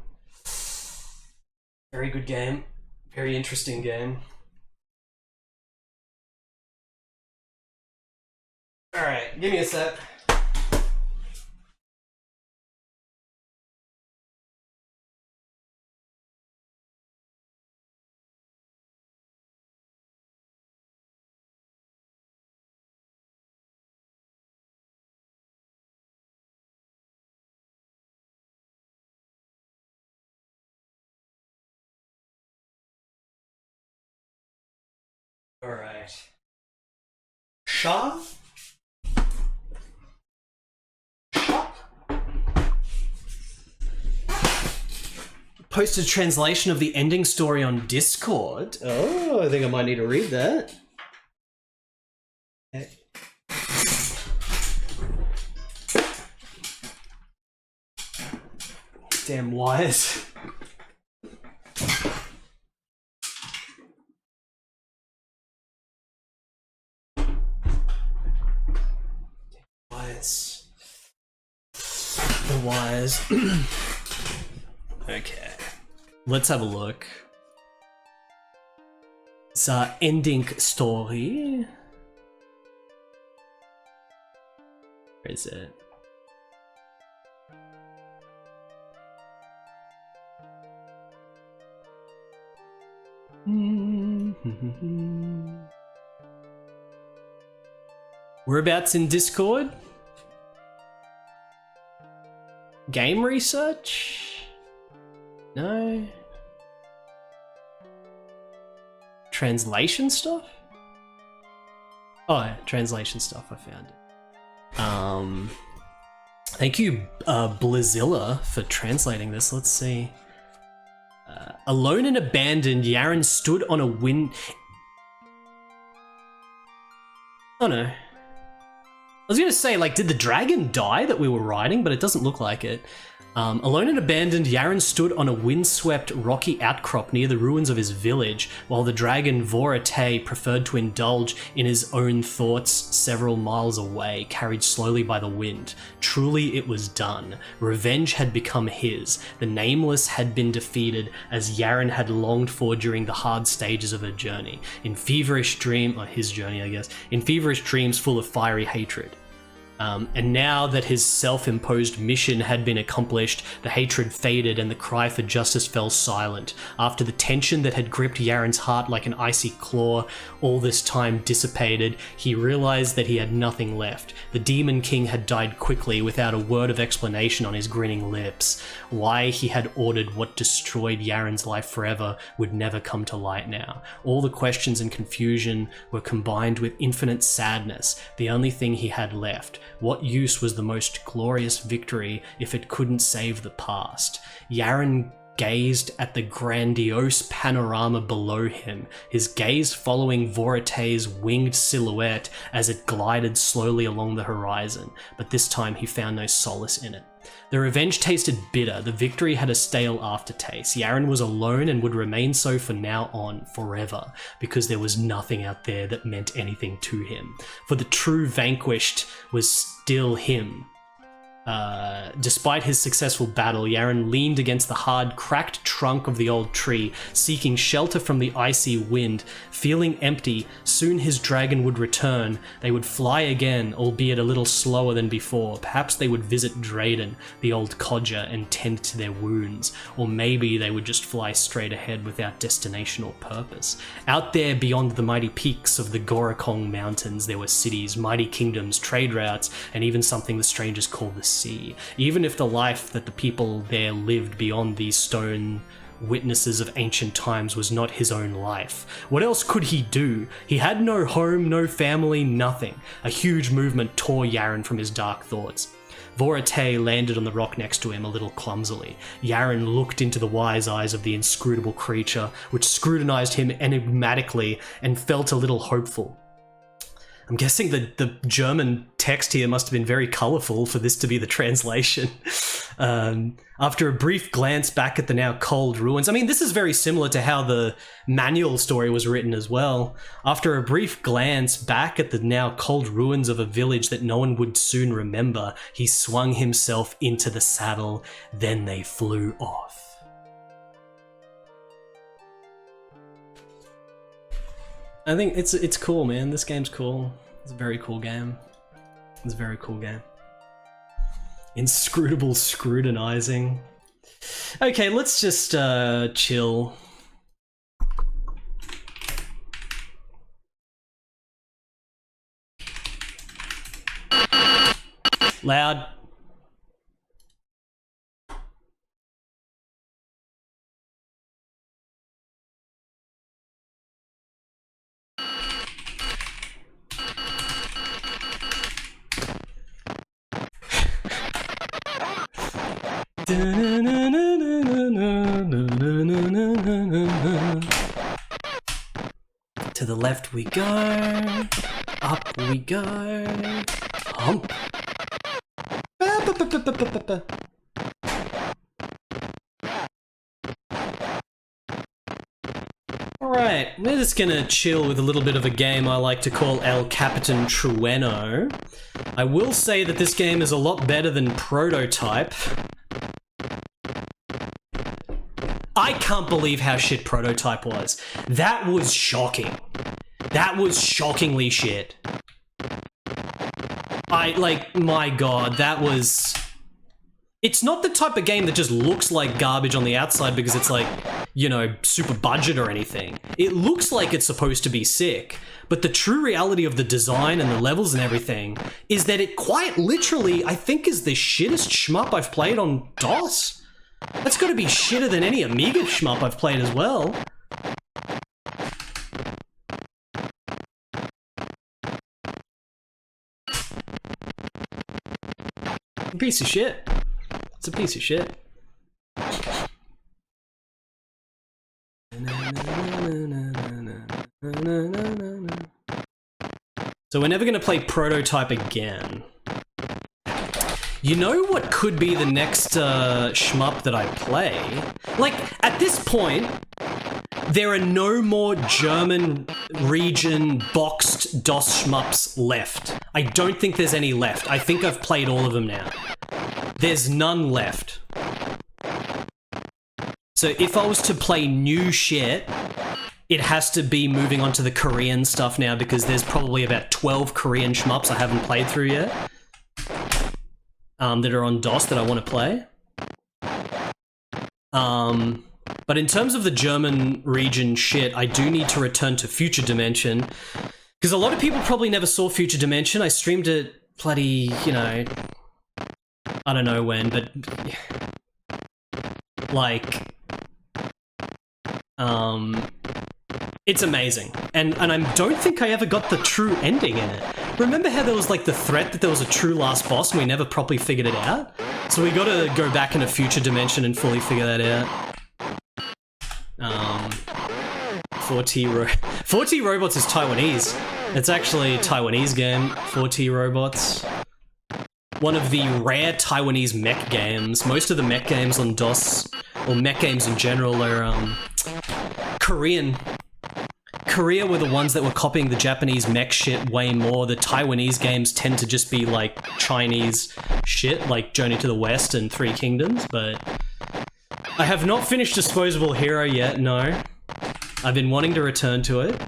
Very good game. Very interesting game. Alright, give me a sec. Alright. Shah? Posted translation of the ending story on Discord. Oh, I think I might need to read that. Damn wires. The wires. Okay. Let's have a look. The ending story. Where is it? Whereabouts in Discord? Game research? No. Translation stuff? Oh, yeah, translation stuff, I found it. Thank you, Blizilla, for translating this. Let's see. Alone and abandoned, Yaren stood on a wind... Oh no. I was gonna say, like, did the dragon die that we were riding? But it doesn't look like it. Alone and abandoned, Yaren stood on a windswept, rocky outcrop near the ruins of his village, while the dragon Vorate preferred to indulge in his own thoughts several miles away, carried slowly by the wind. Truly it was done. Revenge had become his. The Nameless had been defeated, as Yaren had longed for during the hard stages of her journey. In feverish dream, or his journey, I guess, in feverish dreams full of fiery hatred. And now that his self-imposed mission had been accomplished, the hatred faded and the cry for justice fell silent. After the tension that had gripped Yaren's heart like an icy claw all this time dissipated, he realized that he had nothing left. The Demon King had died quickly without a word of explanation on his grinning lips. Why he had ordered what destroyed Yaren's life forever would never come to light now. All the questions and confusion were combined with infinite sadness, the only thing he had left. What use was the most glorious victory if it couldn't save the past? Yaren gazed at the grandiose panorama below him, his gaze following Vorate's winged silhouette as it glided slowly along the horizon, but this time he found no solace in it. The revenge tasted bitter, the victory had a stale aftertaste. Yaren was alone and would remain so from now on, forever, because there was nothing out there that meant anything to him. For the true vanquished was still him. Despite his successful battle, Yaren leaned against the hard, cracked trunk of the old tree, seeking shelter from the icy wind. Feeling empty, soon his dragon would return. They would fly again, albeit a little slower than before. Perhaps they would visit Drayden, the old codger, and tend to their wounds. Or maybe they would just fly straight ahead without destination or purpose. Out there beyond the mighty peaks of the Gorakong Mountains, there were cities, mighty kingdoms, trade routes, and even something the strangers called the sea. Even if the life that the people there lived beyond these stone witnesses of ancient times was not his own life, what else could he do? He had no home, no family, nothing. A huge movement tore Yaren from his dark thoughts. Vorate landed on the rock next to him a little clumsily. Yaren looked into the wise eyes of the inscrutable creature, which scrutinized him enigmatically, and felt a little hopeful. I'm guessing that the German text here must have been very colourful for this to be the translation. After a brief glance back at the now cold ruins, I mean, this is very similar to how the manual story was written as well. After a brief glance back at the now cold ruins of a village that no one would soon remember, he swung himself into the saddle. Then they flew off. I think it's cool, man. This game's cool. It's a very cool game. It's a very cool game. Inscrutable scrutinizing. Okay, let's just chill. Loud. To the left we go, up we go, hump. Alright, we're just gonna chill with a little bit of a game I like to call El Capitan Trueno. I will say that this game is a lot better than Prototype. I can't believe how shit Prototype was. That was shocking. That was shockingly shit. My god, that was... It's not the type of game that just looks like garbage on the outside because it's like, you know, super budget or anything. It looks like it's supposed to be sick, but the true reality of the design and the levels and everything is that it quite literally, I think, is the shittest shmup I've played on DOS. That's gotta be shitter than any Amiga shmup I've played as well. A piece of shit. It's a piece of shit. So we're never gonna play Prototype again. You know what could be the next shmup that I play? Like, at this point, there are no more German region boxed DOS shmups left. I don't think there's any left. I think I've played all of them now. There's none left. So if I was to play new shit, it has to be moving on to the Korean stuff now because there's probably about 12 Korean shmups I haven't played through yet. That are on DOS that I want to play. But in terms of the German region shit, I do need to return to Future Dimension. Because a lot of people probably never saw Future Dimension. I streamed it bloody, you know... I don't know when, but... Like... It's amazing. And I don't think I ever got the true ending in it. Remember how there was like the threat that there was a true last boss and we never properly figured it out? So we gotta go back in a Future Dimension and fully figure that out. 4T Robots is Taiwanese. It's actually a Taiwanese game, 4T Robots. One of the rare Taiwanese mech games. Most of the mech games on DOS, or mech games in general, are Korean. Korea were the ones that were copying the Japanese mech shit way more. The Taiwanese games tend to just be like Chinese shit, like Journey to the West and Three Kingdoms, but I have not finished Disposable Hero yet, no. I've been wanting to return to it.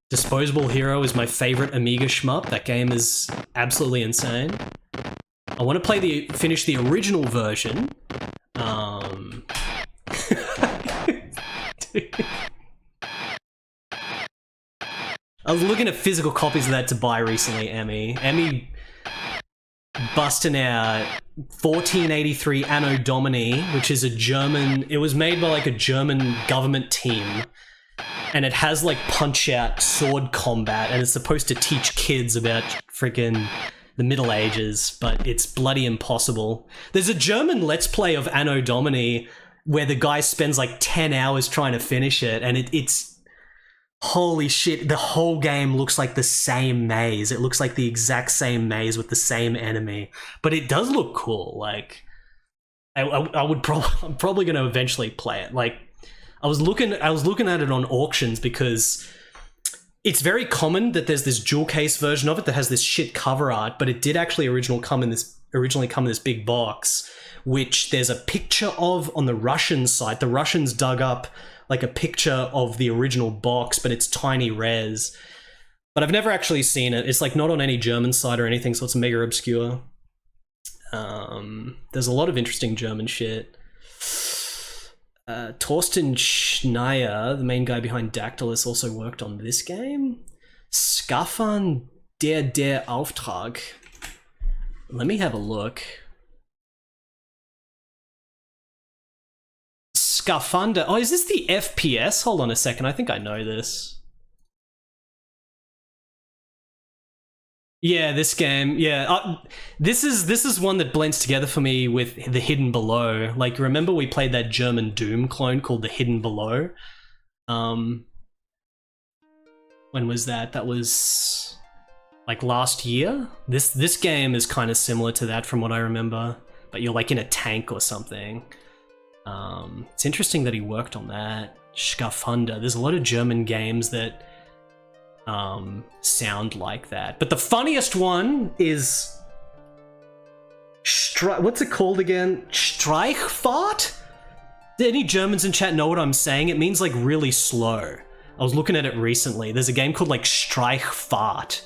Disposable Hero is my favorite Amiga shmup. That game is absolutely insane. I want to finish the original version. I was looking at physical copies of that to buy recently, Emmy. Emmy busting out 1483 Anno Domini, which is a German... It was made by like a German government team. And it has like punch-out sword combat, and it's supposed to teach kids about freaking the Middle Ages, but it's bloody impossible. There's a German Let's Play of Anno Domini where the guy spends like 10 hours trying to finish it, and it's... Holy shit, the whole game looks like the same maze. It looks like the exact same maze with the same enemy. But it does look cool. Like, I'm probably going to eventually play it. Like, I was looking at it on auctions because it's very common that there's this dual case version of it that has this shit cover art, but it did actually originally come in this big box, which there's a picture of on the Russian site. The Russians dug up like a picture of the original box, but it's tiny res. But I've never actually seen it. It's like not on any German site or anything, so it's mega obscure. There's a lot of interesting German shit. Torsten Schneier, the main guy behind Dactylus, also worked on this game. Skaffern der Auftrag. Let me have a look. Scaphander. Oh, is this the FPS? Hold on a second. I think I know this. Yeah, this game. Yeah, this is one that blends together for me with The Hidden Below. Like, remember we played that German Doom clone called The Hidden Below? When was that? That was like last year. This game is kind of similar to that from what I remember, but you're like in a tank or something. It's interesting that he worked on that. Scaphander. There's a lot of German games that sound like that. But the funniest one is... what's it called again? Streichfahrt? Do any Germans in chat know what I'm saying? It means like really slow. I was looking at it recently. There's a game called like Streichfahrt.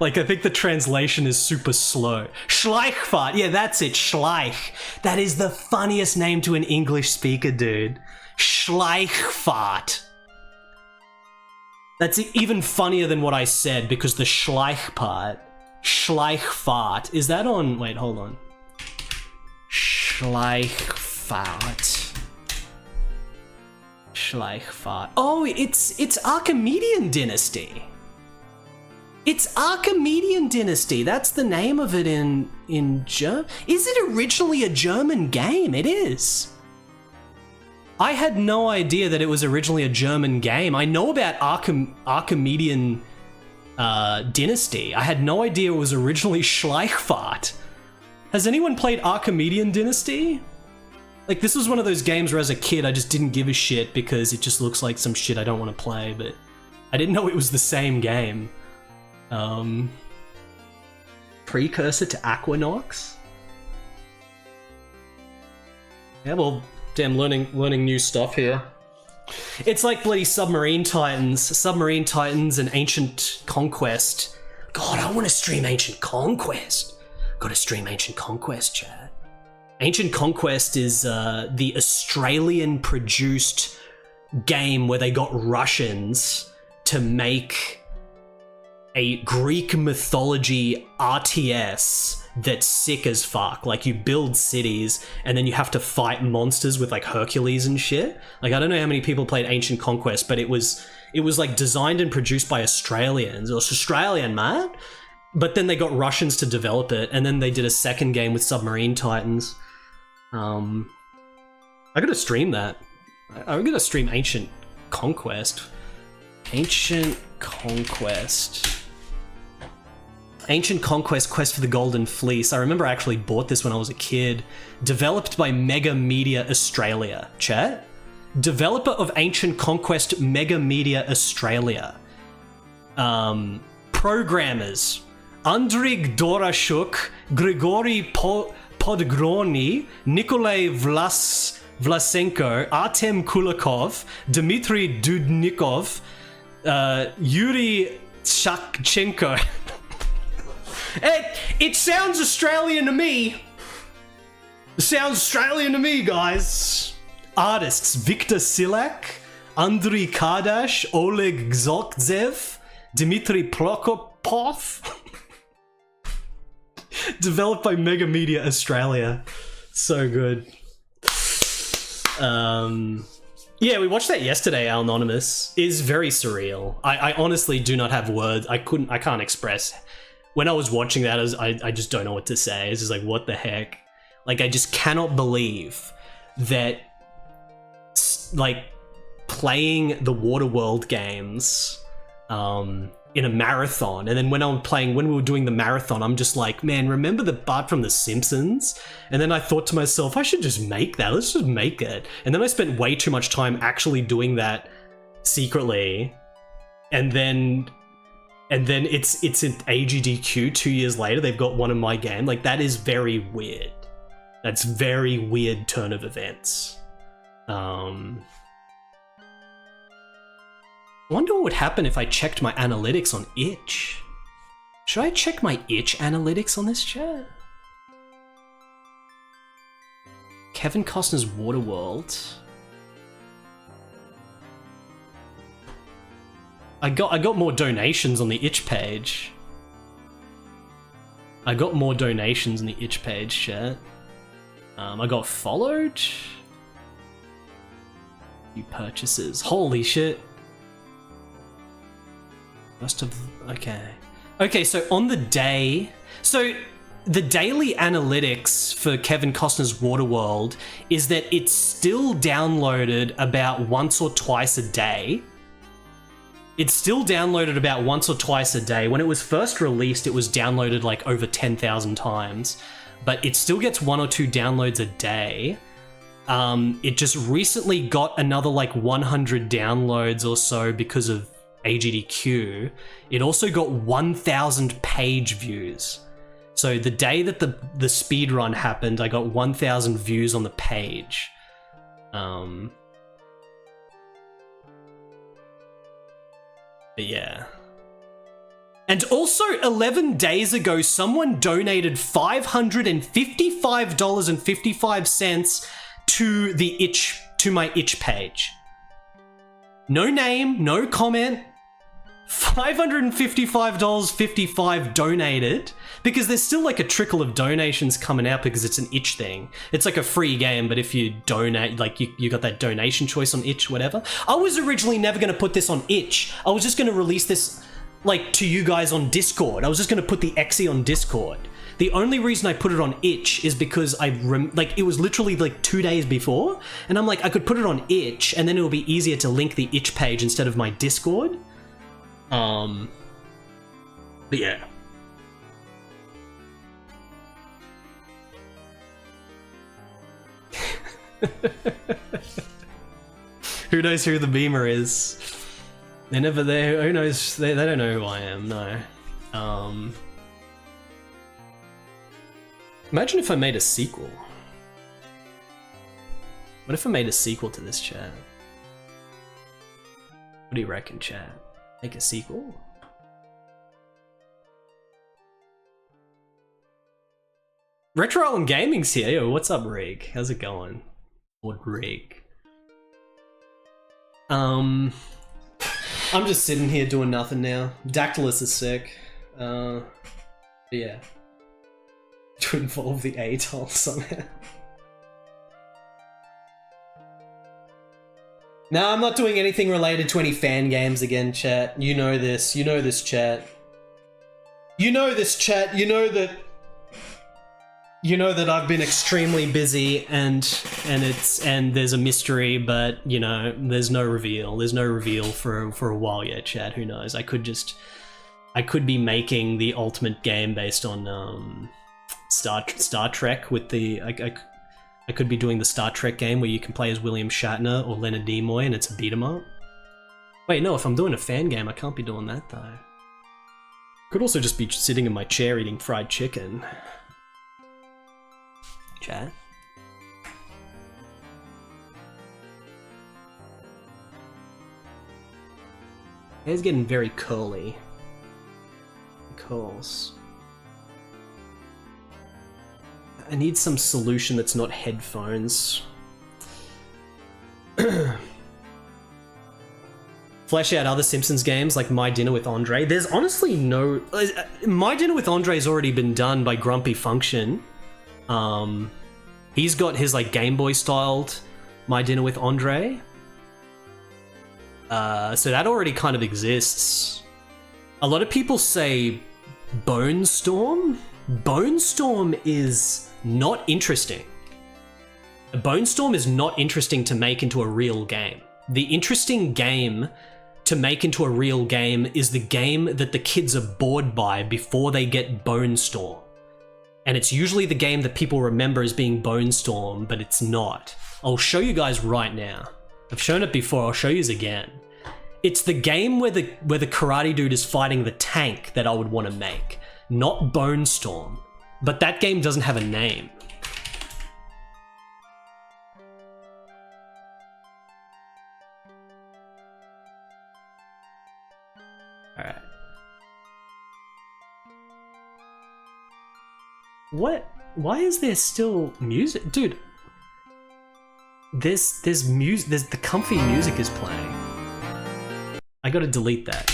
Like, I think the translation is super slow. Schleichfahrt. Yeah, that's it. Schleich. That is the funniest name to an English speaker, dude. Schleichfahrt. That's even funnier than what I said, because the Schleich part. Schleichfahrt. Is that on... Wait, hold on. Schleichfahrt. Schleichfahrt. Oh, it's Archimedean Dynasty. It's Archimedean Dynasty. That's the name of it in German. Is it originally a German game? It is. I had no idea that it was originally a German game. I know about Archimedean Dynasty. I had no idea it was originally Schleichfahrt. Has anyone played Archimedean Dynasty? Like, this was one of those games where as a kid I just didn't give a shit because it just looks like some shit I don't want to play, but I didn't know it was the same game. Precursor to Aquanox? Yeah, well, damn, learning new stuff here. It's like bloody Submarine Titans and Ancient Conquest. God, I want to stream Ancient Conquest. Gotta stream Ancient Conquest, chat. Ancient Conquest is the Australian-produced game where they got Russians to make a Greek mythology RTS that's sick as fuck. Like, you build cities and then you have to fight monsters with like Hercules and shit. Like, I don't know how many people played Ancient Conquest, but it was like designed and produced by Australians. It was Australian, man. But then they got Russians to develop it, and then they did a second game with Submarine Titans. I gotta stream that. I'm gonna stream Ancient Conquest. Ancient Conquest. Ancient Conquest Quest for the Golden Fleece. I remember I actually bought this when I was a kid. Developed by Mega Media Australia. Chat? Developer of Ancient Conquest, Mega Media Australia. Programmers. Andrig Dorashuk, Grigory Podgroni, Nikolay Vlasenko, Artem Kulakov, Dmitry Dudnikov, Yuri Shakchenko. It sounds Australian to me. It sounds Australian to me, guys. Artists: Viktor Silak, Andriy Kardash, Oleg Zoltzev, Dmitry Prokopov. Developed by Mega Media Australia. So good. Yeah, we watched that yesterday, Our Anonymous. Is very surreal. I honestly do not have words. I can't express. When I was watching that, I just don't know what to say. It's just like, what the heck? Like, I just cannot believe that, like, playing the Waterworld games, in a marathon, and then when we were doing the marathon, I'm just like, man, remember the Bart from The Simpsons? And then I thought to myself, I should just make that. Let's just make it. And then I spent way too much time actually doing that secretly, and then it's in AGDQ 2 years later. They've got one in my game. Like, that is very weird. That's very weird turn of events. I wonder what would happen if I checked my analytics on itch. Should I check my itch analytics on this chat? Kevin Costner's Waterworld. I got more donations on the itch page. I got more donations on the itch page, chat. I got followed. New purchases. Holy shit. Must have... Okay, so on the day... So, the daily analytics for Kevin Costner's Waterworld is that it's still downloaded about once or twice a day. It's still downloaded about once or twice a day. When it was first released, it was downloaded like over 10,000 times. But it still gets 1 or 2 downloads a day. It just recently got another like 100 downloads or so because of AGDQ. It also got 1,000 page views. So the day that the speed run happened, I got 1,000 views on the page. But yeah. And also 11 days ago, someone donated $555.55 to my itch page. No name, no comment. $555.55 donated, because there's still like a trickle of donations coming out because it's an itch thing. It's like a free game, but if you donate, like you got that donation choice on itch, whatever. I was originally never going to put this on itch. I was just going to release this like to you guys on Discord. I was just going to put the exe on Discord. The only reason I put it on itch is because it was literally like 2 days before, and I'm like, I could put it on itch and then it will be easier to link the itch page instead of my Discord. But yeah. Who knows who the beamer is? They're never there. Who knows? They don't know who I am, no. Imagine if I made a sequel. What if I made a sequel to this, chat? What do you reckon, chat? Make a sequel? Retro Island Gaming's here. Yo, what's up, Rig? How's it going? Lord Rig. I'm just sitting here doing nothing now. Dactylus is sick. Yeah. To involve the atoll somehow. No, I'm not doing anything related to any fan games again, chat. You know this. You know this, chat. You know this, chat. You know that you know that I've been extremely busy and there's a mystery, but you know, there's no reveal. There's no reveal for a while yet, Chad. Who knows? I could be making the ultimate game based on Star Trek with the I could be doing the Star Trek game where you can play as William Shatner or Leonard Nimoy and it's a beat 'em up. Wait, no, if I'm doing a fan game, I can't be doing that though. Could also just be sitting in my chair eating fried chicken. Chat. Hair's getting very curly. Curls. I need some solution that's not headphones. Flesh out other Simpsons games like My Dinner with Andre. There's honestly no... My Dinner with Andre's already been done by Grumpy Function. He's got his like Game Boy styled My Dinner with Andre. So that already kind of exists. A lot of people say Bone Storm. Bone Storm is not interesting. Bone Storm is not interesting to make into a real game. The interesting game to make into a real game is the game that the kids are bored by before they get Bone Storm. And it's usually the game that people remember as being Bone Storm, but it's not. I'll show you guys right now. I've shown it before, I'll show you again. It's the game where the karate dude is fighting the tank that I would want to make, not Bone Storm. But that game doesn't have a name. Alright. What? Why is there still music? Dude, there's music, the comfy music is playing. I gotta delete that.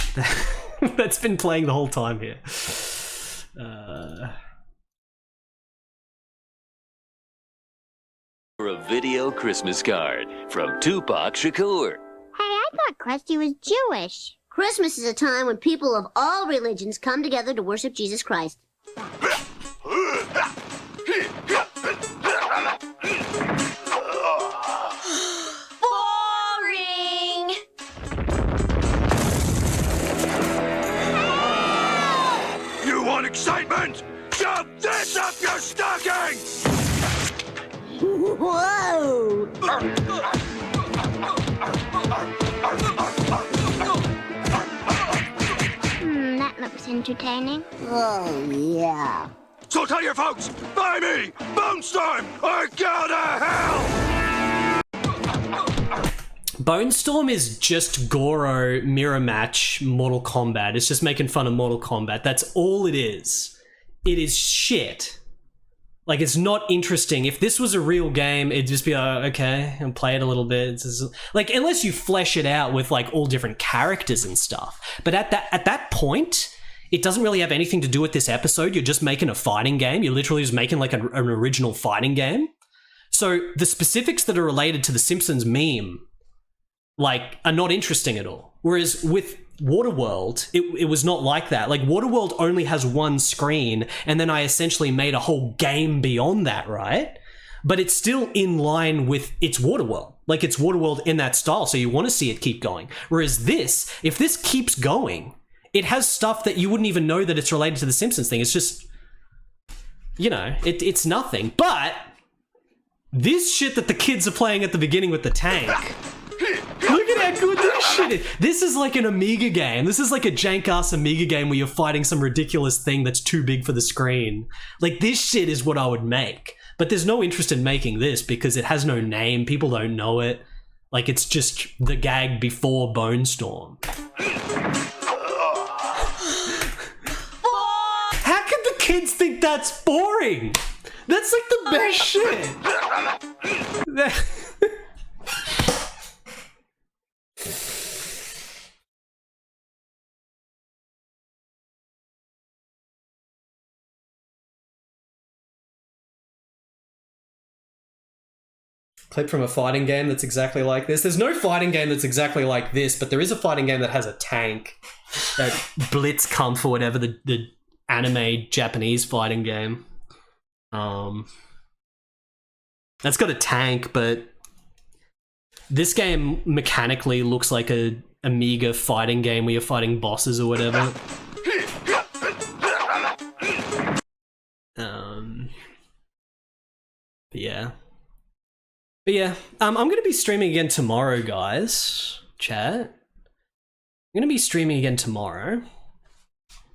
That's been playing the whole time here. For a video Christmas card from Tupac Shakur. Hey, I thought Krusty was Jewish. Christmas is a time when people of all religions come together to worship Jesus Christ. Boring! You want excitement? Shove this up your stocking! Whoa! That looks entertaining. Oh, yeah. So tell your folks, buy me, Bone Storm, or go to hell! Bone Storm is just Goro mirror match Mortal Kombat. It's just making fun of Mortal Kombat. That's all it is. It is shit. Like, it's not interesting. If this was a real game, it'd just be, okay, and play it a little bit. It's just, like, unless you flesh it out with, like, all different characters and stuff. But at that point, it doesn't really have anything to do with this episode. You're just making a fighting game. You're literally just making, like, an original fighting game. So the specifics that are related to the Simpsons meme, like, are not interesting at all. Whereas with Waterworld, it was not like that. Like, Waterworld only has one screen, and then I essentially made a whole game beyond that, right? But it's still in line with its Waterworld. Like, it's Waterworld in that style, so you want to see it keep going. Whereas this, if this keeps going, it has stuff that you wouldn't even know that it's related to the Simpsons thing. It's just, you know, it's nothing. But this shit that the kids are playing at the beginning with the tank... Look at how good this shit is. This is like an Amiga game. This is like a jank-ass Amiga game where you're fighting some ridiculous thing that's too big for the screen. Like, this shit is what I would make. But there's no interest in making this because it has no name. People don't know it. Like, it's just the gag before Bone Storm. How could the kids think that's boring? That's like the best shit. Clip from a fighting game that's exactly like this. There's no fighting game that's exactly like this, but there is a fighting game that has a tank. That Blitzkampf or whatever, the anime Japanese fighting game. That's got a tank, but this game mechanically looks like a Amiga fighting game where you're fighting bosses or whatever. But yeah, I'm gonna be streaming again tomorrow, guys. Chat. I'm gonna be streaming again tomorrow.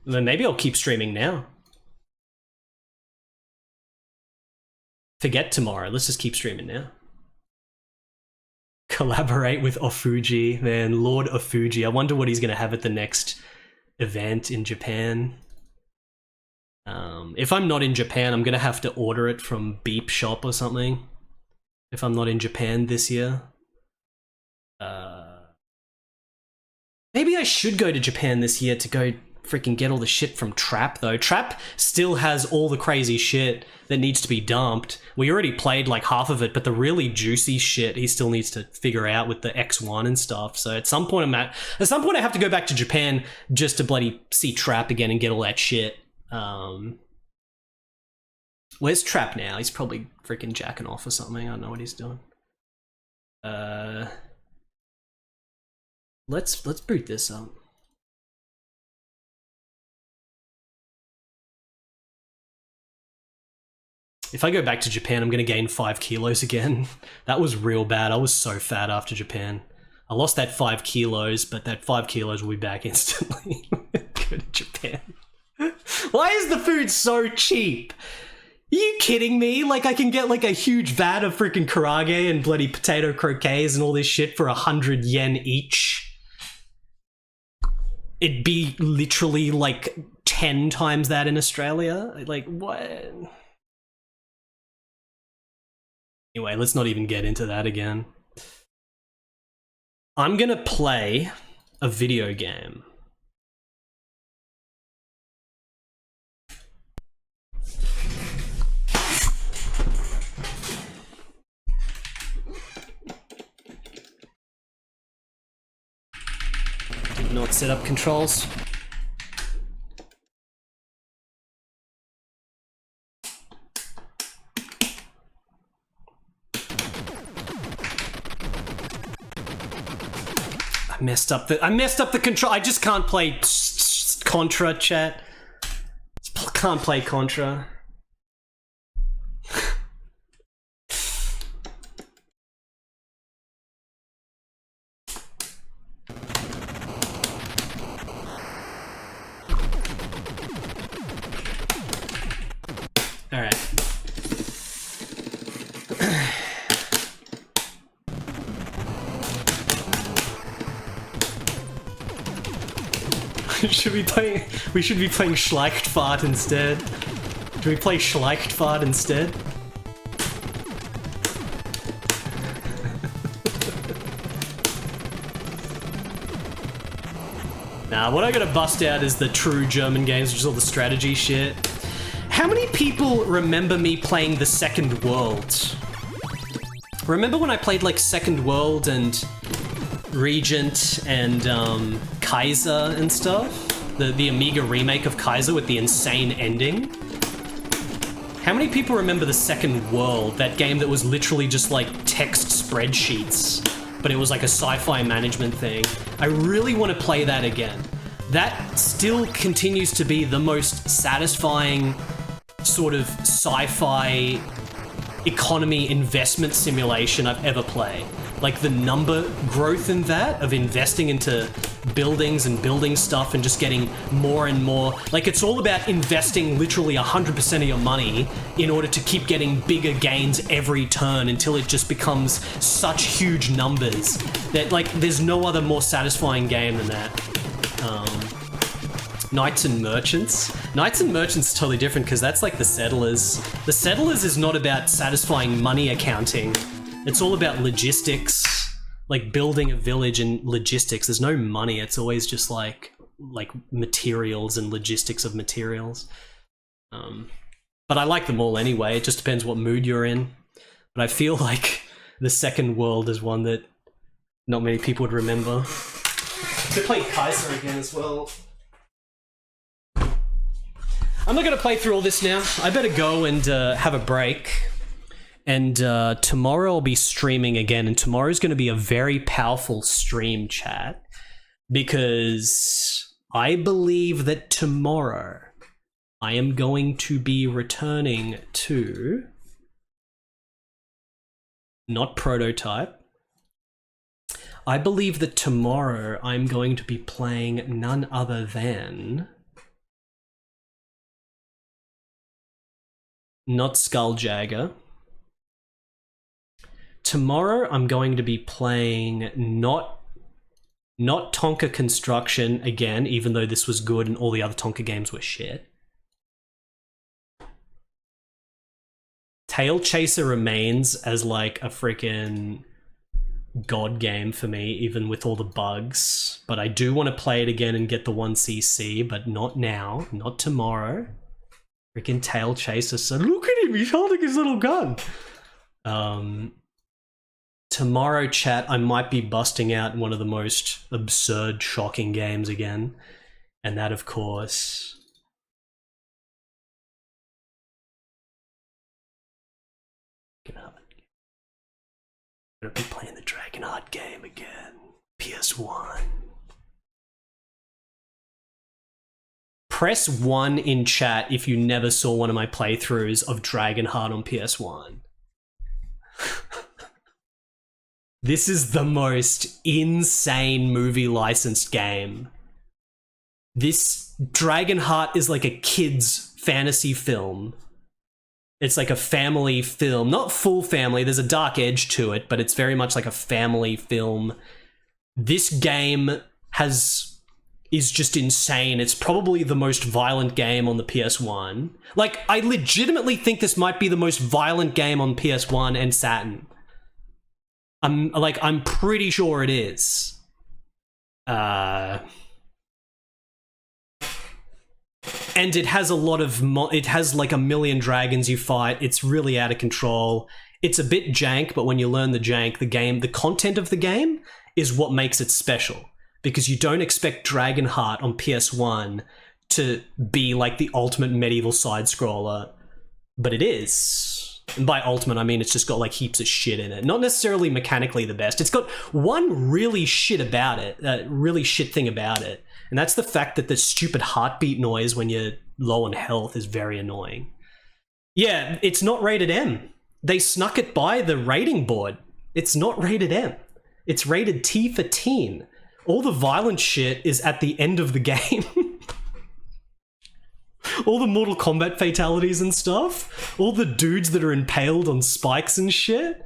Then maybe I'll keep streaming now. Forget tomorrow. Let's just keep streaming now. Collaborate with Ofuji, man. Lord Ofuji. I wonder what he's gonna have at the next event in Japan. If I'm not in Japan, I'm gonna have to order it from Beep Shop or something. If I'm not in Japan this year. Maybe I should go to Japan this year to go freaking get all the shit from Trap, though. Trap still has all the crazy shit that needs to be dumped. We already played like half of it, but the really juicy shit he still needs to figure out with the X1 and stuff. So at some point I have to go back to Japan just to bloody see Trap again and get all that shit. Where's Trap now? He's probably freaking jacking off or something. I don't know what he's doing. Let's boot this up. If I go back to Japan, I'm gonna gain 5 kilos again. That was real bad. I was so fat after Japan. I lost that 5 kilos, but that 5 kilos will be back instantly. Go to Japan. Why is the food so cheap? Are you kidding me? Like, I can get like a huge vat of freaking karage and bloody potato croquets and all this shit for 100 yen each. It'd be literally like 10 times that in Australia. Like, what? Anyway, let's not even get into that again. I'm gonna play a video game. Did not set up controls. I messed up the control. I just can't play Contra, chat. Can't play Contra. All right. We should be playing Schleichtfahrt instead. Should we play Schleichtfahrt instead? Nah, what I gotta bust out is the true German games, which is all the strategy shit. How many people remember me playing the Second World? Remember when I played like Second World and Regent and Kaiser and stuff? The Amiga remake of Kaiser with the insane ending? How many people remember the Second World? That game that was literally just like text spreadsheets, but it was like a sci-fi management thing. I really want to play that again. That still continues to be the most satisfying sort of sci-fi economy investment simulation I've ever played. Like the number growth in that of investing into buildings and building stuff and just getting more and more. Like it's all about investing literally 100% of your money in order to keep getting bigger gains every turn until it just becomes such huge numbers that like there's no other more satisfying game than that. Knights and Merchants. Knights and Merchants is totally different because that's like the Settlers. The Settlers is not about satisfying money accounting. It's all about logistics, like building a village and logistics. There's no money. It's always just like materials and logistics of materials. But I like them all anyway. It just depends what mood you're in. But I feel like the Second World is one that not many people would remember. To play Kaiser again as well. I'm not going to play through all this now. I better go and have a break. And tomorrow I'll be streaming again, and tomorrow's going to be a very powerful stream, chat, because I believe that tomorrow I am going to be returning to not Prototype. I believe that tomorrow I'm going to be playing none other than not Skulljagger. Tomorrow I'm going to be playing not Tonka Construction again, even though this was good and all the other Tonka games were shit. Tail Chaser remains as like a freaking god game for me, even with all the bugs. But I do want to play it again and get the 1cc, but not now, not tomorrow. Freaking Tail Chaser, so look at him, he's holding his little gun. Tomorrow, chat, I might be busting out one of the most absurd, shocking games again. And that, of course... I'm gonna be playing the Dragonheart game again. PS1. Press 1 in chat if you never saw one of my playthroughs of Dragonheart on PS1. This is the most insane movie licensed game. This Dragonheart is like a kid's fantasy film. It's like a family film, not full family, there's a dark edge to it, but it's very much like a family film. This game is just insane. It's probably the most violent game on the PS1. Like, I legitimately think this might be the most violent game on PS1 and Saturn. I'm pretty sure it is. And it has a lot of... it has like a million dragons you fight. It's really out of control. It's a bit jank, but when you learn the jank, the content of the game is what makes it special. Because you don't expect Dragonheart on PS1 to be like the ultimate medieval side-scroller. But it is. And by ultimate, I mean it's just got like heaps of shit in it. Not necessarily mechanically the best. It's got one really shit thing about it. And that's the fact that the stupid heartbeat noise when you're low on health is very annoying. Yeah, it's not rated M. They snuck it by the rating board. It's not rated M. It's rated T for teen. All the violent shit is at the end of the game. All the Mortal Kombat fatalities and stuff. All the dudes that are impaled on spikes and shit.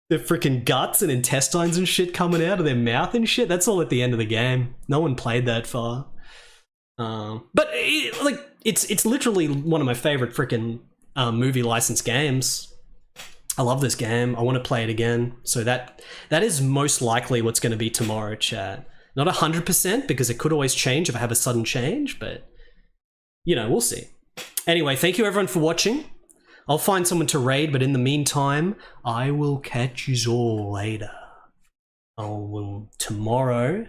Their freaking guts and intestines and shit coming out of their mouth and shit. That's all at the end of the game. No one played that far. But it's literally one of my favorite freaking movie licensed games. I love this game. I want to play it again. So that is most likely what's going to be tomorrow, chat. Not 100% because it could always change if I have a sudden change, but you know, we'll see. Anyway, thank you everyone for watching. I'll find someone to raid, but in the meantime, I will catch you all later. Tomorrow,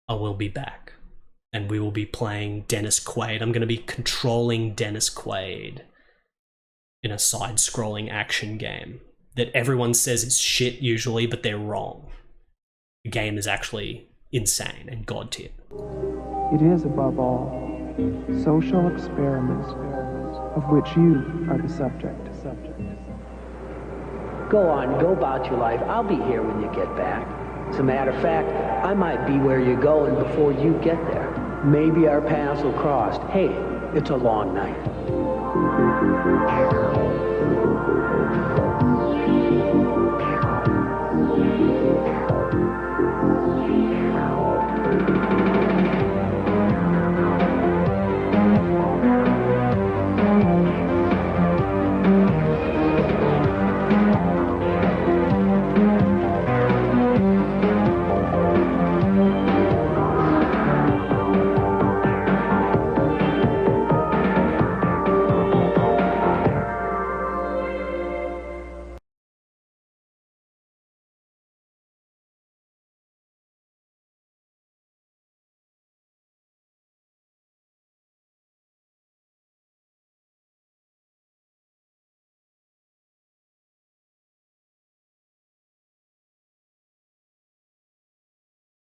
I will be back. And we will be playing Dennis Quaid. I'm going to be controlling Dennis Quaid in a side-scrolling action game that everyone says is shit usually, but they're wrong. The game is actually insane and god tier. It is, above all, social experiments of which you are the subject. Go on, go about your life. I'll be here when you get back. As a matter of fact, I might be where you're going before you get there. Maybe our paths will cross. Hey, it's a long night.